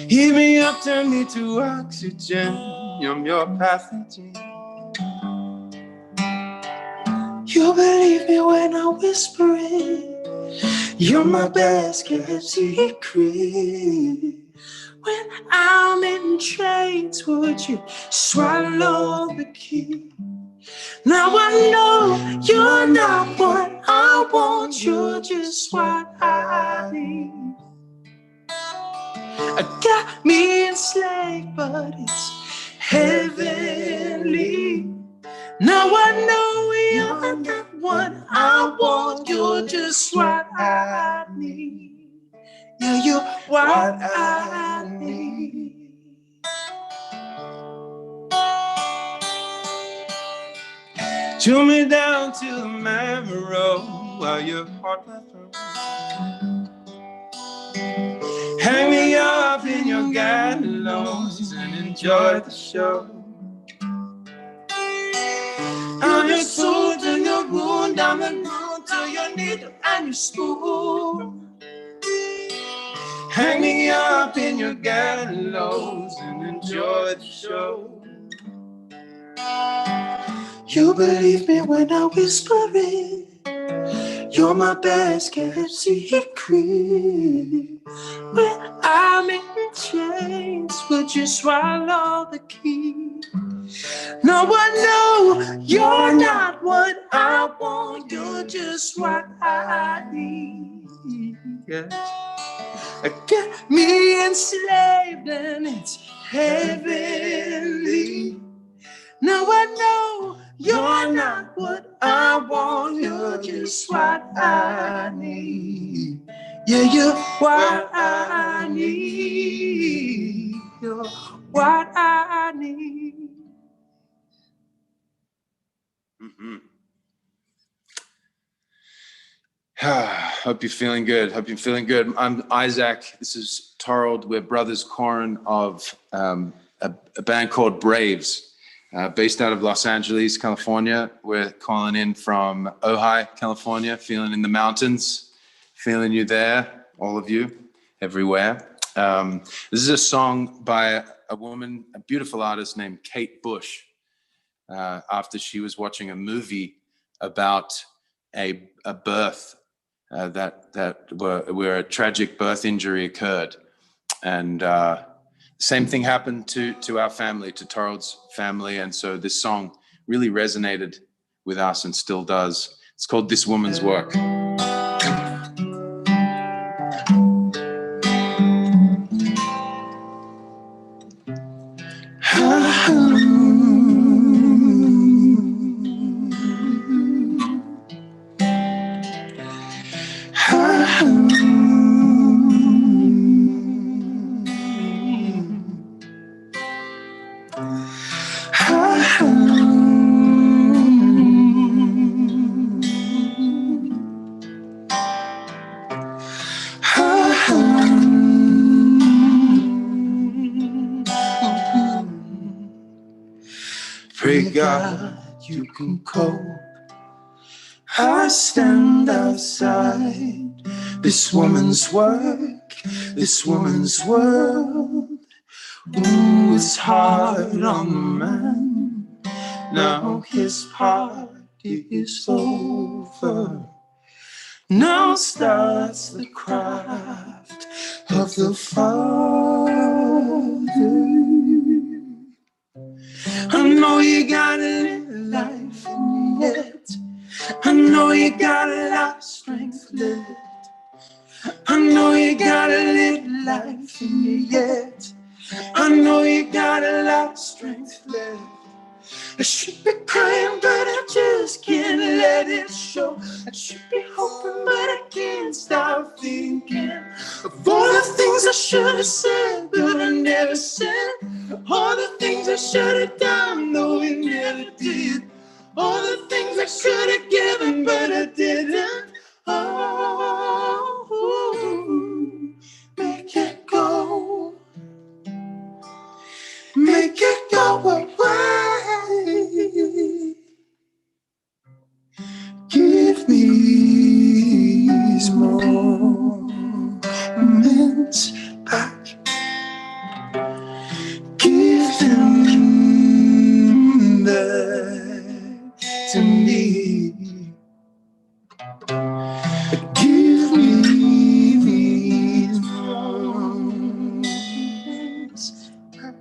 Heat me up, turn me to oxygen. I'm your pathogen. You believe me when I whisper it. You're my best kept secret. When I'm in chains, would you swallow the key? Now I know you're not what I want. You're just what I need. I got me enslaved, but it's heavenly. Now I know you're not what I want. You're just what I need. Yeah, you're what I need. Chill me down to the marrow while your heart my throat. Hang me up in your gallows and enjoy the show. I down the road to your needle and your spoon. Hang me up in your gallows and enjoy the show. You believe me when I whisper it. You're my best kept secret. When I'm in chains, would you swallow the key? No one know you're not what I want. You're just what I need. Yes. Get me enslaved and it's heavenly. Now I know you're not what I want. You're just what I need. Yeah, you're what I need. You're what I need. Hope you're feeling good. Hope you're feeling good. I'm Isaac. This is Torald. We're brothers Corin of a band called Braves, based out of Los Angeles, California. We're calling in from Ojai, California, feeling in the mountains, feeling you there, all of you, everywhere. This is a song by a woman, a beautiful artist named Kate Bush, after she was watching a movie about a birth where a tragic birth injury occurred, and same thing happened to our family, to Torald's family, and so this song really resonated with us and still does. It's called "This Woman's Work." Pray God you can cope. I stand outside this woman's work, this woman's world. Ooh, it's hard on the man. Now his party is over. Now starts the craft of the Father. I know you got a little life in you yet. I know you got a lot of strength left. I know you got a little life in you yet. I know you got a lot of strength left. I should be crying, but I just can't let it show. I should be hoping, but I can't stop thinking of all the things I should have said, but I never said. All the things I should have done, though we never did. All the things I should have given, but I didn't. Oh, make it go. Make it go away. Give me these moments back. Give them back to me. Give me these moments back.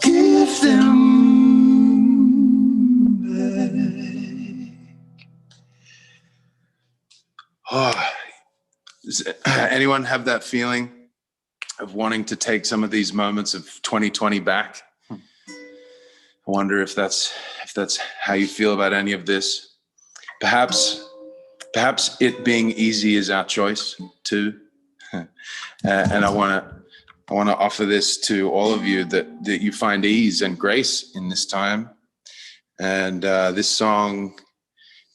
Give them back. Oh, does anyone have that feeling of wanting to take some of these moments of 2020 back? I wonder if that's how you feel about any of this. Perhaps it being easy is our choice too. And I want to offer this to all of you, that you find ease and grace in this time. And this song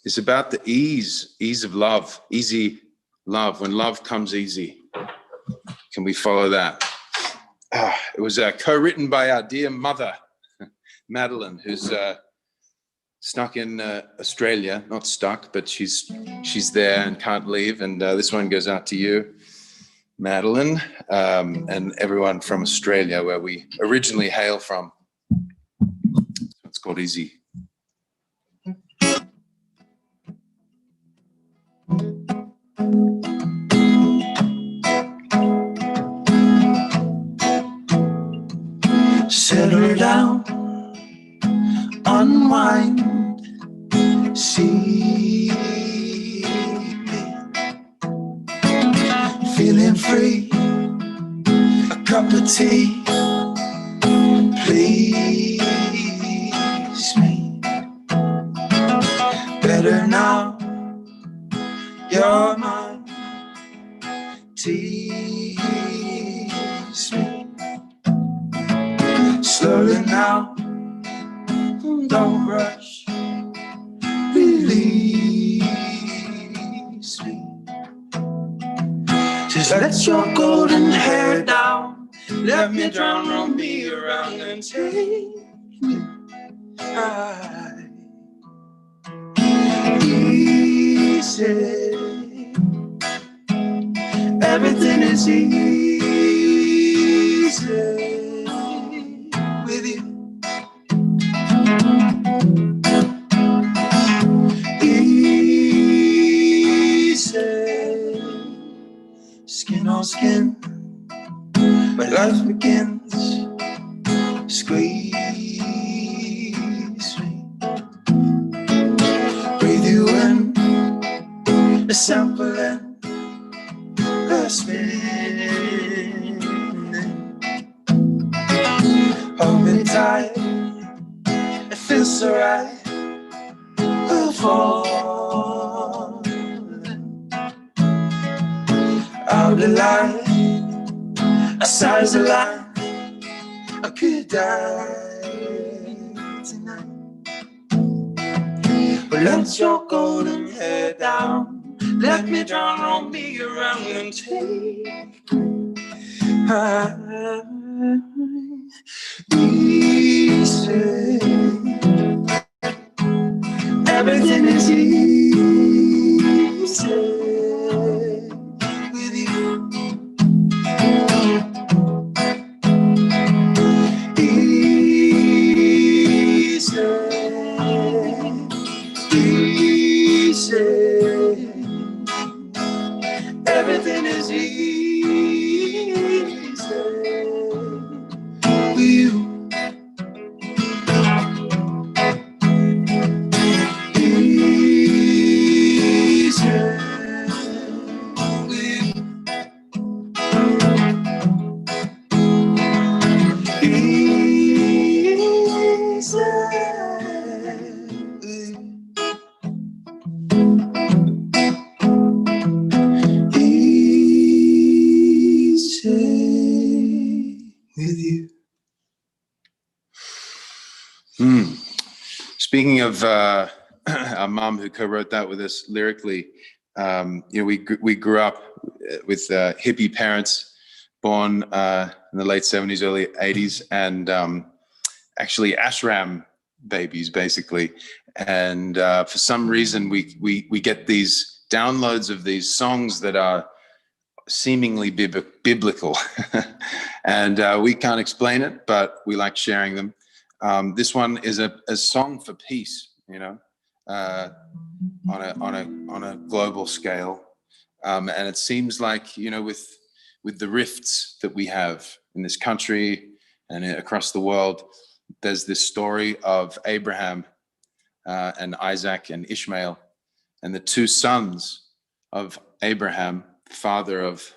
is about the ease of love, easy love, when love comes easy. Can we follow that? It was co-written by our dear mother, Madeline, who's stuck in Australia, not stuck, but she's there and can't leave. And this one goes out to you, Madeline, and everyone from Australia, where we originally hail from. It's called Easy.
Settle down, unwind, see me, feeling free, a cup of tea, please me, better now, you're mine, tease me, slowly now, don't rush, release me. Just let your golden hair down, let me drown, roll me around and take me high. Easy, everything is easy with you. Skin on skin, where life begins. Squeeze me, breathe you in, a sample and a spin. Hold me tight, it feels so right. We'll fall out of line, a size of line. I could die tonight, but let your golden hair down, let me drown, roll me around and take me high. Easy, everything is easy with you. Easy, easy, everything is easy with you.
Speaking of our mom who co-wrote that with us lyrically, we grew up with hippie parents, born in the late 70s, early 80s, and actually ashram babies, basically. And for some reason, we get these downloads of these songs that are seemingly biblical, and we can't explain it, but we like sharing them. This one is a song for peace, on a global scale, and it seems like with the rifts that we have in this country and across the world, there's this story of Abraham and Isaac and Ishmael, and the two sons of Abraham, father of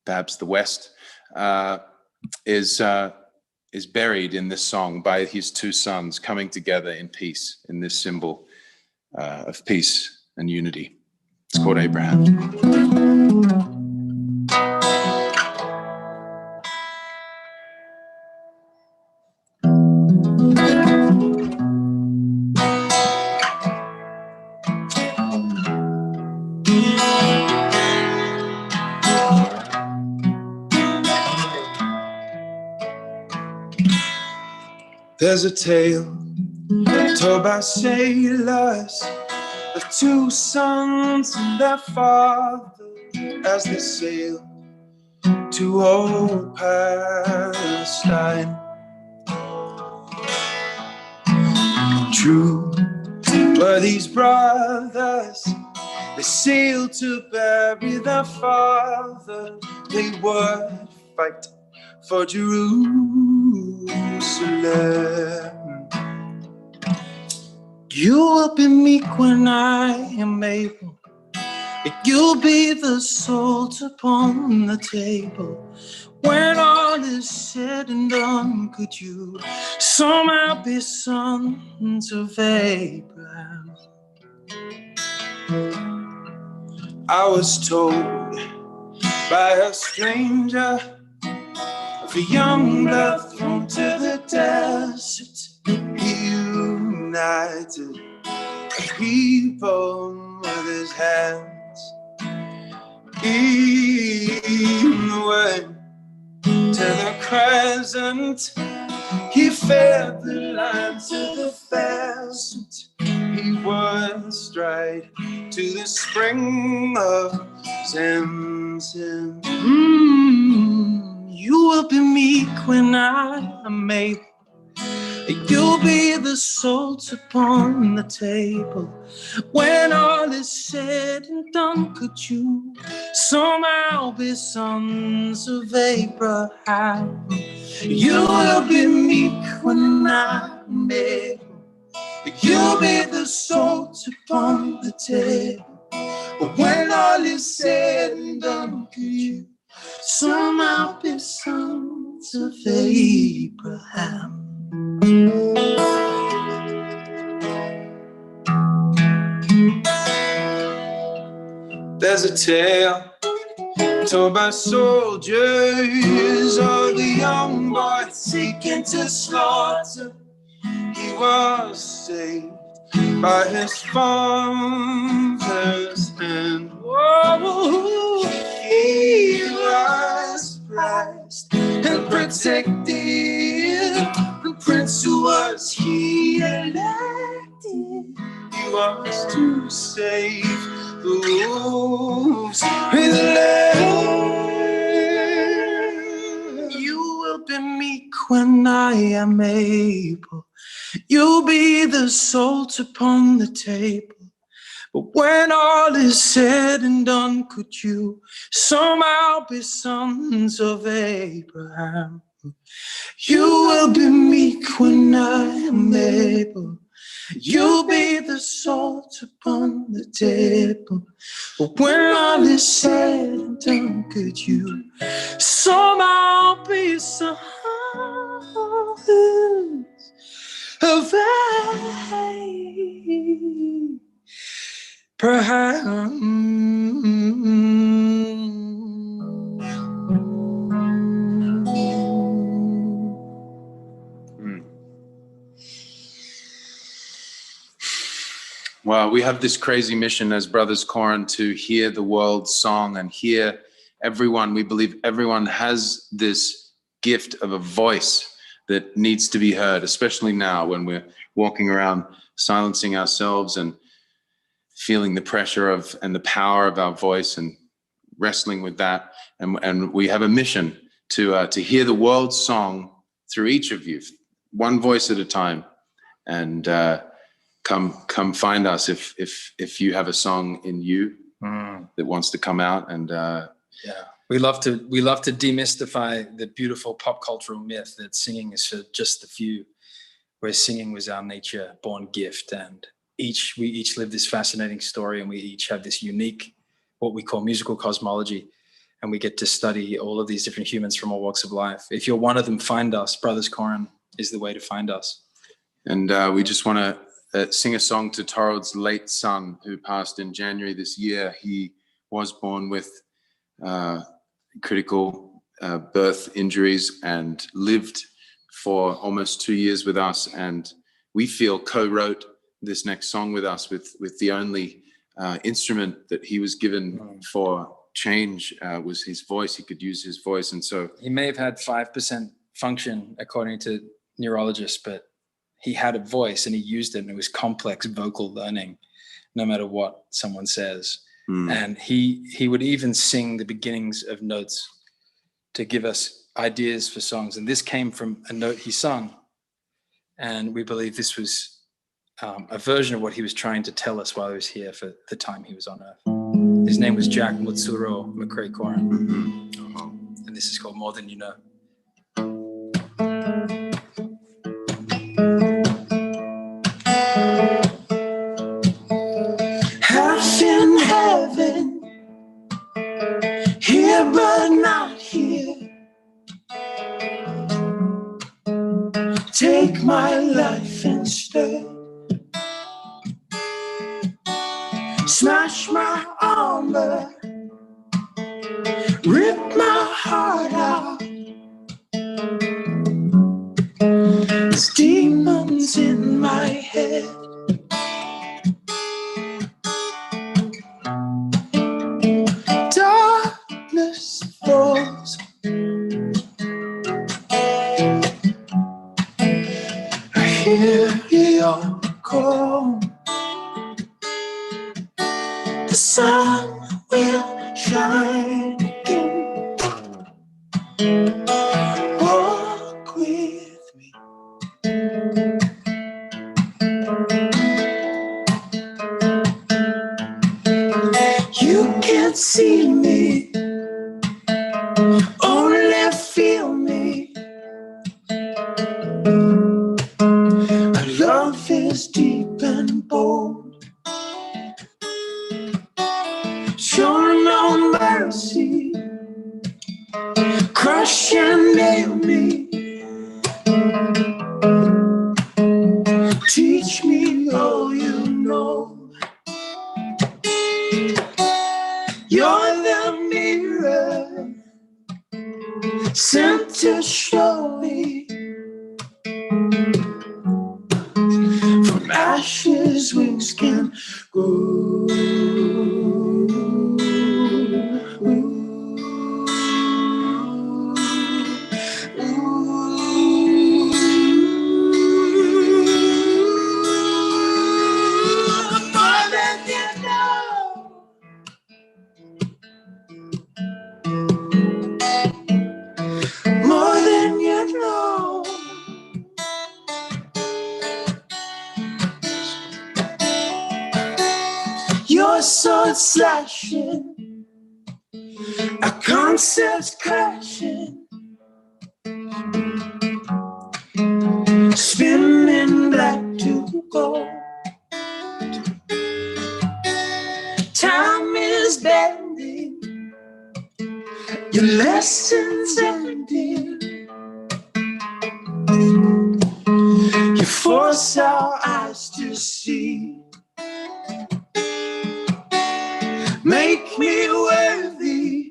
perhaps the West, is buried in this song by his two sons coming together in peace, in this symbol of peace and unity. It's called Abraham.
There's a tale told by sailors of two sons and their father as they sail to old Palestine. True were these brothers, they sailed to bury their father. They would fight for Jerusalem. You will be meek when I am able. You'll be the salt upon the table. When all is said and done, could you somehow be sons of Abraham? I was told by a stranger of a young blood thrown to the desert. He united a people with his hands. He went to the crescent, he fed the lion to the pheasant. He was straight to the spring of Zamzam. You will be meek when I am able. You'll be the salt upon the table. When all is said and done, could you somehow be sons of Abraham? You will be meek when I'm able. You'll be the salt upon the table. But when all is said and done, could you somehow be sons of Abraham? There's a tale told by soldiers of the young boy seeking to slaughter. He was saved by his father's hand. Oh, he was prized and protected. The prince who was he elected, he was to save those with land. You will be meek when I am able. You'll be the salt upon the table. But when all is said and done, could you somehow be sons of Abraham? You will be meek when I am able. You'll be the salt upon the table. But when all is said and done, could you somehow be sons of
Well, we have this crazy mission as Brothers Koran to hear the world's song and hear everyone. We believe everyone has this gift of a voice that needs to be heard, especially now when we're walking around silencing ourselves and feeling the pressure of and the power of our voice and wrestling with that. And we have a mission to hear the world's song through each of you, one voice at a time. And come find us if you have a song in you that wants to come out. And
we love to demystify the beautiful pop cultural myth that singing is for just the few, where singing was our nature born gift. And we each live this fascinating story, and we each have this unique, what we call musical cosmology. And we get to study all of these different humans from all walks of life. If you're one of them, find us. Brothers Koran is the way to find us.
And we just want to sing a song to Torald's late son, who passed in January this year. He was born with critical birth injuries and lived for almost 2 years with us. And we feel co-wrote this next song with us with the only instrument that he was given for change was his voice. He could use his voice. And so
he may have had 5% function according to neurologists, but he had a voice and he used it, and it was complex vocal learning, no matter what someone says. And he would even sing the beginnings of notes to give us ideas for songs. And this came from a note he sung. And we believe this was a version of what he was trying to tell us while he was here for the time he was on Earth. His name was Jack Mutsuro McCrae Corin. And this is called More Than You Know.
Half in heaven, here but not here. Take my life instead. Smash my armor, rip my heart out. There's demons in my head. Darkness falls. I hear your call. The sun will shine again. Walk with me. You can't see me, only feel me. Our love is deep and bold. Show no mercy, crush and nail me. Teach me all you know. You're the mirror sent to show me. From ashes wings can grow. More than you know. More than you know. Your sword slashing, our concepts crashing, spinning black to gold. Time is bending, your lessons ending. You force our eyes to see. Make me worthy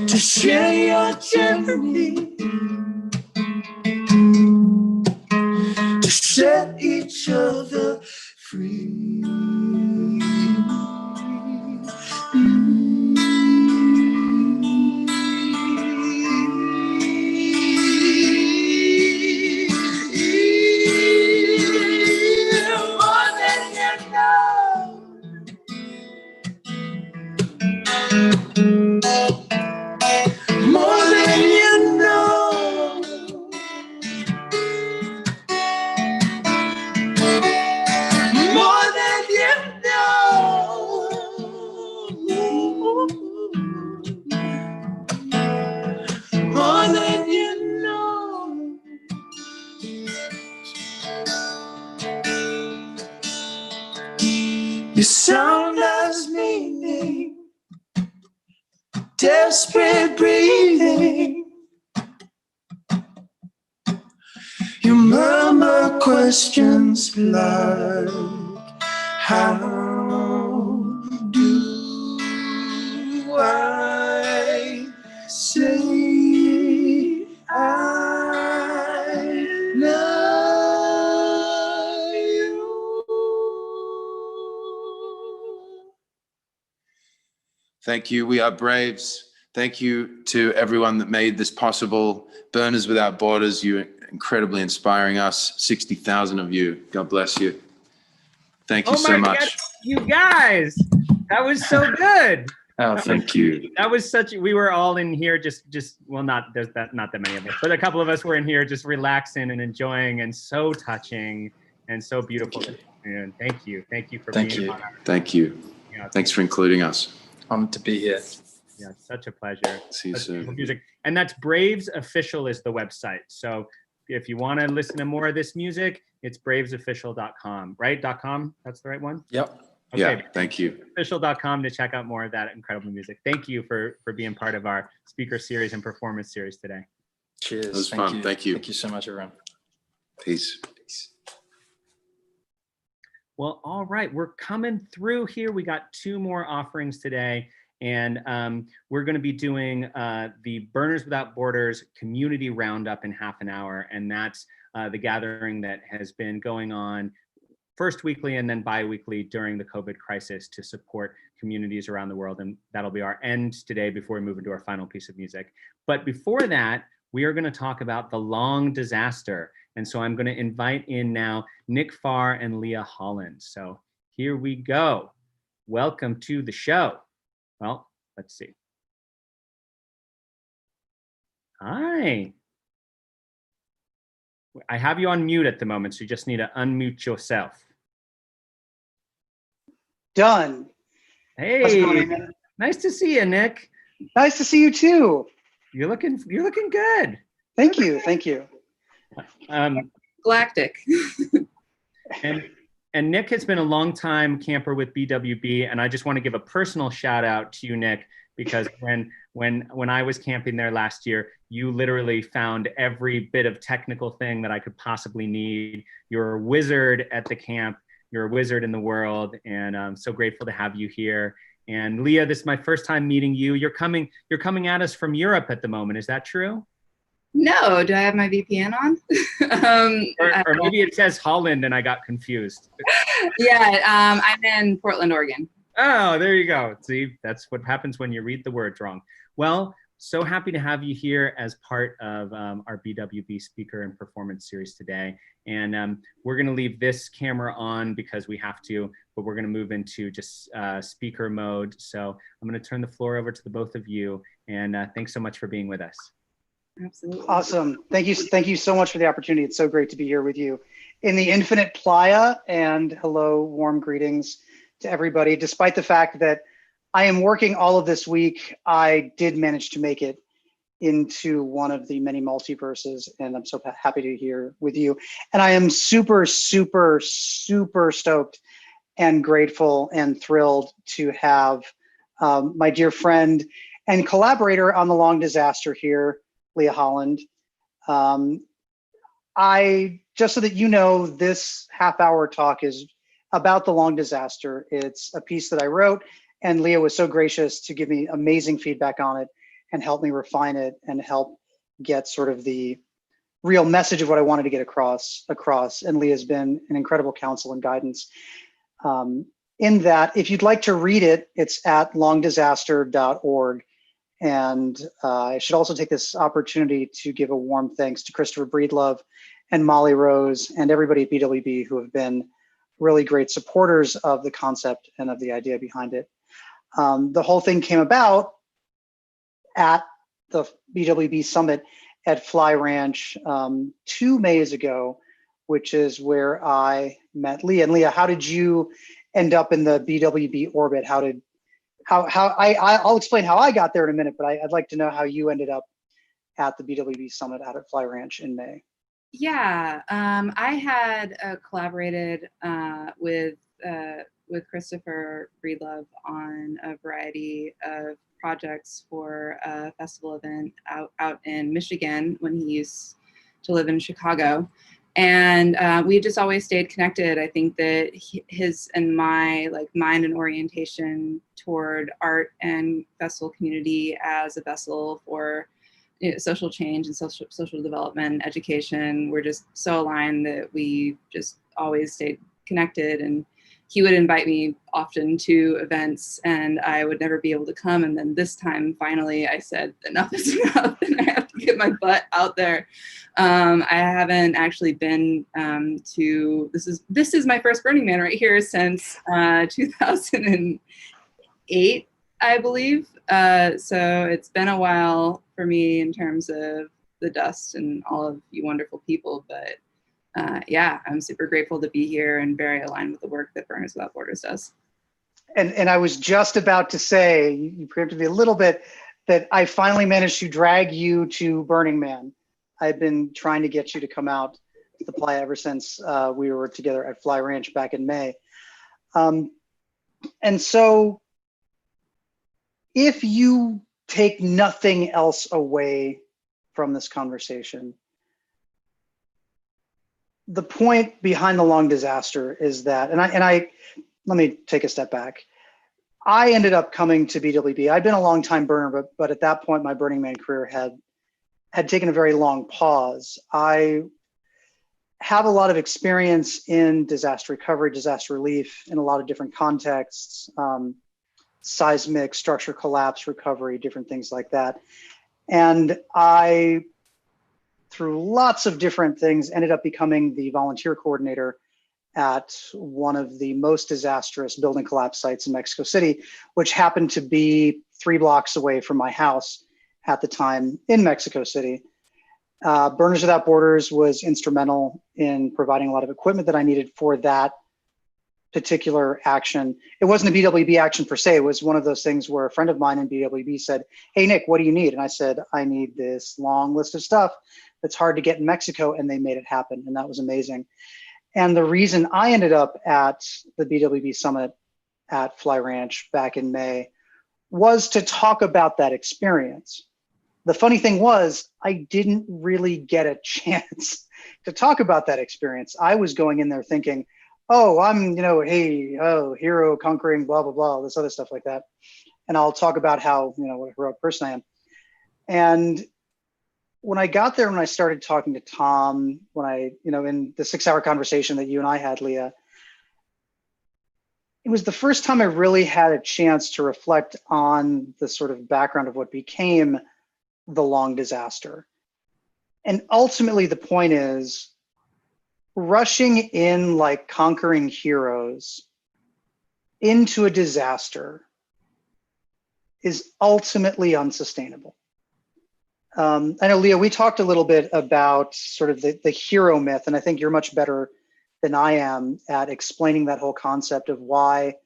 to share your journey, to set each other free. More than you know. More than you know. More than you know. More than you know. Your sound has meaning, desperate breathing. You murmur questions like, how do I say I love you?
Thank you. We are Braves. Thank you to everyone that made this possible. Burners Without Borders, you incredibly inspiring us, 60,000 of you. God bless you. Thank you
Oh
so
my
much.
God, you guys, that was so good.
Oh, thank you.
That was we were all in here well, not that many of us, but a couple of us were in here just relaxing and enjoying, and so touching and so beautiful. And thank you for being on our,
Thank you.
Yeah.
Thanks for including us.
Honored to be here.
Yeah, such a pleasure.
See you soon.
Music. And that's Braves Official is the website. So if you want to listen to more of this music, it's bravesofficial.com, right? .com, that's the right one?
Yep.
Okay.
Yeah, thank you.
Official.com to check out more of that incredible music. Thank you for being part of our speaker series and performance series today.
Cheers.
It was fun. Thank you.
Thank you so much, everyone.
Peace.
Well, all right, we're coming through here. We got 2 more offerings today, and we're going to be doing the Burners Without Borders Community Roundup in half an hour, and that's the gathering that has been going on first weekly and then bi-weekly during the COVID crisis to support communities around the world, and that'll be our end today before we move into our final piece of music. But before that, we are going to talk about the long disaster. And so I'm going to invite in now Nick Farr and Leah Holland. So here we go. Welcome to the show. Well, let's see. Hi. I have you on mute at the moment, so you just need to unmute yourself.
Done.
Hey,
how's it going?
Nice to see you, Nick.
Nice to see you too.
You're looking good.
Thank you. Thank you.
Galactic.
And Nick has been a long time camper with BWB, and I just want to give a personal shout out to you, Nick, because when I was camping there last year, you literally found every bit of technical thing that I could possibly need. You're a wizard at the camp. You're a wizard in the world, and I'm so grateful to have you here. And Leah, this is my first time meeting you. You're coming at us from Europe at the moment. Is that true?
No, do I have my VPN on?
Or maybe it says Holland and I got confused.
Yeah, I'm in Portland, Oregon.
Oh, there you go. See, that's what happens when you read the words wrong. Well, so happy to have you here as part of our BWB Speaker and Performance Series today. And we're going to leave this camera on because we have to, but we're going to move into just speaker mode. So I'm going to turn the floor over to the both of you. And thanks so much for being with us.
Absolutely.
Awesome. Thank you so much for the opportunity. It's so great to be here with you in the infinite playa, and hello, warm greetings to everybody. Despite the fact that I am working all of this week, I did manage to make it into one of the many multiverses, and I'm so happy to be here with you. And I am super, super, super stoked and grateful and thrilled to have my dear friend and collaborator on the long disaster here, Leah Holland. Just so that you know, this half-hour talk is about the long disaster. It's a piece that I wrote, and Leah was so gracious to give me amazing feedback on it and help me refine it and help get sort of the real message of what I wanted to get across. And Leah's been an incredible counsel and guidance. In that, if you'd like to read it, it's at longdisaster.org. And I should also take this opportunity to give a warm thanks to Christopher Breedlove and Molly Rose and everybody at BWB who have been really great supporters of the concept and of the idea behind it. The whole thing came about at the BWB Summit at Fly Ranch 2 Mays ago, which is where I met Leah. And Leah, how did you end up in the BWB orbit? I'll explain how I got there in a minute, but I'd like to know how you ended up at the BWB Summit out at Fly Ranch in May.
Yeah, I had collaborated with Christopher Breedlove on a variety of projects for a festival event out in Michigan when he used to live in Chicago. And we just always stayed connected. I think that his and my mind and orientation toward art and festival community as a vessel for social change and social development and education, we're just so aligned that we just always stayed connected. And he would invite me often to events and I would never be able to come. And then this time, finally, I said, enough is enough and I have to get my butt out there. I haven't actually been to, this is my first Burning Man right here since 2008, I believe. So it's been a while for me in terms of the dust and all of you wonderful people, but yeah, I'm super grateful to be here and very aligned with the work that Burners Without Borders does.
And I was just about to say, you preempted me a little bit, that I finally managed to drag you to Burning Man. I've been trying to get you to come out to the playa ever since we were together at Fly Ranch back in May. And so if you take nothing else away from this conversation, the point behind the long disaster is that, and I let me take a step back. I ended up coming to BWB. I'd been a long time burner, but at that point, my Burning Man career had taken a very long pause. I have a lot of experience in disaster recovery, disaster relief in a lot of different contexts, seismic, structure collapse recovery, different things like that. And I, through lots of different things, ended up becoming the volunteer coordinator at one of the most disastrous building collapse sites in Mexico City, which happened to be 3 blocks away from my house at the time in Mexico City. Burners Without Borders was instrumental in providing a lot of equipment that I needed for that particular action. It wasn't a BWB action per se. It was one of those things where a friend of mine in BWB said, "Hey, Nick, what do you need?" And I said, "I need this long list of stuff that's hard to get in Mexico," and they made it happen. And that was amazing. And the reason I ended up at the BWB Summit at Fly Ranch back in May was to talk about that experience. The funny thing was, I didn't really get a chance to talk about that experience. I was going in there thinking, oh, I'm, hey, oh, hero conquering, blah, blah, blah, this other stuff like that. And I'll talk about how, what a heroic person I am. And when I got there, when I started talking to Tom, when I, in the 6-hour conversation that you and I had, Leah, it was the first time I really had a chance to reflect on the sort of background of what became the long disaster. And ultimately the point is, rushing in like conquering heroes into a disaster is ultimately unsustainable. I know, Leah, we talked a little bit about sort of the hero myth, and I think you're much better than I am at explaining that whole concept of why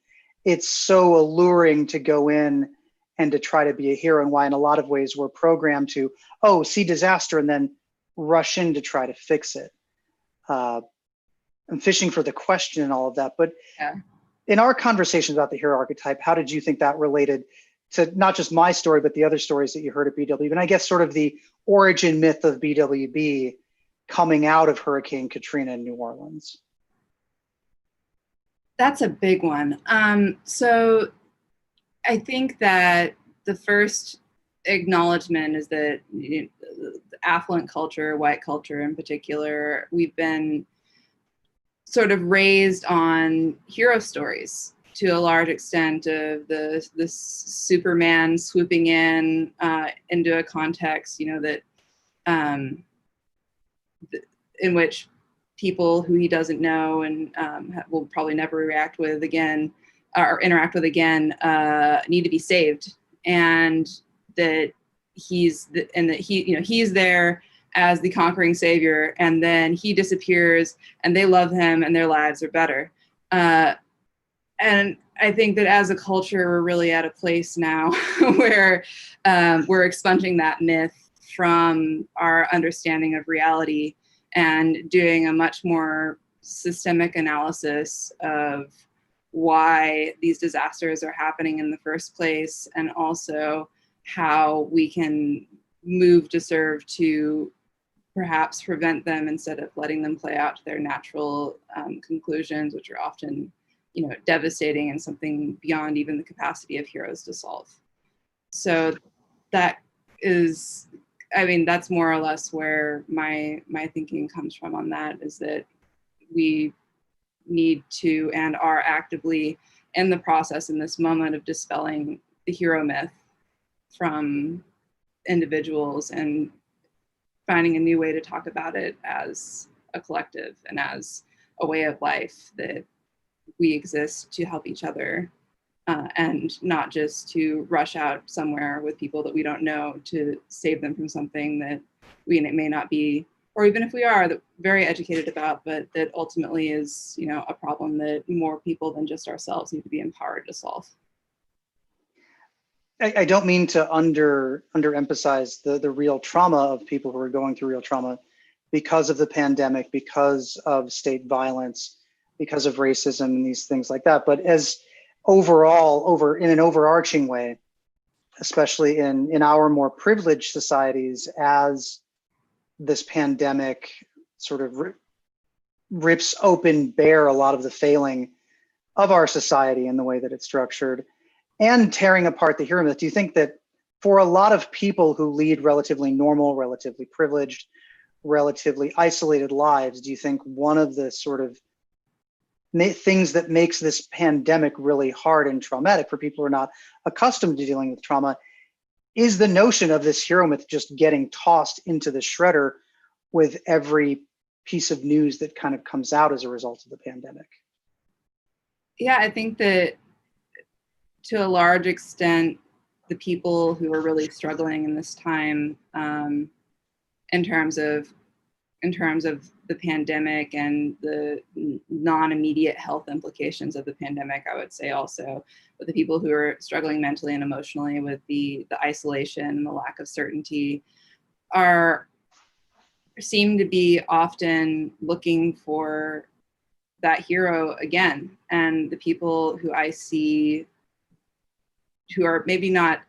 it's so alluring to go in and to try to be a hero, and why in a lot of ways we're programmed to, see disaster and then rush in to try to fix it. I'm fishing for the question and all of that, but yeah. In our conversations about the hero archetype, how did you think that related to not just my story, but the other stories that you heard at BWB? And I guess sort of the origin myth of BWB coming out of Hurricane Katrina in New Orleans.
That's a big one. So I think that the first acknowledgement is that the affluent culture, white culture in particular, we've been sort of raised on hero stories to a large extent of the Superman swooping in into a context, that in which people who he doesn't know and will probably never interact with again need to be saved, and that he's there as the conquering savior, and then he disappears and they love him and their lives are better. And I think that as a culture, we're really at a place now where we're expunging that myth from our understanding of reality and doing a much more systemic analysis of why these disasters are happening in the first place, and also how we can move to serve to perhaps prevent them instead of letting them play out to their natural conclusions, which are often, devastating and something beyond even the capacity of heroes to solve. So that is, that's more or less where my thinking comes from on that, is that we need to and are actively in the process in this moment of dispelling the hero myth from individuals and finding a new way to talk about it as a collective and as a way of life, that we exist to help each other and not just to rush out somewhere with people that we don't know to save them from something that we may not be, or even if we are, that very educated about, but that ultimately is, you know, a problem that more people than just ourselves need to be empowered to solve.
I don't mean to underemphasize the real trauma of people who are going through real trauma because of the pandemic, because of state violence, because of racism and these things like that. But as overall, in an overarching way, especially in our more privileged societies, as this pandemic sort of rips open bare a lot of the failing of our society in the way that it's structured, and tearing apart the hero myth, do you think that for a lot of people who lead relatively normal, relatively privileged, relatively isolated lives, do you think one of the sort of things that makes this pandemic really hard and traumatic for people who are not accustomed to dealing with trauma is the notion of this hero myth just getting tossed into the shredder with every piece of news that kind of comes out as a result of the pandemic?
Yeah, I think that to a large extent, the people who are really struggling in this time, in terms of the pandemic and the non-immediate health implications of the pandemic, I would say also, but the people who are struggling mentally and emotionally with the isolation and the lack of certainty seem to be often looking for that hero again. And the people who I see who are maybe not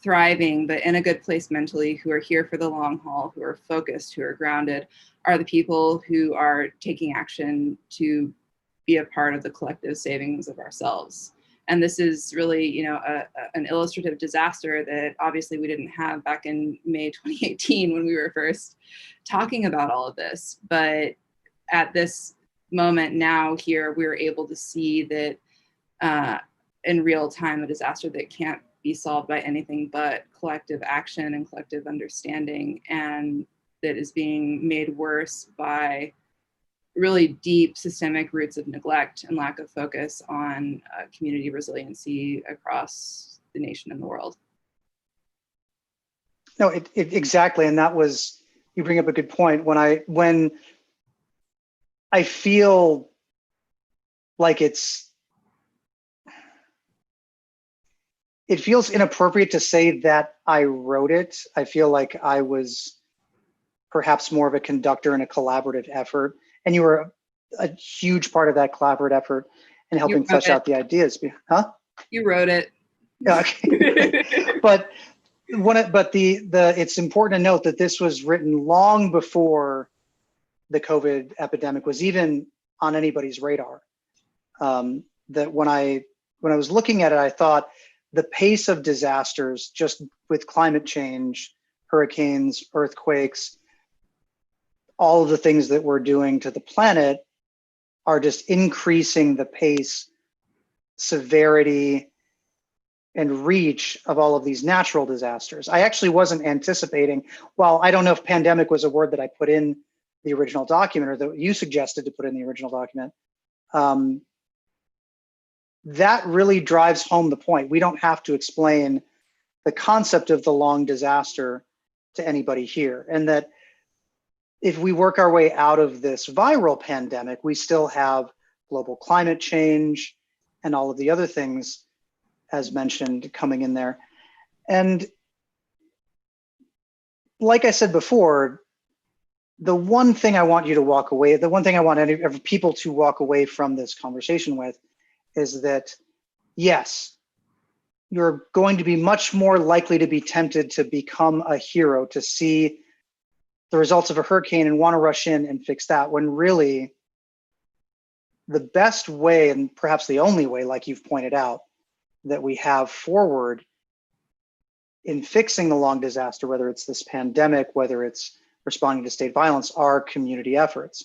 thriving, but in a good place mentally, who are here for the long haul, who are focused, who are grounded, are the people who are taking action to be a part of the collective savings of ourselves. And this is really, you know, an illustrative disaster that obviously we didn't have back in May 2018 when we were first talking about all of this. But at this moment now here, we're able to see that in real time, a disaster that can't be solved by anything but collective action and collective understanding, and that is being made worse by really deep systemic roots of neglect and lack of focus on community resiliency across the nation and the world.
No, exactly. And that was, you bring up a good point. When I feel like it feels inappropriate to say that I wrote it. I feel like I was perhaps more of a conductor in a collaborative effort. And you were a huge part of that collaborative effort in helping flesh out the ideas. Huh?
You wrote it.
Yeah, okay. But it's important to note that this was written long before the COVID epidemic was even on anybody's radar. That when I was looking at it, I thought the pace of disasters just with climate change, hurricanes, earthquakes, all of the things that we're doing to the planet are just increasing the pace, severity, and reach of all of these natural disasters. I actually wasn't anticipating, well, I don't know if pandemic was a word that I put in the original document or that you suggested to put in the original document. That really drives home the point. We don't have to explain the concept of the long disaster to anybody here. And that if we work our way out of this viral pandemic, we still have global climate change and all of the other things, as mentioned, coming in there. And like I said before, the one thing I want you to walk away, the one thing I want people to walk away from this conversation with is that, yes, you're going to be much more likely to be tempted to become a hero, to see the results of a hurricane and want to rush in and fix that, when really the best way, and perhaps the only way, like you've pointed out, that we have forward in fixing the long disaster, whether it's this pandemic, whether it's responding to state violence, are community efforts.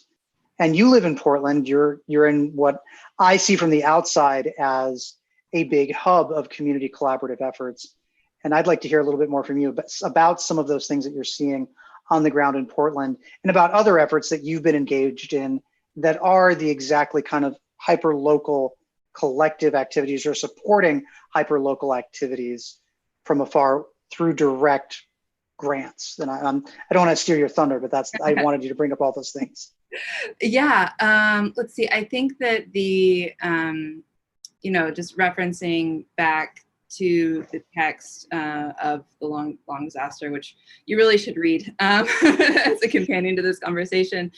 and you live in Portland. You're in what I see from the outside as a big hub of community collaborative efforts. And I'd like to hear a little bit more from you about some of those things that you're seeing on the ground in Portland, and about other efforts that you've been engaged in that are the exactly kind of hyper-local collective activities, or supporting hyper-local activities from afar through direct grants. And I don't want to steal your thunder, but I wanted you to bring up all those things.
Yeah, let's see. I think that the, just referencing back to the text of the long disaster, which you really should read as a companion to this conversation.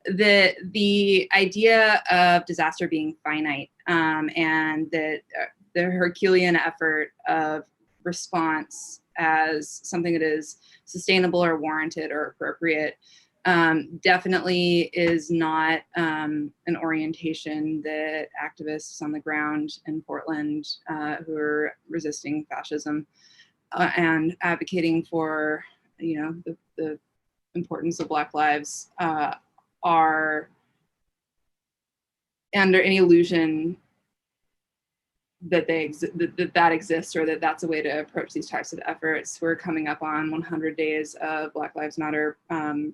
The idea of disaster being finite, and that the Herculean effort of response as something that is sustainable or warranted or appropriate definitely is not an orientation that activists on the ground in Portland who are resisting fascism and advocating for, the importance of Black lives are under any illusion that that exists, or that that's a way to approach these types of efforts. We're coming up on 100 days of Black Lives Matter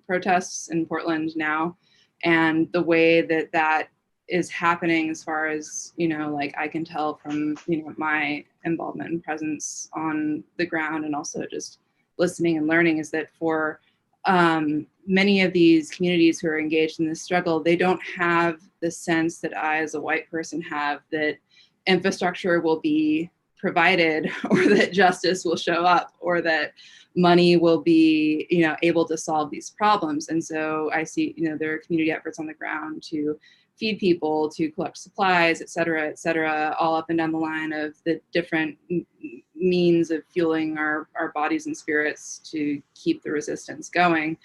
protests in Portland now, and the way that that is happening, as far as I can tell from my involvement and presence on the ground, and also just listening and learning, is that for many of these communities who are engaged in this struggle, they don't have the sense that I, as a white person, have, that infrastructure will be provided, or that justice will show up, or that money will be able to solve these problems. And so I see there are community efforts on the ground to feed people, to collect supplies, et cetera, all up and down the line of the different means of fueling our bodies and spirits to keep the resistance going.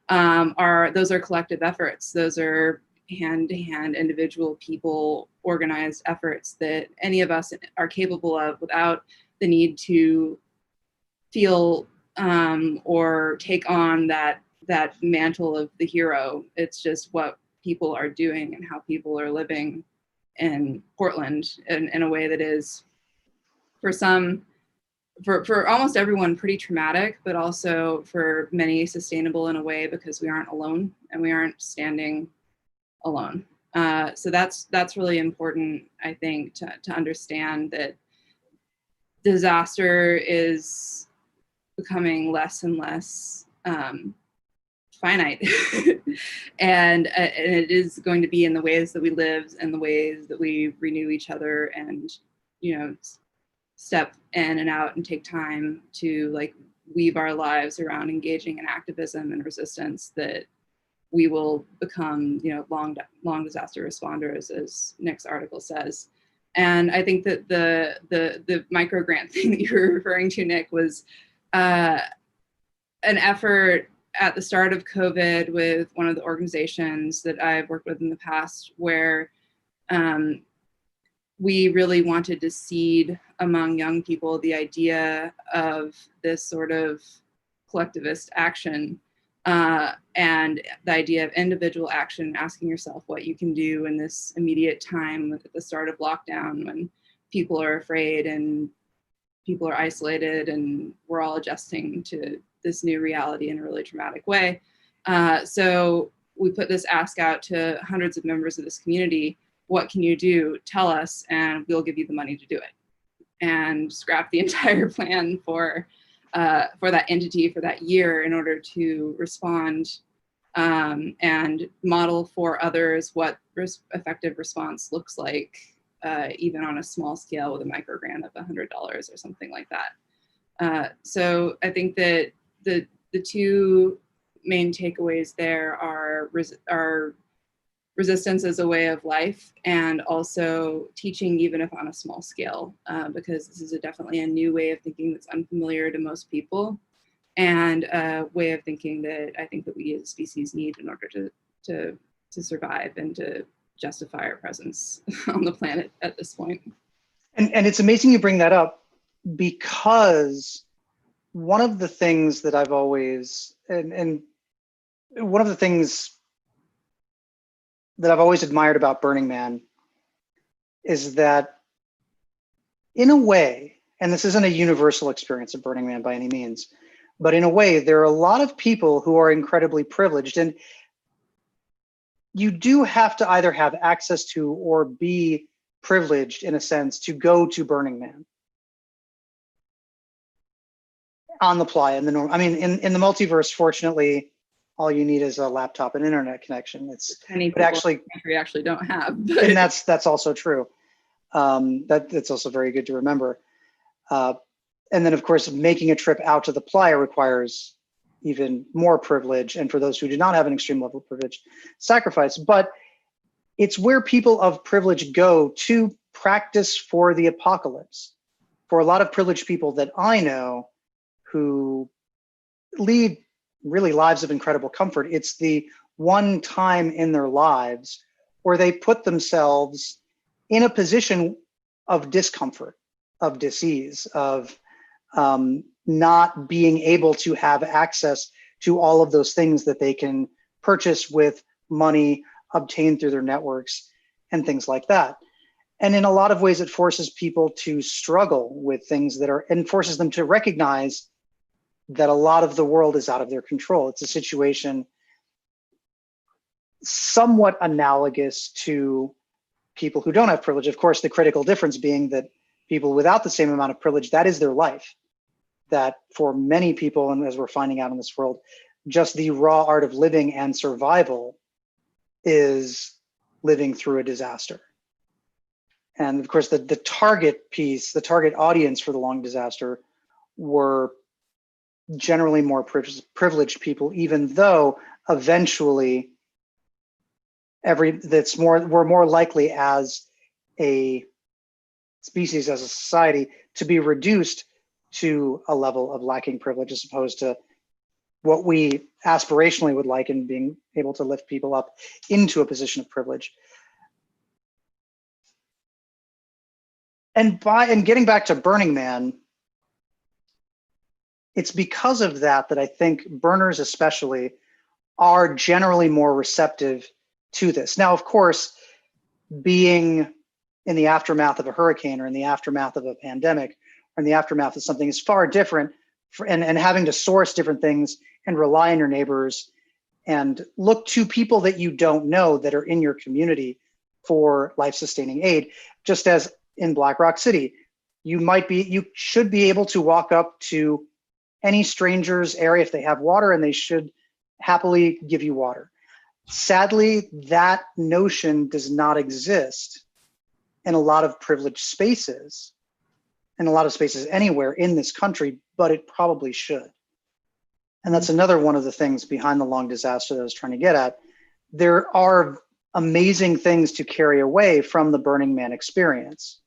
Those are collective efforts. Those are hand-to-hand, individual people organized efforts that any of us are capable of without the need to feel or take on that mantle of the hero. It's just what people are doing and how people are living in Portland in a way that is, for almost everyone, pretty traumatic, but also for many sustainable in a way, because we aren't alone and we aren't standing alone. So that's really important, I think, to understand that disaster is becoming less and less finite, and it is going to be in the ways that we live and the ways that we renew each other, and step in and out and take time to weave our lives around engaging in activism and resistance, that we will become, long disaster responders, as Nick's article says. And I think that the micro grant thing that you were referring to, Nick, was an effort at the start of COVID with one of the organizations that I've worked with in the past, where we really wanted to seed among young people the idea of this sort of collectivist action, and the idea of individual action, asking yourself what you can do in this immediate time at the start of lockdown, when people are afraid and people are isolated and we're all adjusting to this new reality in a really dramatic way. So we put this ask out to hundreds of members of this community. What can you do? Tell us, and we'll give you the money to do it. And scrap the entire plan for that entity for that year in order to respond and model for others what effective response looks like, even on a small scale with a micro grant of $100 or something like that. So I think that the two main takeaways there are resistance as a way of life, and also teaching, even if on a small scale, because this is definitely a new way of thinking that's unfamiliar to most people, and a way of thinking that I think that we as a species need in order to survive and to justify our presence on the planet at this point.
And it's amazing you bring that up, because one of the things that I've always, and one of the things that I've always admired about Burning Man is that, in a way, and this isn't a universal experience of Burning Man by any means, but in a way, there are a lot of people who are incredibly privileged, and you do have to either have access to or be privileged, in a sense, to go to Burning Man on the fly. In the norm, I mean, in the multiverse, fortunately, all you need is a laptop and internet connection. It's
Many
but
people
actually,
in the country actually don't have.
and that's also true. That's also very good to remember. And then, of course, making a trip out to the playa requires even more privilege. And for those who do not have an extreme level of privilege, sacrifice. But it's where people of privilege go to practice for the apocalypse. For a lot of privileged people that I know who lead really lives of incredible comfort, it's the one time in their lives where they put themselves in a position of discomfort, of dis-ease, of not being able to have access to all of those things that they can purchase with money obtained through their networks and things like that. And in a lot of ways, it forces people to struggle with things that are, and forces them to recognize that a lot of the world is out of their control. It's a situation somewhat analogous to people who don't have privilege. Of course, the critical difference being that people without the same amount of privilege, that is their life. That for many people, and as we're finding out in this world, just the raw art of living and survival is living through a disaster. And of course, the target piece, the target audience for the long disaster were generally more privileged people, even though eventually we're more likely as a species, as a society, to be reduced to a level of lacking privilege as opposed to what we aspirationally would like in being able to lift people up into a position of privilege. And getting back to Burning Man, it's because of that I think burners especially are generally more receptive to this. Now, of course, being in the aftermath of a hurricane or in the aftermath of a pandemic or in the aftermath of something is far different, and having to source different things and rely on your neighbors and look to people that you don't know that are in your community for life-sustaining aid. Just as in Black Rock City, you should be able to walk up to any stranger's area if they have water, and they should happily give you water. Sadly, that notion does not exist in a lot of privileged spaces, in a lot of spaces anywhere in this country, but it probably should. And that's another one of the things behind the long disaster that I was trying to get at. There are amazing things to carry away from the Burning Man experience.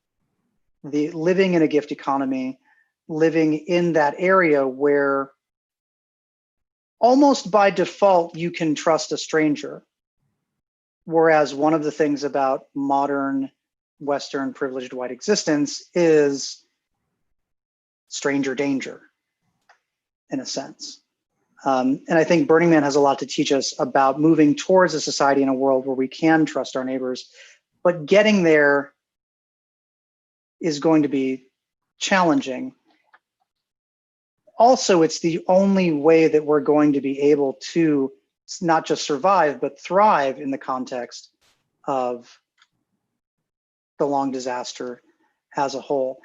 The living in a gift economy, living in that area where almost by default you can trust a stranger. Whereas one of the things about modern Western privileged white existence is stranger danger, in a sense. And I think Burning Man has a lot to teach us about moving towards a society and a world where we can trust our neighbors, but getting there is going to be challenging. Also, it's the only way that we're going to be able to not just survive, but thrive in the context of the long disaster as a whole.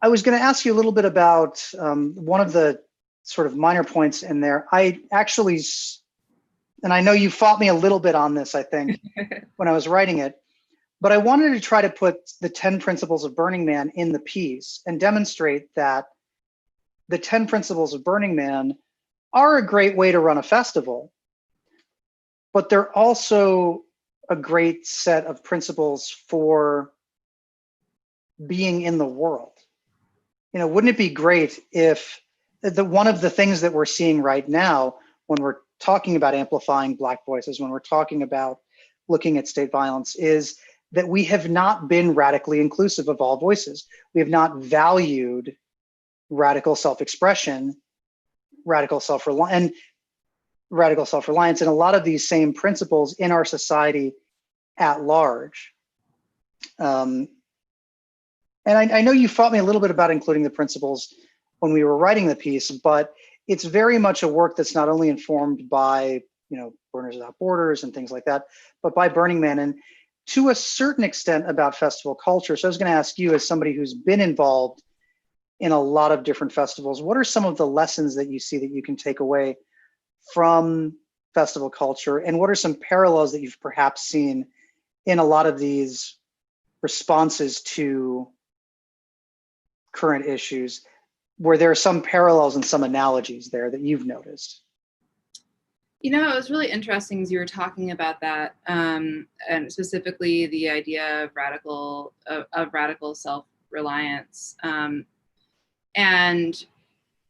I was going to ask you a little bit about one of the sort of minor points in there. I actually, and I know you fought me a little bit on this, I think, when I was writing it, but I wanted to try to put the 10 principles of Burning Man in the piece and demonstrate that the 10 principles of Burning Man are a great way to run a festival, but they're also a great set of principles for being in the world. You know, wouldn't it be great if one of the things that we're seeing right now when we're talking about amplifying Black voices, when we're talking about looking at state violence, is that we have not been radically inclusive of all voices. We have not valued radical self-expression, radical self-reliance, and a lot of these same principles in our society at large. And I know you fought me a little bit about including the principles when we were writing the piece, but it's very much a work that's not only informed by, Burners Without Borders and things like that, but by Burning Man, and to a certain extent about festival culture. So I was going to ask you, as somebody who's been involved in a lot of different festivals, what are some of the lessons that you see that you can take away from festival culture? And what are some parallels that you've perhaps seen in a lot of these responses to current issues, where there are some parallels and some analogies there that you've noticed?
It was really interesting as you were talking about that, and specifically the idea of radical self-reliance. And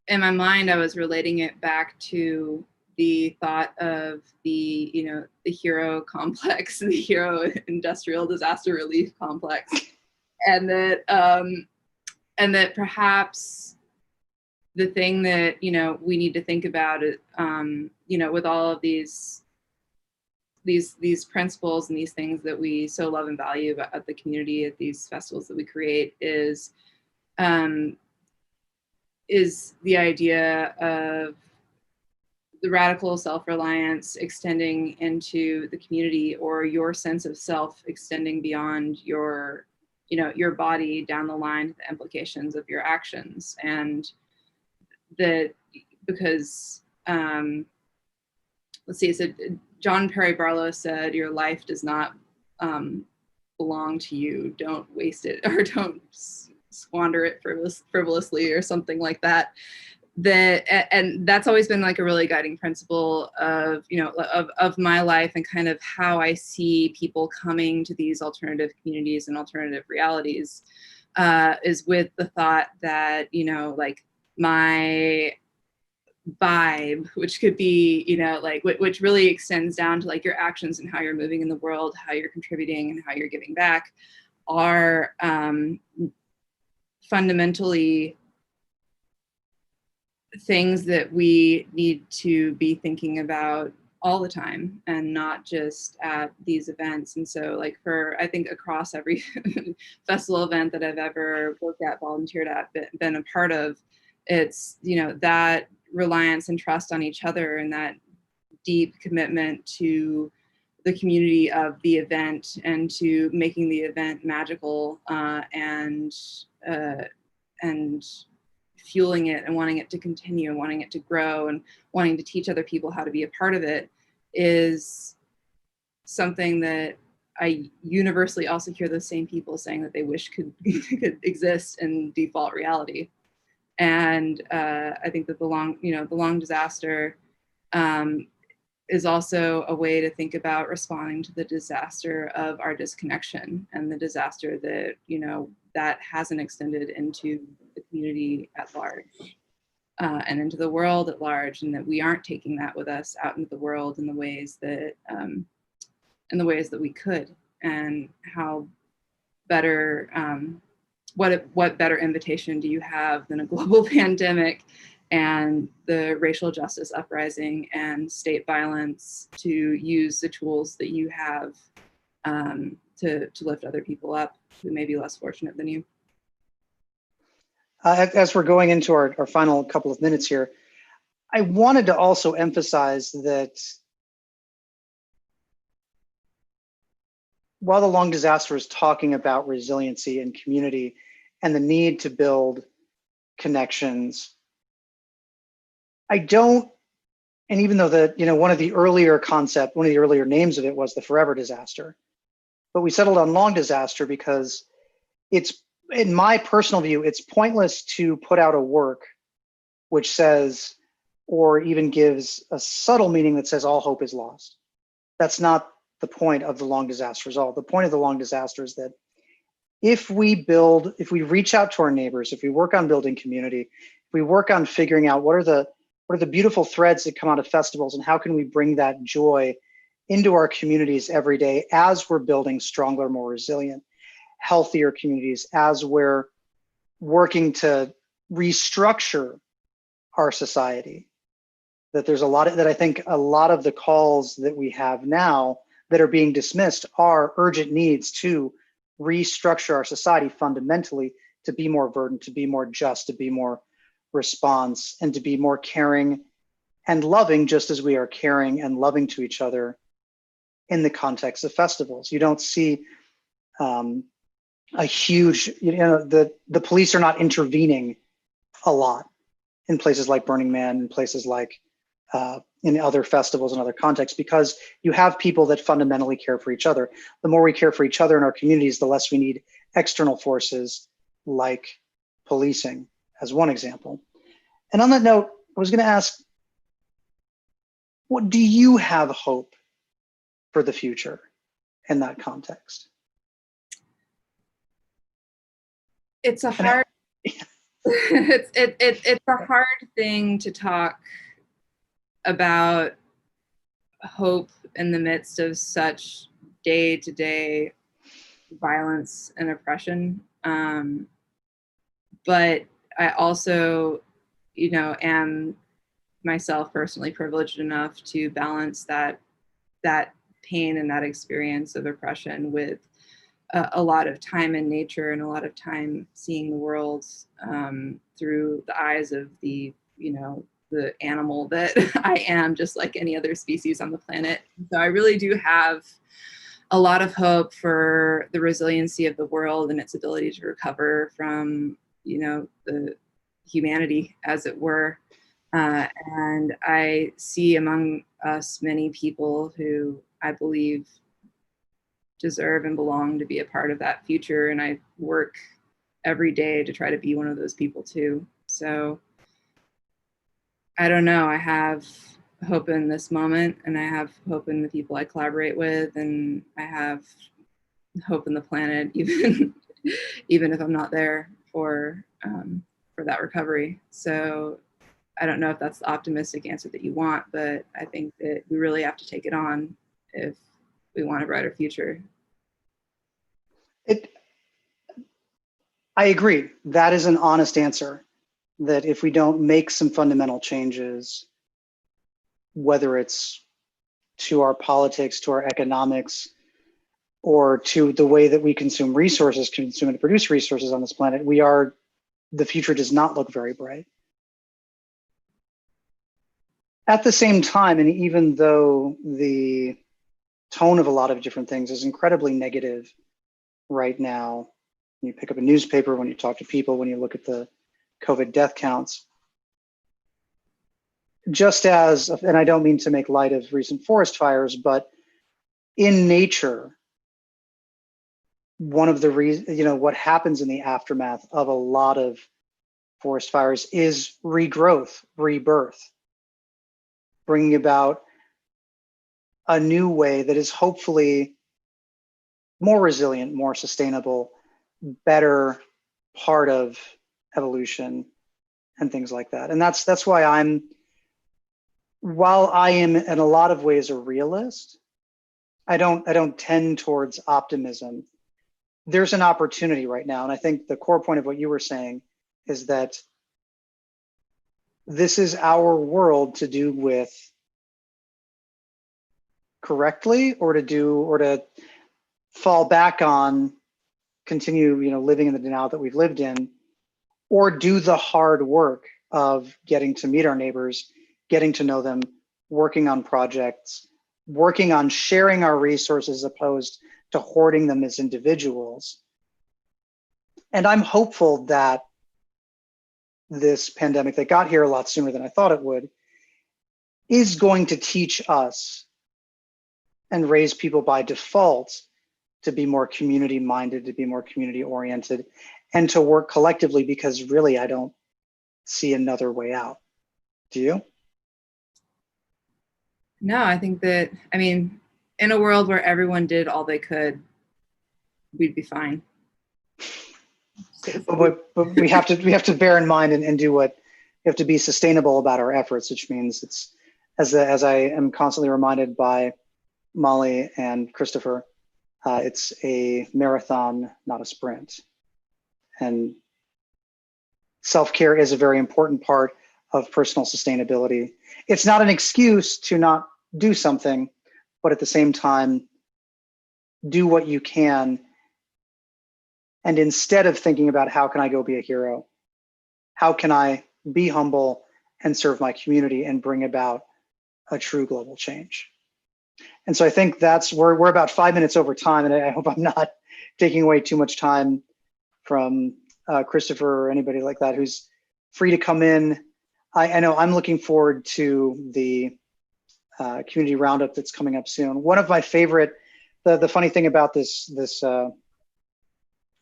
in my mind, I was relating it back to the thought of the hero complex, the hero industrial disaster relief complex, and that perhaps the thing that we need to think about it, with all of these principles and these things that we so love and value about the community at these festivals that we create is the idea of the radical self-reliance extending into the community, or your sense of self extending beyond your body down the line to the implications of your actions. And that, because let's see, so John Perry Barlow said, your life does not belong to you. Don't waste it, or don't squander it frivolously, or something like that. And that's always been like a really guiding principle of my life, and kind of how I see people coming to these alternative communities and alternative realities, is with the thought that like my vibe, which could be which really extends down to like your actions and how you're moving in the world, how you're contributing and how you're giving back, are fundamentally things that we need to be thinking about all the time, and not just at these events. And so I think across every festival event that I've ever worked at, volunteered at, been a part of, it's that reliance and trust on each other, and that deep commitment to the community of the event, and to making the event magical, and fueling it, and wanting it to continue, and wanting it to grow, and wanting to teach other people how to be a part of it, is something that I universally also hear those same people saying that they wish could exist in default reality. And I think that the long disaster is also a way to think about responding to the disaster of our disconnection, and the disaster that that hasn't extended into the community at large, and into the world at large, and that we aren't taking that with us out into the world in the ways that we could. And how better, what better invitation do you have than a global pandemic and the racial justice uprising and state violence to use the tools that you have to lift other people up who may be less fortunate than you.
As we're going into our final couple of minutes here, I wanted to also emphasize that while the long disaster is talking about resiliency and community and the need to build connections, I don't, and even though one of the earlier names of it was the forever disaster, but we settled on long disaster because it's, in my personal view, it's pointless to put out a work which says, or even gives a subtle meaning that says all hope is lost. That's not the point of the long disaster at all. The point of the long disaster is that if we reach out to our neighbors, if we work on building community, if we work on figuring out what are the beautiful threads that come out of festivals, and how can we bring that joy into our communities every day as we're building stronger, more resilient, healthier communities, as we're working to restructure our society, that there's that I think a lot of the calls that we have now that are being dismissed are urgent needs to restructure our society fundamentally to be more verdant, to be more just, to be more response, and to be more caring and loving, just as we are caring and loving to each other in the context of festivals. You don't see a huge, the police are not intervening a lot in places like Burning Man, in places like in other festivals and other contexts, because you have people that fundamentally care for each other. The more we care for each other in our communities, the less we need external forces like policing, as one example. And on that note, I was going to ask, what do you have hope for the future in that context?
It's a hard it's a hard thing to talk about hope in the midst of such day-to-day violence and oppression. But I also, am myself personally privileged enough to balance that pain and that experience of oppression with a lot of time in nature and a lot of time seeing the world through the eyes of the animal that I am, just like any other species on the planet. So I really do have a lot of hope for the resiliency of the world and its ability to recover from, the humanity, as it were. And I see among us many people who I believe deserve and belong to be a part of that future. And I work every day to try to be one of those people too. So I don't know, I have hope in this moment, and I have hope in the people I collaborate with, and I have hope in the planet, even if I'm not there for that recovery. So I don't know if that's the optimistic answer that you want, but I think that we really have to take it on if we want a brighter future.
I agree. That is an honest answer, that if we don't make some fundamental changes, whether it's to our politics, to our economics, or to the way that we consume resources, consume and produce resources on this planet, the future does not look very bright. At the same time, and even though the tone of a lot of different things is incredibly negative right now, when you pick up a newspaper, when you talk to people, when you look at the COVID death counts, just as, and I don't mean to make light of recent forest fires, but in nature, one of the reasons, what happens in the aftermath of a lot of forest fires is regrowth, rebirth, bringing about a new way that is hopefully more resilient, more sustainable, better part of evolution and things like that. And that's why while I am in a lot of ways a realist, I don't tend towards optimism. There's an opportunity right now. And I think the core point of what you were saying is that this is our world to do with correctly, or to fall back on, continue, living in the denial that we've lived in, or do the hard work of getting to meet our neighbors, getting to know them, working on projects, working on sharing our resources as opposed to hoarding them as individuals. And I'm hopeful that this pandemic that got here a lot sooner than I thought it would is going to teach us and raise people by default to be more community minded, to be more community oriented, and to work collectively, because really I don't see another way out. Do you?
No, I think that, in a world where everyone did all they could, we'd be fine.
But we have to bear in mind and do what we have to be sustainable about our efforts, which means it's, as I am constantly reminded by Molly and Christopher, it's a marathon, not a sprint. And self-care is a very important part of personal sustainability. It's not an excuse to not do something, but at the same time, do what you can. And instead of thinking about how can I go be a hero, how can I be humble and serve my community and bring about a true global change? And so I think that's we're about 5 minutes over time, and I hope I'm not taking away too much time from Christopher or anybody like that who's free to come in. I know I'm looking forward to the community roundup that's coming up soon. One of my favorite, the funny thing about this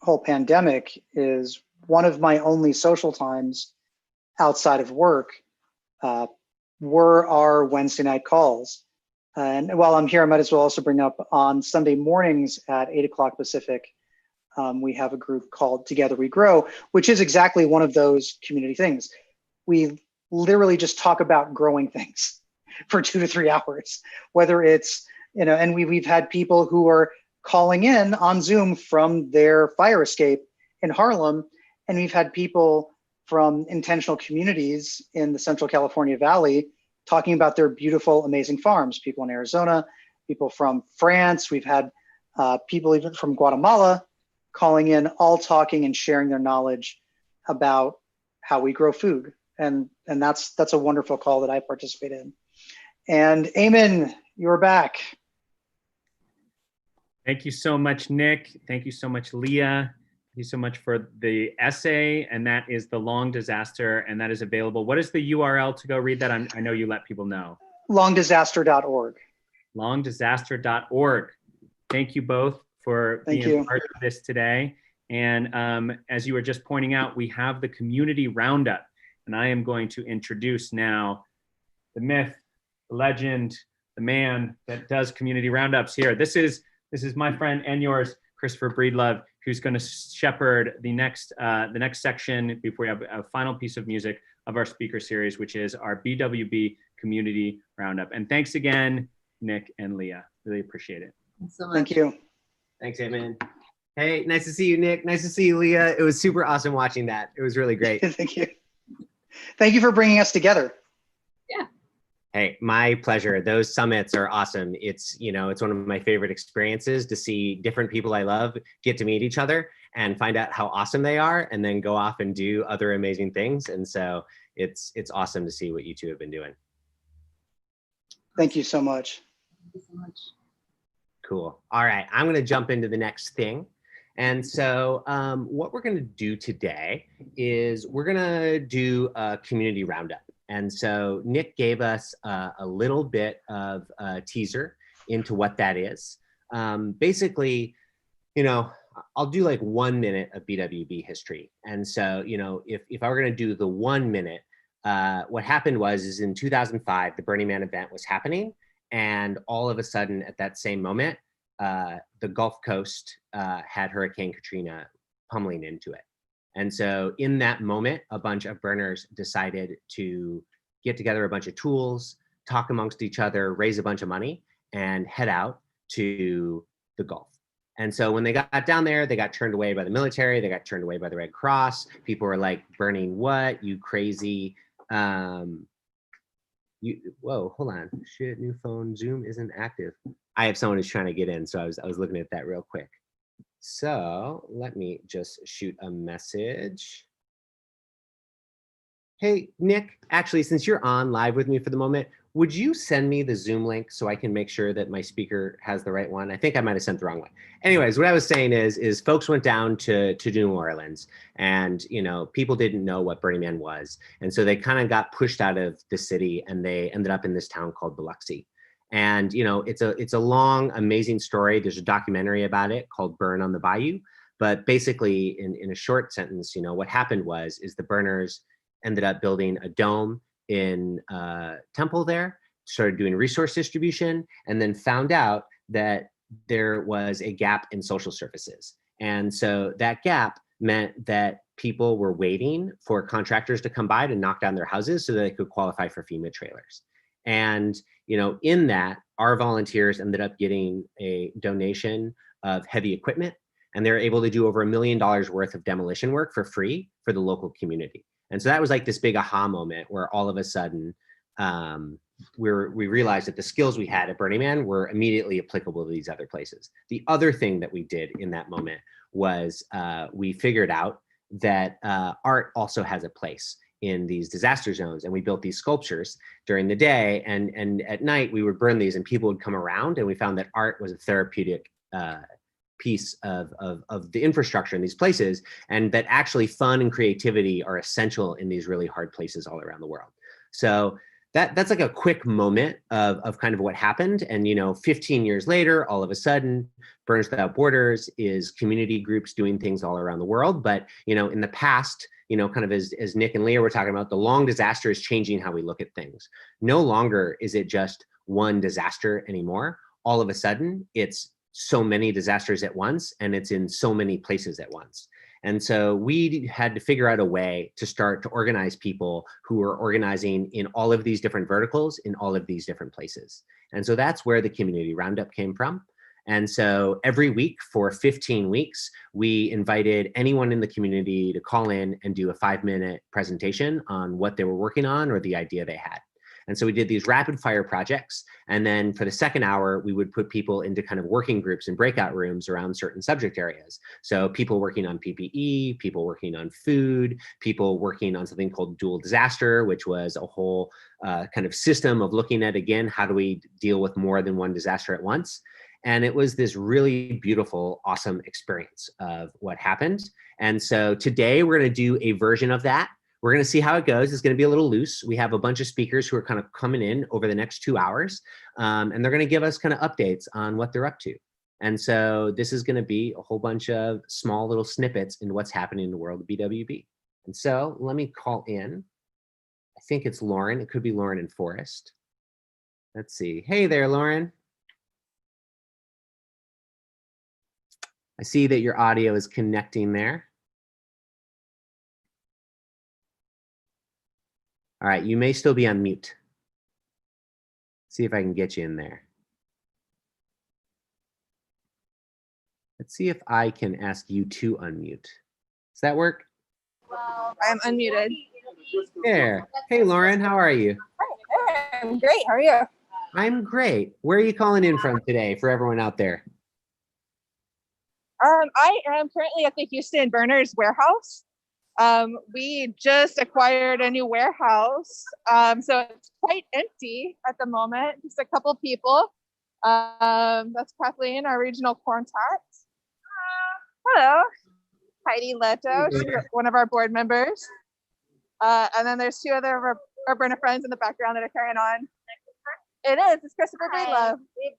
whole pandemic is one of my only social times outside of work were our Wednesday night calls. And while I'm here, I might as well also bring up on Sunday mornings at 8 o'clock Pacific, we have a group called Together We Grow, which is exactly one of those community things. We literally just talk about growing things for 2 to 3 hours, whether it's, and we've had people who are calling in on Zoom from their fire escape in Harlem. And we've had people from intentional communities in the Central California Valley talking about their beautiful, amazing farms, people in Arizona, people from France. We've had people even from Guatemala calling in, all talking and sharing their knowledge about how we grow food. And that's a wonderful call that I participate in. And Eamon, you're back.
Thank you so much, Nick. Thank you so much, Leah. Thank you so much for the essay. And that is The Long Disaster, and that is available. What is the URL to go read that? I know you let people know.
Longdisaster.org.
Longdisaster.org. Thank you both for being part of this today. And as you were just pointing out, we have the community roundup. And I am going to introduce now the myth, the legend, the man that does community roundups here. This is my friend and yours, Christopher Breedlove, who's going to shepherd the next section before we have a final piece of music of our speaker series, which is our BWB Community Roundup. And thanks again, Nick and Leah. Really appreciate it.
Thanks so much.
Thank you.
Thanks, Eamon. Hey, nice to see you, Nick. Nice to see you, Leah. It was super awesome watching that. It was really great.
Thank you. Thank you for bringing us together.
Yeah.
Hey, my pleasure. Those summits are awesome. It's one of my favorite experiences to see different people I love get to meet each other and find out how awesome they are, and then go off and do other amazing things. And so it's awesome to see what you two have been doing.
Thank you so much.
Thank you so much.
Cool. All right, I'm going to jump into the next thing. And so what we're going to do today is we're going to do a community roundup. And so Nick gave us a little bit of a teaser into what that is. Basically, I'll do like 1 minute of BWB history. And so, if I were going to do the 1 minute, what happened is in 2005, the Burning Man event was happening. And all of a sudden at that same moment, the Gulf Coast had Hurricane Katrina pummeling into it. And so in that moment, a bunch of burners decided to get together a bunch of tools, talk amongst each other, raise a bunch of money, and head out to the Gulf. And so when they got down there, they got turned away by the military, they got turned away by the Red Cross. People were like, burning what? You crazy. Whoa, hold on. Shit, new phone, Zoom isn't active. I have someone who's trying to get in, so I was looking at that real quick. So let me just shoot a message. Hey, Nick, actually, since you're on live with me for the moment, would you send me the Zoom link so I can make sure that my speaker has the right one? I think I might have sent the wrong one. Anyways, what I was saying is folks went down to New Orleans, and people didn't know what Burning Man was. And so they kind of got pushed out of the city, and they ended up in this town called Biloxi. And it's a long, amazing story. There's a documentary about it called Burn on the Bayou. But basically, in a short sentence, what happened is the burners ended up building a dome in a temple there, started doing resource distribution, and then found out that there was a gap in social services. And so that gap meant that people were waiting for contractors to come by to knock down their houses so that they could qualify for FEMA trailers. And in that, our volunteers ended up getting a donation of heavy equipment, and they're able to do over $1 million worth of demolition work for free for the local community. And so that was like this big aha moment where all of a sudden, we realized that the skills we had at Burning Man were immediately applicable to these other places. The other thing that we did in that moment was we figured out that art also has a place in these disaster zones, and we built these sculptures during the day, and at night we would burn these and people would come around, and we found that art was a therapeutic piece of the infrastructure in these places, and that actually fun and creativity are essential in these really hard places all around the world. So that's like a quick moment of kind of what happened. And, 15 years later, all of a sudden, Burners Without Borders is community groups doing things all around the world. But, in the past, kind of as Nick and Leah were talking about, the long disaster is changing how we look at things. No longer is it just one disaster anymore. All of a sudden, it's so many disasters at once, and it's in so many places at once. And so we had to figure out a way to start to organize people who are organizing in all of these different verticals in all of these different places. And so that's where the community roundup came from. And so every week for 15 weeks, we invited anyone in the community to call in and do a 5-minute presentation on what they were working on or the idea they had. And so we did these rapid fire projects. And then for the second hour, we would put people into kind of working groups and breakout rooms around certain subject areas. So people working on PPE, people working on food, people working on something called dual disaster, which was a whole kind of system of looking at, again, how do we deal with more than one disaster at once? And it was this really beautiful, awesome experience of what happened. And so today we're going to do a version of that. We're going to see how it goes. It's going to be a little loose. We have a bunch of speakers who are kind of coming in over the next 2 hours, and they're going to give us kind of updates on what they're up to. And so this is going to be a whole bunch of small little snippets in what's happening in the world of BWB. And so let me call in. I think it's Lauren. It could be Lauren and Forrest. Let's see. Hey there, Lauren. I see that your audio is connecting there. All right, you may still be on mute. See if I can get you in there. Let's see if I can ask you to unmute. Does that work?
I'm unmuted.
There. Hey, Lauren, how are you?
Hi, I'm great. How are you?
I'm great. Where are you calling in from today for everyone out there?
I am currently at the Houston Burners warehouse. We just acquired a new warehouse, so it's quite empty at the moment. Just a couple people. That's Kathleen, our regional contact. Hello, Heidi Leto, she's one of our board members. And then there's 2 other of our burner friends in the background that are carrying on. It is. It's Christopher Breedlove.
Hey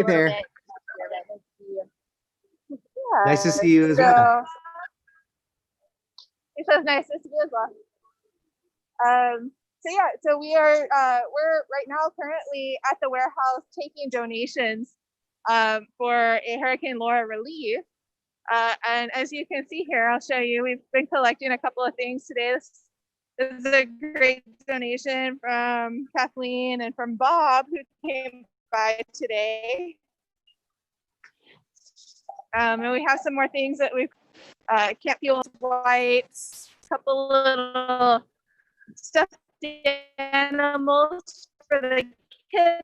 there. Yeah, nice to see you as well.
It says nice to see you as well. So yeah, so we're right now currently at the warehouse taking donations for a Hurricane Laura relief. And as you can see here, I'll show you, we've been collecting a couple of things today. This is a great donation from Kathleen and from Bob, who came by today. And we have some more things that we've Camp Fuel wipes, a couple little stuffed animals for the kiddos.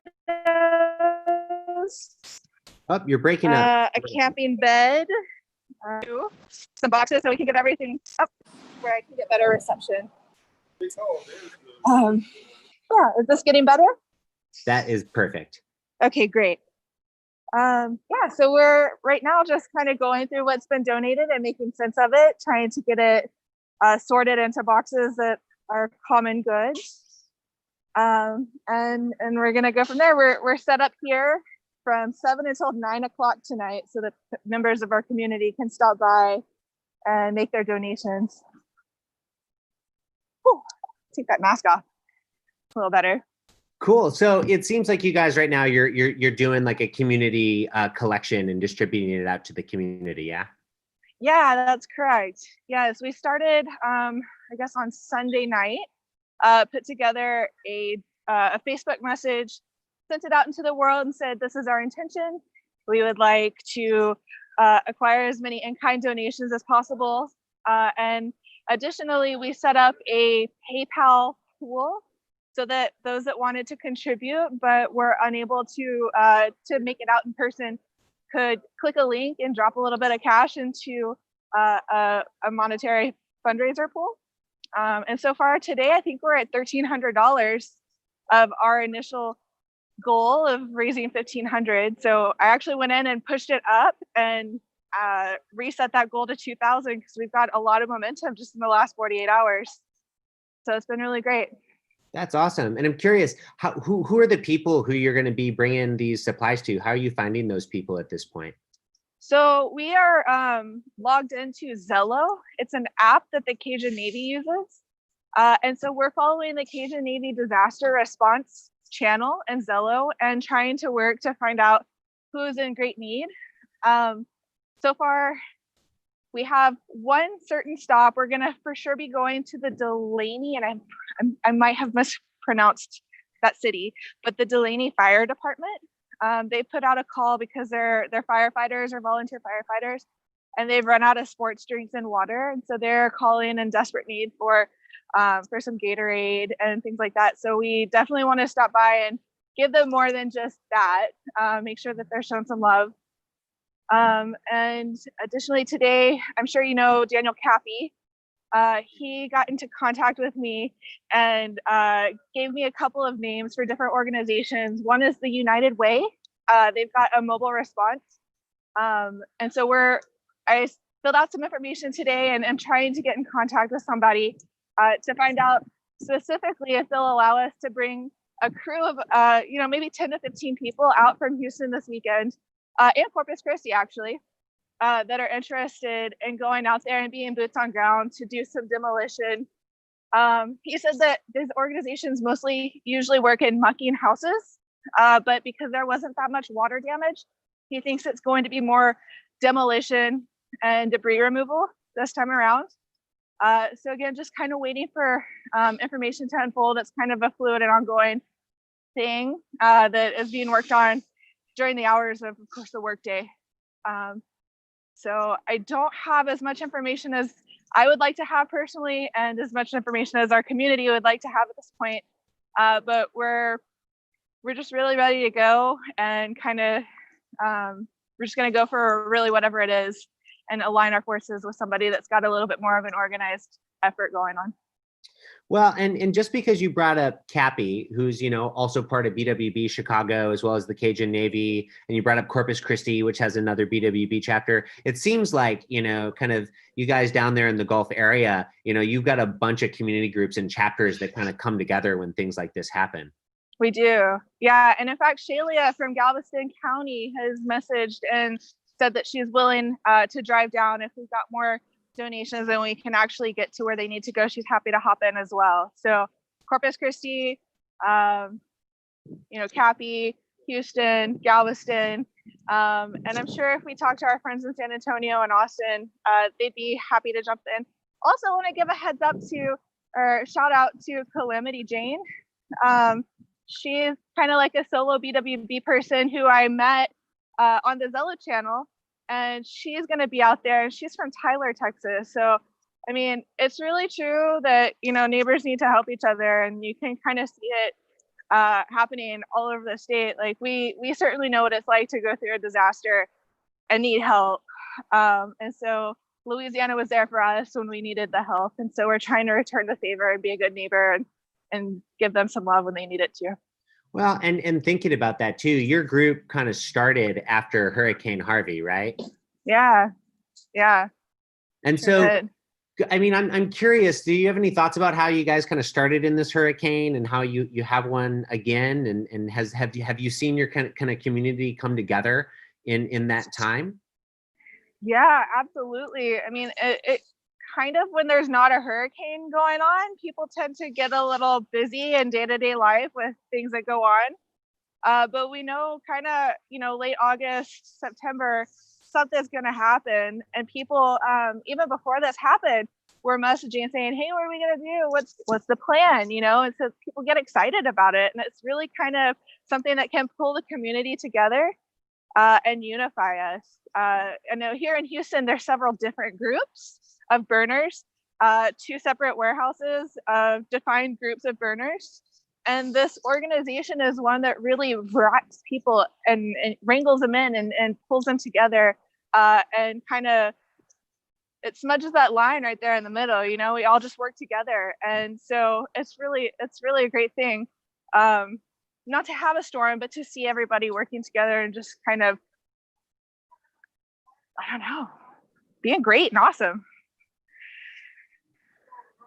Oh, you're breaking up.
A camping bed, some boxes so we can get everything up where I can get better reception. Yeah, is this getting better?
That is perfect.
Okay, great. Yeah, so we're right now just kind of going through what's been donated and making sense of it, trying to get it sorted into boxes that are common goods. And we're gonna go from there. We're set up here from 7 until 9 o'clock tonight so that members of our community can stop by and make their donations. Whew, take that mask off. A little better.
Cool. So it seems like you guys right now you're doing like a community collection and distributing it out to the community, yeah?
Yeah, that's correct. Yes, we started I guess on Sunday night, put together a Facebook message, sent it out into the world and said, this is our intention. We would like to acquire as many in-kind donations as possible. And additionally, we set up a PayPal pool so that those that wanted to contribute but were unable to make it out in person could click a link and drop a little bit of cash into a monetary fundraiser pool. And so far today, I think we're at $1,300 of our initial goal of raising $1,500. So I actually went in and pushed it up and reset that goal to 2,000 because we've got a lot of momentum just in the last 48 hours. So it's been really great.
That's awesome. And I'm curious, who are the people who you're going to be bringing these supplies to? How are you finding those people at this point?
So we are logged into Zello. It's an app that the Cajun Navy uses. And so we're following the Cajun Navy disaster response channel and Zello and trying to work to find out who's in great need. So far, we have one certain stop. We're gonna for sure be going to the Delaney, and I might have mispronounced that city, but the Delaney Fire Department. They put out a call because they're firefighters or volunteer firefighters, and they've run out of sports drinks and water, and so they're calling in desperate need for some Gatorade and things like that. So we definitely want to stop by and give them more than just that. Make sure that they're shown some love. And additionally today, I'm sure you know Daniel Cappy. He got into contact with me and gave me a couple of names for different organizations. One is the United Way. They've got a mobile response. And so I filled out some information today and I'm trying to get in contact with somebody to find out specifically if they'll allow us to bring a crew of maybe 10 to 15 people out from Houston this weekend, and Corpus Christi actually, that are interested in going out there and being boots on ground to do some demolition. He said that these organizations usually work in mucking houses, but because there wasn't that much water damage, he thinks it's going to be more demolition and debris removal this time around. So again, just kind of waiting for information to unfold. It's kind of a fluid and ongoing thing that is being worked on during the hours of course, the workday. So I don't have as much information as I would like to have personally, and as much information as our community would like to have at this point. But we're just really ready to go, and kind of we're just going to go for really whatever it is, and align our forces with somebody that's got a little bit more of an organized effort going on.
Well, and just because you brought up Cappy, who's, also part of BWB Chicago, as well as the Cajun Navy, and you brought up Corpus Christi, which has another BWB chapter, it seems like, kind of you guys down there in the Gulf area, you've got a bunch of community groups and chapters that kind of come together when things like this happen.
We do. Yeah. And in fact, Shalia from Galveston County has messaged and said that she's willing to drive down if we've got more donations and we can actually get to where they need to go. She's happy to hop in as well. So Corpus Christi, Cappy, Houston, Galveston, and I'm sure if we talk to our friends in San Antonio and Austin, they'd be happy to jump in. Also want to give a heads up or shout out to Calamity Jane. She's kind of like a solo BWB person who I met on the Zello channel. And she's going to be out there, and she's from Tyler, Texas. So, I mean, it's really true that, neighbors need to help each other, and you can kind of see it happening all over the state. Like we certainly know what it's like to go through a disaster and need help. And so Louisiana was there for us when we needed the help. And so we're trying to return the favor and be a good neighbor and give them some love when they need it too.
Well, and thinking about that too, your group kind of started after Hurricane Harvey, right?
Yeah.
And so, I mean, I'm curious, do you have any thoughts about how you guys kind of started in this hurricane and how you have one again? And have you seen your kind of community come together in that time?
Yeah, absolutely. I mean, it kind of, when there's not a hurricane going on, people tend to get a little busy in day-to-day life with things that go on. But we know kind of, late August, September, something's going to happen. And people, even before this happened, were messaging saying, hey, what are we going to do? What's the plan? And so people get excited about it. And it's really kind of something that can pull the community together and unify us. I know here in Houston, there's several different groups of burners, 2 separate warehouses of defined groups of burners. And this organization is one that really wraps people and wrangles them in and pulls them together, and kind of, it smudges that line right there in the middle. You know, we all just work together. And so it's really a great thing. Not to have a storm, but to see everybody working together and just kind of, I don't know, being great and awesome.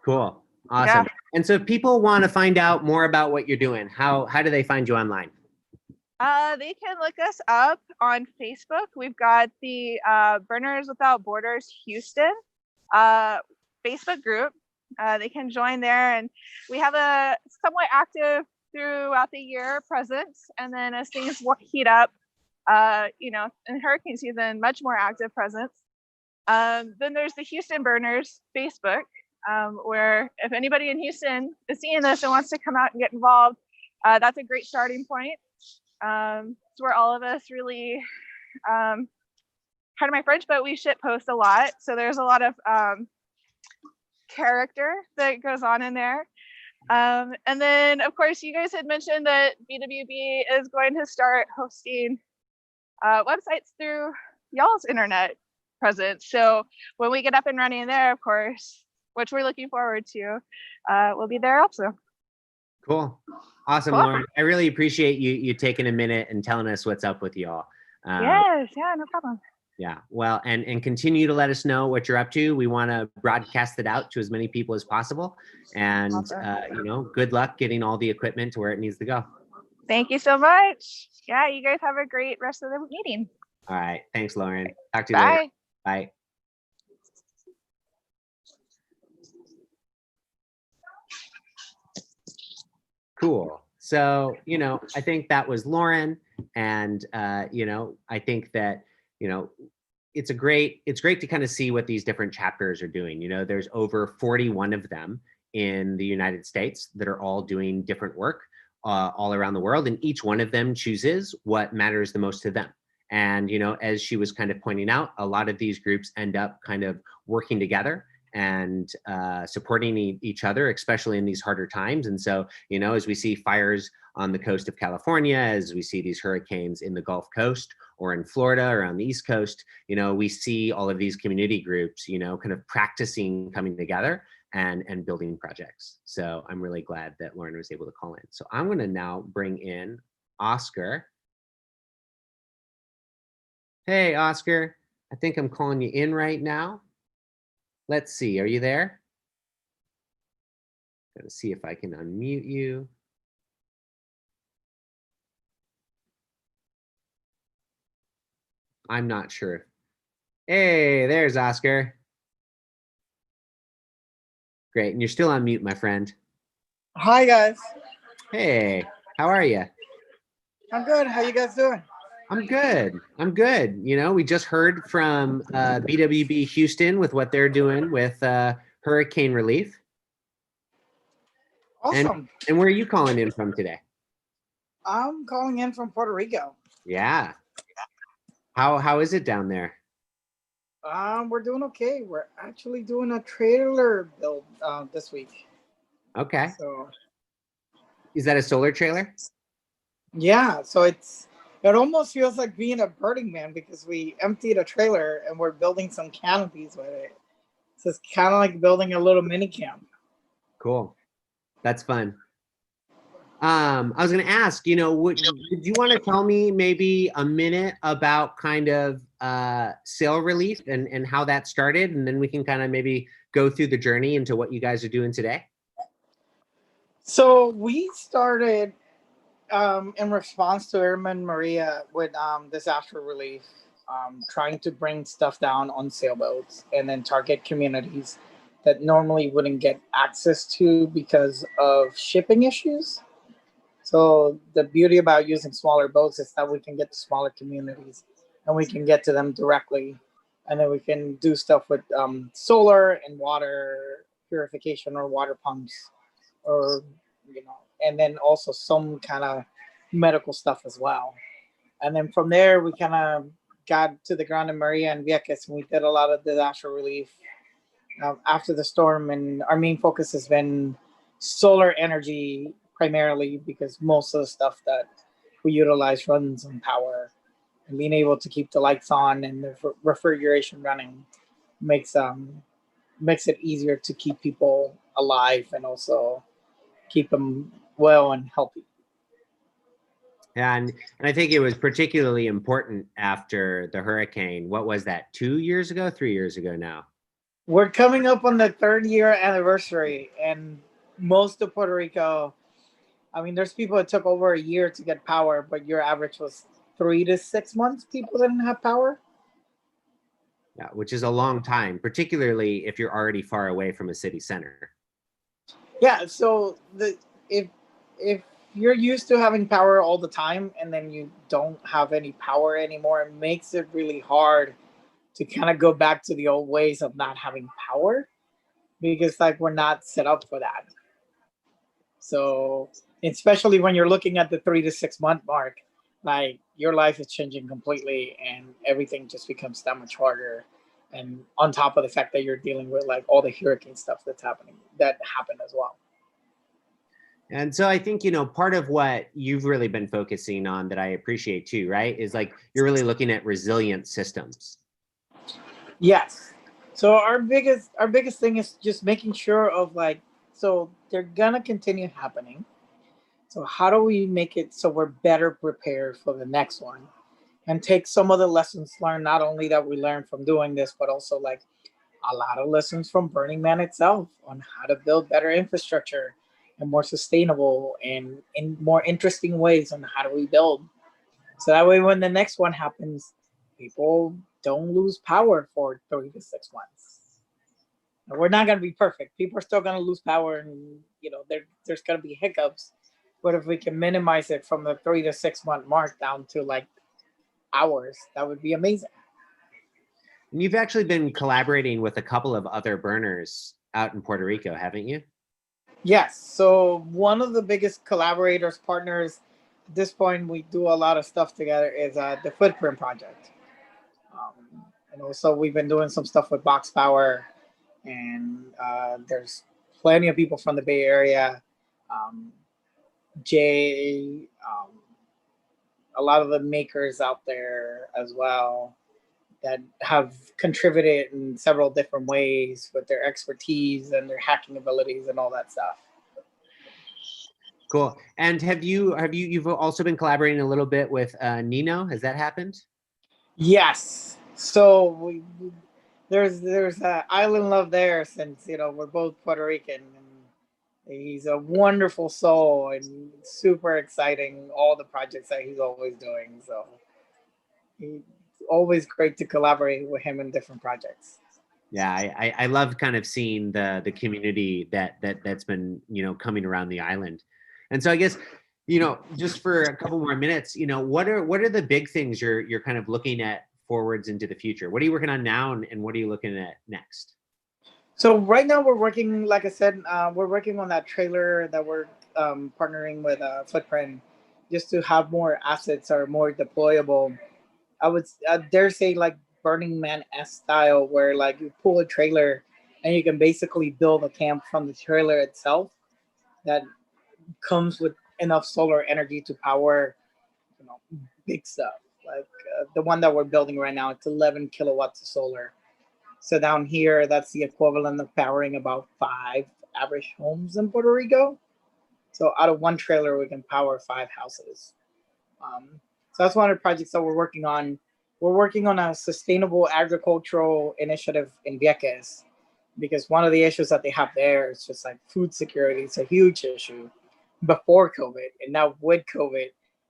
Cool. Awesome.
Yeah.
And so if people want to find out more about what you're doing, how do they find you online?
They can look us up on Facebook. We've got the Burners Without Borders Houston Facebook group. They can join there, and we have a somewhat active throughout the year presence. And then as things heat up, you know, in hurricane season, much more active presence. Then there's the Houston Burners Facebook, where if anybody in Houston is seeing this and wants to come out and get involved, that's a great starting point. It's where all of us really, pardon my French, but we shit post a lot. So there's a lot of character that goes on in there. And then, of course, you guys had mentioned that BWB is going to start hosting websites through y'all's internet presence. So when we get up and running there, of course, which we're looking forward to, we'll be there also.
Cool. Awesome,
Cool.
Lauren. I really appreciate you taking a minute and telling us what's up with y'all.
Yes, yeah, no problem.
Yeah, well, and continue to let us know what you're up to. We want to broadcast it out to as many people as possible. And, you know, good luck getting all the equipment to where it needs to go.
Thank you so much. Yeah, you guys have a great rest of the meeting.
All right. Thanks, Lauren. Talk to you
Bye.
later. Bye. Cool. So, you know, I think that was Lauren. And, you know, I think that, you know, it's great to kind of see what these different chapters are doing. You know, there's over 41 of them in the United States that are all doing different work all around the world. And each one of them chooses what matters the most to them. And, you know, as she was kind of pointing out, a lot of these groups end up kind of working together and supporting each other, especially in these harder times. And so, you know, as we see fires on the coast of California, as we see these hurricanes in the Gulf Coast or in Florida or on the East Coast, you know, we see all of these community groups, you know, kind of practicing coming together and building projects. So I'm really glad that Lauren was able to call in. So I'm going to now bring in Oscar. Hey, Oscar, I think I'm calling you in right now. Let's see, are you there? Gotta see if I can unmute you. I'm not sure. Hey, there's Oscar. Great, and you're still on mute, my friend.
Hi, guys.
Hey, how are you?
I'm good. How you guys doing?
I'm good. I'm good. You know, we just heard from BWB Houston with what they're doing with hurricane relief.
Awesome.
And where are you calling in from today?
I'm calling in from Puerto Rico.
Yeah. How is it down there?
We're doing okay. We're actually doing a trailer build this week.
Okay.
So.
Is that a solar trailer?
Yeah. So it almost feels like being a Burning Man because we emptied a trailer and we're building some canopies with it. So it's kind of like building a little mini camp.
Cool. That's fun. I was going to ask, you know, would you want to tell me maybe a minute about kind of sail relief and how that started? And then we can kind of maybe go through the journey into what you guys are doing today.
So we started in response to Irma and Maria with disaster relief, trying to bring stuff down on sailboats and then target communities that normally wouldn't get access to because of shipping issues. So the beauty about using smaller boats is that we can get to smaller communities and we can get to them directly. And then we can do stuff with solar and water purification or water pumps, or, you know, and then also some kind of medical stuff as well. And then from there, we kind of got to the ground in Maria and Vieques, and we did a lot of disaster relief after the storm. And our main focus has been solar energy primarily because most of the stuff that we utilize runs on power, and being able to keep the lights on and the refrigeration running makes it easier to keep people alive and also keep them well and healthy.
And I think it was particularly important after the hurricane. What was that, 2 years ago, 3 years ago now?
We're coming up on the 3rd-year anniversary, and most of Puerto Rico, I mean, there's people that took over a year to get power, but your average was 3 to 6 months people didn't have power.
Yeah, which is a long time, particularly if you're already far away from a city center.
Yeah, so if you're used to having power all the time and then you don't have any power anymore, it makes it really hard to kind of go back to the old ways of not having power, because like we're not set up for that. So especially when you're looking at the 3 to 6 month mark, like your life is changing completely and everything just becomes that much harder. And on top of the fact that you're dealing with like all the hurricane stuff that happened as well.
And so I think, you know, part of what you've really been focusing on that I appreciate too, right, is like you're really looking at resilient systems.
Yes. So our biggest thing is just making sure of like, so they're gonna continue happening. So how do we make it so we're better prepared for the next one, and take some of the lessons learned, not only that we learned from doing this, but also like a lot of lessons from Burning Man itself on how to build better infrastructure and more sustainable and in more interesting ways on how do we build. So that way when the next one happens, people don't lose power for 3 to 6 months. And we're not gonna be perfect. People are still gonna lose power, and you know, there's gonna be hiccups. But if we can minimize it from the 3 to 6 month mark down to like hours, that would be amazing.
And you've actually been collaborating with a couple of other burners out in Puerto Rico, haven't you?
Yes. So one of the biggest collaborators, partners, at this point, we do a lot of stuff together, is the Footprint Project. And also we've been doing some stuff with Box Power, and there's plenty of people from the Bay Area. Jay, a lot of the makers out there as well that have contributed in several different ways with their expertise and their hacking abilities and all that stuff.
Cool. And you've also been collaborating a little bit with Nino? Has that happened?
Yes. So there's island love there, since you know we're both Puerto Rican, and he's a wonderful soul and super exciting, all the projects that he's always doing. So it's always great to collaborate with him in different projects.
Yeah, I love kind of seeing the community that's been, you know, coming around the island. And so I guess, you know, just for a couple more minutes, you know, what are the big things you're kind of looking at forwards into the future? What are you working on now, and what are you looking at next?
So right now we're working, like I said, we're working on that trailer that we're partnering with Footprint, just to have more assets or more deployable. I dare say like Burning Man-esque style, where like you pull a trailer and you can basically build a camp from the trailer itself that comes with enough solar energy to power, you know, big stuff. Like the one that we're building right now, it's 11 kilowatts of solar. So down here, that's the equivalent of powering about 5 average homes in Puerto Rico. So out of one trailer, we can power 5 houses. So that's one of the projects that we're working on. We're working on a sustainable agricultural initiative in Vieques, because one of the issues that they have there is just like food security. It's a huge issue before COVID, and now with COVID,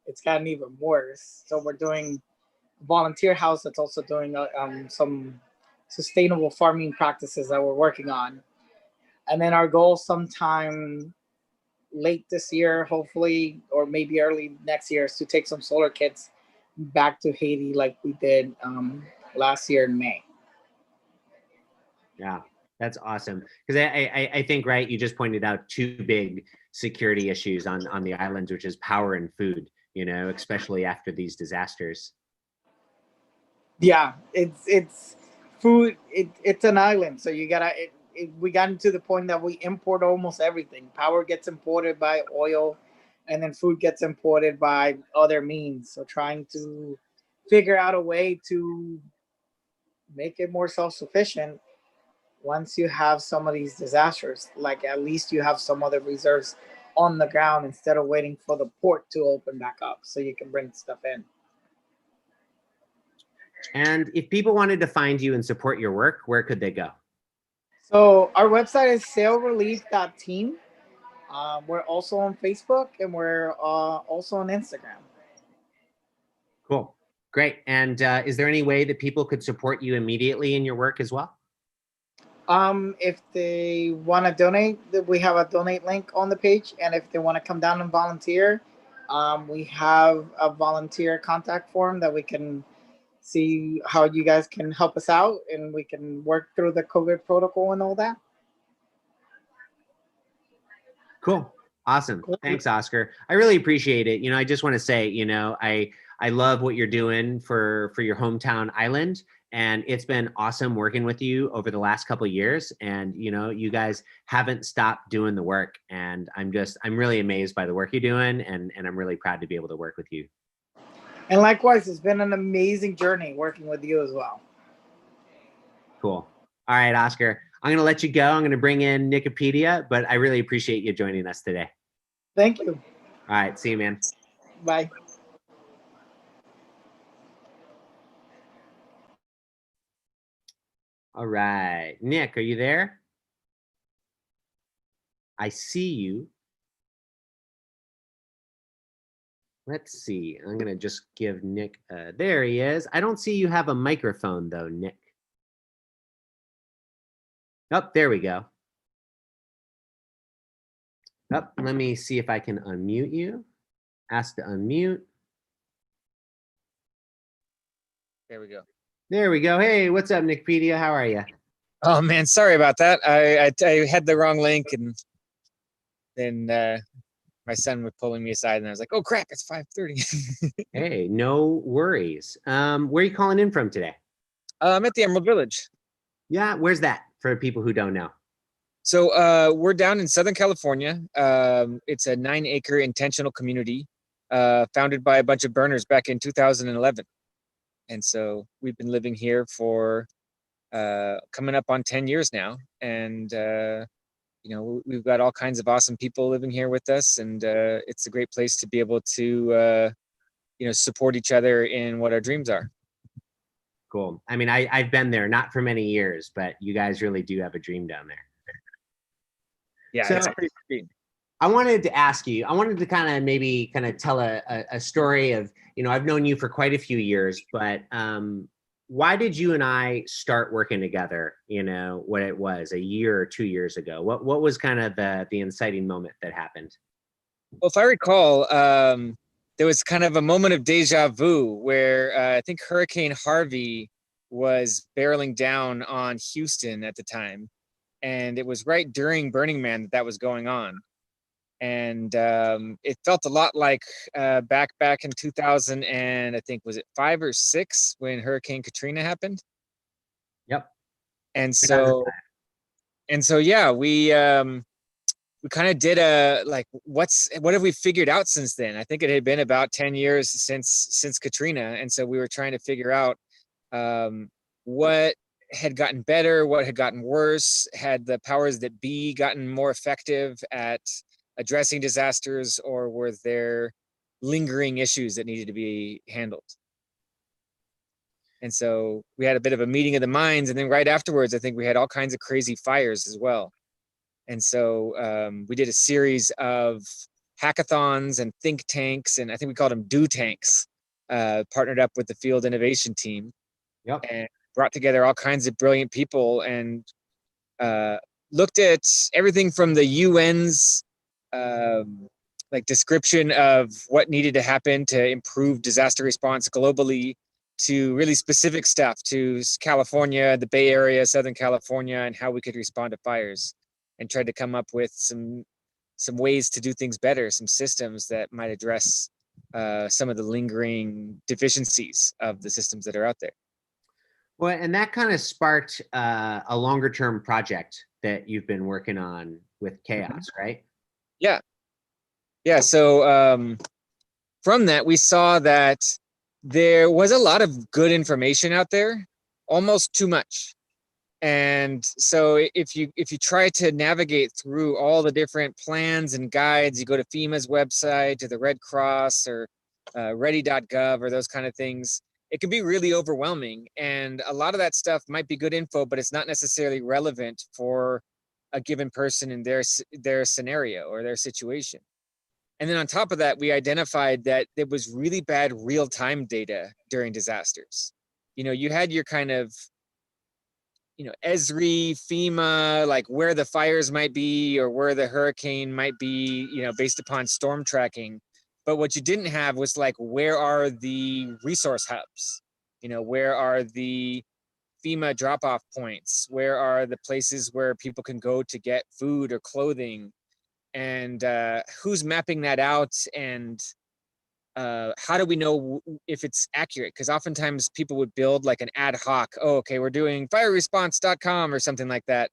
it's gotten even worse. So we're doing a volunteer house that's also doing some sustainable farming practices that we're working on. And then our goal sometime late this year, hopefully, or maybe early next year, is to take some solar kits back to Haiti like we did last year in May.
Yeah, that's awesome. Because I think, right, you just pointed out 2 big security issues on the islands, which is power and food, you know, especially after these disasters.
Yeah, it's food. It's an island, so you gotta. we got into the point that we import almost everything. Power gets imported by oil, and then food gets imported by other means. So trying to figure out a way to make it more self-sufficient once you have some of these disasters, like at least you have some other reserves on the ground instead of waiting for the port to open back up so you can bring stuff in.
And if people wanted to find you and support your work, where could they go?
So our website is sailrelief.team. We're also on Facebook, and we're also on Instagram.
Cool. Great. And is there any way that people could support you immediately in your work as well?
If they want to donate, we have a donate link on the page. And if they want to come down and volunteer, we have a volunteer contact form that we can see how you guys can help us out, and we can work through the COVID protocol and all that.
Cool. Awesome. Thanks, Oscar. I really appreciate it. I just want to say, I love what you're doing for your hometown island. And it's been awesome working with you over the last couple of years. And, you guys haven't stopped doing the work. And I'm really amazed by the work you're doing. And I'm really proud to be able to work with you.
And likewise, it's been an amazing journey working with you as well.
Cool. All right, Oscar, I'm going to let you go. I'm going to bring in Nikipedia, but I really appreciate you joining us today.
Thank you.
All right. See you, man.
Bye.
All right. Nick, are you there? I see you. Let's see. I'm going to just give Nick, there he is. I don't see you have a microphone though, Nick. Oh, there we go. Oh, let me see if I can unmute you. Ask to unmute.
There we go.
There we go. Hey, what's up, Nickpedia? How are you?
Oh man, sorry about that. I had the wrong link, and then my son was pulling me aside, and I was like, "Oh crap, it's 5:30."
Hey, no worries. Where are you calling in from today?
I'm at the Emerald Village.
Yeah, where's that for people who don't know?
So we're down in Southern California. It's a 9-acre intentional community founded by a bunch of burners back in 2011. And so we've been living here for coming up on 10 years now. And, we've got all kinds of awesome people living here with us. And it's a great place to be able to, support each other in what our dreams are.
Cool. I mean, I've been there, not for many years, but you guys really do have a dream down there.
Yeah,
so,
it's pretty sweet.
I wanted to ask you, I wanted to kind of tell a story of, I've known you for quite a few years, but why did you and I start working together, what it was a year or 2 years ago? What was kind of the inciting moment that happened?
Well, if I recall, there was kind of a moment of deja vu where I think Hurricane Harvey was barreling down on Houston at the time. And it was right during Burning Man that was going on. And it felt a lot like back in 2000 and I think, was it 5 or 6 when Hurricane Katrina happened?
Yep.
And so yeah, we kind of did what have we figured out since then? I think it had been about 10 years since Katrina. And so we were trying to figure out what had gotten better, what had gotten worse, had the powers that be gotten more effective at addressing disasters, or were there lingering issues that needed to be handled? And so we had a bit of a meeting of the minds, and then right afterwards, I think we had all kinds of crazy fires as well. And so we did a series of hackathons and think tanks, and I think we called them do tanks, partnered up with the field innovation team.
Yep.
And brought together all kinds of brilliant people and looked at everything from the UN's description of what needed to happen to improve disaster response globally, to really specific stuff to California, the Bay Area, Southern California, and how we could respond to fires, and tried to come up with some ways to do things better, some systems that might address some of the lingering deficiencies of the systems that are out there.
Well, and that kind of sparked a longer term project that you've been working on with Chaos, right?
Yeah. Yeah. So from that, we saw that there was a lot of good information out there, almost too much. And so if you try to navigate through all the different plans and guides, you go to FEMA's website, to the Red Cross or ready.gov or those kind of things, it can be really overwhelming. And a lot of that stuff might be good info, but it's not necessarily relevant for a given person in their scenario or their situation. And then on top of that, we identified that there was really bad real-time data during disasters. You had your kind of Esri, FEMA, like where the fires might be or where the hurricane might be, based upon storm tracking. But what you didn't have was like, where are the resource hubs? Where are the FEMA drop-off points? Where are the places where people can go to get food or clothing? And who's mapping that out? And how do we know if it's accurate? Because oftentimes people would build like an ad hoc, okay, we're doing fireresponse.com or something like that.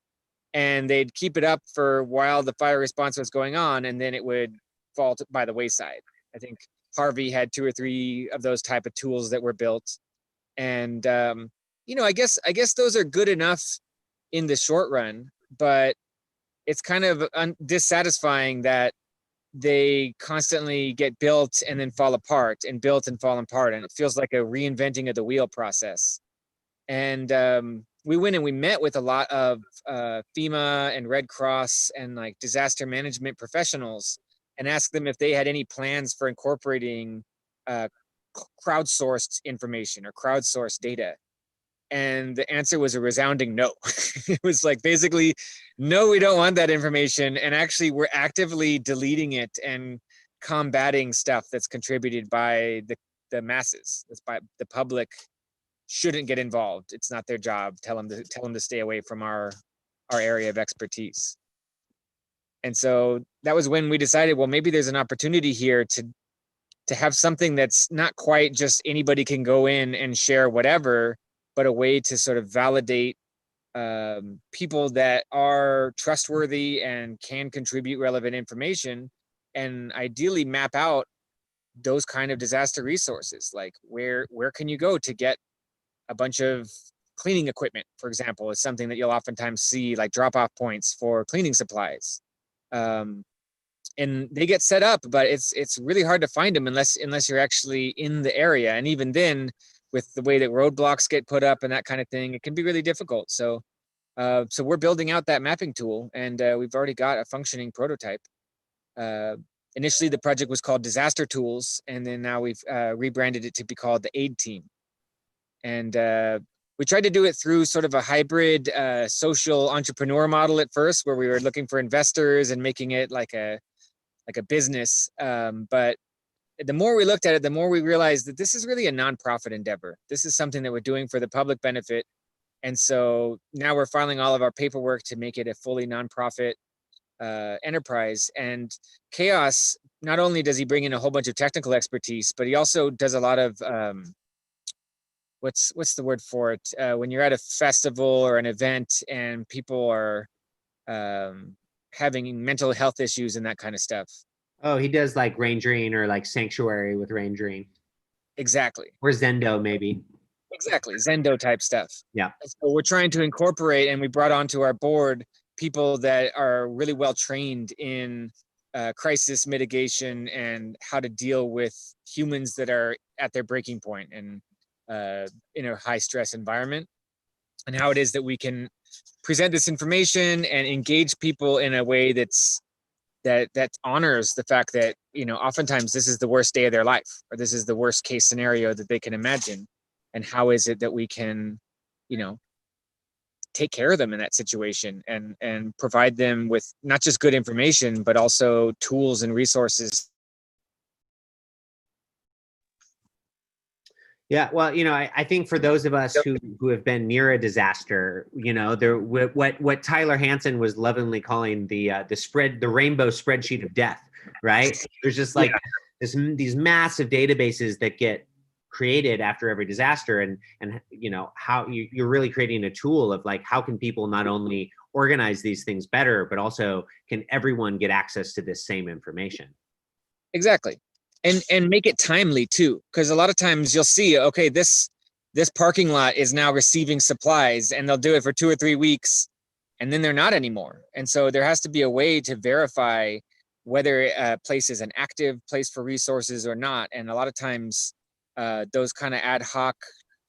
And they'd keep it up for while the fire response was going on, and then it would fall by the wayside. I think Harvey had 2 or 3 of those type of tools that were built. And, I guess those are good enough in the short run, but it's kind of dissatisfying that they constantly get built and then fall apart and built and fall apart. And it feels like a reinventing of the wheel process. And we went and we met with a lot of FEMA and Red Cross and like disaster management professionals and asked them if they had any plans for incorporating crowdsourced information or crowdsourced data. And the answer was a resounding no. It was like, basically, no, we don't want that information. And actually, we're actively deleting it and combating stuff that's contributed by the masses. That's by the public shouldn't get involved. It's not their job. Tell them to stay away from our area of expertise. And so that was when we decided, well, maybe there's an opportunity here to have something that's not quite just anybody can go in and share whatever, but a way to sort of validate people that are trustworthy and can contribute relevant information, and ideally map out those kind of disaster resources. Like where can you go to get a bunch of cleaning equipment, for example, is something that you'll oftentimes see, like drop-off points for cleaning supplies. And they get set up, but it's really hard to find them unless you're actually in the area. And even then, with the way that roadblocks get put up and that kind of thing, it can be really difficult. So we're building out that mapping tool, and we've already got a functioning prototype. Initially, the project was called Disaster Tools, and then now we've rebranded it to be called the Aid Team. And we tried to do it through sort of a hybrid social entrepreneur model at first, where we were looking for investors and making it like a business. But the more we looked at it, the more we realized that this is really a nonprofit endeavor. This is something that we're doing for the public benefit. And so now we're filing all of our paperwork to make it a fully nonprofit enterprise. And Chaos, not only does he bring in a whole bunch of technical expertise, but he also does a lot of, what's the word for it? When you're at a festival or an event and people are having mental health issues and that kind of stuff.
Oh, he does like Rangering or like Sanctuary with Rangering.
Exactly.
Or Zendo, maybe.
Exactly. Zendo type stuff.
Yeah.
So we're trying to incorporate, and we brought onto our board people that are really well trained in crisis mitigation and how to deal with humans that are at their breaking point and in a high stress environment, and how it is that we can present this information and engage people in a way that honors the fact that, oftentimes this is the worst day of their life, or this is the worst case scenario that they can imagine. And how is it that we can, take care of them in that situation and provide them with not just good information, but also tools and resources.
Yeah, well, I think for those of us who have been near a disaster, what Tyler Hansen was lovingly calling the rainbow spreadsheet of death, right? There's just like these massive databases that get created after every disaster, and how you're really creating a tool of like, how can people not only organize these things better, but also can everyone get access to this same information?
Exactly. And make it timely too, because a lot of times you'll see, okay, this parking lot is now receiving supplies, and they'll do it for 2 or 3 weeks, and then they're not anymore. And so there has to be a way to verify whether a place is an active place for resources or not. And a lot of times those kind of ad hoc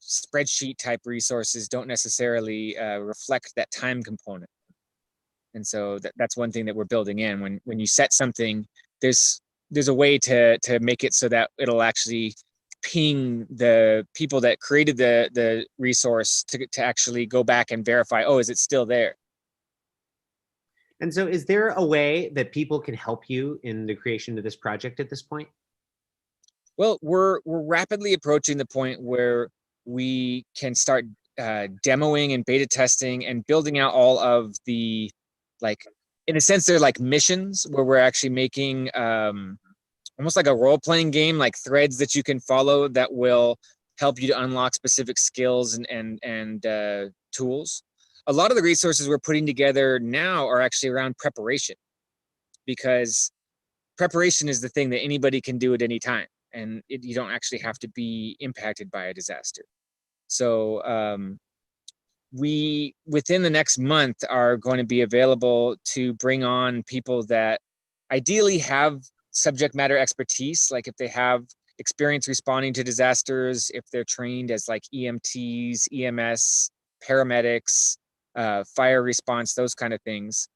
spreadsheet type resources don't necessarily reflect that time component. And so that's one thing that we're building in. When you set something, there's a way to make it so that it'll actually ping the people that created the resource to actually go back and verify, oh, is it still there?
And so is there a way that people can help you in the creation of this project at this point?
Well, we're rapidly approaching the point where we can start demoing and beta testing and building out all of the, like, in a sense, they're like missions where we're actually making almost like a role-playing game, like threads that you can follow that will help you to unlock specific skills and tools. A lot of the resources we're putting together now are actually around preparation, because preparation is the thing that anybody can do at any time, and you don't actually have to be impacted by a disaster. So we, within the next month, are going to be available to bring on people that ideally have subject matter expertise, like if they have experience responding to disasters, if they're trained as like EMTs, EMS, paramedics, fire response, those kind of things.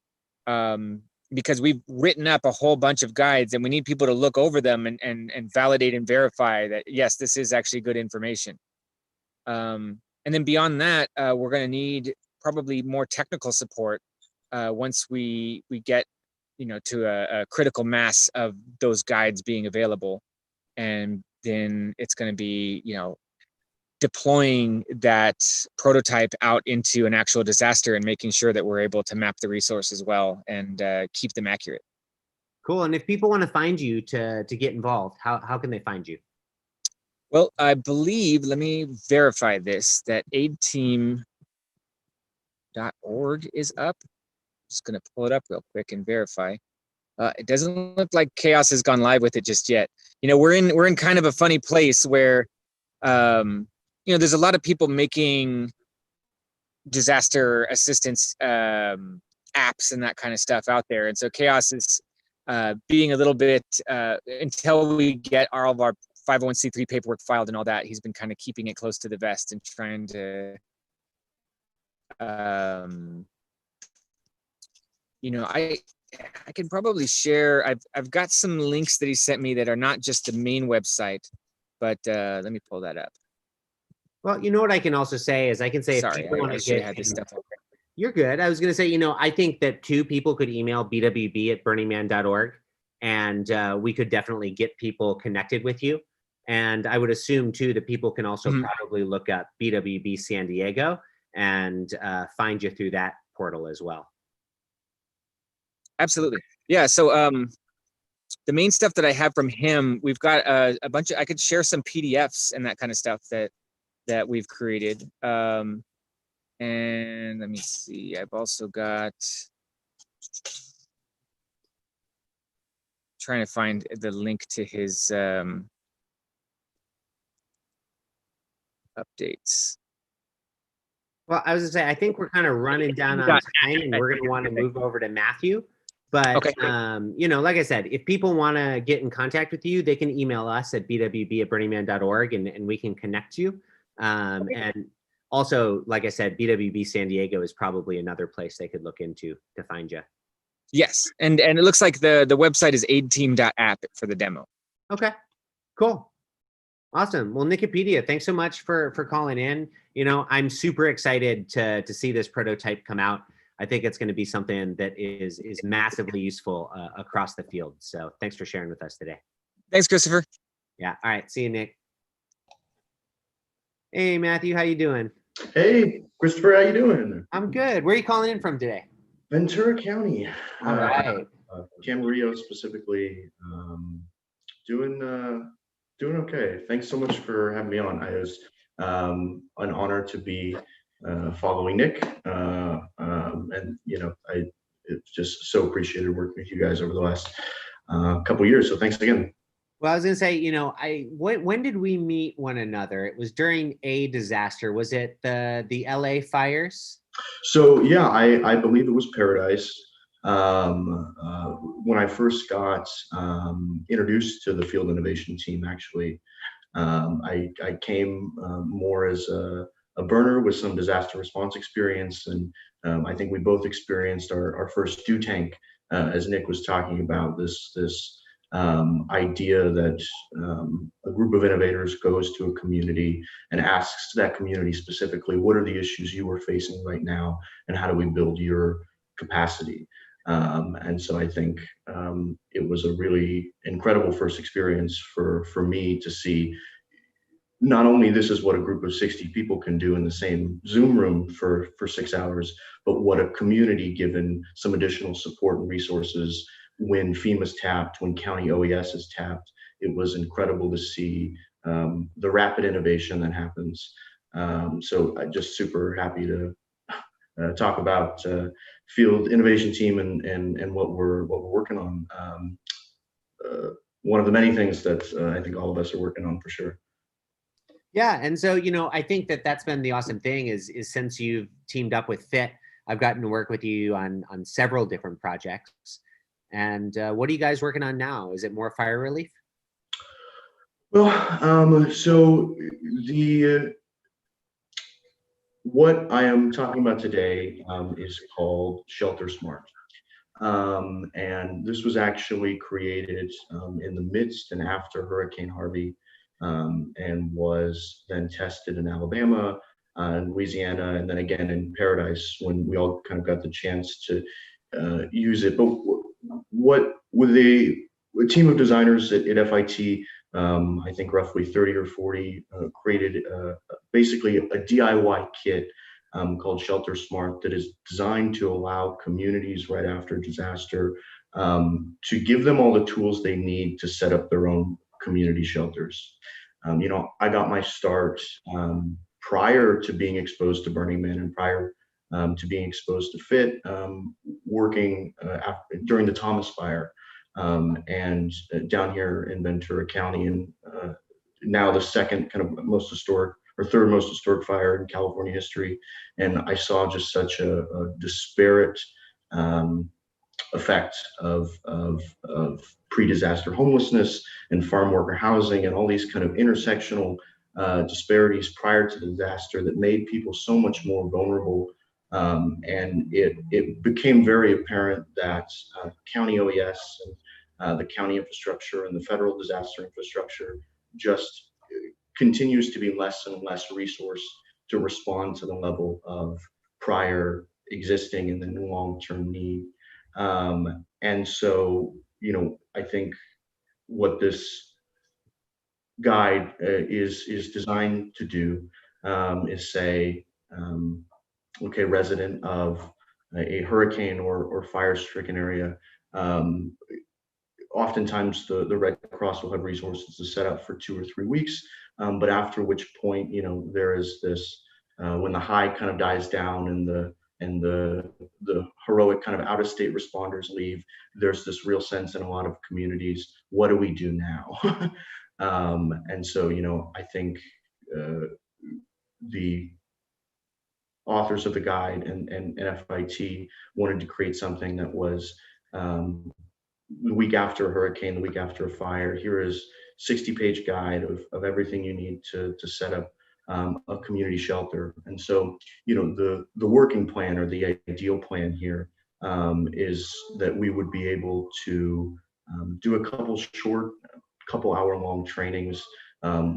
Because we've written up a whole bunch of guides, and we need people to look over them and validate and verify that, yes, this is actually good information. And then beyond that, we're going to need probably more technical support once we get, to a critical mass of those guides being available. And then it's going to be, deploying that prototype out into an actual disaster and making sure that we're able to map the resources well and keep them accurate.
Cool. And if people want to find you to get involved, how can they find you?
Well, I believe, let me verify this, that aidteam.org is up. Just going to pull it up real quick and verify. It doesn't look like Chaos has gone live with it just yet. We're in kind of a funny place where there's a lot of people making disaster assistance apps and that kind of stuff out there. And so Chaos is being a little bit, until we get all of our 501c3 paperwork filed and all that, he's been kind of keeping it close to the vest and trying to, I can probably share, I've got some links that he sent me that are not just the main website, but let me pull that up.
Well, you know what I can also say is I can say,
sorry, I should have had this stuff.
You're good. I was going to say, I think that too, people could email bwb@burningman.org, and we could definitely get people connected with you. And I would assume too that people can also probably look up BWB San Diego and find you through that portal as well.
Absolutely. Yeah. So the main stuff that I have from him, we've got a bunch of, I could share some PDFs and that kind of stuff that we've created. And let me see, I've also got, trying to find the link to his updates.
Well, I was gonna say, I think we're kind of running down on time, and we're gonna want to move over to Matthew. But,
okay.
Like I said, if people want to get in contact with you, they can email us at bwb@burningman.org, and we can connect you. And also, like I said, BWB San Diego is probably another place they could look into to find you.
Yes, and it looks like the website is aidteam.app for the demo.
Okay, cool. Awesome. Well, Nikipedia, thanks so much for calling in. I'm super excited to see this prototype come out. I think it's going to be something that is massively useful across the field. So thanks for sharing with us today.
Thanks, Christopher.
Yeah. All right. See you, Nick. Hey, Matthew, how you doing?
Hey, Christopher, how you doing?
I'm good. Where are you calling in from today?
Ventura County.
All right.
Camarillo specifically. Doing okay. Thanks so much for having me on. It was an honor to be following Nick And it's just so appreciated working with you guys over the last couple years. So thanks again.
Well, I was gonna say, when did we meet one another? It was during a disaster. Was it the LA fires?
So yeah, I believe it was Paradise. When I first got introduced to the field innovation team, actually, I came more as a burner with some disaster response experience, and I think we both experienced our first dew tank, as Nick was talking about, this idea that a group of innovators goes to a community and asks that community specifically, what are the issues you are facing right now, and how do we build your capacity? And so I think it was a really incredible first experience for me to see not only this is what a group of 60 people can do in the same Zoom room for 6 hours, but what a community, given some additional support and resources, when FEMA's tapped, when county OES is tapped, it was incredible to see the rapid innovation that happens. So I'm just super happy to talk about field innovation team and what we're working on. One of the many things that I think all of us are working on for sure.
Yeah, and so I think that's been the awesome thing is since you've teamed up with FIT, I've gotten to work with you on several different projects. And what are you guys working on now? Is it more fire relief?
Well, so what I am talking about today is called Shelter Smart. And this was actually created in the midst and after Hurricane Harvey, and was then tested in Alabama, Louisiana, and then again in Paradise when we all kind of got the chance to use it. But what with a team of designers at FIT, I think roughly 30 or 40, created basically a DIY kit called Shelter Smart that is designed to allow communities right after disaster to give them all the tools they need to set up their own community shelters. I got my start prior to being exposed to Burning Man and prior to being exposed to FIT, working during the Thomas Fire, and down here in Ventura County, and now the second kind of most historic or third most historic fire in California history. And I saw just such a disparate effect of pre-disaster homelessness and farm worker housing and all these kind of intersectional disparities prior to the disaster that made people so much more vulnerable. And it became very apparent that county OES and the county infrastructure and the federal disaster infrastructure just continues to be less and less resourced to respond to the level of prior existing and then long-term need. And so, I think what this guide is designed to do is say, okay, resident of a hurricane or fire-stricken area, oftentimes the Red Cross will have resources to set up for 2 or 3 weeks, but after which point, there is this, when the high kind of dies down and the heroic kind of out-of-state responders leave, there's this real sense in a lot of communities, what do we do now? And so, I think the authors of the guide and FIT wanted to create something that was the week after a hurricane, the week after a fire, here is 60-page guide of everything you need to set up a community shelter. And so, the working plan or the ideal plan here is that we would be able to do a couple hour-long trainings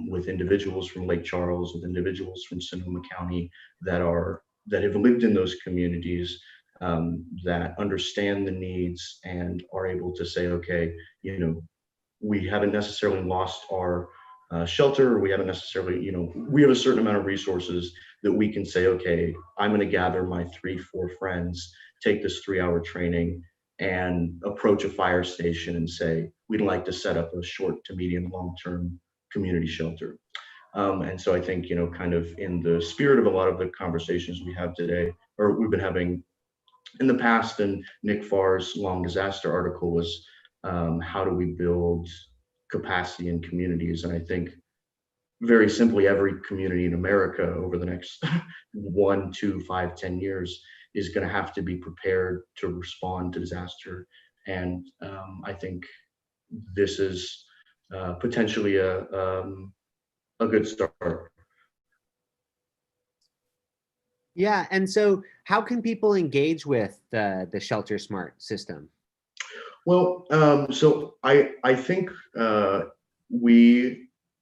with individuals from Lake Charles, with individuals from Sonoma County that have lived in those communities, that understand the needs and are able to say, okay, we haven't necessarily lost our shelter, we haven't necessarily, we have a certain amount of resources that we can say, okay, I'm going to gather my 3-4 friends, take this 3-hour training and approach a fire station and say, we'd like to set up a short to medium long-term community shelter. And so I think, kind of in the spirit of a lot of the conversations we have today, or we've been having in the past, and Nick Farr's long disaster article was how do we build capacity in communities? And I think very simply, every community in America over the next 1, 2, 5, 10 years is going to have to be prepared to respond to disaster. And I think this is potentially a good start.
Yeah, and so how can people engage with the Shelter Smart system?
Well, so I think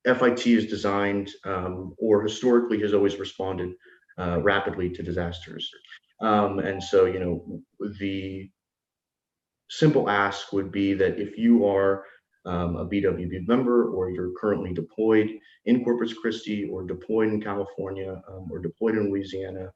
FIT is designed, or historically has always responded rapidly to disasters. And so, you know, the simple ask would be that if you are a BWB member, or you're currently deployed in Corpus Christi, or deployed in California, or deployed in Louisiana,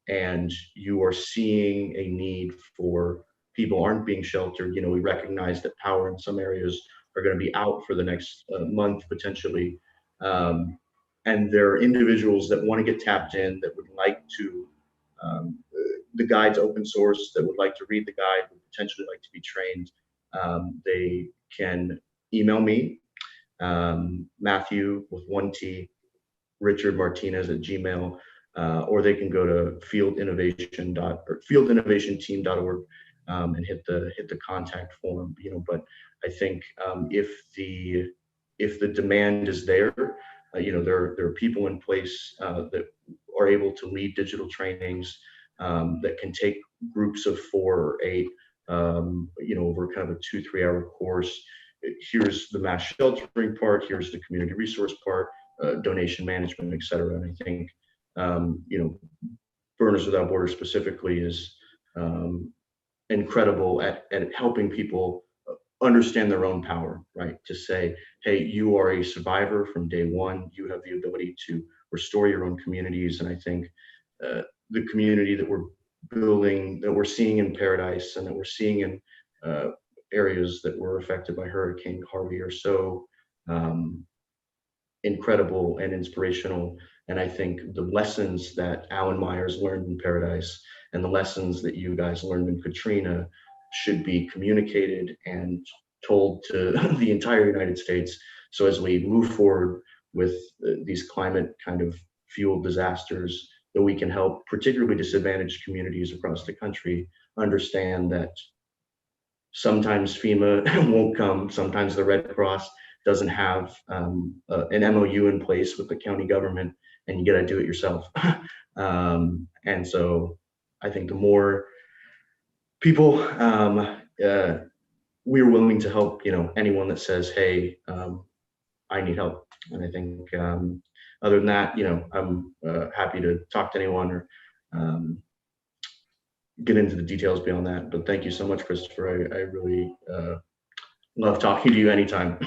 and you are seeing a need for people aren't being sheltered, you know, we recognize that power in some areas are going to be out for the next month potentially. And there are individuals that want to get tapped in, that would like to, the guide's open source, that would like to read the guide, would potentially like to be trained. They can email me, Matthew with 1T, Richard Martinez at Gmail, or they can go to fieldinnovationteam.org and hit the contact form. You know, but I think if the demand is there, you know, there are people in place that are able to lead digital trainings, that can take groups of 4 or 8, you know, over kind of a 2-3 hour course. Here's the mass sheltering part, here's the community resource part, donation management, et cetera. And I think, you know, Burners Without Borders specifically is incredible at helping people understand their own power, right? To say, hey, you are a survivor from day one. You have the ability to restore your own communities. And I think the community that we're building, that we're seeing in Paradise, and that we're seeing in areas that were affected by Hurricane Harvey, are so incredible and inspirational. And I think the lessons that Alan Myers learned in Paradise, and the lessons that you guys learned in Katrina, should be communicated and told to the entire United States. So as we move forward with these climate kind of fueled disasters, that we can help particularly disadvantaged communities across the country understand that sometimes FEMA won't come, sometimes the Red Cross doesn't have an MOU in place with the county government, and you got to do it yourself. And so I think the more people we're willing to help, you know, anyone that says, hey, I need help. And I think other than that, you know, I'm happy to talk to anyone, or get into the details beyond that. But thank you so much, Christopher. I really love talking to you anytime.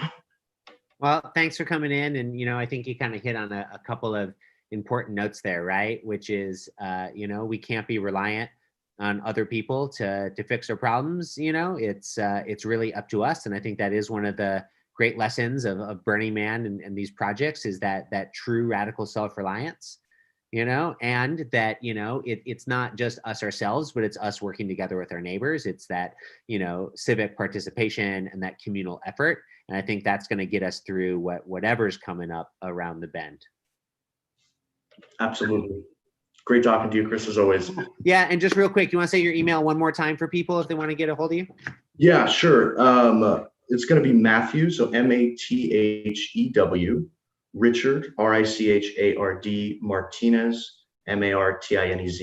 Well, thanks for coming in. And, you know, I think you kind of hit on a couple of important notes there, right? Which is, you know, we can't be reliant on other people to fix our problems. You know, it's really up to us. And I think that is one of the great lessons of Burning Man and these projects, is that true radical self-reliance, you know, and that, you know, it's not just us ourselves, but it's us working together with our neighbors. It's that, you know, civic participation and that communal effort. And I think that's going to get us through whatever's coming up around the bend.
Absolutely. Great talking to you, Chris, as always.
Yeah, and just real quick, you want to say your email one more time for people if they want to get a hold of you?
Yeah, sure. It's going to be Matthew, so Mathew, Richard, Richard, Martinez, Martinez,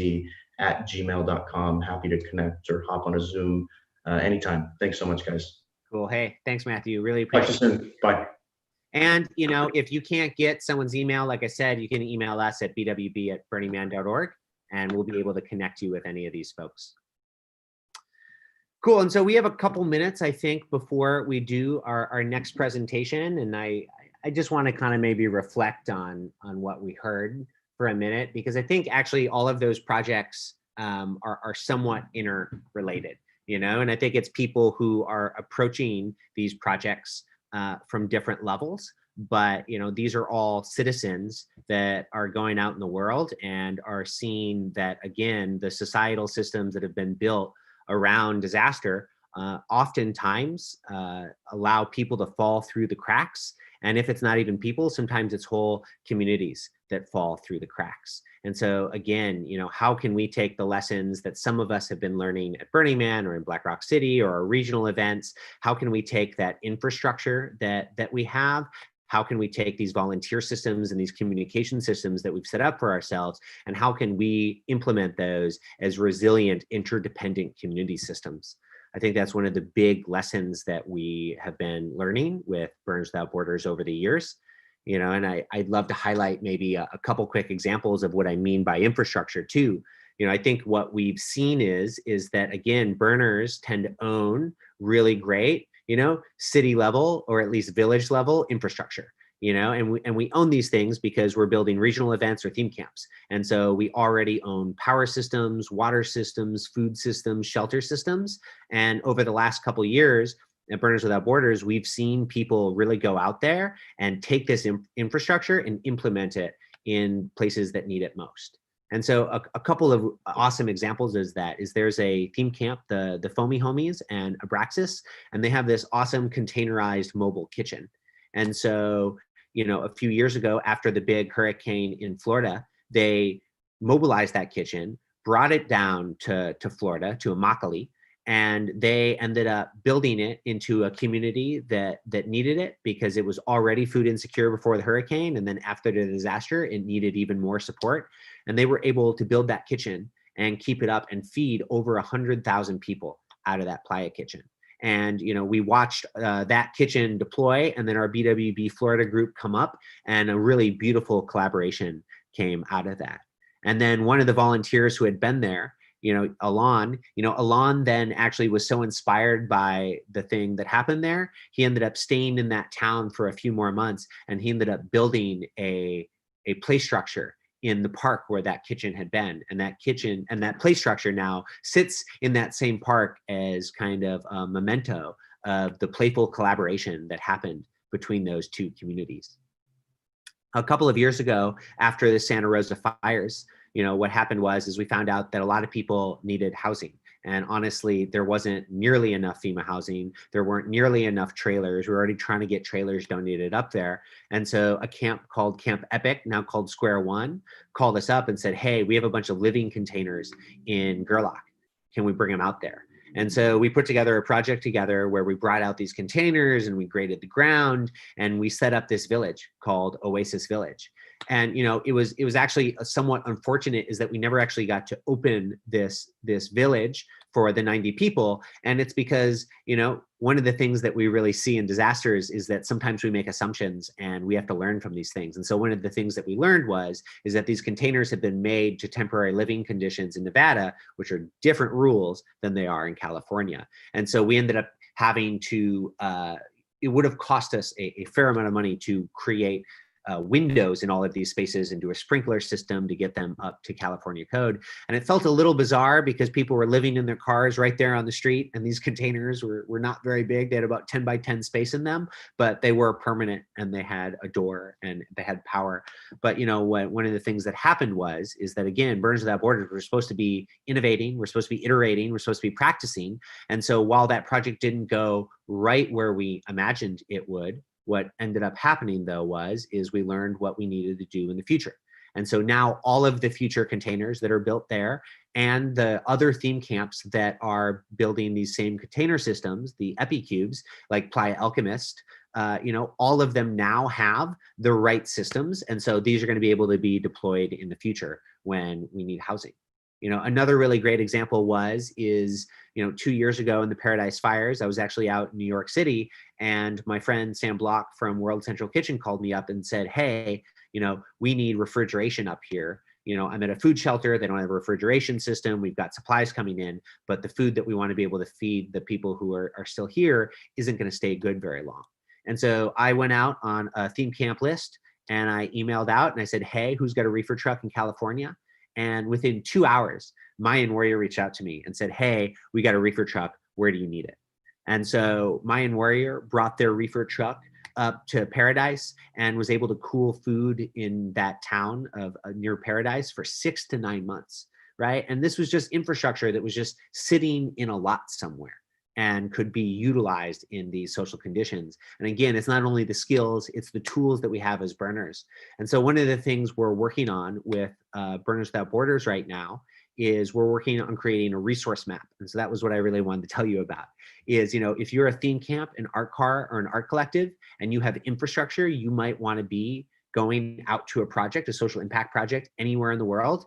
@gmail.com. Happy to connect or hop on a Zoom anytime. Thanks so much, guys.
Cool. Hey, thanks, Matthew. Really
Talk to
appreciate
you soon. Bye.
And, you know, if you can't get someone's email, like I said, you can email us at bwb@burningman.org, and we'll be able to connect you with any of these folks. Cool. And so we have a couple minutes, I think, before we do our next presentation. And I just want to kind of maybe reflect on what we heard for a minute, because I think actually all of those projects are somewhat interrelated, you know, and I think it's people who are approaching these projects from different levels, but these are all citizens that are going out in the world and are seeing that, again, the societal systems that have been built around disaster oftentimes allow people to fall through the cracks. And if it's not even people, sometimes it's whole communities that fall through the cracks. And so again, how can we take the lessons that some of us have been learning at Burning Man or in Black Rock City or our regional events? How can we take that infrastructure that we have? How can we take these volunteer systems and these communication systems that we've set up for ourselves, and how can we implement those as resilient, interdependent community systems? I think that's one of the big lessons that we have been learning with Burners Without Borders over the years. And I'd love to highlight maybe a couple quick examples of what I mean by infrastructure too. I think what we've seen is that, again, burners tend to own really great, city level or at least village level infrastructure. And we own these things because we're building regional events or theme camps. And so we already own power systems, water systems, food systems, shelter systems. And over the last couple of years at Burners Without Borders, we've seen people really go out there and take this infrastructure and implement it in places that need it most. And so a couple of awesome examples is there's a theme camp, the Foamy Homies and Abraxas, and they have this awesome containerized mobile kitchen. And so, a few years ago, after the big hurricane in Florida, they mobilized that kitchen, brought it down to Florida, to Immokalee, and they ended up building it into a community that needed it because it was already food insecure before the hurricane. And then after the disaster, it needed even more support. And they were able to build that kitchen and keep it up and feed over 100,000 people out of that playa kitchen. And, we watched that kitchen deploy, and then our BWB Florida group come up, and a really beautiful collaboration came out of that. And then one of the volunteers who had been there, Alon then actually was so inspired by the thing that happened there. He ended up staying in that town for a few more months, and he ended up building a play structure in the park where that kitchen had been. And that kitchen and that play structure now sits in that same park as kind of a memento of the playful collaboration that happened between those two communities. A couple of years ago, after the Santa Rosa fires, what happened was we found out that a lot of people needed housing. And honestly, there wasn't nearly enough FEMA housing. There weren't nearly enough trailers. We were already trying to get trailers donated up there. And so a camp called Camp Epic, now called Square One, called us up and said, hey, we have a bunch of living containers in Gerlach. Can we bring them out there? And so we put together a project together where we brought out these containers and we graded the ground and we set up this village called Oasis Village. And it was actually somewhat unfortunate is that we never actually got to open this village for the 90 people. And it's because, one of the things that we really see in disasters is that sometimes we make assumptions and we have to learn from these things. And so one of the things that we learned is that these containers have been made to temporary living conditions in Nevada, which are different rules than they are in California. And so we ended up having to, it would have cost us a fair amount of money to create windows in all of these spaces and do a sprinkler system to get them up to California code. And it felt a little bizarre because people were living in their cars right there on the street, and these containers were not very big. They had about 10 by 10 space in them, but they were permanent and they had a door and they had power. But one of the things that happened is that, again, Burners Without Borders, we're supposed to be innovating, we're supposed to be iterating, we're supposed to be practicing. And so while that project didn't go right where we imagined it would, what ended up happening though is we learned what we needed to do in the future. And so now all of the future containers that are built there and the other theme camps that are building these same container systems, the EpiCubes, like Playa Alchemist, all of them now have the right systems. And so these are going to be able to be deployed in the future when we need housing. Another really great example is 2 years ago in the Paradise Fires, I was actually out in New York City, and my friend Sam Block from World Central Kitchen called me up and said, hey, we need refrigeration up here. I'm at a food shelter. They don't have a refrigeration system. We've got supplies coming in, but the food that we want to be able to feed the people who are still here isn't going to stay good very long. And so I went out on a theme camp list and I emailed out and I said, hey, who's got a reefer truck in California? And within 2 hours, Mayan Warrior reached out to me and said, hey, we got a reefer truck. Where do you need it? And so Mayan Warrior brought their reefer truck up to Paradise and was able to cool food in that town of near Paradise for 6 to 9 months, right? And this was just infrastructure that was just sitting in a lot somewhere and could be utilized in these social conditions. And again, it's not only the skills, it's the tools that we have as burners. And so one of the things we're working on with Burners Without Borders right now is we're working on creating a resource map. And so that was what I really wanted to tell you about is, you know, if you're a theme camp, an art car, or an art collective, and you have infrastructure, you might want to be going out to a project, a social impact project anywhere in the world.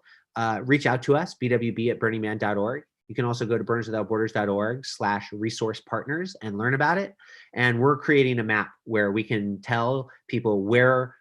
Reach out to us, bwb@burningman.org. You can also go to burnerswithoutborders.org/resource partners and learn about it. And we're creating a map where we can tell people where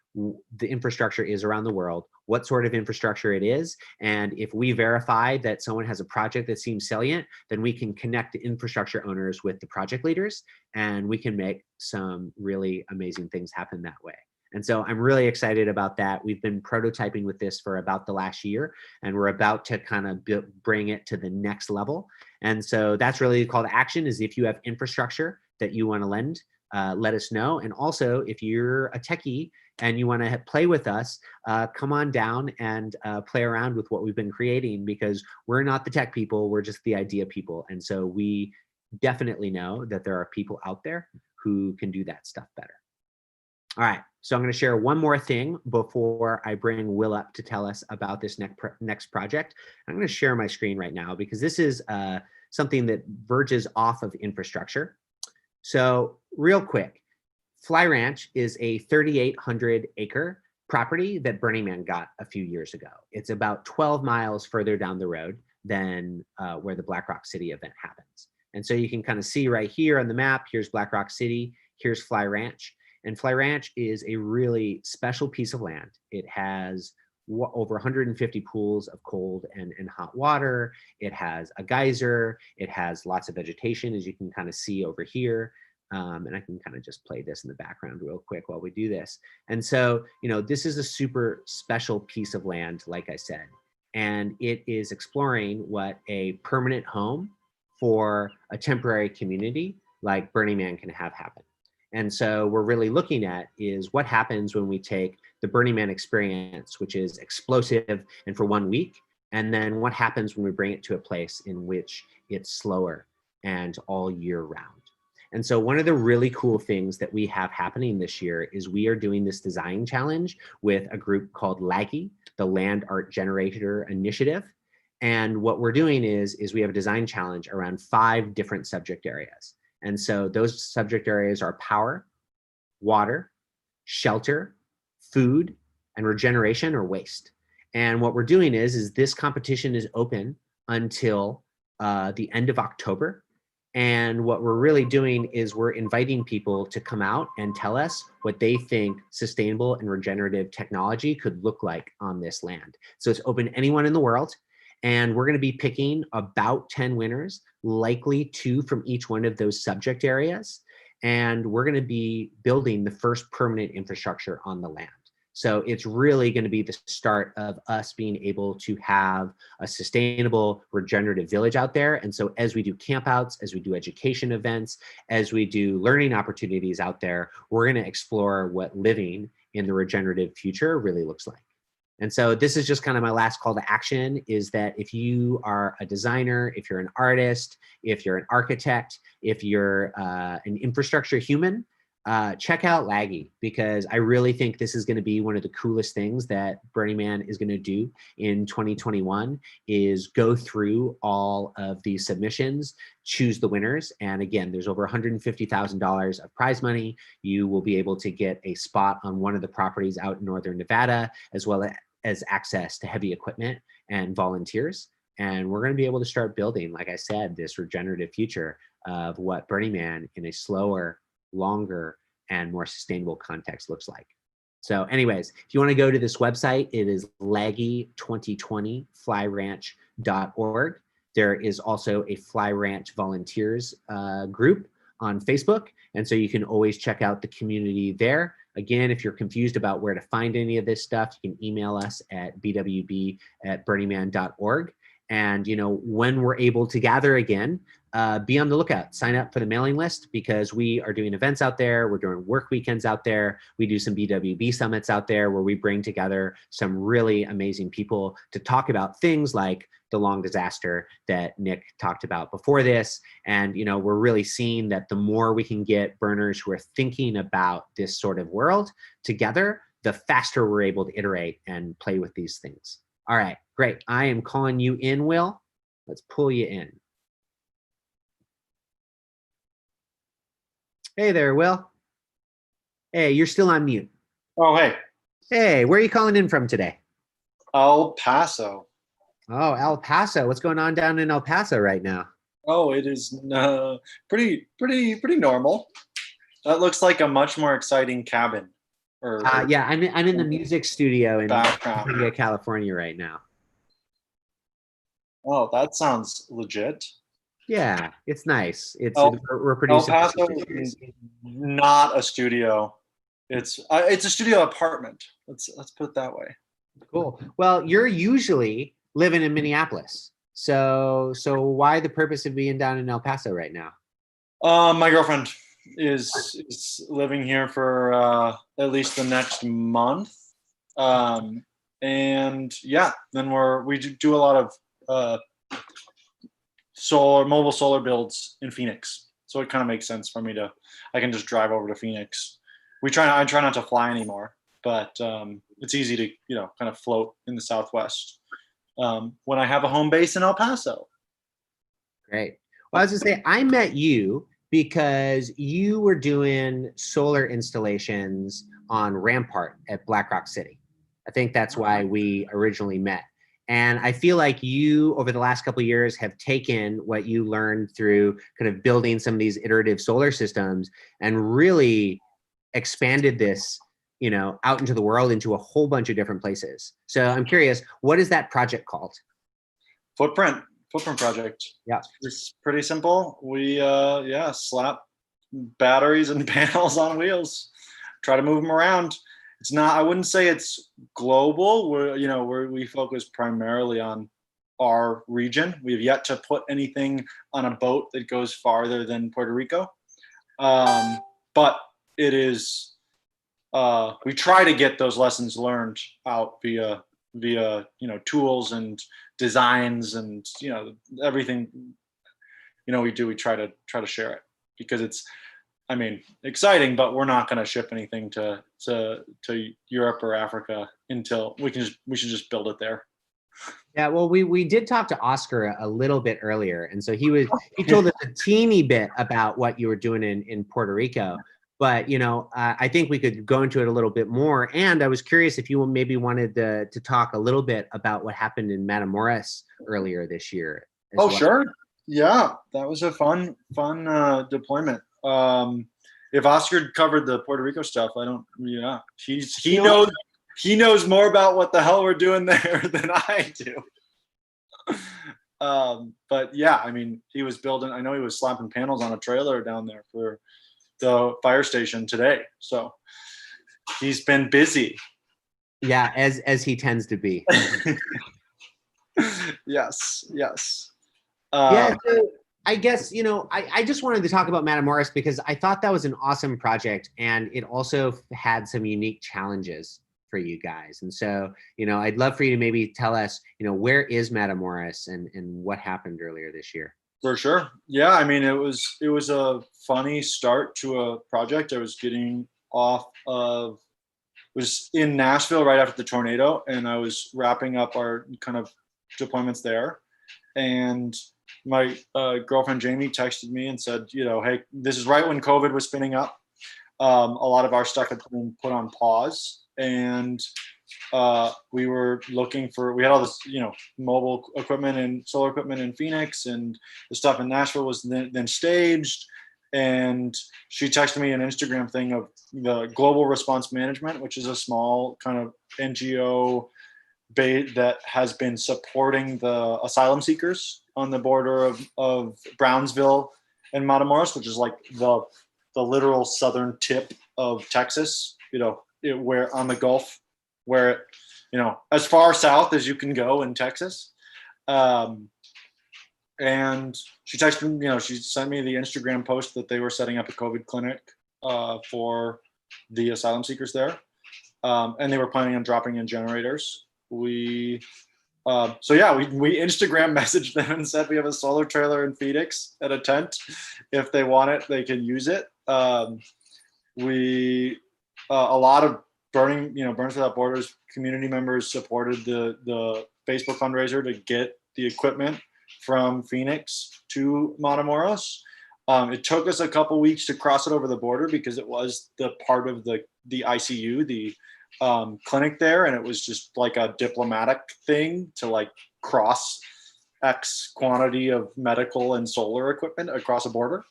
the infrastructure is around the world, what sort of infrastructure it is. And if we verify that someone has a project that seems salient, then we can connect the infrastructure owners with the project leaders, and we can make some really amazing things happen that way. And so I'm really excited about that. We've been prototyping with this for about the last year, and we're about to kind of bring it to the next level. And so that's really the call to action is if you have infrastructure that you want to lend, let us know. And also if you're a techie and you want to play with us, come on down and play around with what we've been creating, because we're not the tech people, we're just the idea people. And so we definitely know that there are people out there who can do that stuff better. All right, so I'm going to share one more thing before I bring Will up to tell us about this next project. I'm going to share my screen right now because this is something that verges off of infrastructure. So real quick, Fly Ranch is a 3,800 acre property that Burning Man got a few years ago. It's about 12 miles further down the road than where the Black Rock City event happens. And so you can kind of see right here on the map, here's Black Rock City, here's Fly Ranch. And Fly Ranch is a really special piece of land. It has over 150 pools of cold and hot water. It has a geyser. It has lots of vegetation, as you can kind of see over here. And I can kind of just play this in the background real quick while we do this. And so, you know, this is a super special piece of land, like I said, and it is exploring what a permanent home for a temporary community like Burning Man can have happen. And so we're really looking at is what happens when we take the Burning Man experience, which is explosive and for 1 week, and then what happens when we bring it to a place in which it's slower and all year round. And so one of the really cool things that we have happening this year is we are doing this design challenge with a group called LAGI, the Land Art Generator Initiative. And what we're doing is we have a design challenge around 5 different subject areas. And so those subject areas are power, water, shelter, food, and regeneration or waste. And what we're doing is this competition is open until the end of October. And what we're really doing is we're inviting people to come out and tell us what they think sustainable and regenerative technology could look like on this land. So it's open to anyone in the world. And we're going to be picking about 10 winners, likely 2 from each one of those subject areas. And we're going to be building the first permanent infrastructure on the land. So it's really going to be the start of us being able to have a sustainable regenerative village out there. And so as we do campouts, as we do education events, as we do learning opportunities out there, we're going to explore what living in the regenerative future really looks like. And so this is just kind of my last call to action is that if you are a designer, if you're an artist, if you're an architect, if you're an infrastructure human, check out LAGI, because I really think this is going to be one of the coolest things that Burning Man is going to do in 2021 is go through all of these submissions, choose the winners. And again, there's over $150,000 of prize money. You will be able to get a spot on one of the properties out in Northern Nevada, as well as access to heavy equipment and volunteers. And we're going to be able to start building, like I said, this regenerative future of what Burning Man in a slower, longer, and more sustainable context looks like. So anyways, if you want to go to this website, it is lagi2020flyranch.org. There is also a Fly Ranch volunteers group on Facebook. And so you can always check out the community there. Again, if you're confused about where to find any of this stuff, you can email us at bwb@burningman.org. And, when we're able to gather again, be on the lookout. Sign up for the mailing list because we are doing events out there. We're doing work weekends out there. We do some BWB summits out there where we bring together some really amazing people to talk about things like the long disaster that Nick talked about before this. And, we're really seeing that the more we can get burners who are thinking about this sort of world together, the faster we're able to iterate and play with these things. All right, great. I am calling you in, Will. Let's pull you in. Hey there, Will. Hey, you're still on mute.
Oh, hey.
Hey, where are you calling in from today?
El Paso.
Oh, El Paso. What's going on down in El Paso right now?
Oh, it is pretty normal. That looks like a much more exciting cabin.
Yeah, I'm in the music studio in
background.
California right now.
Oh, that sounds legit.
Yeah, it's nice. We're
El
producing.
Paso is not a studio. It's a studio apartment. Let's put it that way.
Cool. Well, you're usually living in Minneapolis. So why the purpose of being down in El Paso right now?
My girlfriend is living here for at least the next month. And yeah, then we do a lot of mobile solar builds in Phoenix. So it kind of makes sense for me I can just drive over to Phoenix. I try not to fly anymore, but it's easy to, kind of float in the Southwest when I have a home base in El Paso.
Great. Well, I was gonna say, I met you because you were doing solar installations on Rampart at Black Rock City. I think that's why we originally met. And I feel like you, over the last couple of years, have taken what you learned through kind of building some of these iterative solar systems and really expanded this, out into the world, into a whole bunch of different places. So I'm curious, what is that project called?
Footprint project.
Yeah.
It's pretty simple. We slap batteries and panels on wheels, try to move them around. It's not, I wouldn't say it's global. We focus primarily on our region. We have yet to put anything on a boat that goes farther than Puerto Rico. But it is, we try to get those lessons learned out via tools and designs and everything we try to share it because it's exciting, but we're not going to ship anything to Europe or Africa until we should just build it there.
Yeah, well, we did talk to Oscar a little bit earlier, and so he told us a teeny bit about what you were doing in Puerto Rico. But I think we could go into it a little bit more. And I was curious if you maybe wanted to talk a little bit about what happened in Matamoros earlier this year.
Oh, well. Sure. Yeah, that was a fun deployment. If Oscar covered the Puerto Rico stuff, he knows more about what the hell we're doing there than I do. But yeah, he was building. I know he was slapping panels on a trailer down there for the fire station today. So he's been busy.
Yeah, as he tends to be.
Yes.
Yeah, so I guess, I just wanted to talk about Matamoros because I thought that was an awesome project and it also had some unique challenges for you guys. And so, I'd love for you to maybe tell us, where is Matamoros and what happened earlier this year?
For sure. Yeah, it was a funny start to a project. I was getting was in Nashville right after the tornado, and I was wrapping up our kind of deployments there. And my girlfriend Jamie texted me and said, hey, this is right when COVID was spinning up. A lot of our stuff had been put on pause, and we were we had all this, mobile equipment and solar equipment in Phoenix, and the stuff in Nashville was then staged. And she texted me an Instagram thing of the Global Response Management, which is a small kind of NGO that has been supporting the asylum seekers on the border of Brownsville and Matamoros, which is like the literal southern tip of Texas, where on the Gulf, where as far south as you can go in Texas. And she texted me, she sent me the Instagram post that they were setting up a COVID clinic for the asylum seekers there. And they were planning on dropping in generators. We Instagram messaged them and said we have a solar trailer in Phoenix at a tent. If they want it, they can use it. A lot of Burns Without Borders community members supported the Facebook fundraiser to get the equipment from Phoenix to Matamoros. It took us a couple weeks to cross it over the border because it was the part of the ICU, the clinic there, and it was just like a diplomatic thing to like cross X quantity of medical and solar equipment across a border.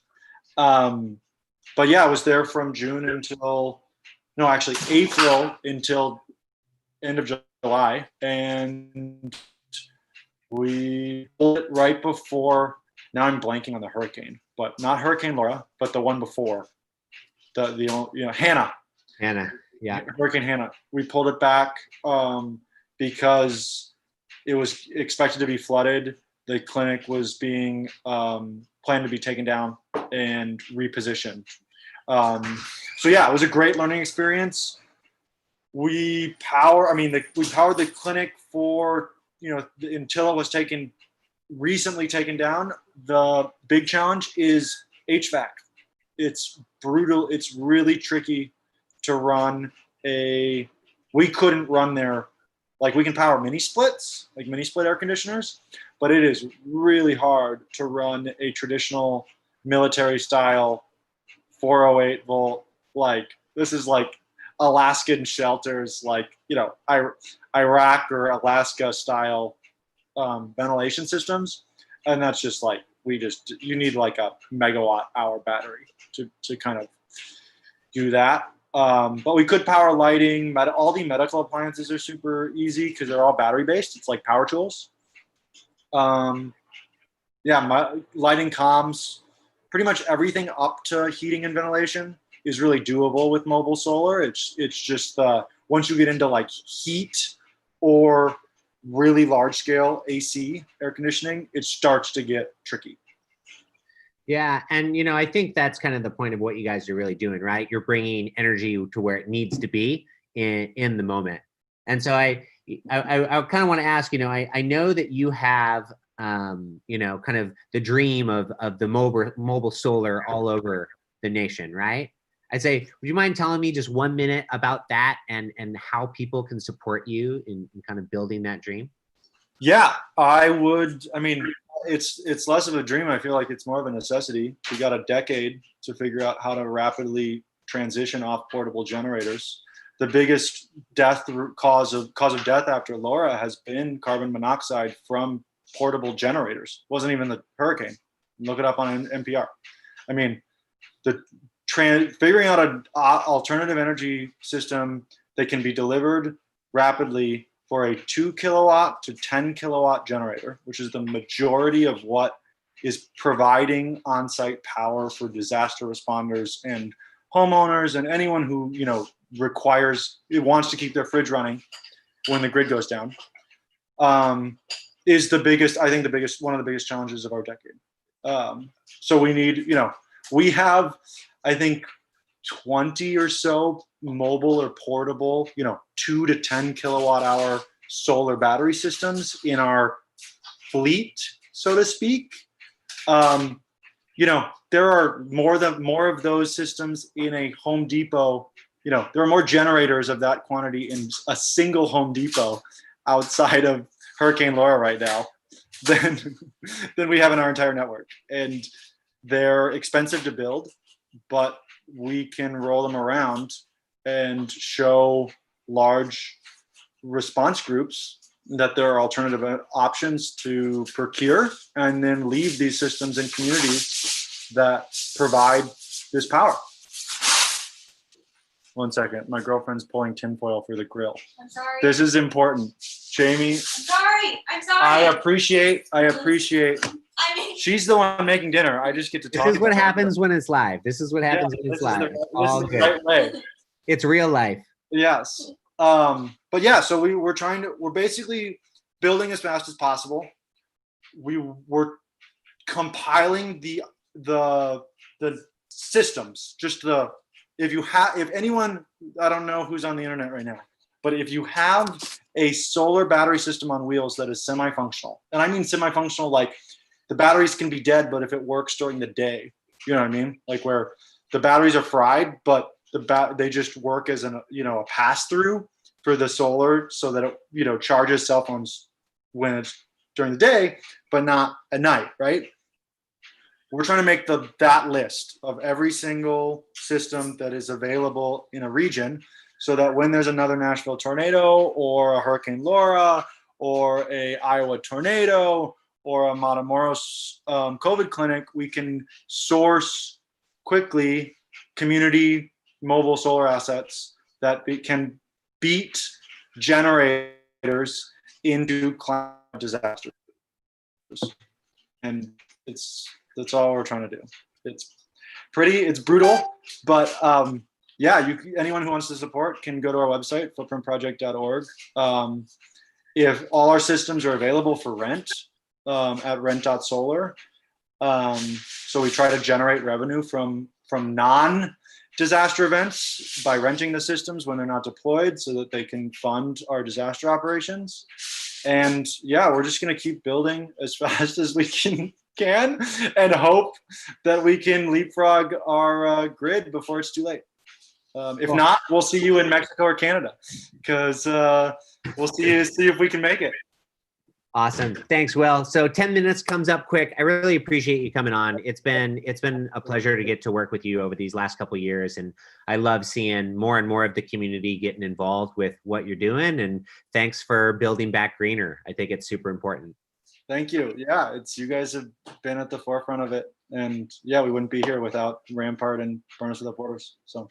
But yeah, I was there from April until end of July, and we pulled it right before. Now I'm blanking on the hurricane, but not Hurricane Laura, but the one before, Hannah.
Hannah, yeah.
Hurricane Hannah. We pulled it back because it was expected to be flooded. The clinic was being planned to be taken down and repositioned. So yeah, it was a great learning experience. We powered the clinic for until it was recently taken down. The big challenge is HVAC. It's brutal. It's really tricky to run we couldn't run there. Like, we can power mini splits, like mini split air conditioners, but it is really hard to run a traditional military style 408 volt. Like, this is like Alaskan shelters, like, Iraq or Alaska style ventilation systems. And that's just like, you need like a megawatt hour battery to kind of do that. But we could power lighting. All the medical appliances are super easy because they're all battery based. It's like power tools. Lighting, comms, pretty much everything up to heating and ventilation is really doable with mobile solar. It's just once you get into like heat or really large scale AC air conditioning, it starts to get tricky.
Yeah, and I think that's kind of the point of what you guys are really doing, right? You're bringing energy to where it needs to be in the moment. And so I kind of want to ask, I know that you have, kind of the dream of the mobile solar all over the nation, right? I'd say, would you mind telling me just 1 minute about that and how people can support you in kind of building that dream?
Yeah, I would. I mean, it's less of a dream. I feel like it's more of a necessity. We got a decade to figure out how to rapidly transition off portable generators. The biggest cause of death after Laura has been carbon monoxide from portable generators. It wasn't even the hurricane. Look it up on NPR. I mean, figuring out an alternative energy system that can be delivered rapidly for a 2 kilowatt to 10 kilowatt generator, which is the majority of what is providing on-site power for disaster responders and homeowners and anyone who wants to keep their fridge running when the grid goes down, is one of the biggest challenges of our decade. So we need, we have, I think, 20 or so mobile or portable, 2 to 10 kilowatt hour solar battery systems in our fleet, so to speak. There are more of those systems in a Home Depot. There are more generators of that quantity in a single Home Depot outside of Hurricane Laura right now than we have in our entire network. And they're expensive to build, but we can roll them around and show large response groups that there are alternative options to procure, and then leave these systems in communities that provide this power. 1 second, my girlfriend's pulling tinfoil for the grill.
I'm sorry.
This is important. Jamie.
I'm sorry.
I appreciate. She's the one making dinner. I just get to talk.
This is what happens when it's live. This is what happens when it's live. All good.
Right way.
It's real life.
Yes. But yeah, so we're basically building as fast as possible. we were compiling the systems, just if anyone, I don't know who's on the internet right now, but if you have a solar battery system on wheels that is semi-functional, and I mean semi-functional, like the batteries can be dead, but if it works during the day, you know what I mean? Like where the batteries are fried, but they just work as a pass-through for the solar, so that it charges cell phones when it's during the day, but not at night, right? We're trying to make that list of every single system that is available in a region, so that when there's another Nashville tornado or a Hurricane Laura or a Iowa tornado or a Matamoros COVID clinic, we can source quickly community mobile solar assets that can beat generators into climate disasters. And that's all we're trying to do. It's brutal, but yeah, anyone who wants to support can go to our website, footprintproject.org. If all our systems are available for rent at rent.solar, so we try to generate revenue from non-disaster events by renting the systems when they're not deployed, so that they can fund our disaster operations. And yeah, we're just going to keep building as fast as we can and hope that we can leapfrog our grid before it's too late. If not, we'll see you in Mexico or Canada, because we'll see if we can make it.
Awesome. Thanks, Will. So 10 minutes comes up quick. I really appreciate you coming on. It's been a pleasure to get to work with you over these last couple of years. And I love seeing more and more of the community getting involved with what you're doing. And thanks for building back greener. I think it's super important.
Thank you. Yeah, you guys have been at the forefront of it. And yeah, we wouldn't be here without Rampart and Burners Without Borders. So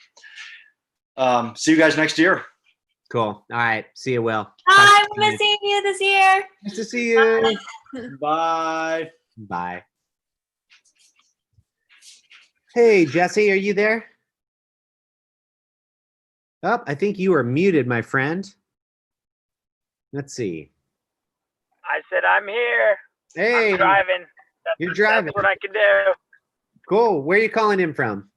see you guys next year.
Cool. All right. See you, Will.
Hi, I'm missing you this year.
Nice to see you.
Bye.
Bye. Hey, Jesse, are you there? Oh, I think you are muted, my friend. Let's see.
I said, I'm here.
Hey.
I'm driving.
You're driving.
That's what I can do.
Cool. Where are you calling in from?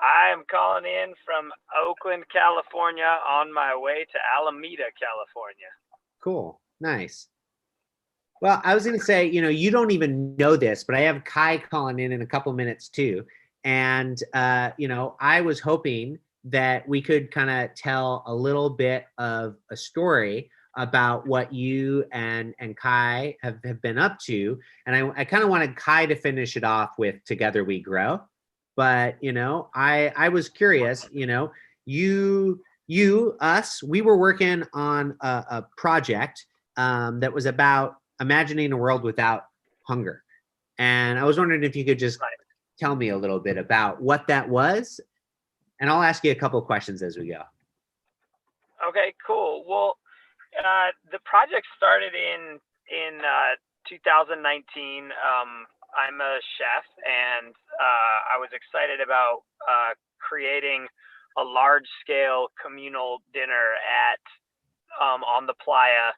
I am calling in from Oakland, California, on my way to Alameda, California.
Cool. Nice. Well, I was going to say, you don't even know this, but I have Kai calling in a couple minutes too. And, I was hoping that we could kind of tell a little bit of a story about what you and Kai have been up to. And I kind of wanted Kai to finish it off with Together We Grow. But, I was curious, us, we were working on a project that was about imagining a world without hunger. And I was wondering if you could just tell me a little bit about what that was. And I'll ask you a couple of questions as we go.
Okay, cool. Well, the project started in 2019. I'm a chef, and I was excited about creating a large-scale communal dinner on the playa,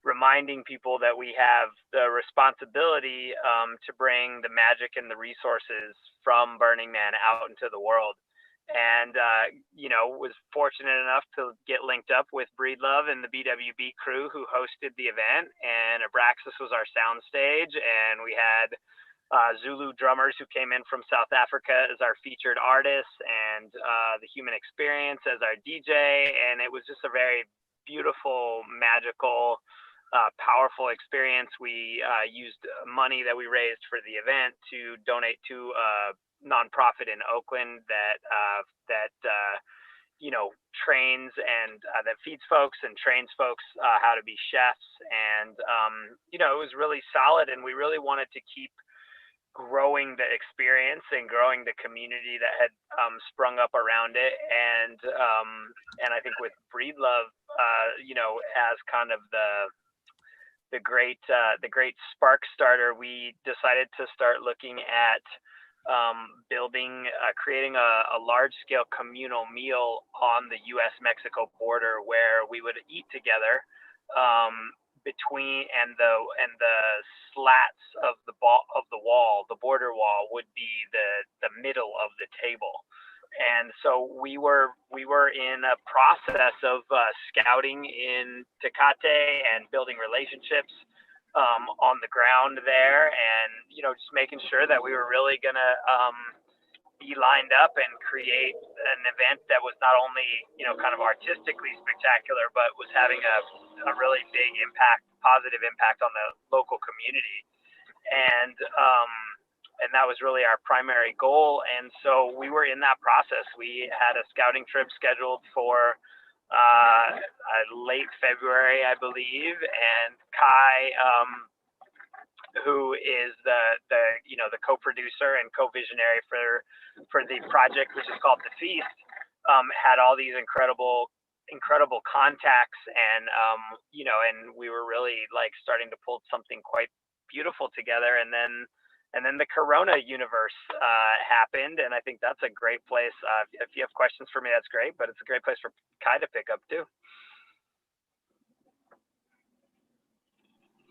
reminding people that we have the responsibility to bring the magic and the resources from Burning Man out into the world. And was fortunate enough to get linked up with Breedlove and the BWB crew who hosted the event, and Abraxas was our soundstage, and we had Zulu drummers who came in from South Africa as our featured artists, and the Human Experience as our DJ. And it was just a very beautiful, magical, powerful experience. We used money that we raised for the event to donate to a nonprofit in Oakland that trains and that feeds folks and trains folks how to be chefs. And it was really solid, and we really wanted to keep growing the experience and growing the community that had sprung up around it. And I think with Breedlove, as kind of the great spark starter, we decided to start looking at creating a large-scale communal meal on the U.S.-Mexico border, where we would eat together, between the slats of the wall, the border wall, would be the middle of the table. And so we were in a process of scouting in Tecate and building relationships on the ground there, and just making sure that we were really gonna be lined up and create an event that was not only kind of artistically spectacular, but was having a really big positive impact on the local community. And that was really our primary goal. And so we were in that process. We had a scouting trip scheduled for late February, I believe, and Kai, who is the co-producer and co-visionary for the project, which is called The Feast, had all these incredible contacts, and and we were really like starting to pull something quite beautiful together. And then the Corona universe happened, and I think that's a great place. If you have questions for me, that's great, but it's a great place for Kai to pick up too.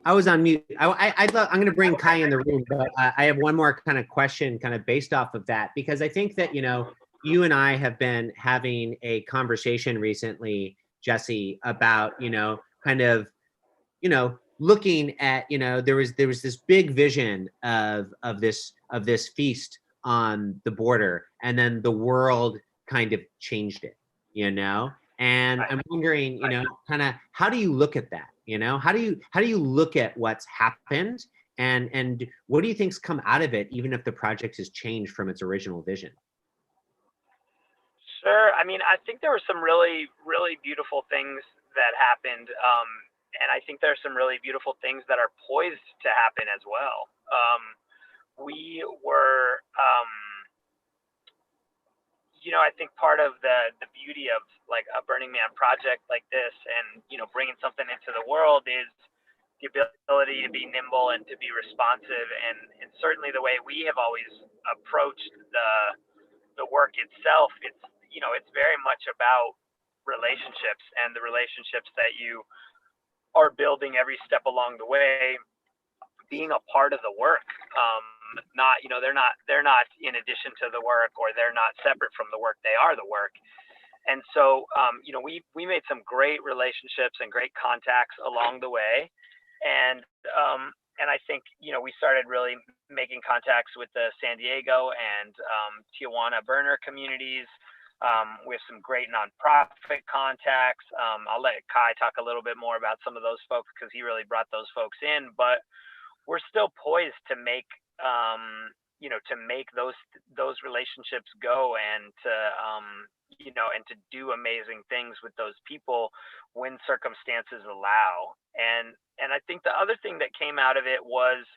I was on mute. I'm going to bring Kai in the room, but I have one more kind of question kind of based off of that, because I think that, you and I have been having a conversation recently, Jesse, about, kind of, looking at, there was this big vision of this feast on the border, and then the world kind of changed it, and I'm wondering, kind of how do you look at that? How do you look at what's happened, and what do you think's come out of it, even if the project has changed from its original vision?
Sure. I mean, I think there were some really, really beautiful things that happened. And I think there's some really beautiful things that are poised to happen as well. We were, I think part of the beauty of like a Burning Man project like this, and, bringing something into the world, is the ability to be nimble and to be responsive. And certainly the way we have always approached the work itself, it's very much about relationships, and the relationships that you are building every step along the way, being a part of the work. Not, they're not in addition to the work, or they're not separate from the work. They are the work. And so, we made some great relationships and great contacts along the way. And I think, we started really making contacts with the San Diego and Tijuana burner communities. We have some great nonprofit contacts. I'll let Kai talk a little bit more about some of those folks, because he really brought those folks in. But we're still poised to make, to make those relationships go, and to do amazing things with those people when circumstances allow. And I think the other thing that came out of it was,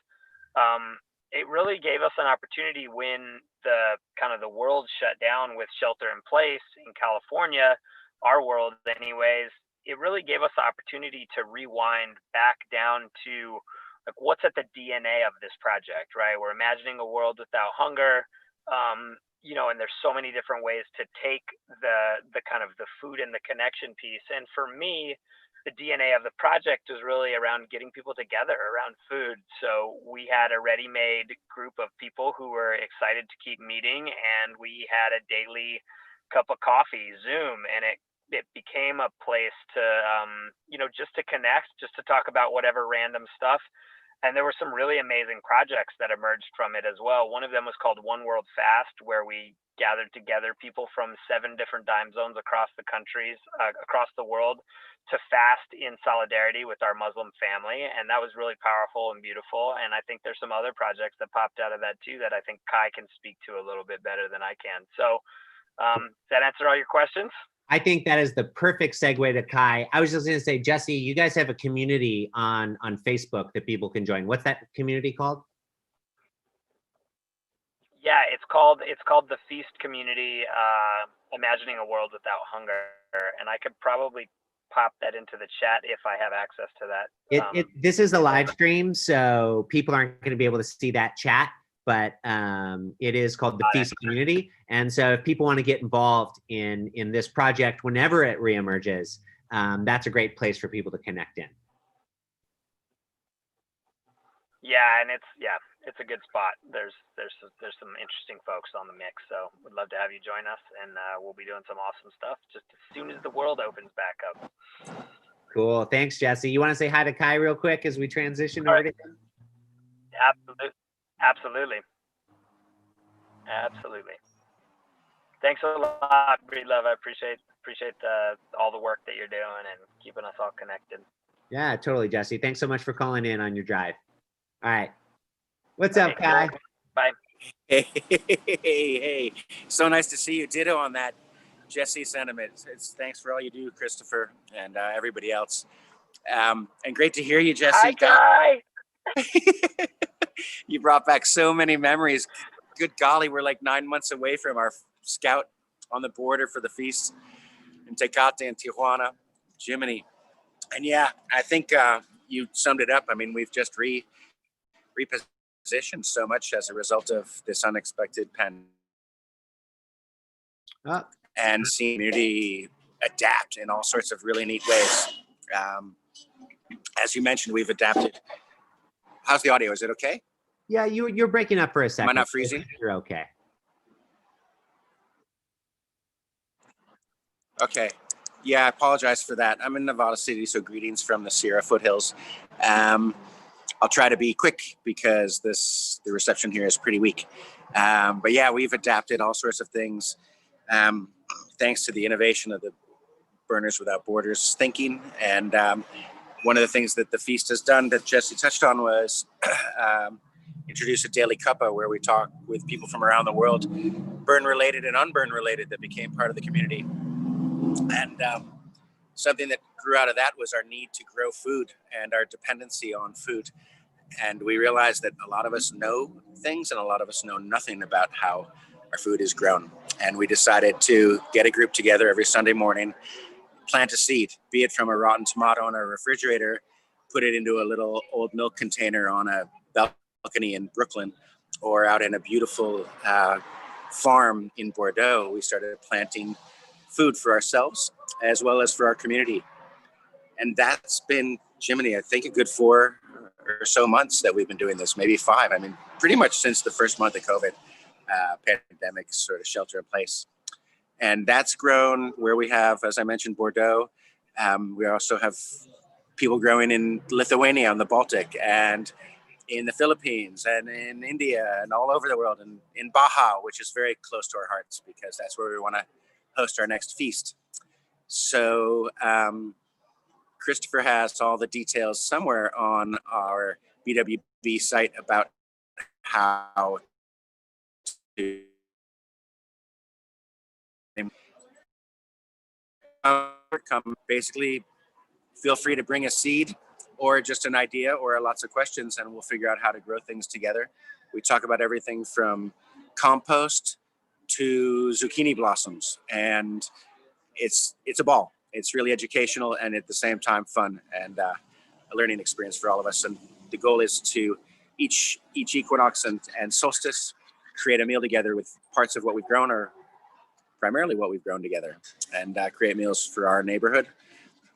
it really gave us an opportunity when the world shut down with shelter in place in California, our world anyways. It really gave us the opportunity to rewind back down to like what's at the DNA of this project, right? We're imagining a world without hunger, and there's so many different ways to take the kind of the food and the connection piece. And for me, the DNA of the project was really around getting people together around food. So we had a ready-made group of people who were excited to keep meeting, and we had a daily cup of coffee Zoom, and it became a place to, just to connect, just to talk about whatever random stuff. And there were some really amazing projects that emerged from it as well. One of them was called One World Fast, where we gathered together people from 7 different time zones across the countries, across the world, to fast in solidarity with our Muslim family. And that was really powerful and beautiful. And I think there's some other projects that popped out of that too, that I think Kai can speak to a little bit better than I can. So does that answer all your questions?
I think that is the perfect segue to Kai. I was just going to say, Jesse, you guys have a community on Facebook that people can join. What's that community called?
Yeah, it's called the Feast Community, Imagining a World Without Hunger. And I could probably pop that into the chat if I have access to that.
This is a live stream, so people aren't going to be able to see that chat, but it is called the Feast Community. And so if people want to get involved in this project whenever it reemerges, that's a great place for people to connect in.
Yeah, and it's a good spot. There's some interesting folks on the mix, so we'd love to have you join us, and we'll be doing some awesome stuff just as soon as the world opens back up.
Cool. Thanks, Jesse. You want to say hi to Kai real quick as we transition over to him?
Absolutely. Thanks a lot, Breedlove. I appreciate all the work that you're doing and keeping us all connected.
Yeah, totally, Jesse. Thanks so much for calling in on your drive. All right. What's up, Kai?
Bye.
Hey. So nice to see you. Ditto on that Jesse sentiment. It's thanks for all you do, Christopher, and everybody else. And great to hear you, Jesse.
Hi, Kai.
You brought back so many memories. Good golly, we're like 9 months away from our scout on the border for the feast in Tecate and Tijuana, Jiminy. And yeah, I think you summed it up. I mean, we've just repositioned so much as a result of this unexpected pandemic and seeing community adapt in all sorts of really neat ways. As you mentioned, we've adapted. How's the audio? Is it okay?
Yeah, you're breaking up for a second.
Am I not freezing?
You're okay.
Okay. Yeah, I apologize for that. I'm in Nevada City, so greetings from the Sierra foothills. I'll try to be quick because the reception here is pretty weak. But yeah, we've adapted all sorts of things thanks to the innovation of the Burners Without Borders thinking. And one of the things that the feast has done that Jesse touched on was introduce a daily cuppa where we talk with people from around the world, burn related and unburn related, that became part of the community. And something that grew out of that was our need to grow food and our dependency on food. And we realized that a lot of us know things and a lot of us know nothing about how our food is grown. And we decided to get a group together every Sunday morning, plant a seed, be it from a rotten tomato in our refrigerator, put it into a little old milk container on a balcony in Brooklyn, or out in a beautiful farm in Bordeaux. We started planting food for ourselves as well as for our community. And that's been, Jiminy, I think a good 4 or so months that we've been doing this, maybe 5. I mean, pretty much since the first month of COVID pandemic sort of shelter in place. And that's grown where we have, as I mentioned, Bordeaux. We also have people growing in Lithuania on the Baltic, and in the Philippines, and in India, and all over the world, and in Baja, which is very close to our hearts because that's where we want to host our next feast. So Christopher has all the details somewhere on our BWB site about how to come. Basically, feel free to bring a seed or just an idea or lots of questions, and we'll figure out how to grow things together. We talk about everything from compost to zucchini blossoms, and it's a ball. It's really educational and at the same time fun, and a learning experience for all of us. And the goal is to each equinox and solstice create a meal together with parts of what we've grown, or primarily what we've grown together, and create meals for our neighborhood.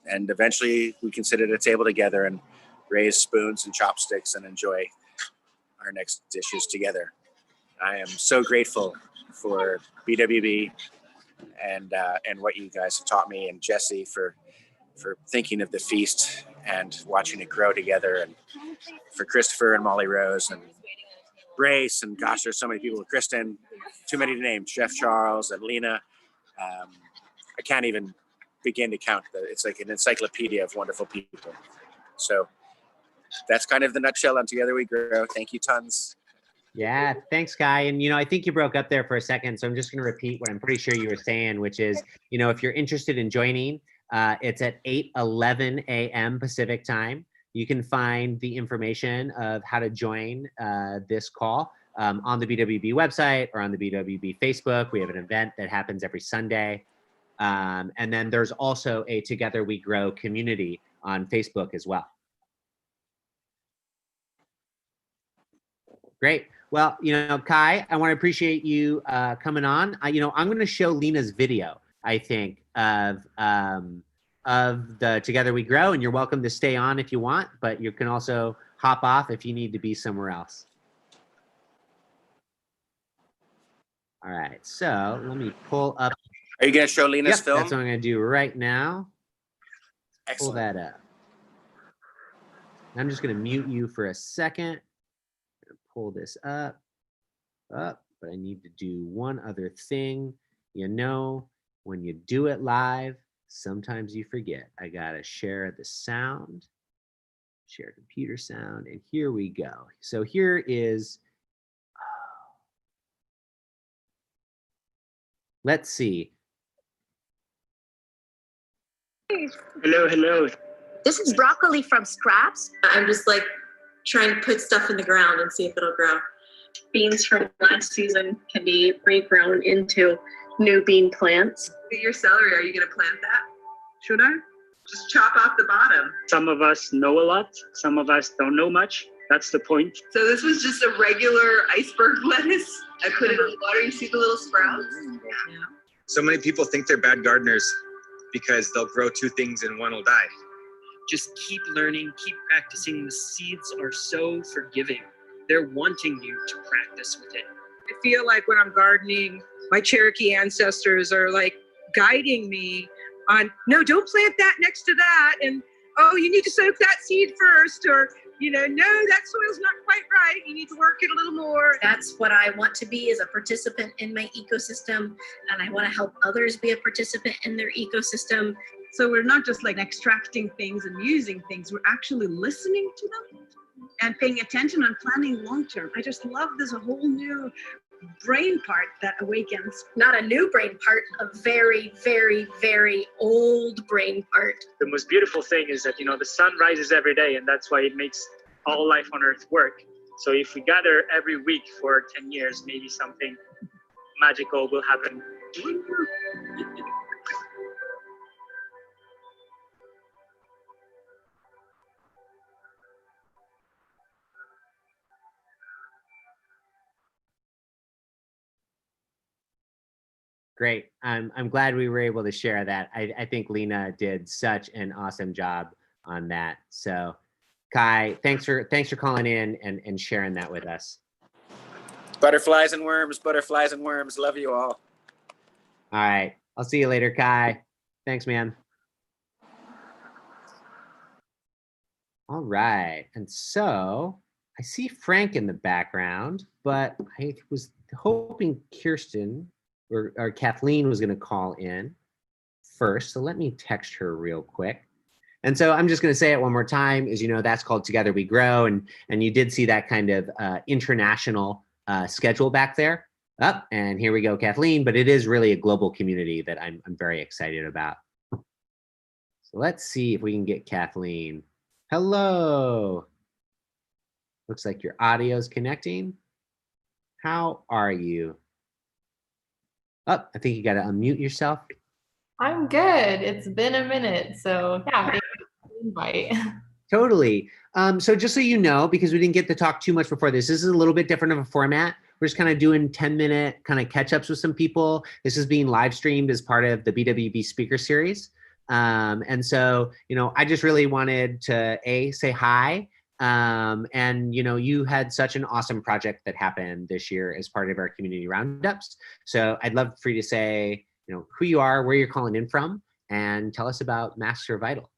And eventually we can sit at a table together and raise spoons and chopsticks and enjoy our next dishes together. I am so grateful for BWB and what you guys have taught me, and Jesse for thinking of the feast and watching it grow together, and for Christopher and Molly Rose and Brace, and gosh, there's so many people. Kristen, too many to name. Chef Charles and Lena. I can't even begin to count. It's like an encyclopedia of wonderful people. So that's kind of the nutshell on Together We Grow. Thank you tons.
Yeah, thanks, Kai. And, I think you broke up there for a second, so I'm just going to repeat what I'm pretty sure you were saying, which is, if you're interested in joining, it's at 8:11 a.m. Pacific time. You can find the information of how to join this call on the BWB website or on the BWB Facebook. We have an event that happens every Sunday. And then there's also a Together We Grow community on Facebook as well. Great. Well, Kai, I want to appreciate you coming on. I'm going to show Lena's video, I think, of of the Together We Grow, and you're welcome to stay on if you want, but you can also hop off if you need to be somewhere else. All right, so let me pull up.
Are you going to show Lena's film?
That's what I'm going to do right now.
Excellent.
Pull that up. I'm just going to mute you for a second. Pull this up, but I need to do one other thing. You know, when you do it live, sometimes you forget. I gotta share the sound, share computer sound, and here we go. So here is, let's see.
Hello, hello. This is broccoli from scraps. I'm just like trying to put stuff in the ground and see if it'll grow. Beans from last season can be regrown into new bean plants.
Your celery, are you going to plant that? Should I? Just chop off the bottom.
Some of us know a lot, some of us don't know much. That's the point.
So this was just a regular iceberg lettuce. I put it in the water, you see the little sprouts? Yeah.
So many people think they're bad gardeners because they'll grow two things and one will die.
Just keep learning, keep practicing. The seeds are so forgiving. They're wanting you to practice with it.
I feel like when I'm gardening, my Cherokee ancestors are like guiding me on, no, don't plant that next to that. And, oh, you need to soak that seed first. Or, no, that soil's not quite right. You need to work it a little more.
That's what I want to be, is a participant in my ecosystem. And I want to help others be a participant in their ecosystem.
So we're not just like extracting things and using things. We're actually listening to them and paying attention and planning long-term. I just love this whole new brain part that awakens.
Not a new brain part, a very, very, very old brain part.
The most beautiful thing is that, the sun rises every day, and that's why it makes all life on Earth work. So if we gather every week for 10 years, maybe something magical will happen.
Great. I'm glad we were able to share that. I think Lena did such an awesome job on that. So Kai, thanks for calling in and sharing that with us.
Butterflies and worms, butterflies and worms. Love you all.
All right. I'll see you later, Kai. Thanks, man. All right. And so I see Frank in the background, but I was hoping Kirsten or Kathleen was going to call in first. So let me text her real quick. And so I'm just going to say it one more time, is, that's called Together We Grow. And you did see that kind of international schedule back there. And here we go, Kathleen. But it is really a global community that I'm very excited about. So let's see if we can get Kathleen. Hello. Looks like your audio is connecting. How are you? Oh, I think you got to unmute yourself.
I'm good. It's been a minute. So yeah, thank you for the invite.
Totally. So just so you know, because we didn't get to talk too much before this is a little bit different of a format. We're just kind of doing 10-minute kind of catch-ups with some people. This is being live streamed as part of the BWB Speaker Series. And so, I just really wanted to say hi. And you had such an awesome project that happened this year as part of our community roundups. So I'd love for you to say, who you are, where you're calling in from, and tell us about Masks Are Vital.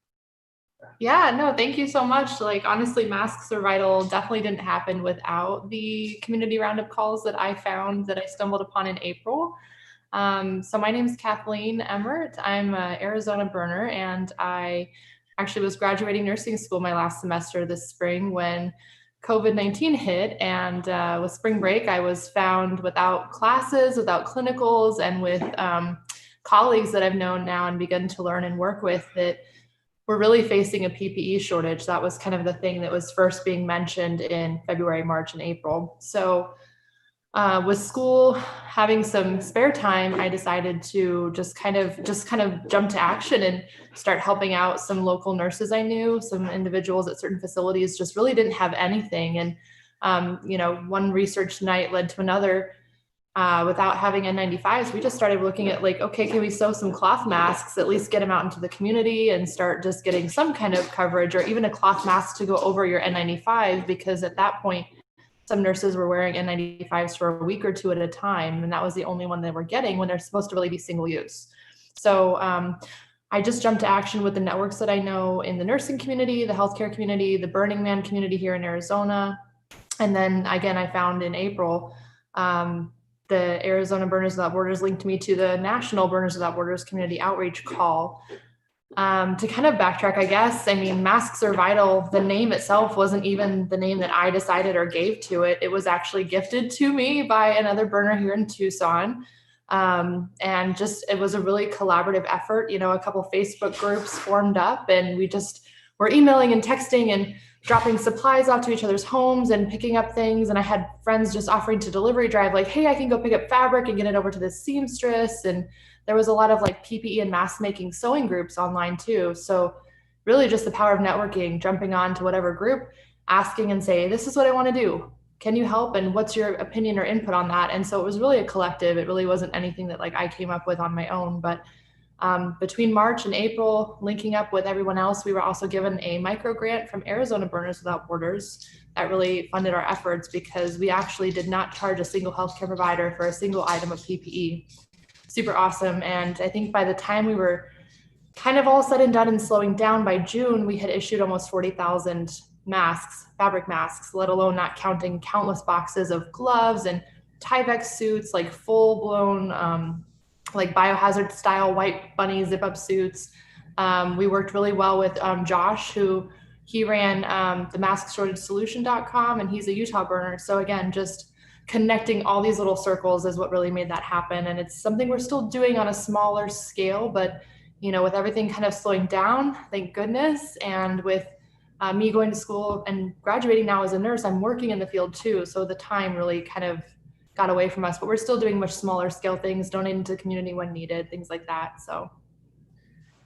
Yeah, no, thank you so much. Like, honestly, Masks Are Vital definitely didn't happen without the community roundup calls that I found, that I stumbled upon in April. So my name is Kathleen Emmert. I'm an Arizona burner, and I actually was graduating nursing school my last semester this spring when COVID-19 hit, and with spring break, I was found without classes, without clinicals, and with colleagues that I've known now and begun to learn and work with that we're really facing a PPE shortage. That was kind of the thing that was first being mentioned in February, March, and April. So with school having some spare time, I decided to just kind of jump to action and start helping out some local nurses I knew, some individuals at certain facilities just really didn't have anything. And, one research night led to another. without having N95s, we just started looking at like, okay, can we sew some cloth masks, at least get them out into the community and start just getting some kind of coverage, or even a cloth mask to go over your N95, because at that point, some nurses were wearing N95s for a week or two at a time, and that was the only one they were getting when they're supposed to really be single use. So I just jumped to action with the networks that I know in the nursing community, the healthcare community, the Burning Man community here in Arizona. And then again, I found in April, the Arizona Burners Without Borders linked me to the National Burners Without Borders community outreach call. To kind of backtrack, I guess, I mean, Masks Are Vital, the name itself wasn't even the name that I decided or gave to it. It was actually gifted to me by another burner here in Tucson. And just, it was a really collaborative effort. You know, a couple Facebook groups formed up, and we just were emailing and texting and dropping supplies off to each other's homes and picking up things. And I had friends just offering to delivery drive, like, hey, I can go pick up fabric and get it over to this seamstress. And there was a lot of like PPE and mask making sewing groups online too. So really just the power of networking, jumping on to whatever group, asking and say, this is what I want to do. Can you help? And what's your opinion or input on that? And so it was really a collective. It really wasn't anything that like I came up with on my own, but between March and April, linking up with everyone else, we were also given a micro grant from Arizona Burners Without Borders that really funded our efforts, because we actually did not charge a single healthcare provider for a single item of PPE. Super awesome. And I think by the time we were kind of all said and done and slowing down, by June, we had issued almost 40,000 masks, fabric masks, let alone not counting countless boxes of gloves and Tyvek suits, like full blown, like biohazard style white bunny zip up suits. We worked really well with Josh, who he ran the maskshortagesolution.com, and he's a Utah burner. So again, just connecting all these little circles is what really made that happen. And it's something we're still doing on a smaller scale, but you know, with everything kind of slowing down, thank goodness. And with me going to school and graduating now as a nurse, I'm working in the field too. So the time really kind of got away from us, but we're still doing much smaller scale things, donating to the community when needed, things like that. So.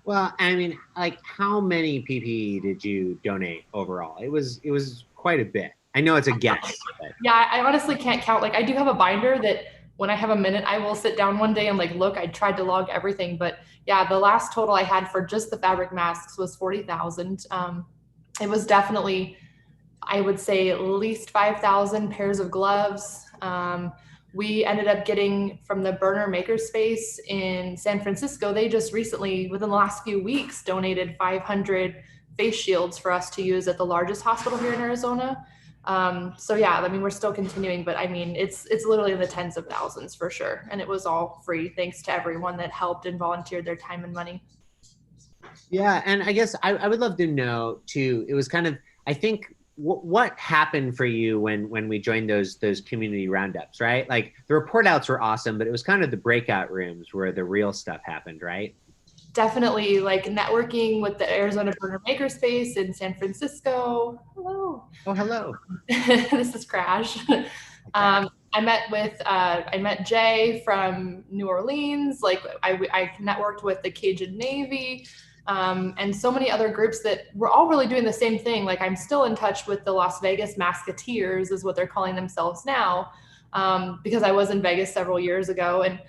Well, I mean, like, how many PPE did you donate overall? It was quite a bit. I know it's a guess. But.
Yeah, I honestly can't count. Like, I do have a binder that when I have a minute, I will sit down one day and like, look, I tried to log everything, but yeah, the last total I had for just the fabric masks was 40,000. It was definitely, I would say, at least 5,000 pairs of gloves. We ended up getting from the burner makerspace in San Francisco, they just recently, within the last few weeks, donated 500 face shields for us to use at the largest hospital here in Arizona. So yeah, I mean, we're still continuing, but I mean, it's literally in the tens of thousands for sure. And it was all free, thanks to everyone that helped and volunteered their time and money.
Yeah, and I guess I would love to know too, it was kind of, I think, what happened for you when we joined those community roundups, right? Like the report outs were awesome, but it was kind of the breakout rooms where the real stuff happened, right?
Definitely, like networking with the Arizona Burner Makerspace in San Francisco. Hello.
Oh, hello.
This is Crash. I met Jay from New Orleans. Like I networked with the Cajun Navy. And so many other groups that were all really doing the same thing. Like I'm still in touch with the Las Vegas Masketeers is what they're calling themselves now, because I was in Vegas several years ago, and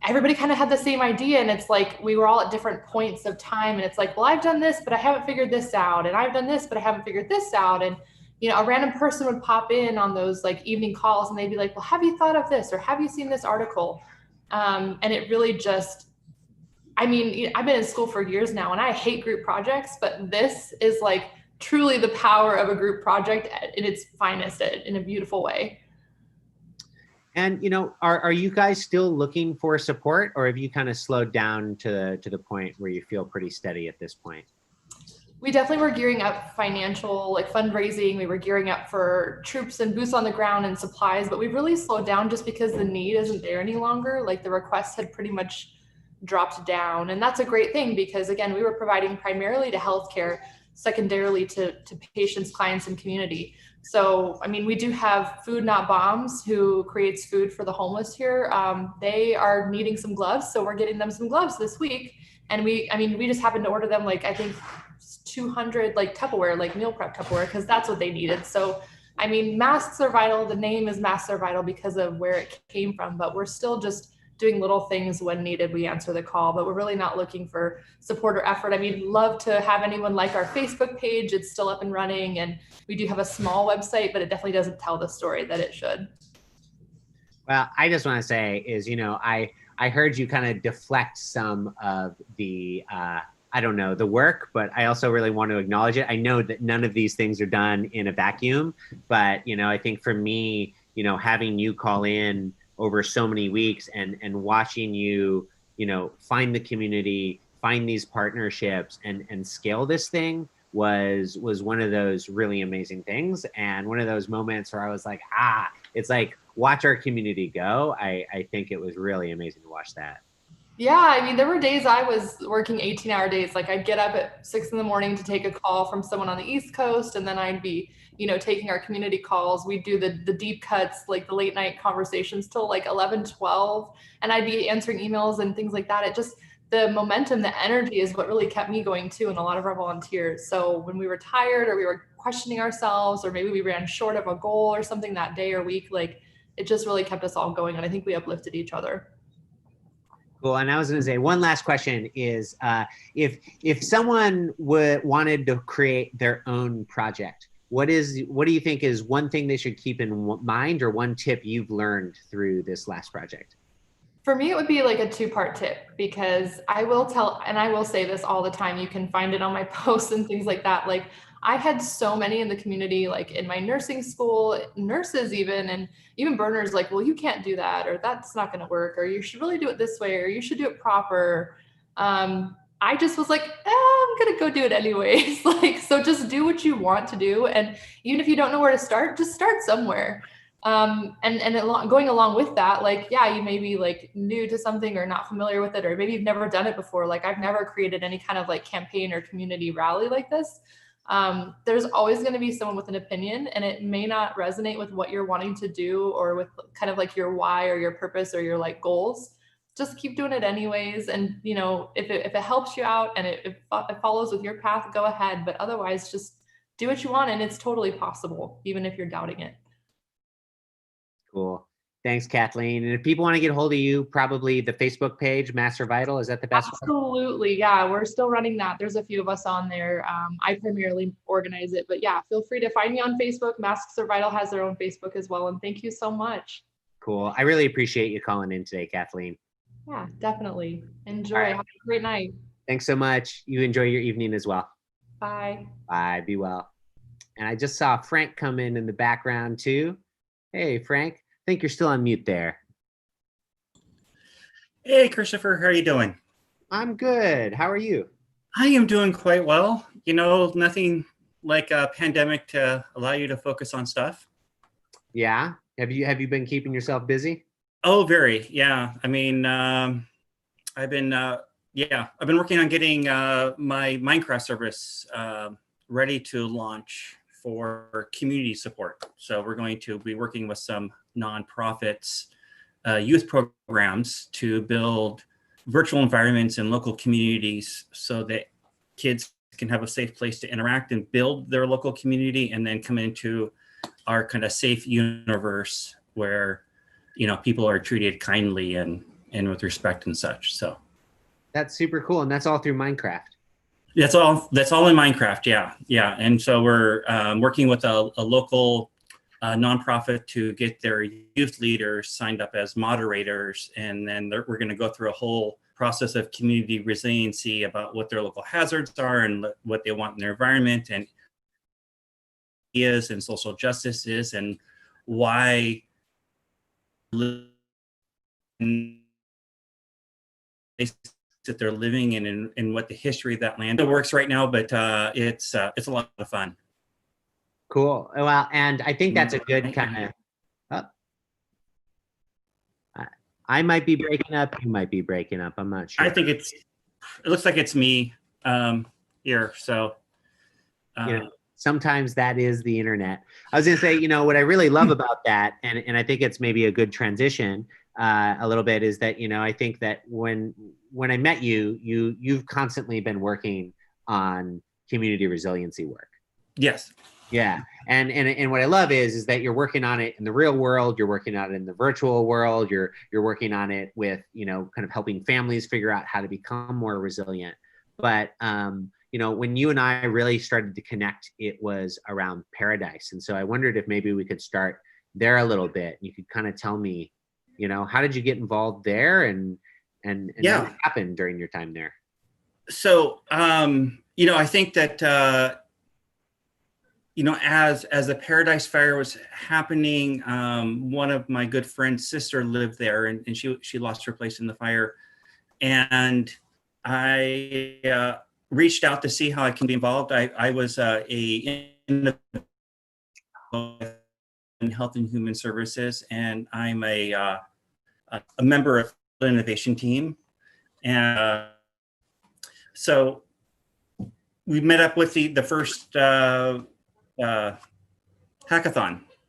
everybody kind of had the same idea. And it's like, we were all at different points of time, and it's like, well, I've done this, but I haven't figured this out. And I've done this, but I haven't figured this out. And, you know, a random person would pop in on those like evening calls and they'd be like, well, have you thought of this? Or have you seen this article? And it really just, I mean, I've been in school for years now and I hate group projects, but this is like truly the power of a group project in its finest, in a beautiful way.
And, you know, are you guys still looking for support, or have you kind of slowed down to the point where you feel pretty steady at this point?
We definitely were gearing up financial, like fundraising. We were gearing up for troops and boots on the ground and supplies, but we've really slowed down just because the need isn't there any longer. Like the requests had pretty much dropped down. And that's a great thing because, again, we were providing primarily to healthcare, secondarily to patients, clients, and community. So, I mean, we do have Food Not Bombs, who creates food for the homeless here. They are needing some gloves, so we're getting them some gloves this week. And we just happened to order them, like, I think 200 like Tupperware, like meal prep Tupperware, because that's what they needed. So I mean, masks are vital. The name is Masks Are Vital because of where it came from, but we're still just doing little things when needed. We answer the call, but we're really not looking for support or effort. I mean, love to have anyone like our Facebook page. It's still up and running, and we do have a small website, but it definitely doesn't tell the story that it should.
Well, I just want to say is, I heard you kind of deflect some of the, I don't know, the work, but I also really want to acknowledge it. I know that none of these things are done in a vacuum, but, I think for me, having you call in over so many weeks and watching you, find the community, find these partnerships and scale this thing was one of those really amazing things. And one of those moments where I was like, it's like, watch our community go. I think it was really amazing to watch that.
Yeah, I mean, there were days I was working 18-hour days. Like I'd get up at 6 in the morning to take a call from someone on the East Coast, and then I'd be, taking our community calls. We'd do the deep cuts, like the late night conversations till like 11, 12, and I'd be answering emails and things like that. It just, the momentum, the energy is what really kept me going too, and a lot of our volunteers. So when we were tired or we were questioning ourselves, or maybe we ran short of a goal or something that day or week, like it just really kept us all going. And I think we uplifted each other.
Cool. And I was going to say one last question is, if someone wanted to create their own project, what do you think is one thing they should keep in mind, or one tip you've learned through this last project?
For me, it would be like a 2-part tip, because I will tell, and I will say this all the time, you can find it on my posts and things like that. Like I had so many in the community, like in my nursing school, nurses even burners, like, well, you can't do that, or that's not going to work, or you should really do it this way, or you should do it proper. I just was like, I'm going to go do it anyways. Like, so just do what you want to do. And even if you don't know where to start, just start somewhere. Going along with that, like, yeah, you may be like new to something or not familiar with it, or maybe you've never done it before. Like I've never created any kind of like campaign or community rally like this. There's always going to be someone with an opinion, and it may not resonate with what you're wanting to do or with kind of like your why or your purpose or your like goals. Just keep doing it anyways. And, if it helps you out and it follows with your path, go ahead. But otherwise, just do what you want, and it's totally possible, even if you're doubting it.
Cool. Thanks, Kathleen. And if people want to get a hold of you, probably the Facebook page, Masks Are Vital, is that the best one?
Absolutely. Yeah, we're still running that. There's a few of us on there. I primarily organize it, but yeah, feel free to find me on Facebook. Masks Are Vital has their own Facebook as well. And thank you so much.
Cool. I really appreciate you calling in today, Kathleen.
Yeah, definitely. Enjoy.
Right.
Have a great night.
Thanks so much. You enjoy your evening as well.
Bye.
Bye. Be well. And I just saw Frank come in the background too. Hey, Frank. I think you're still on mute there.
Hey, Christopher. How are you doing?
I'm good. How are you?
I am doing quite well. Nothing like a pandemic to allow you to focus on stuff.
Yeah. Have you been keeping yourself busy?
Oh, very. Yeah. I mean, I've been working on getting my Minecraft service ready to launch for community support. So we're going to be working with some nonprofits, youth programs to build virtual environments in local communities so that kids can have a safe place to interact and build their local community, and then come into our kind of safe universe where, people are treated kindly and with respect and such. So
that's super cool. And that's all through Minecraft.
That's all in Minecraft. Yeah. And so we're working with a local nonprofit to get their youth leaders signed up as moderators. And then we're going to go through a whole process of community resiliency about what their local hazards are and what they want in their environment, and ideas and social justice is, and why that they're living in and what the history of that land works right now. But it's a lot of fun.
Cool. Well, and I think that's a good kind of, I might be breaking up. You might be breaking up. I'm not sure.
I think it looks like it's me here. So
sometimes that is the internet. I was going to say, what I really love about that, and I think it's maybe a good transition a little bit, is that, I think that when I met you, you've constantly been working on community resiliency work.
Yes.
Yeah. And what I love is that you're working on it in the real world, you're working on it in the virtual world, you're working on it with, you know, kind of helping families figure out how to become more resilient. But you know, when you and I really started to connect, it was around Paradise. And so I wondered if maybe we could start there a little bit. You could kind of tell me, you know, how did you get involved there, and
Yeah.
what happened during your time there?
So, you know, I think that, you know, as the Paradise Fire was happening, one of my good friend's sister lived there, and she lost her place in the fire. And I reached out to see how I can be involved. I was in Health and Human Services, and I'm a member of the innovation team. And so we met up with the first hackathon,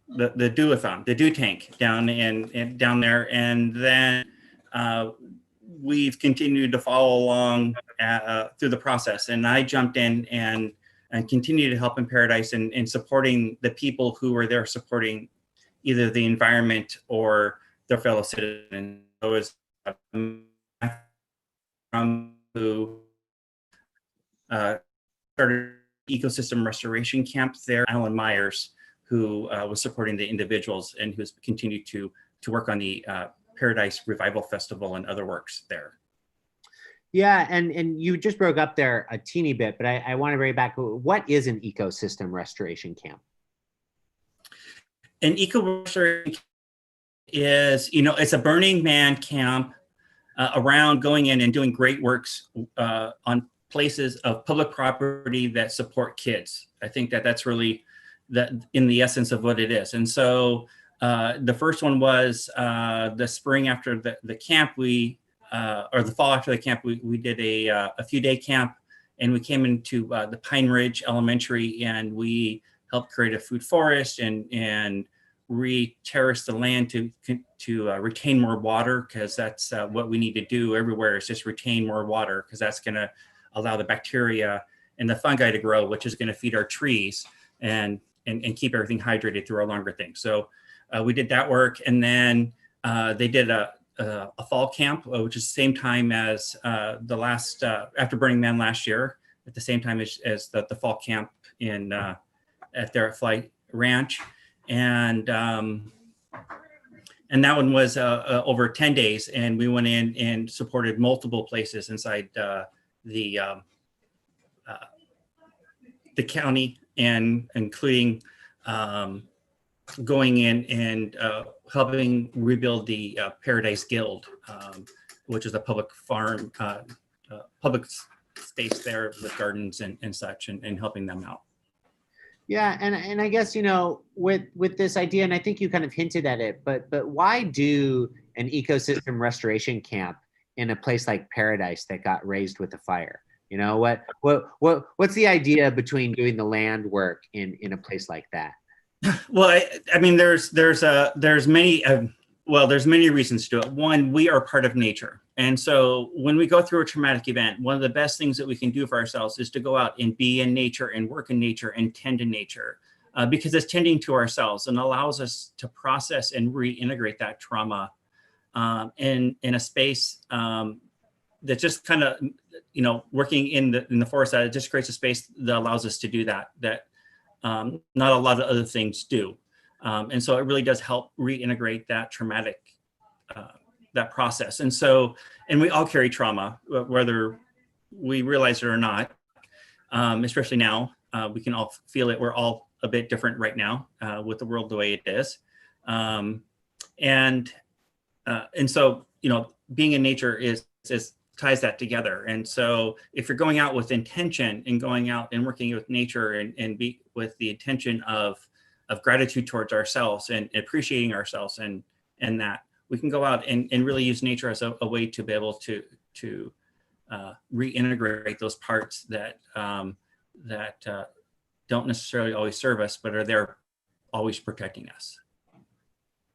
the do-a-thon, the do tank down down there, and then we've continued to follow along through the process. And I jumped in and continue to help in Paradise and supporting the people who were there, supporting either the environment or their fellow citizens. I was who started ecosystem restoration camp there, Alan Myers, who was supporting the individuals and who's continued to work on the Paradise Revival Festival and other works there.
Yeah, and you just broke up there a teeny bit, but I want to bring it back. What is an ecosystem restoration camp?
An eco restoration is, you know, it's a Burning Man camp around going in and doing great works on places of public property that support kids. I think that that's really in the essence of what it is. And so the first one was the spring after the camp, or the fall after the camp, we did a few-day camp, and we came into the Pine Ridge Elementary, and we helped create a food forest and re-terrace the land to retain more water, because that's what we need to do everywhere, is just retain more water, because that's going to allow the bacteria and the fungi to grow, which is going to feed our trees and keep everything hydrated through our longer thing. So we did that work, and then they did a fall camp, which is the same time as the last after Burning Man last year, at the same time as the fall camp in at their Flight Ranch, and that one was over 10 days, and we went in and supported multiple places inside the county, and including going in and helping rebuild the Paradise Guild, which is a public farm, public space there with gardens and such, and helping them out.
Yeah, and I guess, you know, with this idea, and I think you kind of hinted at it, but why do an ecosystem restoration camp in a place like Paradise that got razed with the fire? You know, what's the idea between doing the land work in a place like that?
Well, I mean, there's many reasons to do it. One, we are part of nature. And so when we go through a traumatic event, one of the best things that we can do for ourselves is to go out and be in nature and work in nature and tend to nature, because it's tending to ourselves and allows us to process and reintegrate that trauma in a space that just kind of, you know, working in the forest, that it just creates a space that allows us to do that not a lot of other things do. And so it really does help reintegrate that traumatic, that process. And so, and we all carry trauma, whether we realize it or not, especially now, we can all feel it. We're all a bit different right now with the world the way it is. And so, you know, being in nature ties that together. And so if you're going out with intention and going out and working with nature and be with the intention of gratitude towards ourselves and appreciating ourselves and that, we can go out and really use nature as a way to be able to reintegrate those parts that don't necessarily always serve us, but are there always protecting us.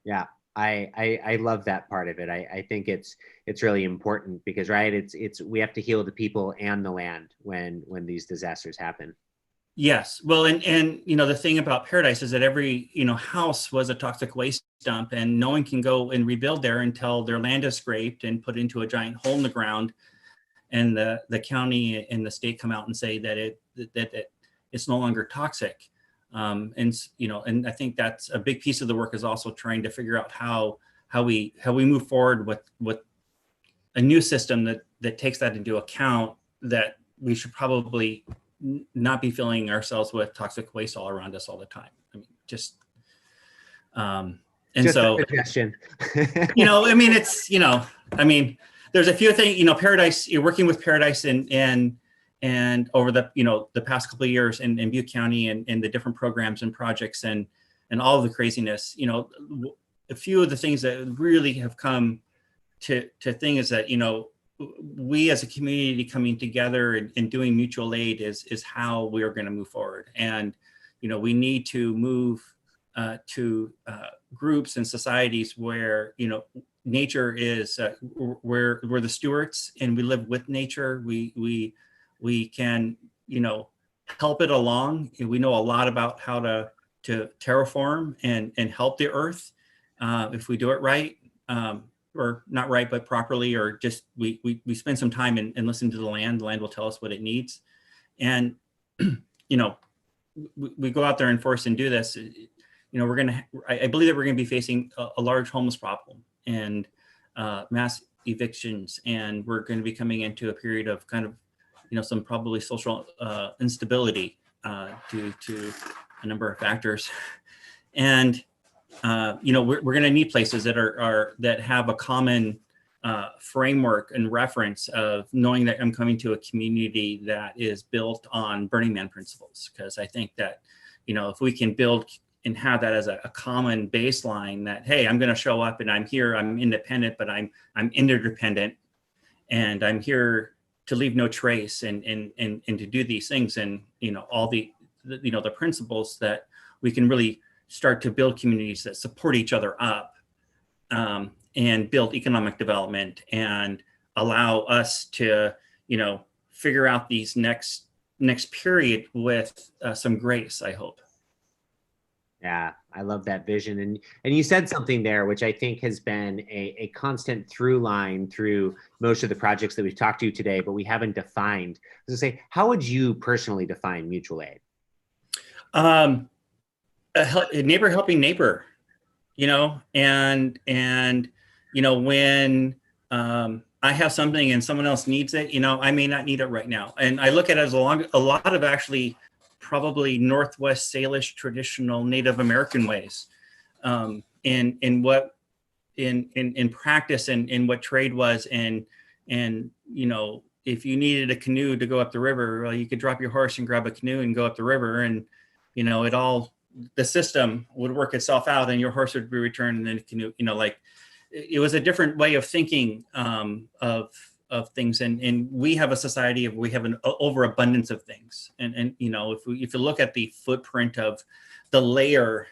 Yeah. I love that part of it. I think it's really important because, right, it's we have to heal the people and the land when these disasters happen.
Yes. Well, and you know, the thing about Paradise is that every, you know, house was a toxic waste dump, and no one can go and rebuild there until their land is scraped and put into a giant hole in the ground, and the county and the state come out and say that it's no longer toxic. And you know, and I think that's a big piece of the work, is also trying to figure out how we move forward with a new system that takes that into account, that we should probably not be filling ourselves with toxic waste all around us all the time. I mean, and
just
so,
a suggestion.
you know, I mean, it's, you know, I mean, there's a few things, you know, Paradise, you're working with Paradise and over the, you know, the past couple of years in Butte County and the different programs and projects and all of the craziness, you know, a few of the things that really have come to thing is that, you know, we as a community coming together and doing mutual aid is how we are going to move forward. And, you know, we need to move to groups and societies where, you know, nature is, we're the stewards and we live with nature. We can, you know, help it along. We know a lot about how to terraform and help the earth if we do it right. Or not right, but properly, or just we spend some time and listen to the land. The land will tell us what it needs. And, you know, we go out there and force and do this. You know, I believe that we're going to be facing a large homeless problem and mass evictions. And we're going to be coming into a period of kind of, you know, some probably social instability due to a number of factors. And, you know, we're going to need places that have a common framework and reference of knowing that I'm coming to a community that is built on Burning Man principles. Because I think that, you know, if we can build and have that as a common baseline, that, hey, I'm going to show up and I'm here, I'm independent, but I'm interdependent, and I'm here to leave no trace and to do these things, and, you know, all the you know, the principles that we can really start to build communities that support each other up, and build economic development and allow us to, you know, figure out these next period with some grace, I hope.
Yeah, I love that vision. And you said something there, which I think has been a constant through line through most of the projects that we've talked to today, but we haven't defined. I was gonna say, how would you personally define mutual aid?
A neighbor helping neighbor, you know, and you know, when I have something and someone else needs it, you know, I may not need it right now. And I look at it as a lot of actually probably Northwest Salish traditional Native American ways, in practice and in what trade was, and you know, if you needed a canoe to go up the river, well, you could drop your horse and grab a canoe and go up the river, and, you know, the system would work itself out and your horse would be returned, and then the canoe, you know, like, it was a different way of thinking of things. And we have a society of, we have an overabundance of things. And you know, if you look at the footprint of the layer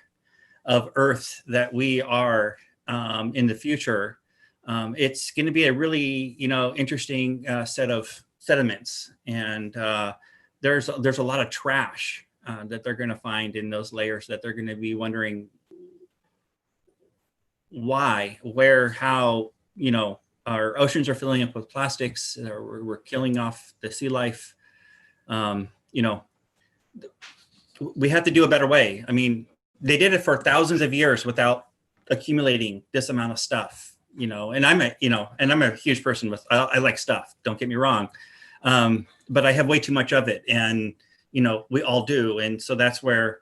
of earth that we are in the future, it's going to be a really, you know, interesting set of sediments. And there's a lot of trash that they're going to find in those layers, that they're going to be wondering why, where, how, you know, our oceans are filling up with plastics, or we're killing off the sea life. You know, we have to do a better way. I mean, they did it for thousands of years without accumulating this amount of stuff, you know, and I'm a huge person with, I like stuff, don't get me wrong. But I have way too much of it, and, you know, we all do. And so that's where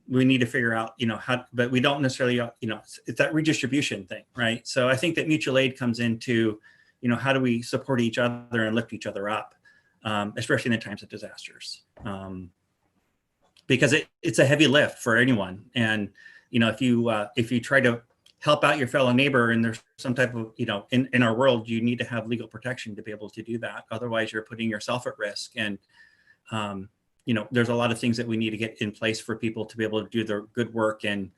we need to figure out, you know, how, but we don't necessarily, you know, it's that redistribution thing, right? So I think that mutual aid comes into, you know, how do we support each other and lift each other up, especially in the times of disasters, because it's a heavy lift for anyone. And, you know, if you try to help out your fellow neighbor and there's some type of, you know, in our world, you need to have legal protection to be able to do that. Otherwise you're putting yourself at risk. And, you know, there's a lot of things that we need to get in place for people to be able to do their good work and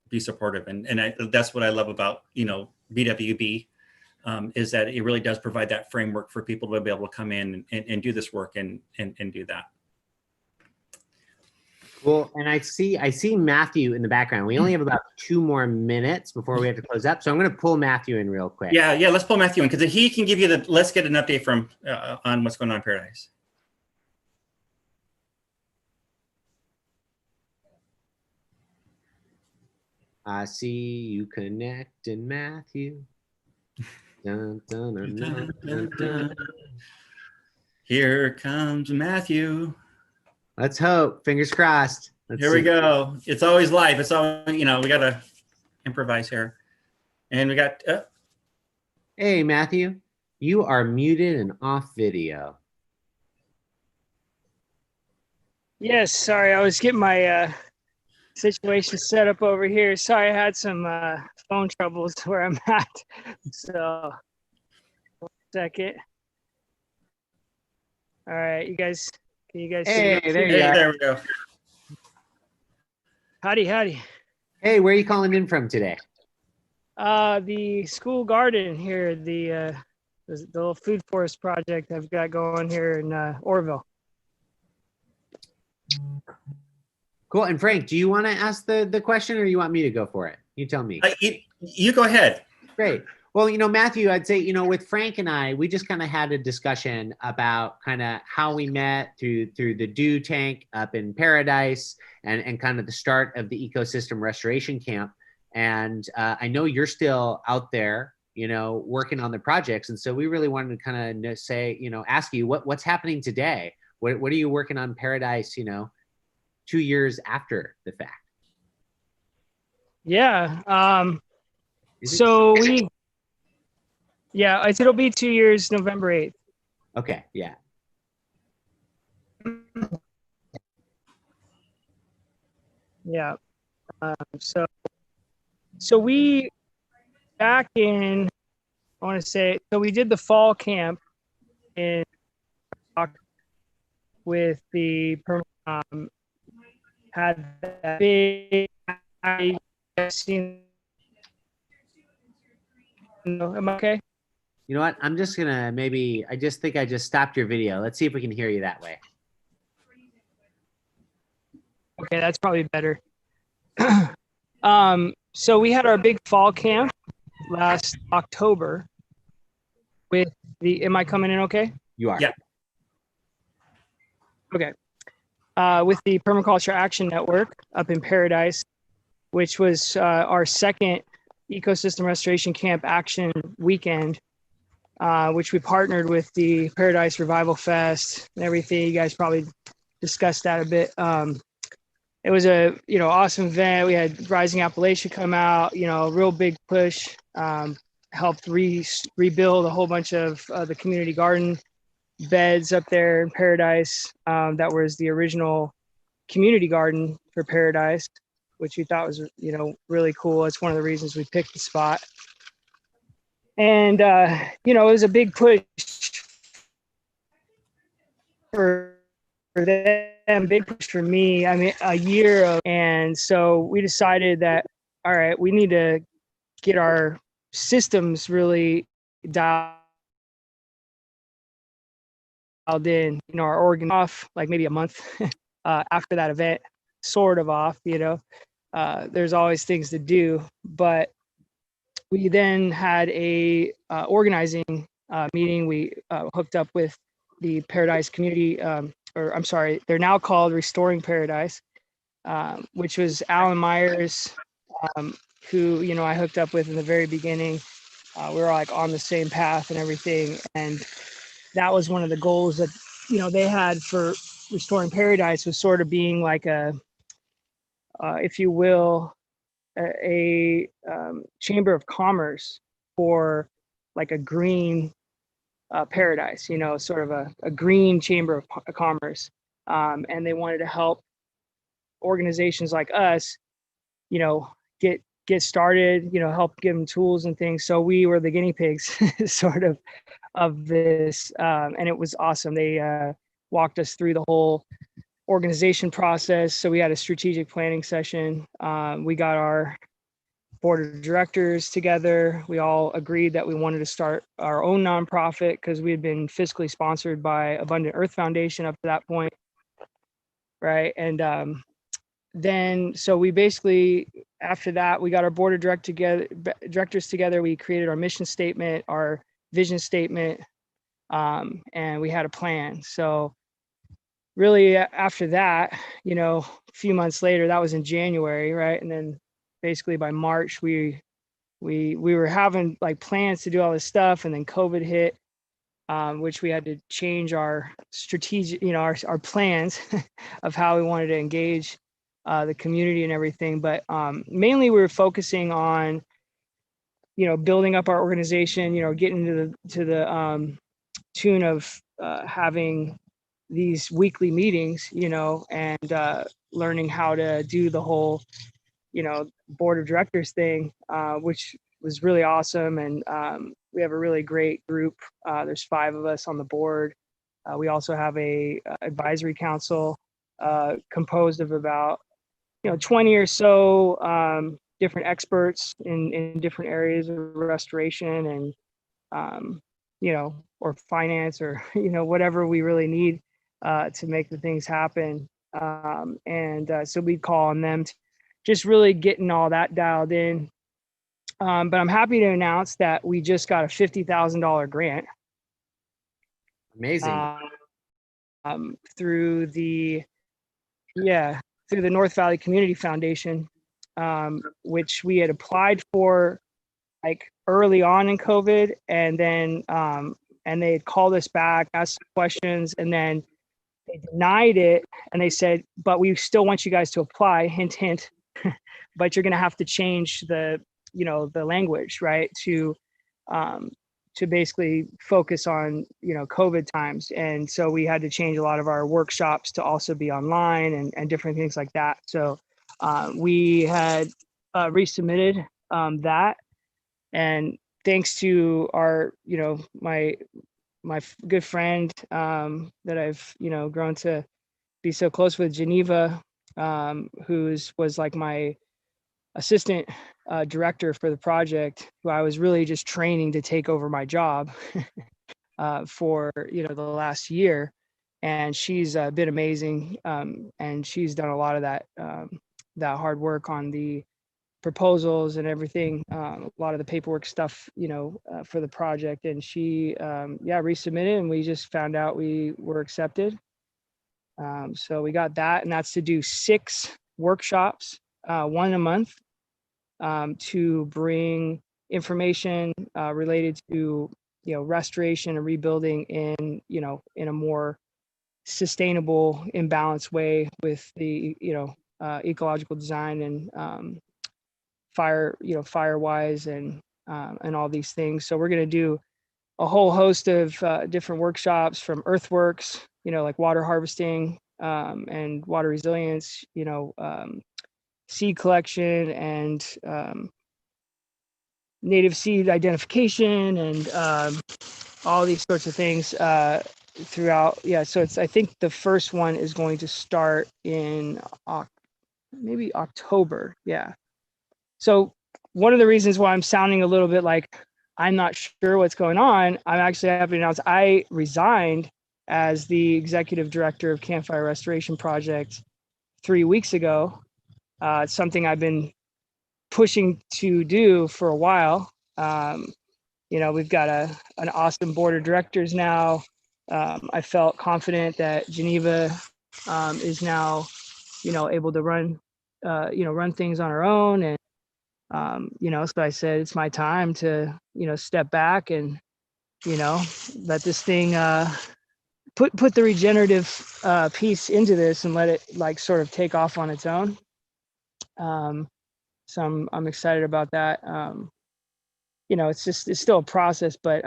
be supportive. And that's what I love about, you know, BWB is that it really does provide that framework for people to be able to come in and do this work and do that.
Cool. And I see Matthew in the background. We only have about 2 more minutes before we have to close up. So I'm going to pull Matthew in real quick.
Yeah, let's pull Matthew in because he can give you let's get an update from on what's going on in Paradise.
I see you connecting, Matthew. Dun, dun, dun, dun, dun, dun.
Here comes Matthew.
Let's hope. Fingers crossed.
Here we go. It's always live. It's all, we got to improvise here. And we got...
Hey, Matthew. You are muted and off video.
Yes, sorry. I was getting my situation set up over here. Sorry, I had some phone troubles where I'm at. So, 1 second. All right, you guys... Can you guys
Hey,
see
there you are.
There we go.
Howdy.
Hey, where are you calling in from today?
The school garden here, the little food forest project I've got going here in Orville.
Cool. And Frank, do you want to ask the question or you want me to go for it? You tell me.
You go ahead.
Great. Well, Matthew, I'd say, with Frank and I, we just kind of had a discussion about kind of how we met through the Dew Tank up in Paradise and kind of the start of the ecosystem restoration camp. And I know you're still out there, working on the projects. And so we really wanted to kind of say, ask you what's happening today? What are you working on Paradise, 2 years after the fact?
Yeah. So it'll be 2 years, November 8th.
Okay. Yeah.
Yeah. So we back in, I want to say, so we did the fall camp in with the had that big. Am I okay?
You know what? I'm just gonna I just think I just stopped your video. Let's see if we can hear you that way.
Okay, that's probably better. So we had our big fall camp last October with am I coming in okay?
You are.
Yeah.
Okay. With the Permaculture Action Network up in Paradise, which was our second ecosystem restoration camp action weekend, which we partnered with the Paradise Revival Fest and everything. You guys probably discussed that a bit. It was a awesome event. We had Rising Appalachia come out, real big push, helped rebuild a whole bunch of the community garden beds up there in Paradise. That was the original community garden for Paradise, which we thought was, really cool. It's one of the reasons we picked the spot. And, it was a big push for them, big push for me. I mean, a year of, and so we decided that, all right, we need to get our systems really dialed in, our organ off, like maybe a month after that event, sort of off, there's always things to do, but we then had a organizing meeting. We hooked up with the Paradise community, they're now called Restoring Paradise, which was Alan Myers, who, I hooked up with in the very beginning. We were like on the same path and everything. And that was one of the goals that, they had for Restoring Paradise, was sort of being like if you will, a chamber of commerce for like a green paradise, sort of a green chamber of commerce. And they wanted to help organizations like us, get started, help give them tools and things. So we were the guinea pigs sort of this. And it was awesome. They walked us through the whole organization process. So we had a strategic planning session. We got board of directors together. We all agreed that we wanted to start our own nonprofit because we had been fiscally sponsored by Abundant Earth Foundation up to that point, right? And then, so we basically, after that, we got our board of directors together. We created our mission statement, our vision statement, and we had a plan. So really after that, you know, a few months later, that was in January, right? And then basically by March, we were having like plans to do all this stuff, and then COVID hit, which we had to change our strategic, you know, our plans of how we wanted to engage the community and everything. But mainly we were focusing on, you know, building up our organization, you know, getting to the tune of having these weekly meetings, you know, and learning how to do the whole, you know, board of directors thing, which was really awesome. And we have a really great group. There's 5 of us on the board. We also have a advisory council composed of about, you know, 20 or so different experts in different areas of restoration and, you know, or finance, or, you know, whatever we really need to make the things happen. So we call on them to just really getting all that dialed in. But I'm happy to announce that we just got a $50,000 grant.
Amazing.
Through the North Valley Community Foundation, which we had applied for like early on in COVID, and then and they had called us back, asked questions, and then they denied it, and they said, but we still want you guys to apply, hint hint, but you're going to have to change the, you know, the language, right, to basically focus on, you know, COVID times. And so we had to change a lot of our workshops to also be online and different things like that. So we had resubmitted that, and thanks to our, you know, my good friend that I've, you know, grown to be so close with, Geneva, was like my assistant director for the project, who I was really just training to take over my job for, you know, the last year. And she's been amazing, and she's done a lot of that hard work on the proposals and everything, a lot of the paperwork stuff, you know, for the project. And she resubmitted, and we just found out we were accepted. So we got that, and that's to do 6 workshops, 1 a month, to bring information related to, you know, restoration and rebuilding in, you know, in a more sustainable, imbalanced way with the, you know, ecological design and fire wise and all these things. So we're going to do a whole host of different workshops, from earthworks, you know, like water harvesting and water resilience, you know, seed collection and native seed identification and all these sorts of things throughout. Yeah, so it's, I think the first one is going to start in maybe October. Yeah. So one of the reasons why I'm sounding a little bit like I'm not sure what's going on, I'm actually happy to announce I resigned as the executive director of Campfire Restoration Project 3 weeks ago. It's something I've been pushing to do for a while. You know, we've got an awesome board of directors now. I felt confident that Geneva is now, you know, able to run things on her own. And you know, so I said, it's my time to, you know, step back and, you know, let this thing put the regenerative piece into this and let it like sort of take off on its own. So I'm excited about that. You know, it's still a process, but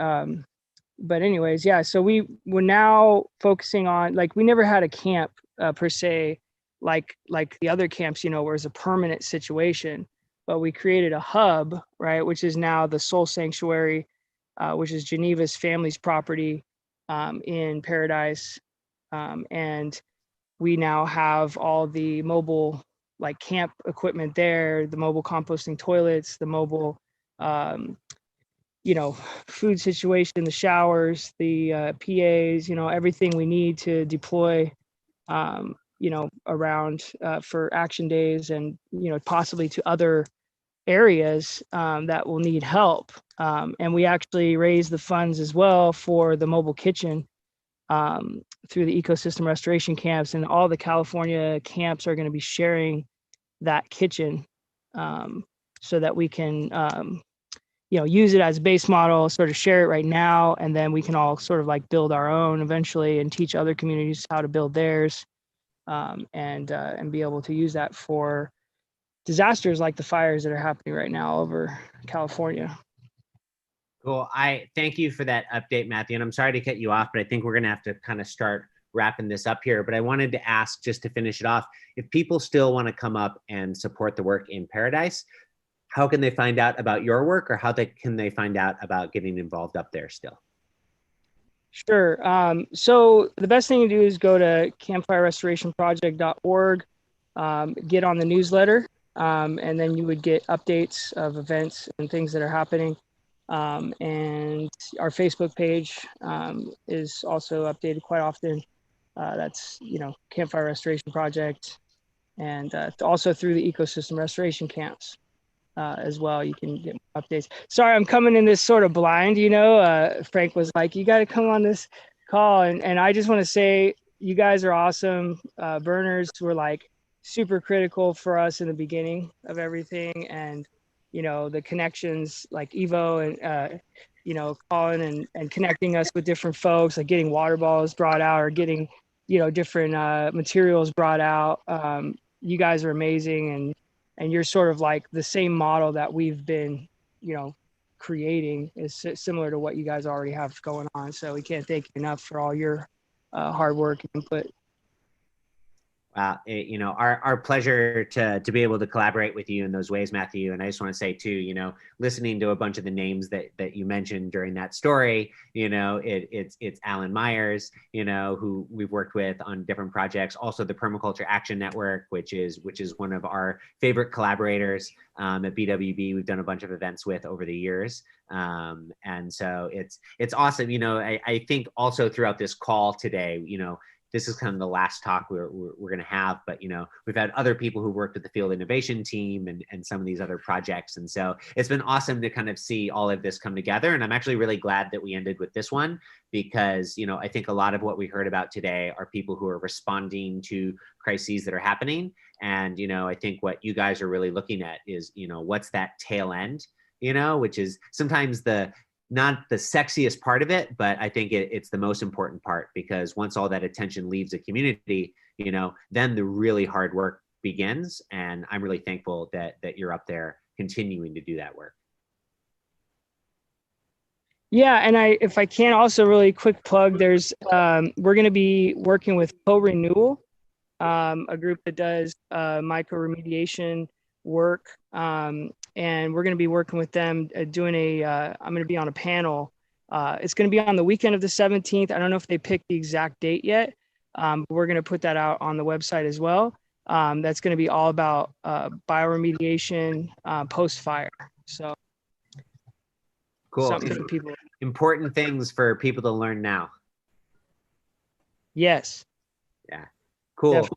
anyways, yeah. So we're now focusing on, like, we never had a camp per se, like the other camps, you know, where it's a permanent situation. But we created a hub, right, which is now the Soul Sanctuary, which is Geneva's family's property in Paradise. And we now have all the mobile like camp equipment there, the mobile composting toilets, the mobile, food situation, the showers, the PAs, everything we need to deploy, around for action days and, possibly to other areas that will need help. And we actually raised the funds as well for the mobile kitchen through the ecosystem restoration camps, and all the California camps are going to be sharing that kitchen so that we can use it as a base model, sort of share it right now, and then we can all sort of like build our own eventually and teach other communities how to build theirs, and be able to use that for disasters like the fires that are happening right now over California.
Cool. I thank you for that update, Matthew. And I'm sorry to cut you off, but I think we're going to have to kind of start wrapping this up here. But I wanted to ask, just to finish it off, if people still want to come up and support the work in Paradise, how can they find out about your work, or how can they find out about getting involved up there still?
Sure. So the best thing to do is go to campfirerestorationproject.org, get on the newsletter, and then you would get updates of events and things that are happening. And our Facebook page is also updated quite often. That's, Campfire Restoration Project, and also through the ecosystem restoration camps as well. You can get updates. Sorry, I'm coming in this sort of blind, Frank was like, you got to come on this call. And I just want to say, you guys are awesome. Burners were like super critical for us in the beginning of everything. And the connections like Evo and, calling and connecting us with different folks, like getting water bottles brought out or getting, different materials brought out. You guys are amazing. And you're sort of like the same model that we've been, creating is similar to what you guys already have going on. So we can't thank you enough for all your hard work and input.
Wow, our pleasure to be able to collaborate with you in those ways, Matthew. And I just want to say too, listening to a bunch of the names that you mentioned during that story, it's Alan Myers, who we've worked with on different projects. Also the Permaculture Action Network, which is one of our favorite collaborators at BWB. We've done a bunch of events with over the years. And so it's awesome. I think also throughout this call today, this is kind of the last talk we're going to have, but we've had other people who worked with the field innovation team and some of these other projects. And so it's been awesome to kind of see all of this come together. And I'm actually really glad that we ended with this one, because, I think a lot of what we heard about today are people who are responding to crises that are happening. And, I think what you guys are really looking at is, what's that tail end, which is sometimes not the sexiest part of it, but I think it's the most important part, because once all that attention leaves the community, then the really hard work begins. And I'm really thankful that you're up there continuing to do that work.
Yeah, and if I can also really quick plug, there's we're going to be working with Co-Renewal, a group that does micro-remediation work. And we're going to be working with them doing I'm going to be on a panel. It's going to be on the weekend of the 17th. I don't know if they picked the exact date yet. But we're going to put that out on the website as well. That's going to be all about bioremediation post-fire. So
cool.
Something for people.
Important things for people to learn now.
Yes.
Yeah. Cool.
Definitely.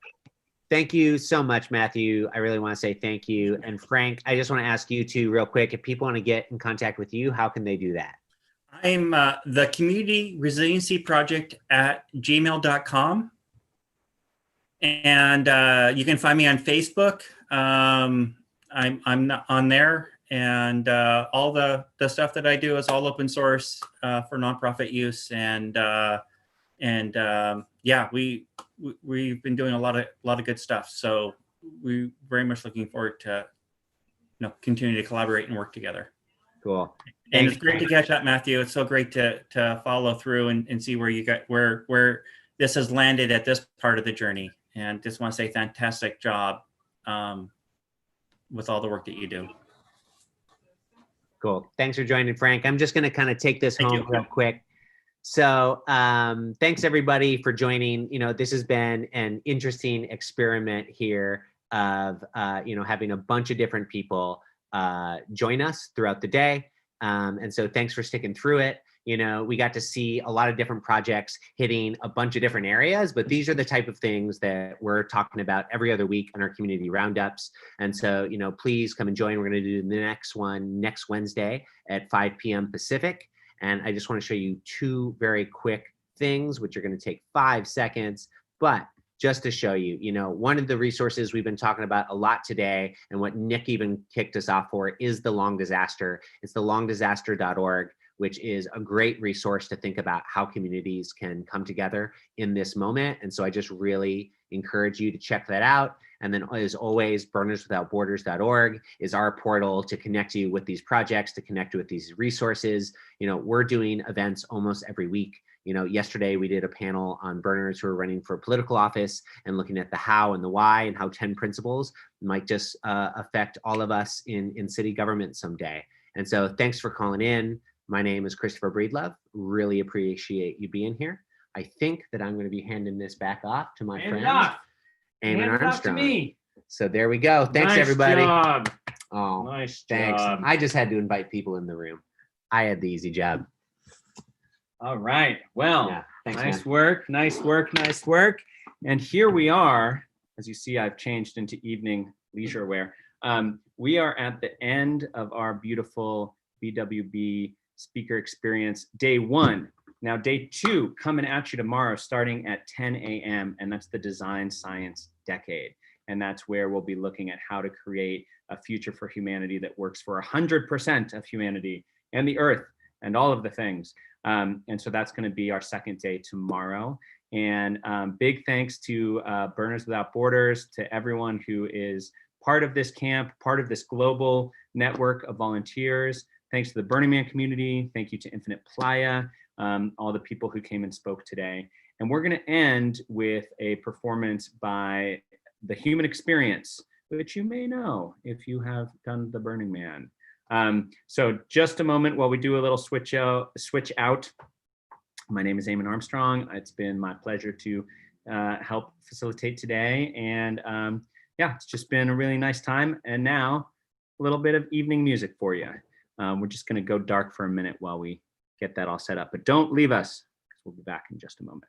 Thank you so much, Matthew. I really want to say thank you. And Frank, I just want to ask you too, real quick, if people want to get in contact with you, how can they do that?
I'm the Community Resiliency Project at gmail.com. And you can find me on Facebook. I'm not on there. And all the stuff that I do is all open source for nonprofit use. And yeah, we've been doing a lot of good stuff. So we're very much looking forward to continue to collaborate and work together.
Cool.
And it's great to catch up, Matthew. It's so great to follow through and see where you got where this has landed at this part of the journey. And just want to say fantastic job with all the work that you do.
Cool. Thanks for joining, Frank. I'm just going to kind of take this home real quick. So thanks everybody for joining. This has been an interesting experiment here of having a bunch of different people join us throughout the day. And so thanks for sticking through it. We got to see a lot of different projects hitting a bunch of different areas, but these are the type of things that we're talking about every other week on our community roundups. And so, please come and join. We're going to do the next one next Wednesday at 5 p.m. Pacific. And I just want to show you two very quick things, which are going to take 5 seconds, but just to show you, one of the resources we've been talking about a lot today, and what Nick even kicked us off for, is the Long Disaster. It's the longdisaster.org, which is a great resource to think about how communities can come together in this moment. And so I just really encourage you to check that out. And then, as always, burnerswithoutborders.org is our portal to connect you with these projects, to connect you with these resources. We're doing events almost every week. Yesterday we did a panel on burners who are running for political office and looking at the how and the why, and how 10 principles might just affect all of us in city government someday. And so thanks for calling in. My name is Christopher Breedlove. Really appreciate you being here. I think that I'm going to be handing this back off to my friend, Eamon Armstrong.
To me.
So there we go. Thanks,
Nice
everybody.
Job.
Oh,
nice
thanks.
job.
I just had to invite people in the room. I had the easy job.
All right. Well,
Yeah, thanks,
nice
man.
work. Nice work. Nice work. And here we are. As you see, I've changed into evening leisure wear. We are at the end of our beautiful BWB Speaker Experience Day 1. Now, Day 2 coming at you tomorrow, starting at 10 a.m. And that's the Design Science Decade. And that's where we'll be looking at how to create a future for humanity that works for 100% of humanity and the earth and all of the things. And so that's going to be our second day tomorrow. And big thanks to Burners Without Borders, to everyone who is part of this camp, part of this global network of volunteers. Thanks to the Burning Man community. Thank you to Infinite Playa, all the people who came and spoke today. And we're going to end with a performance by The Human Experience, which you may know if you have done the Burning Man. So just a moment while we do a little switch out. My name is Eamon Armstrong. It's been my pleasure to help facilitate today. And yeah, it's just been a really nice time. And now a little bit of evening music for you. We're just going to go dark for a minute while we get that all set up. But don't leave us, because we'll be back in just a moment.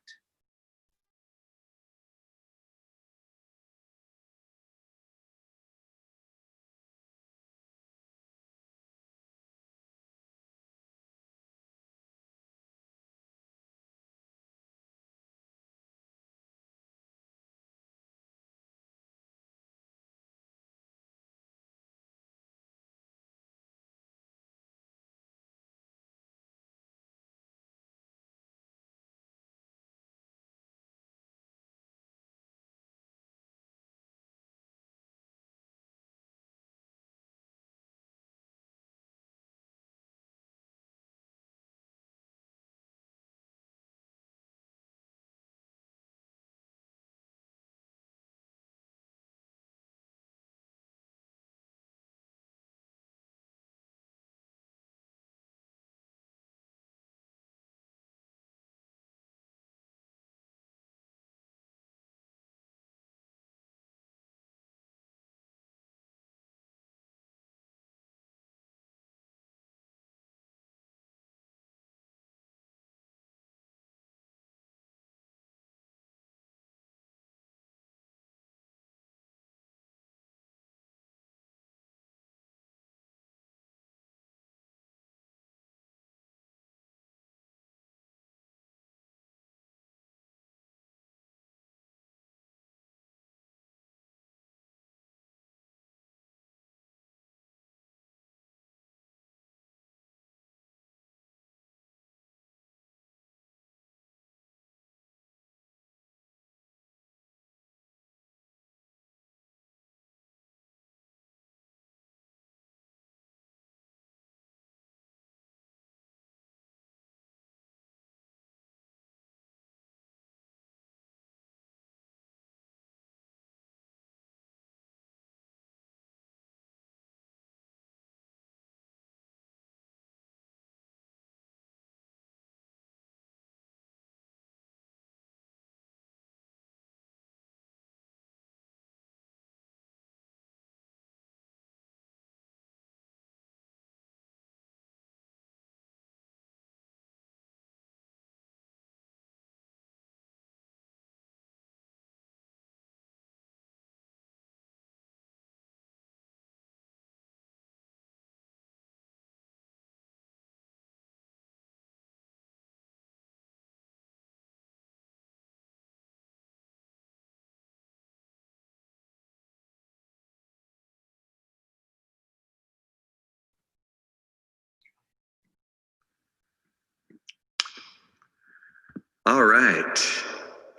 All right.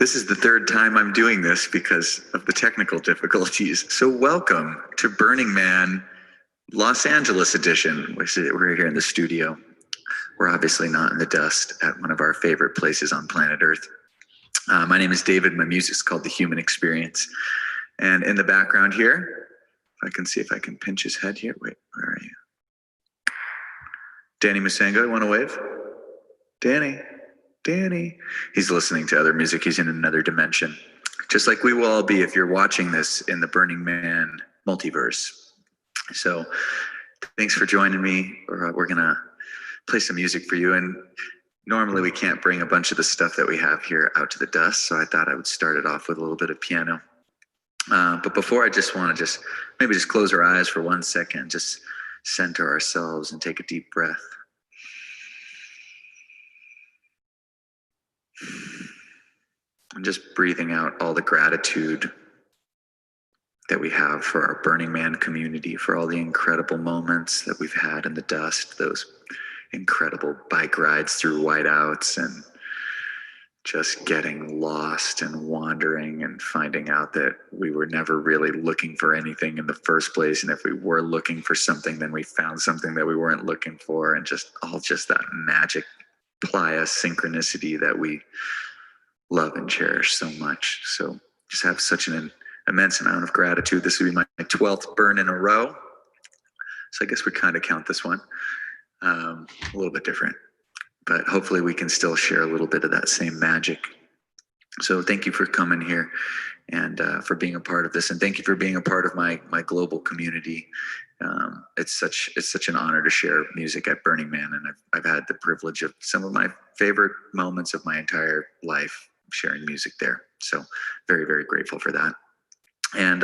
This is the third time I'm doing this because of the technical difficulties. So welcome to Burning Man Los Angeles edition. We're here in the studio. We're obviously not in the dust at one of our favorite places on planet Earth. My name is David. My music's called The Human Experience. And in the background here, if I can see if I can pinch his head here. Wait, where are you? Danny Musango, you want to wave? Danny. He's listening to other music. He's in another dimension. Just like we will all be if you're watching this in the Burning Man multiverse. So thanks for joining me. We're going to play some music for you. And normally we can't bring a bunch of the stuff that we have here out to the dust. So I thought I would start it off with a little bit of piano. But before, I just want to maybe close our eyes for 1 second, just center ourselves and take a deep breath. And just breathing out all the gratitude that we have for our Burning Man community, for all the incredible moments that we've had in the dust, those incredible bike rides through whiteouts and just getting lost and wandering and finding out that we were never really looking for anything in the first place. And if we were looking for something, then we found something that we weren't looking for, and just that magic playa synchronicity that we love and cherish so much. So just have such an immense amount of gratitude. This will be my 12th burn in a row. So I guess we kind of count this one a little bit different, but hopefully we can still share a little bit of that same magic. So thank you for coming here and for being a part of this. And thank you for being a part of my global community. It's such an honor to share music at Burning Man. And I've had the privilege of some of my favorite moments of my entire life sharing music there. So very, very grateful for that. And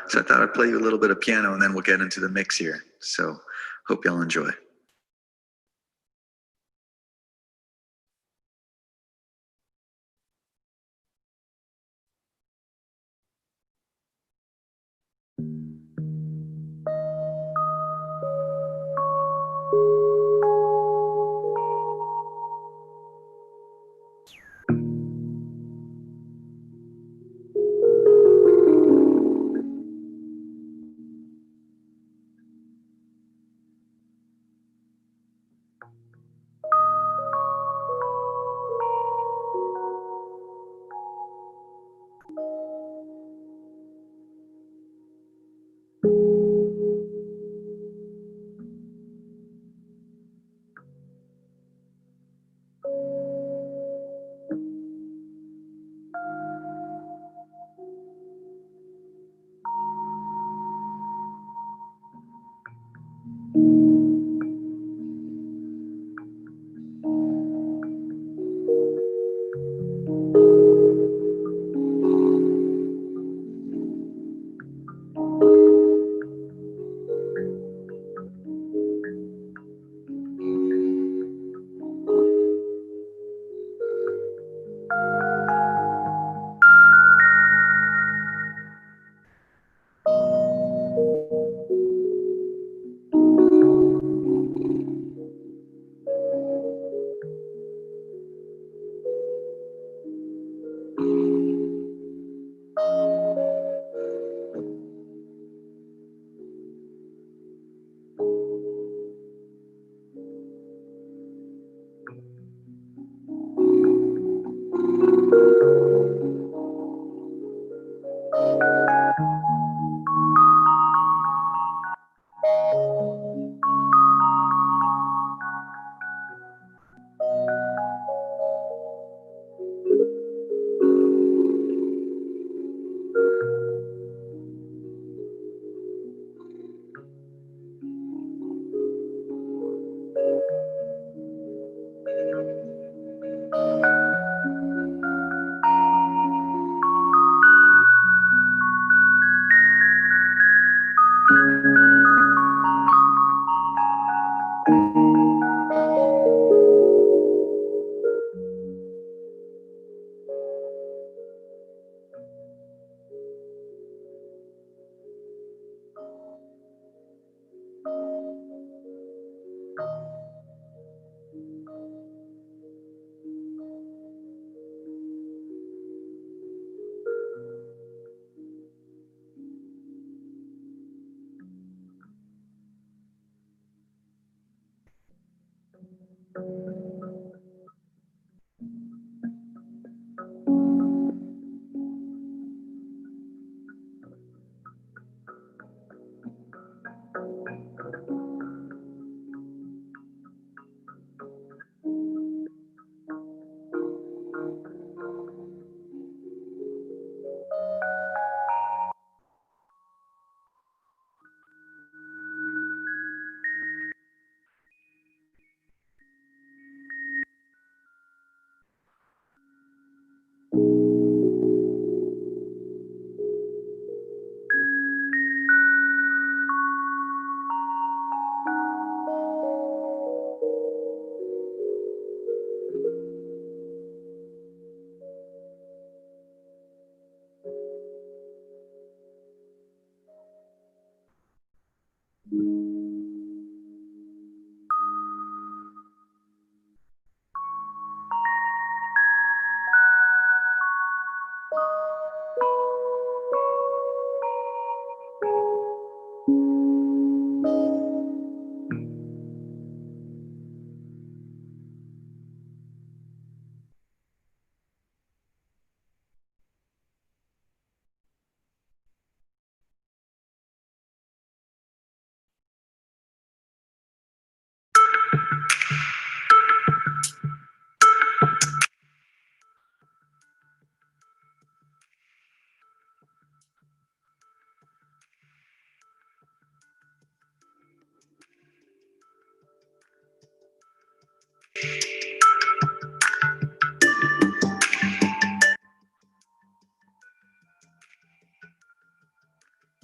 so I thought I'd play you a little bit of piano and then we'll get into the mix here. So hope y'all enjoy.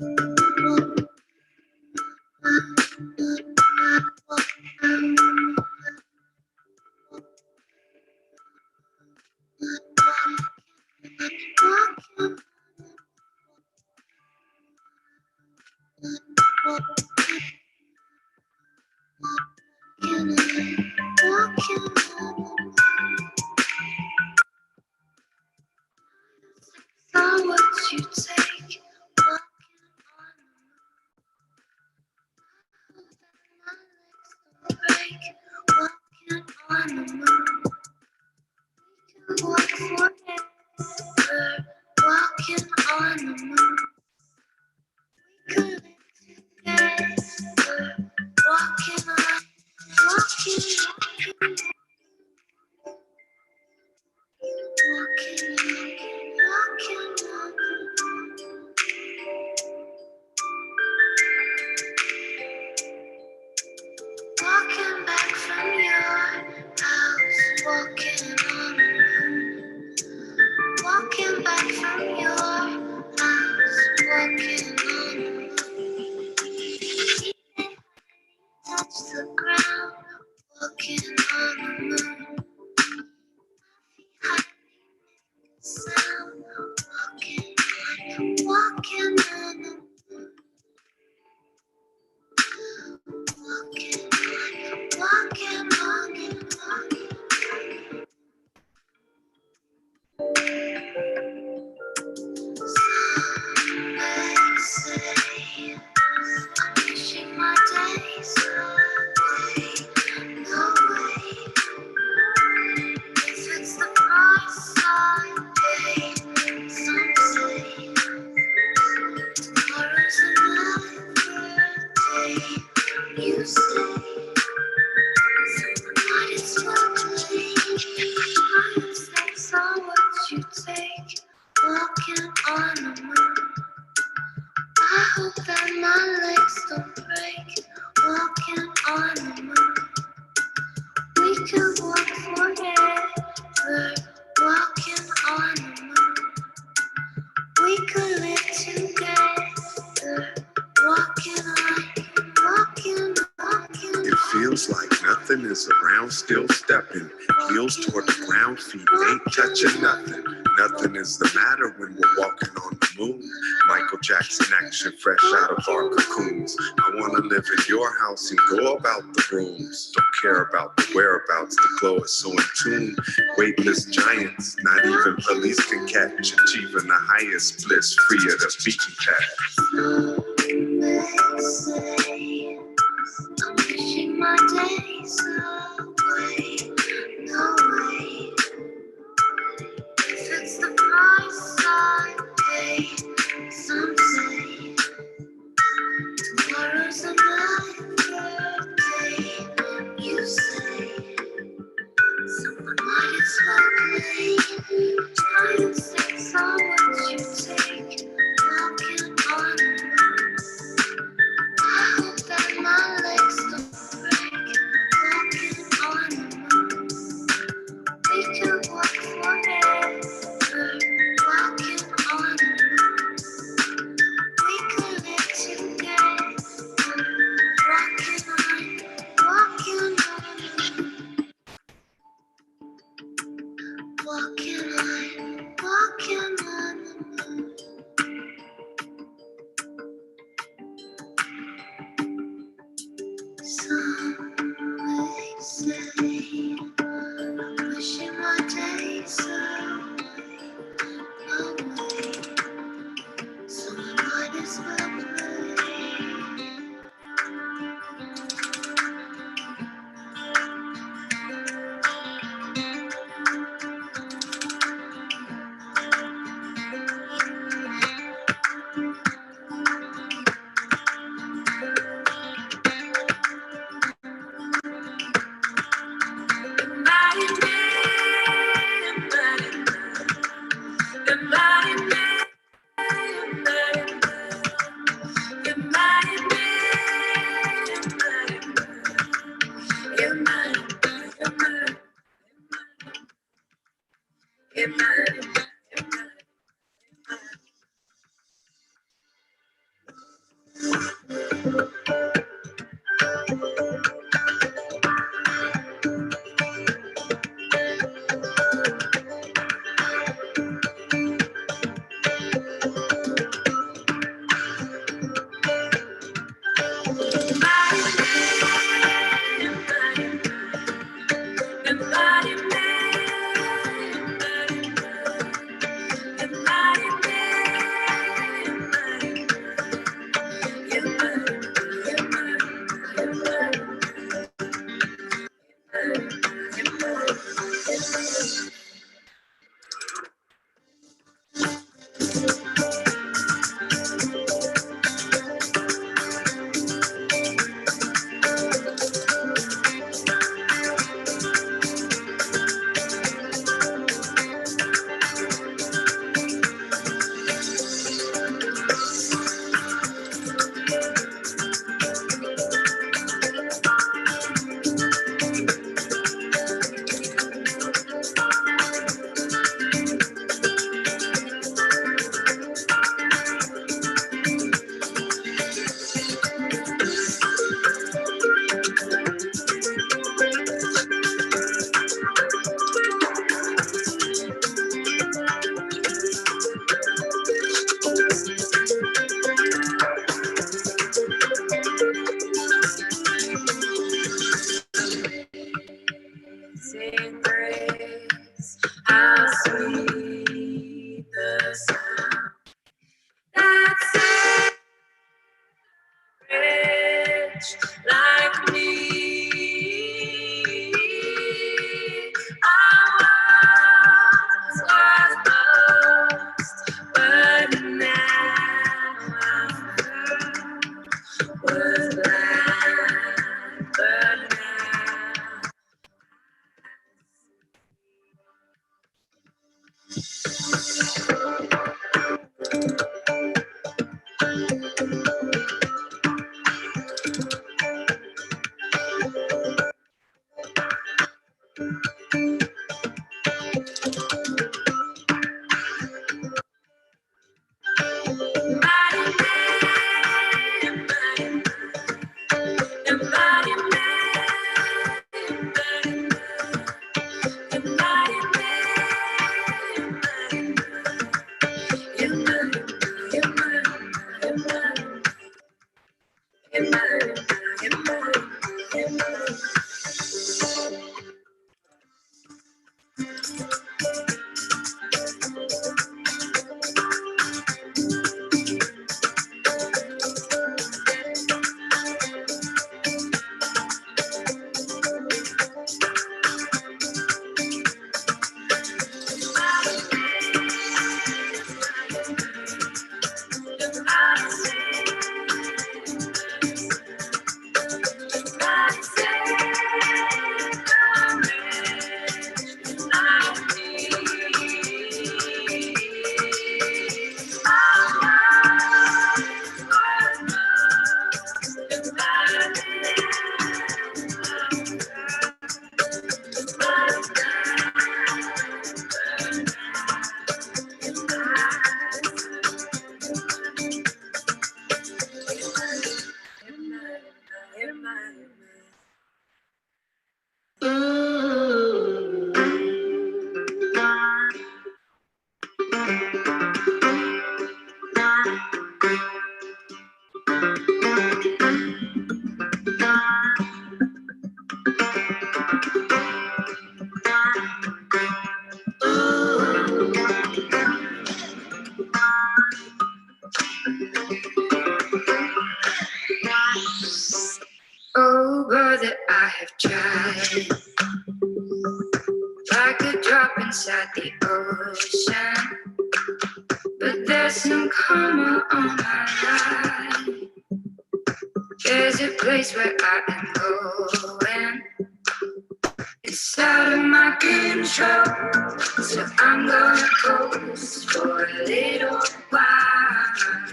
Walking back from your house, walking on the moon. Walking back from your house, walking on the moon. Touch the ground, walking on the moon. Sound, walking on the moon. Walking on the moon. I'm wishing my days away, no way. If it's the price I pay, some say tomorrow's another day. You say might as well play. Mistakes are what you take. Walking on the moon. I hope that my legs don't break. Walking on the moon. We could walk forever. Walking on the moon. We could live together. Walking.
It feels like nothing is around, still stepping. Heels toward the ground, feet ain't touching nothing. Nothing is the matter when we're walking on the moon. Michael Jackson action, fresh out of our cocoons. I want to live in your house and go about the rooms. Don't care about the whereabouts, the glow is so in tune. Weightless giants, not even police can catch. Achieving the highest bliss, free of the beaten path.
I'm wishing my days away, no way. If it's the price I pay, some say tomorrow's another day. You say someone might as well play. Try and six on what you take. Walking on the moon. Oh, brother, I have tried. Like a drop inside the ocean, but there's some karma on my life. There's a place where I am going. It's out of my control, so I'm gonna coast for a little while.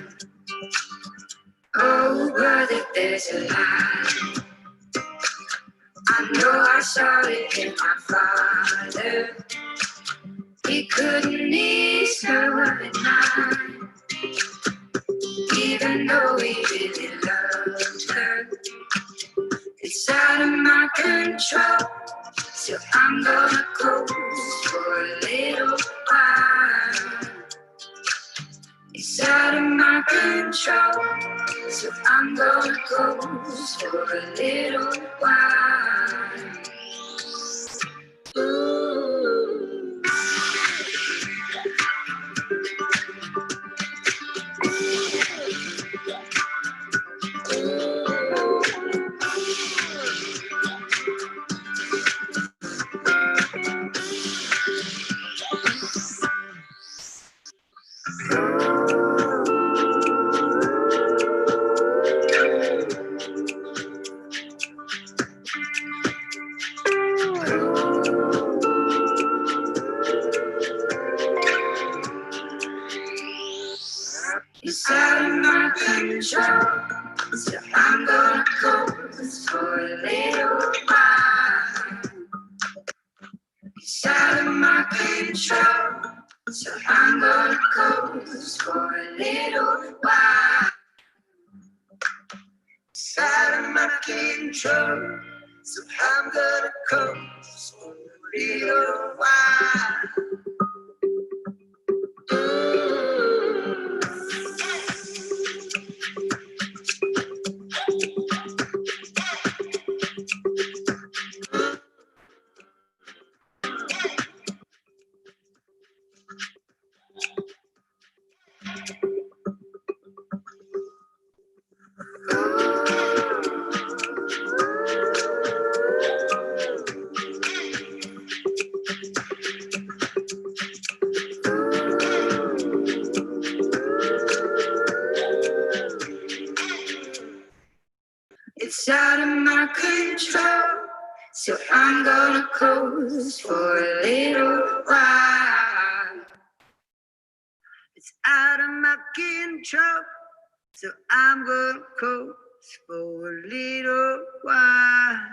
Oh, brother, there's a light. I know I saw it in my father. He couldn't ease her up at night, even though he really loved her. It's out of my control, so I'm gonna coast for a little while. It's out of my control, so I'm gonna coast for a little while. Ooh. It's out of my control, so I'm gonna coast for a little while. It's out of my control, so I'm gonna coast for a little while. It's out of my control, so I'm gonna coast for a little while. It's out of my control, so I'm gonna coast for a little while. It's out of my control, so I'm gonna coast for a little while.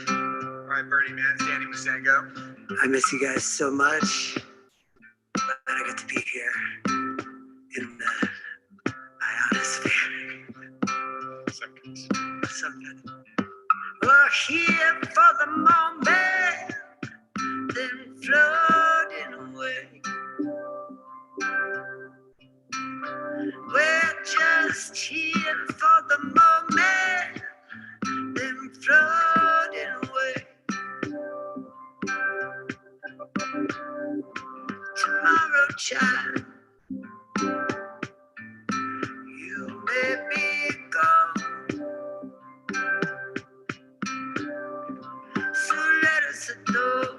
All right, Burning Man, Danny Masengo. I miss you guys so much. Glad I got to be here in the ionosphere. Something. We're here for the moment, then floating away. We're just here for the moment, then floating away. Tomorrow, child, you may be gone, so let us adore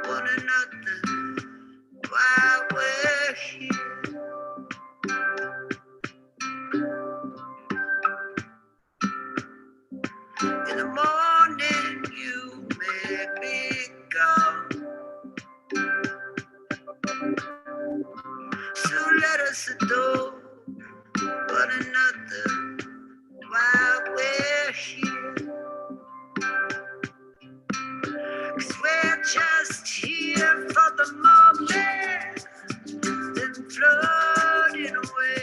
one another while we're here. In the morning, you may be gone, so let us adore one another while we're here. 'Cause we're just here for the moment, then floating away.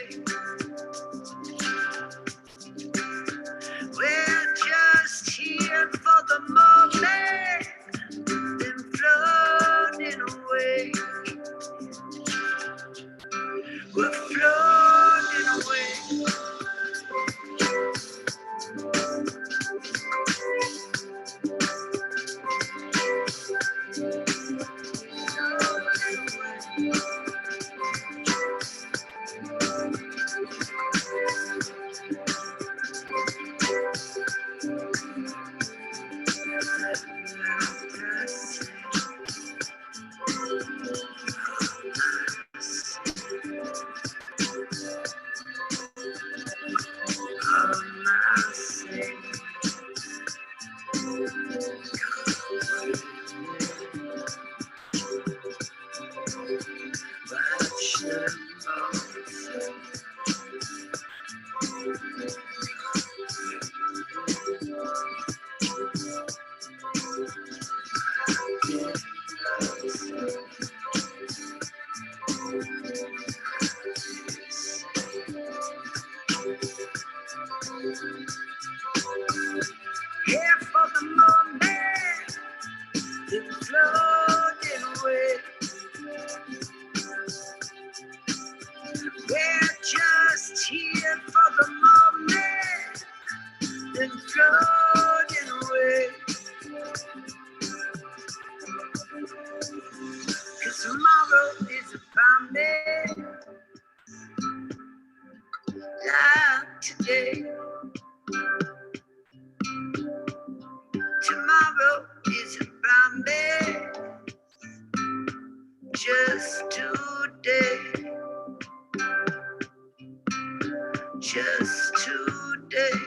Here for the moment, then floating away. We're just here for the moment, then floating away. 'Cause tomorrow is about me, like today. Tomorrow is about me, just today. Just today.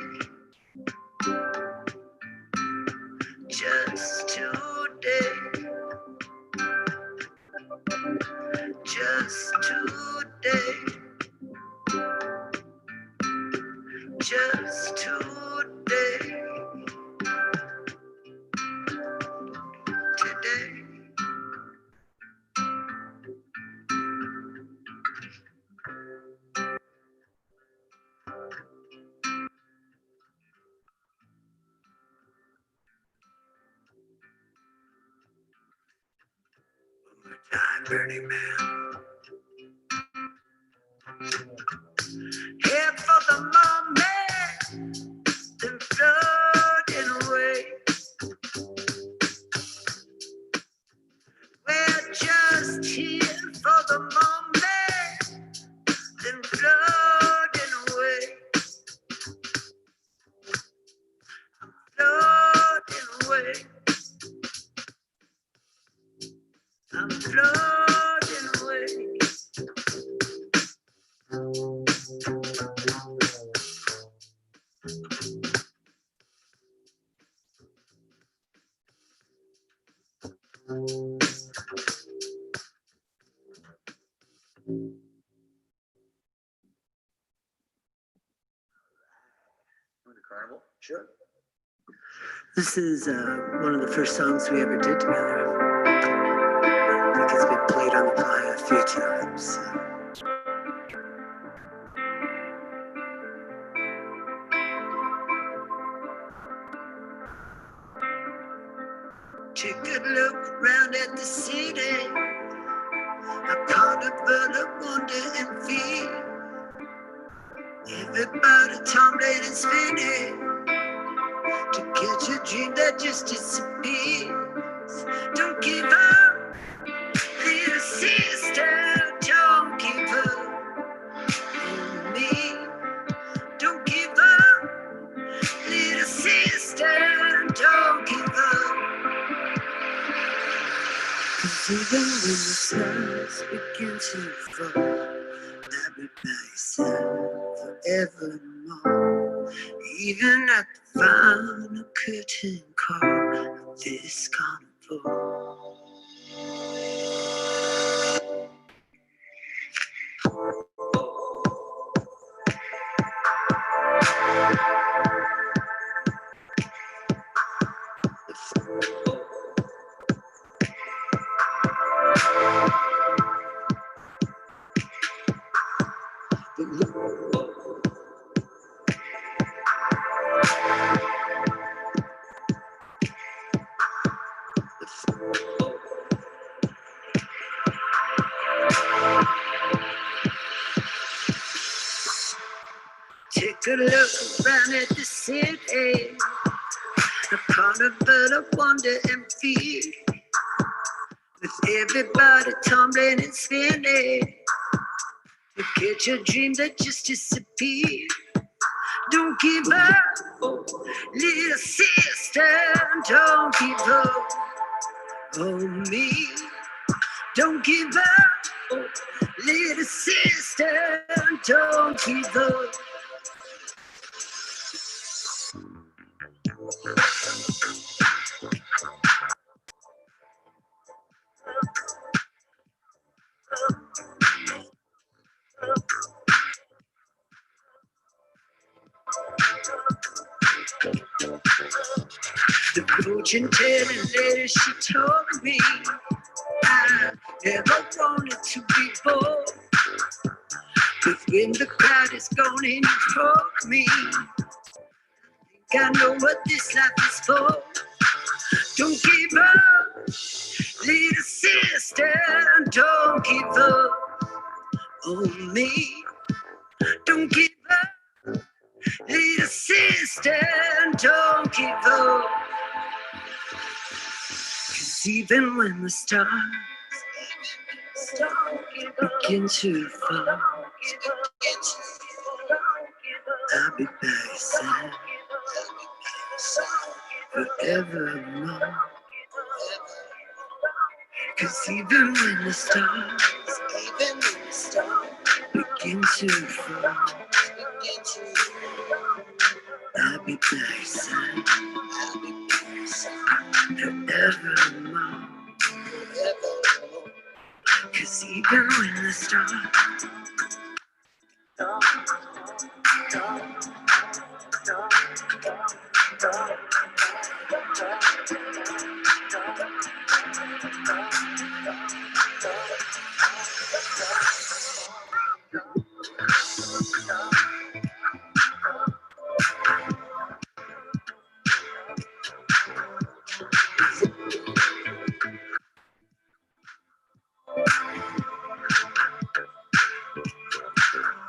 Just today. Just today. Just today. Today. Time, Burning Man. Here for the moment, then floating away. We're just here for the moment, then floating away. Floating away. I'm floating away.
Carnival?
Sure. This is one of the first songs we ever did together. I think it's been played on the playa a few times. Take a look around at the city, a carnival of wonder and fear. Everybody tumbling and spinning to catch a dream that just disappears. Don't give up, little sister, don't give up on me. Don't give up, little sister, don't give up. 'Cause even when the stars begin to fall, I'll be by your side forevermore. Even at the final curtain call of this carnival. Take a look around at the city, a carnival of wonder and fear, with everybody tumbling and spinning to catch a dream that just disappeared. Don't give up, oh, little sister, don't give up on me. Don't give up, oh, little sister, don't give up. The fortune telling lady, she told me I never wanted to be bored. But when the crowd is gone and you broke me, Gotta know what this life is for. Don't give up, little sister. Don't give up on me. Don't give up, little sister. Don't give up. 'Cause even when the stars begin to fall, I'll be by your side forevermore. 'Cause even when the stars begin to fall, I'll be by your side forevermore. 'Cause even when the stars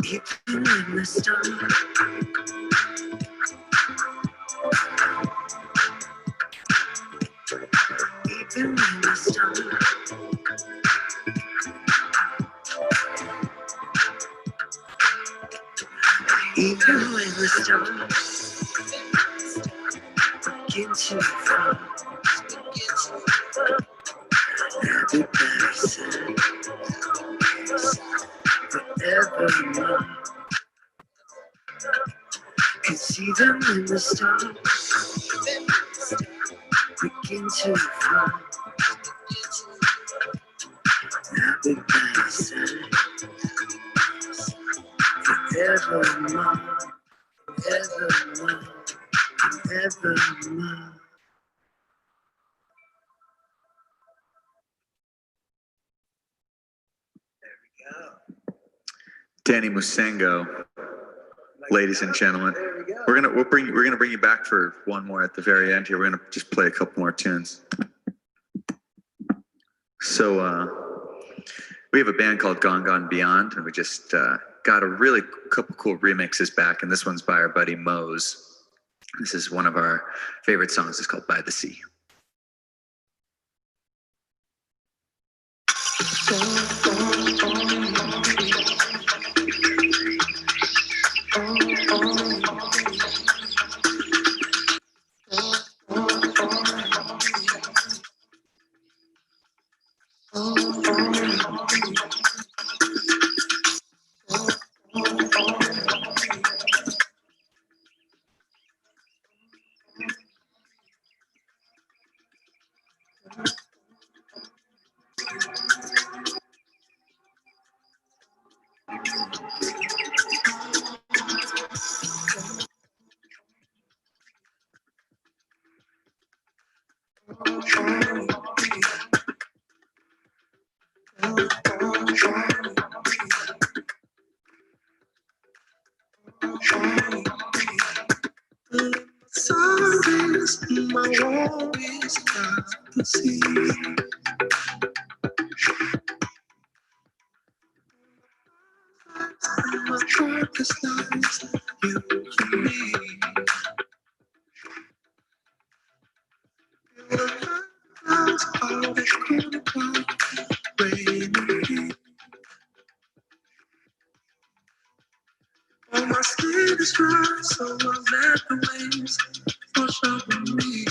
even when the stars even when the stars even when the stars begin to fall, I'll be by your side forevermore. 'Cause even when the stars begin to fall, I'll be by your side forevermore, evermore, evermore.
Danny Musengo, ladies and gentlemen. We're gonna bring you back for one more at the very end here. We're gonna just play a couple more tunes. So we have a band called Gone Gone Beyond, and we just got a really couple cool remixes back, and this one's by our buddy Mose. This is one of our favorite songs. It's called By the Sea.
Sundays, my wall is by the sea. My darkest nights, you for me. You were my clouds, all that could come, rain and heat. All my skin is dry, so I let the waves wash over me.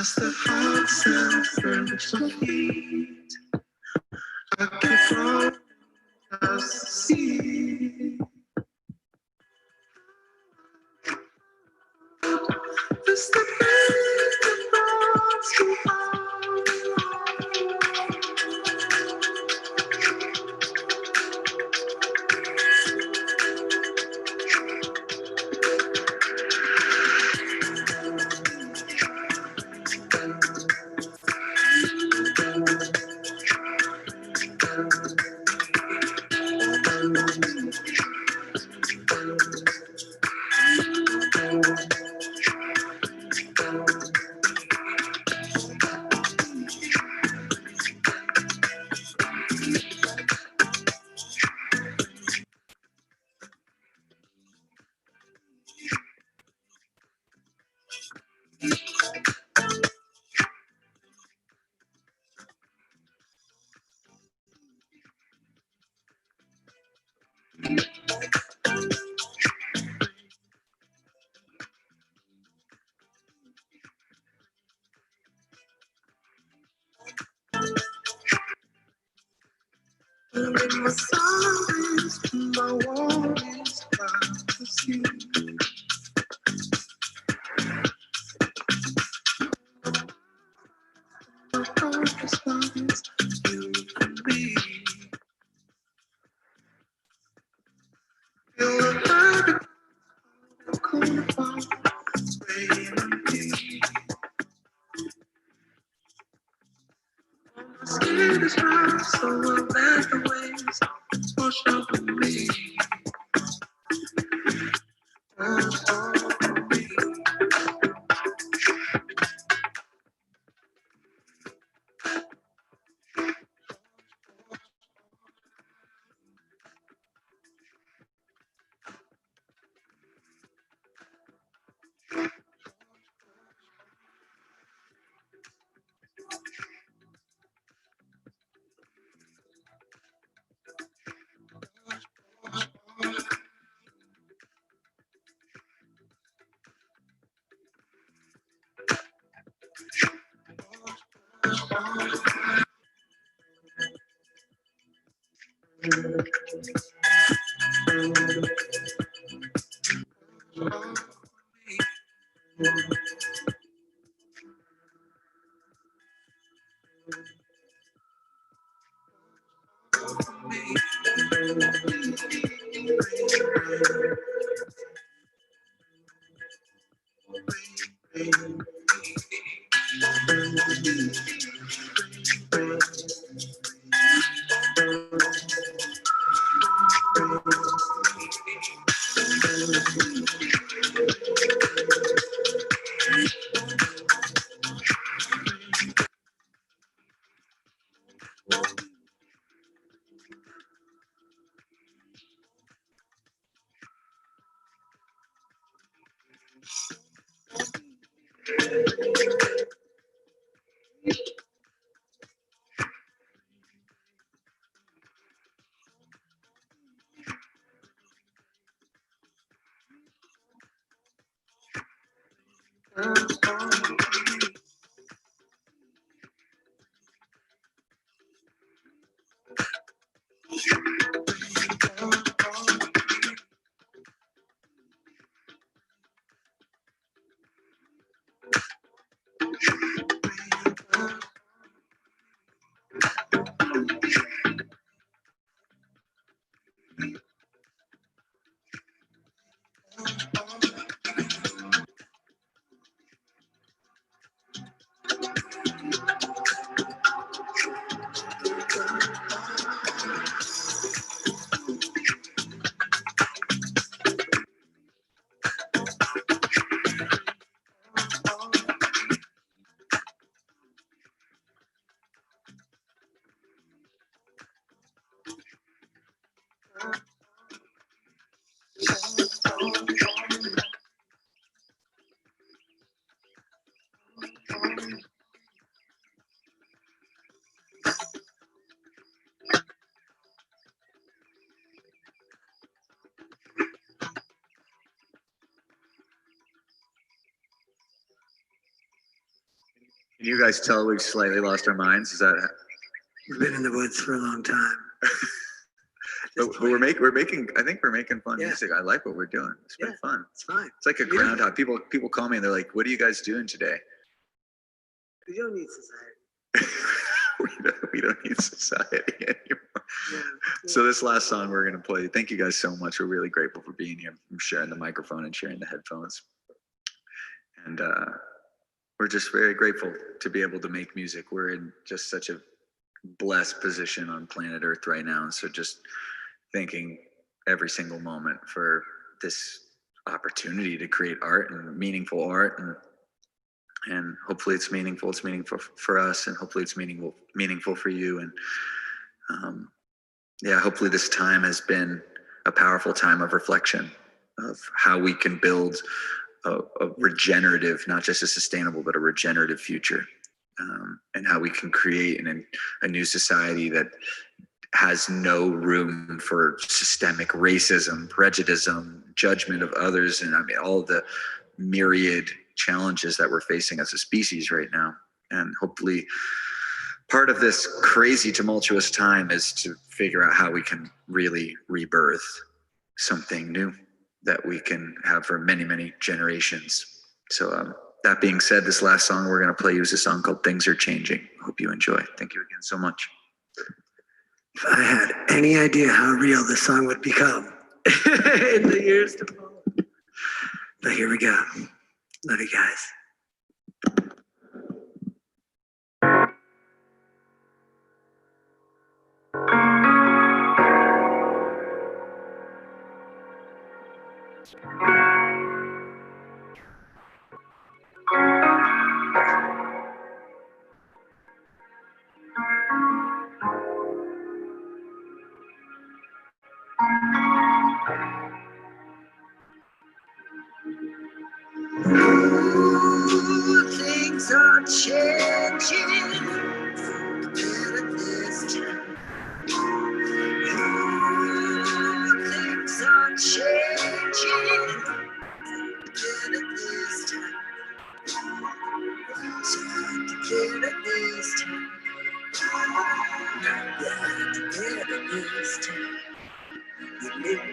As the hot sun burns your feet, I keep falling as the sea. It's the pain that brought you home. And my soul is, my world is about to see. My heart responds, you and me. Feel the heart of cool fall, rain and deep. My skin is dry, so I'll let the waves wash over me. Wash over me.
you guys tell we've slightly lost our minds? Is that?
We've been in the woods for a long time.
But we're making. I think we're making fun music. I like what we're doing. It's been fun.
It's fine.
It's like a groundhog. People call me and they're like, "What are you guys doing today?"
We don't need society.
we don't need society anymore. So this last song we're gonna play. Thank you guys so much. We're really grateful for being here, from sharing the microphone and sharing the headphones. And we're just very grateful to be able to make music. We're in just such a blessed position on planet Earth right now. And so just thanking every single moment for this opportunity to create art and meaningful art, and hopefully it's meaningful for us, and hopefully it's meaningful for you. And hopefully this time has been a powerful time of reflection of how we can build a regenerative, not just a sustainable, but a regenerative future, and how we can create a new society that has no room for systemic racism, prejudice, judgment of others, and I mean all the myriad challenges that we're facing as a species right now. And hopefully part of this crazy tumultuous time is to figure out how we can really rebirth something new that we can have for many, many generations. So that being said, this last song we're going to play you is a song called Things Are Changing. Hope you enjoy. Thank you again so much.
If I had any idea how real this song would become in the years to follow. But here we go. Love you guys. Things are changing for the better this time. Things are changing for the better this time. For the better this time. For the better this time. You live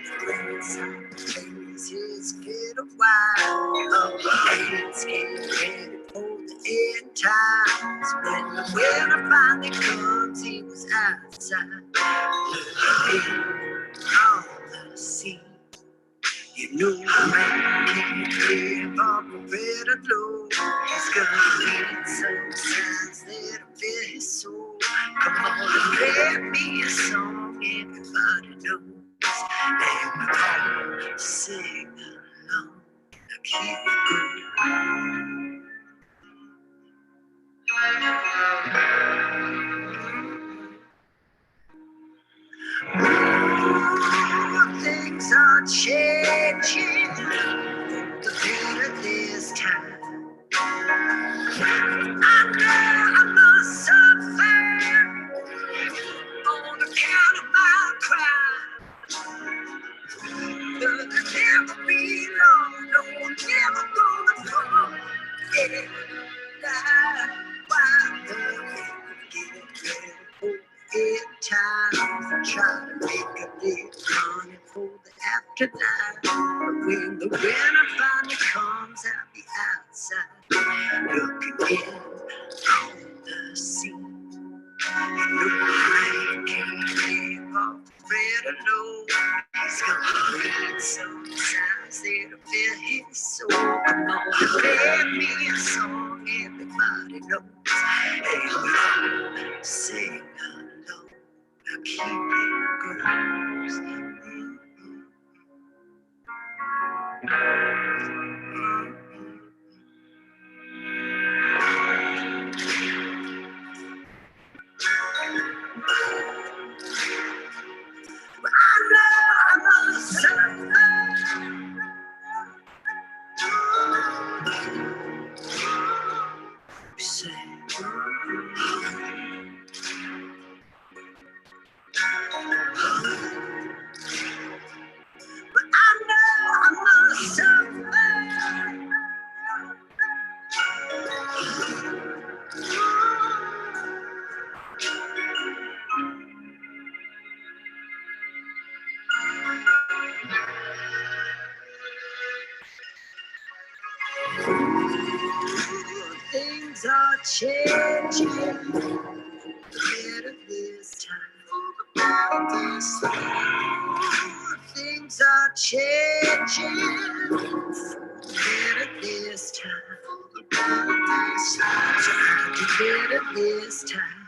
places get a while. It's getting ready for the end times. When the winter finally comes, he was outside looking on the sea. You know the man can't live off a better load. He's gonna need some signs that'll fit his soul. Come on and play me a song everybody knows. And we all sing along. Now keep it going. Things are changing for the better this time. I know I must suffer on account of my crime. But I'll never be long, no, I'm never gonna fall. Yeah, that's why getting ready for the end times. Try to make a big money for the afterlife. But when the winter finally comes, I'll be outside looking in on the sea. You know I can't live off the red alone. He's gonna need some signs that'll fit his soul. Come on, play me a song everybody knows. And we all sing along. Now keep it going. I know I must suffer. You say, but I know I must suffer. Things are changing. Better this time. Things are changing. Better this time. Better this time.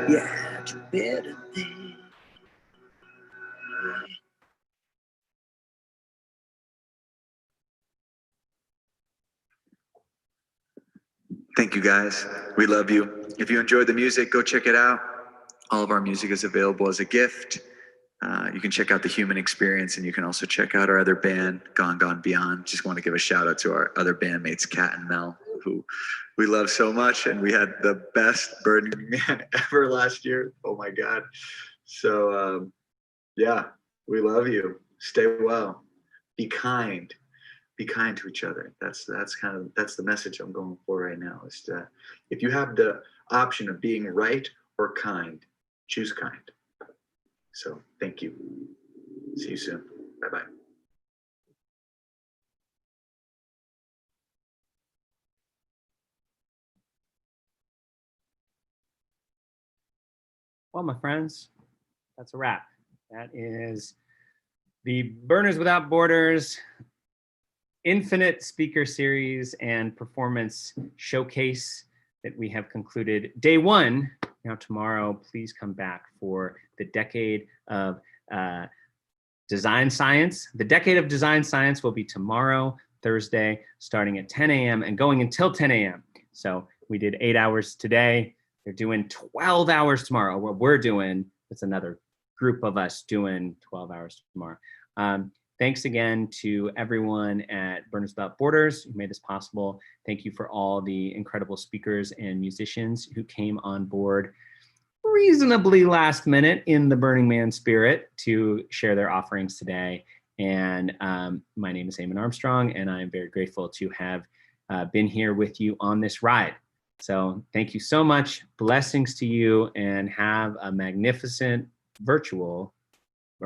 Yeah, do better things.
Thank you guys. We love you. If you enjoyed the music, go check it out. All of our music is available as a gift. You can check out The Human Experience, and you can also check out our other band, Gone Gone Beyond. Just want to give a shout out to our other bandmates, Kat and Mel, who we love so much, and we had the best Burning Man ever last year. Oh my God. So yeah, we love you. Stay well. Be kind. Be kind to each other. That's the message I'm going for right now. Is to, if you have the option of being right or kind, choose kind. So thank you. See you soon. Bye-bye.
Well, my friends, that's a wrap. That is the Burners Without Borders Infinite Speaker Series and Performance Showcase that we have concluded day one. Now tomorrow, please come back for the Decade of Design Science. The Decade of Design Science will be tomorrow, Thursday, starting at 10 a.m. and going until 10 a.m. So we did 8 hours today. They're doing 12 hours tomorrow. What we're doing, it's another group of us doing 12 hours tomorrow. Thanks again to everyone at Burners Without Borders who made this possible. Thank you for all the incredible speakers and musicians who came on board reasonably last minute in the Burning Man spirit to share their offerings today. And my name is Eamon Armstrong, and I'm very grateful to have been here with you on this ride. So thank you so much. Blessings to you, and have a magnificent virtual